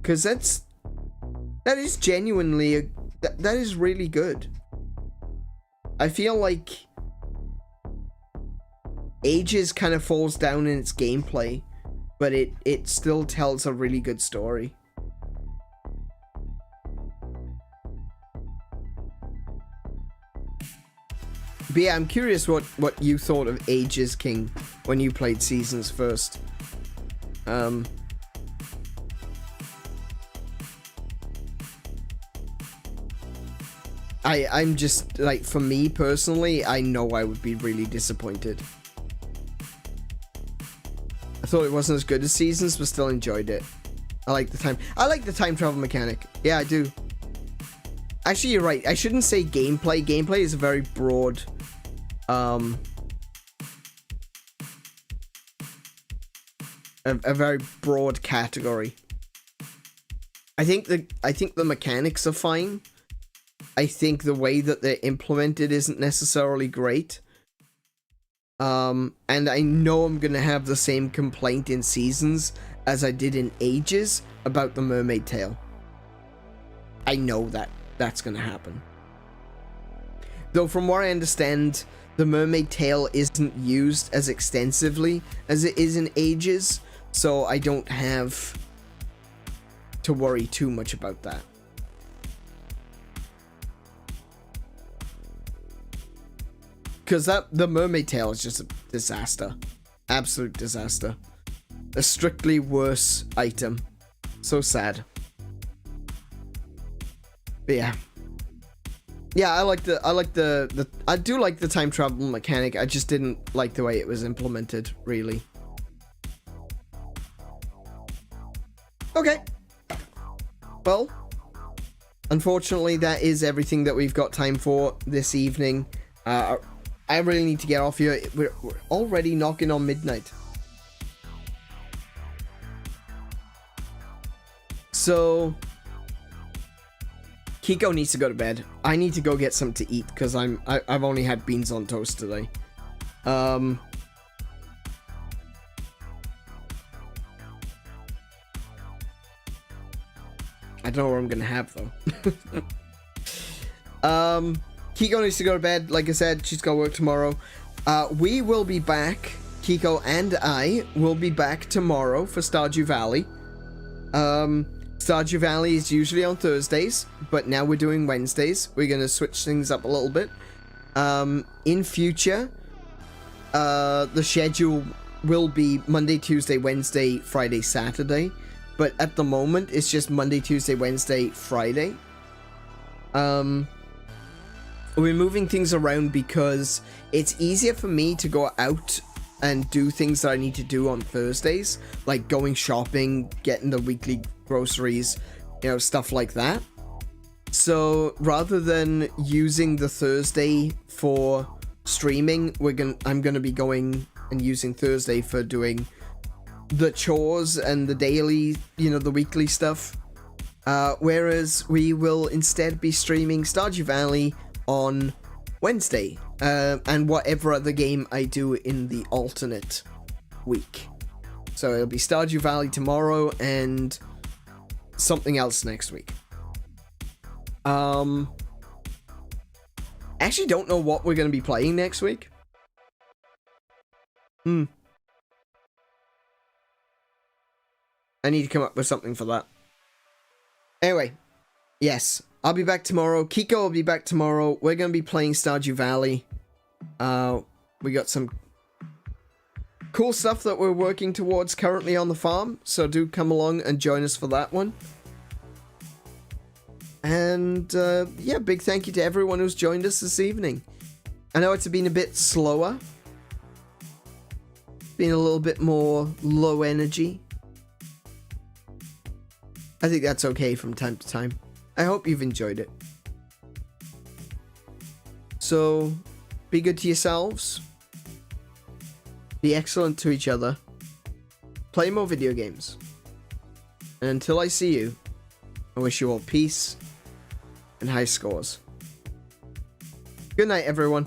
Because that is genuinely that is really good. I feel like Ages kind of falls down in its gameplay, but it still tells a really good story. But yeah, I'm curious what you thought of Ages King when you played Seasons first. I'm just, like, for me personally, I know I would be really disappointed. I thought it wasn't as good as Seasons, but still enjoyed it. I like the time travel mechanic. Yeah, I do. Actually, you're right. I shouldn't say gameplay. Gameplay is a very broad, a very broad category. I think the mechanics are fine. I think the way that they're implemented isn't necessarily great. And I know I'm gonna have the same complaint in Seasons as I did in Ages about the Mermaid Tale. I know that's gonna happen. Though from what I understand, the Mermaid Tale isn't used as extensively as it is in Ages, so I don't have to worry too much about that. Because the Mermaid Tale is just a disaster. Absolute disaster. A strictly worse item. So sad. But yeah. Yeah, I do like the time travel mechanic. I just didn't like the way it was implemented, really. Okay. Well, unfortunately, that is everything that we've got time for this evening. I really need to get off here. We're already knocking on midnight. So, Kiko needs to go to bed. I need to go get something to eat because I've only had beans on toast today. I don't know what I'm gonna have though. Kiko needs to go to bed. Like I said, she's got work tomorrow. We will be back. Kiko and I will be back tomorrow for Stardew Valley. Stardew Valley is usually on Thursdays, but now we're doing Wednesdays. We're going to switch things up a little bit. In future, the schedule will be Monday, Tuesday, Wednesday, Friday, Saturday. But at the moment, it's just Monday, Tuesday, Wednesday, Friday. We're moving things around because it's easier for me to go out and do things that I need to do on Thursdays, like going shopping, getting the weekly groceries, you know, stuff like that. So rather than using the Thursday for streaming, I'm gonna be going and using Thursday for doing the chores and the daily, you know, the weekly stuff. Whereas we will instead be streaming Stardew Valley on Wednesday, and whatever other game I do in the alternate week. So it'll be Stardew Valley tomorrow and something else next week. Actually don't know what we're going to be playing next week. I need to come up with something for that. Anyway, yes, I'll be back tomorrow. Kiko will be back tomorrow. We're going to be playing Stardew Valley. We got some cool stuff that we're working towards currently on the farm, so do come along and join us for that one. And yeah, big thank you to everyone who's joined us this evening. I know it's been a bit slower. Been a little bit more low energy. I think that's okay from time to time. I hope you've enjoyed it. So, be good to yourselves. Be excellent to each other. Play more video games. And until I see you, I wish you all peace and high scores. Good night, everyone.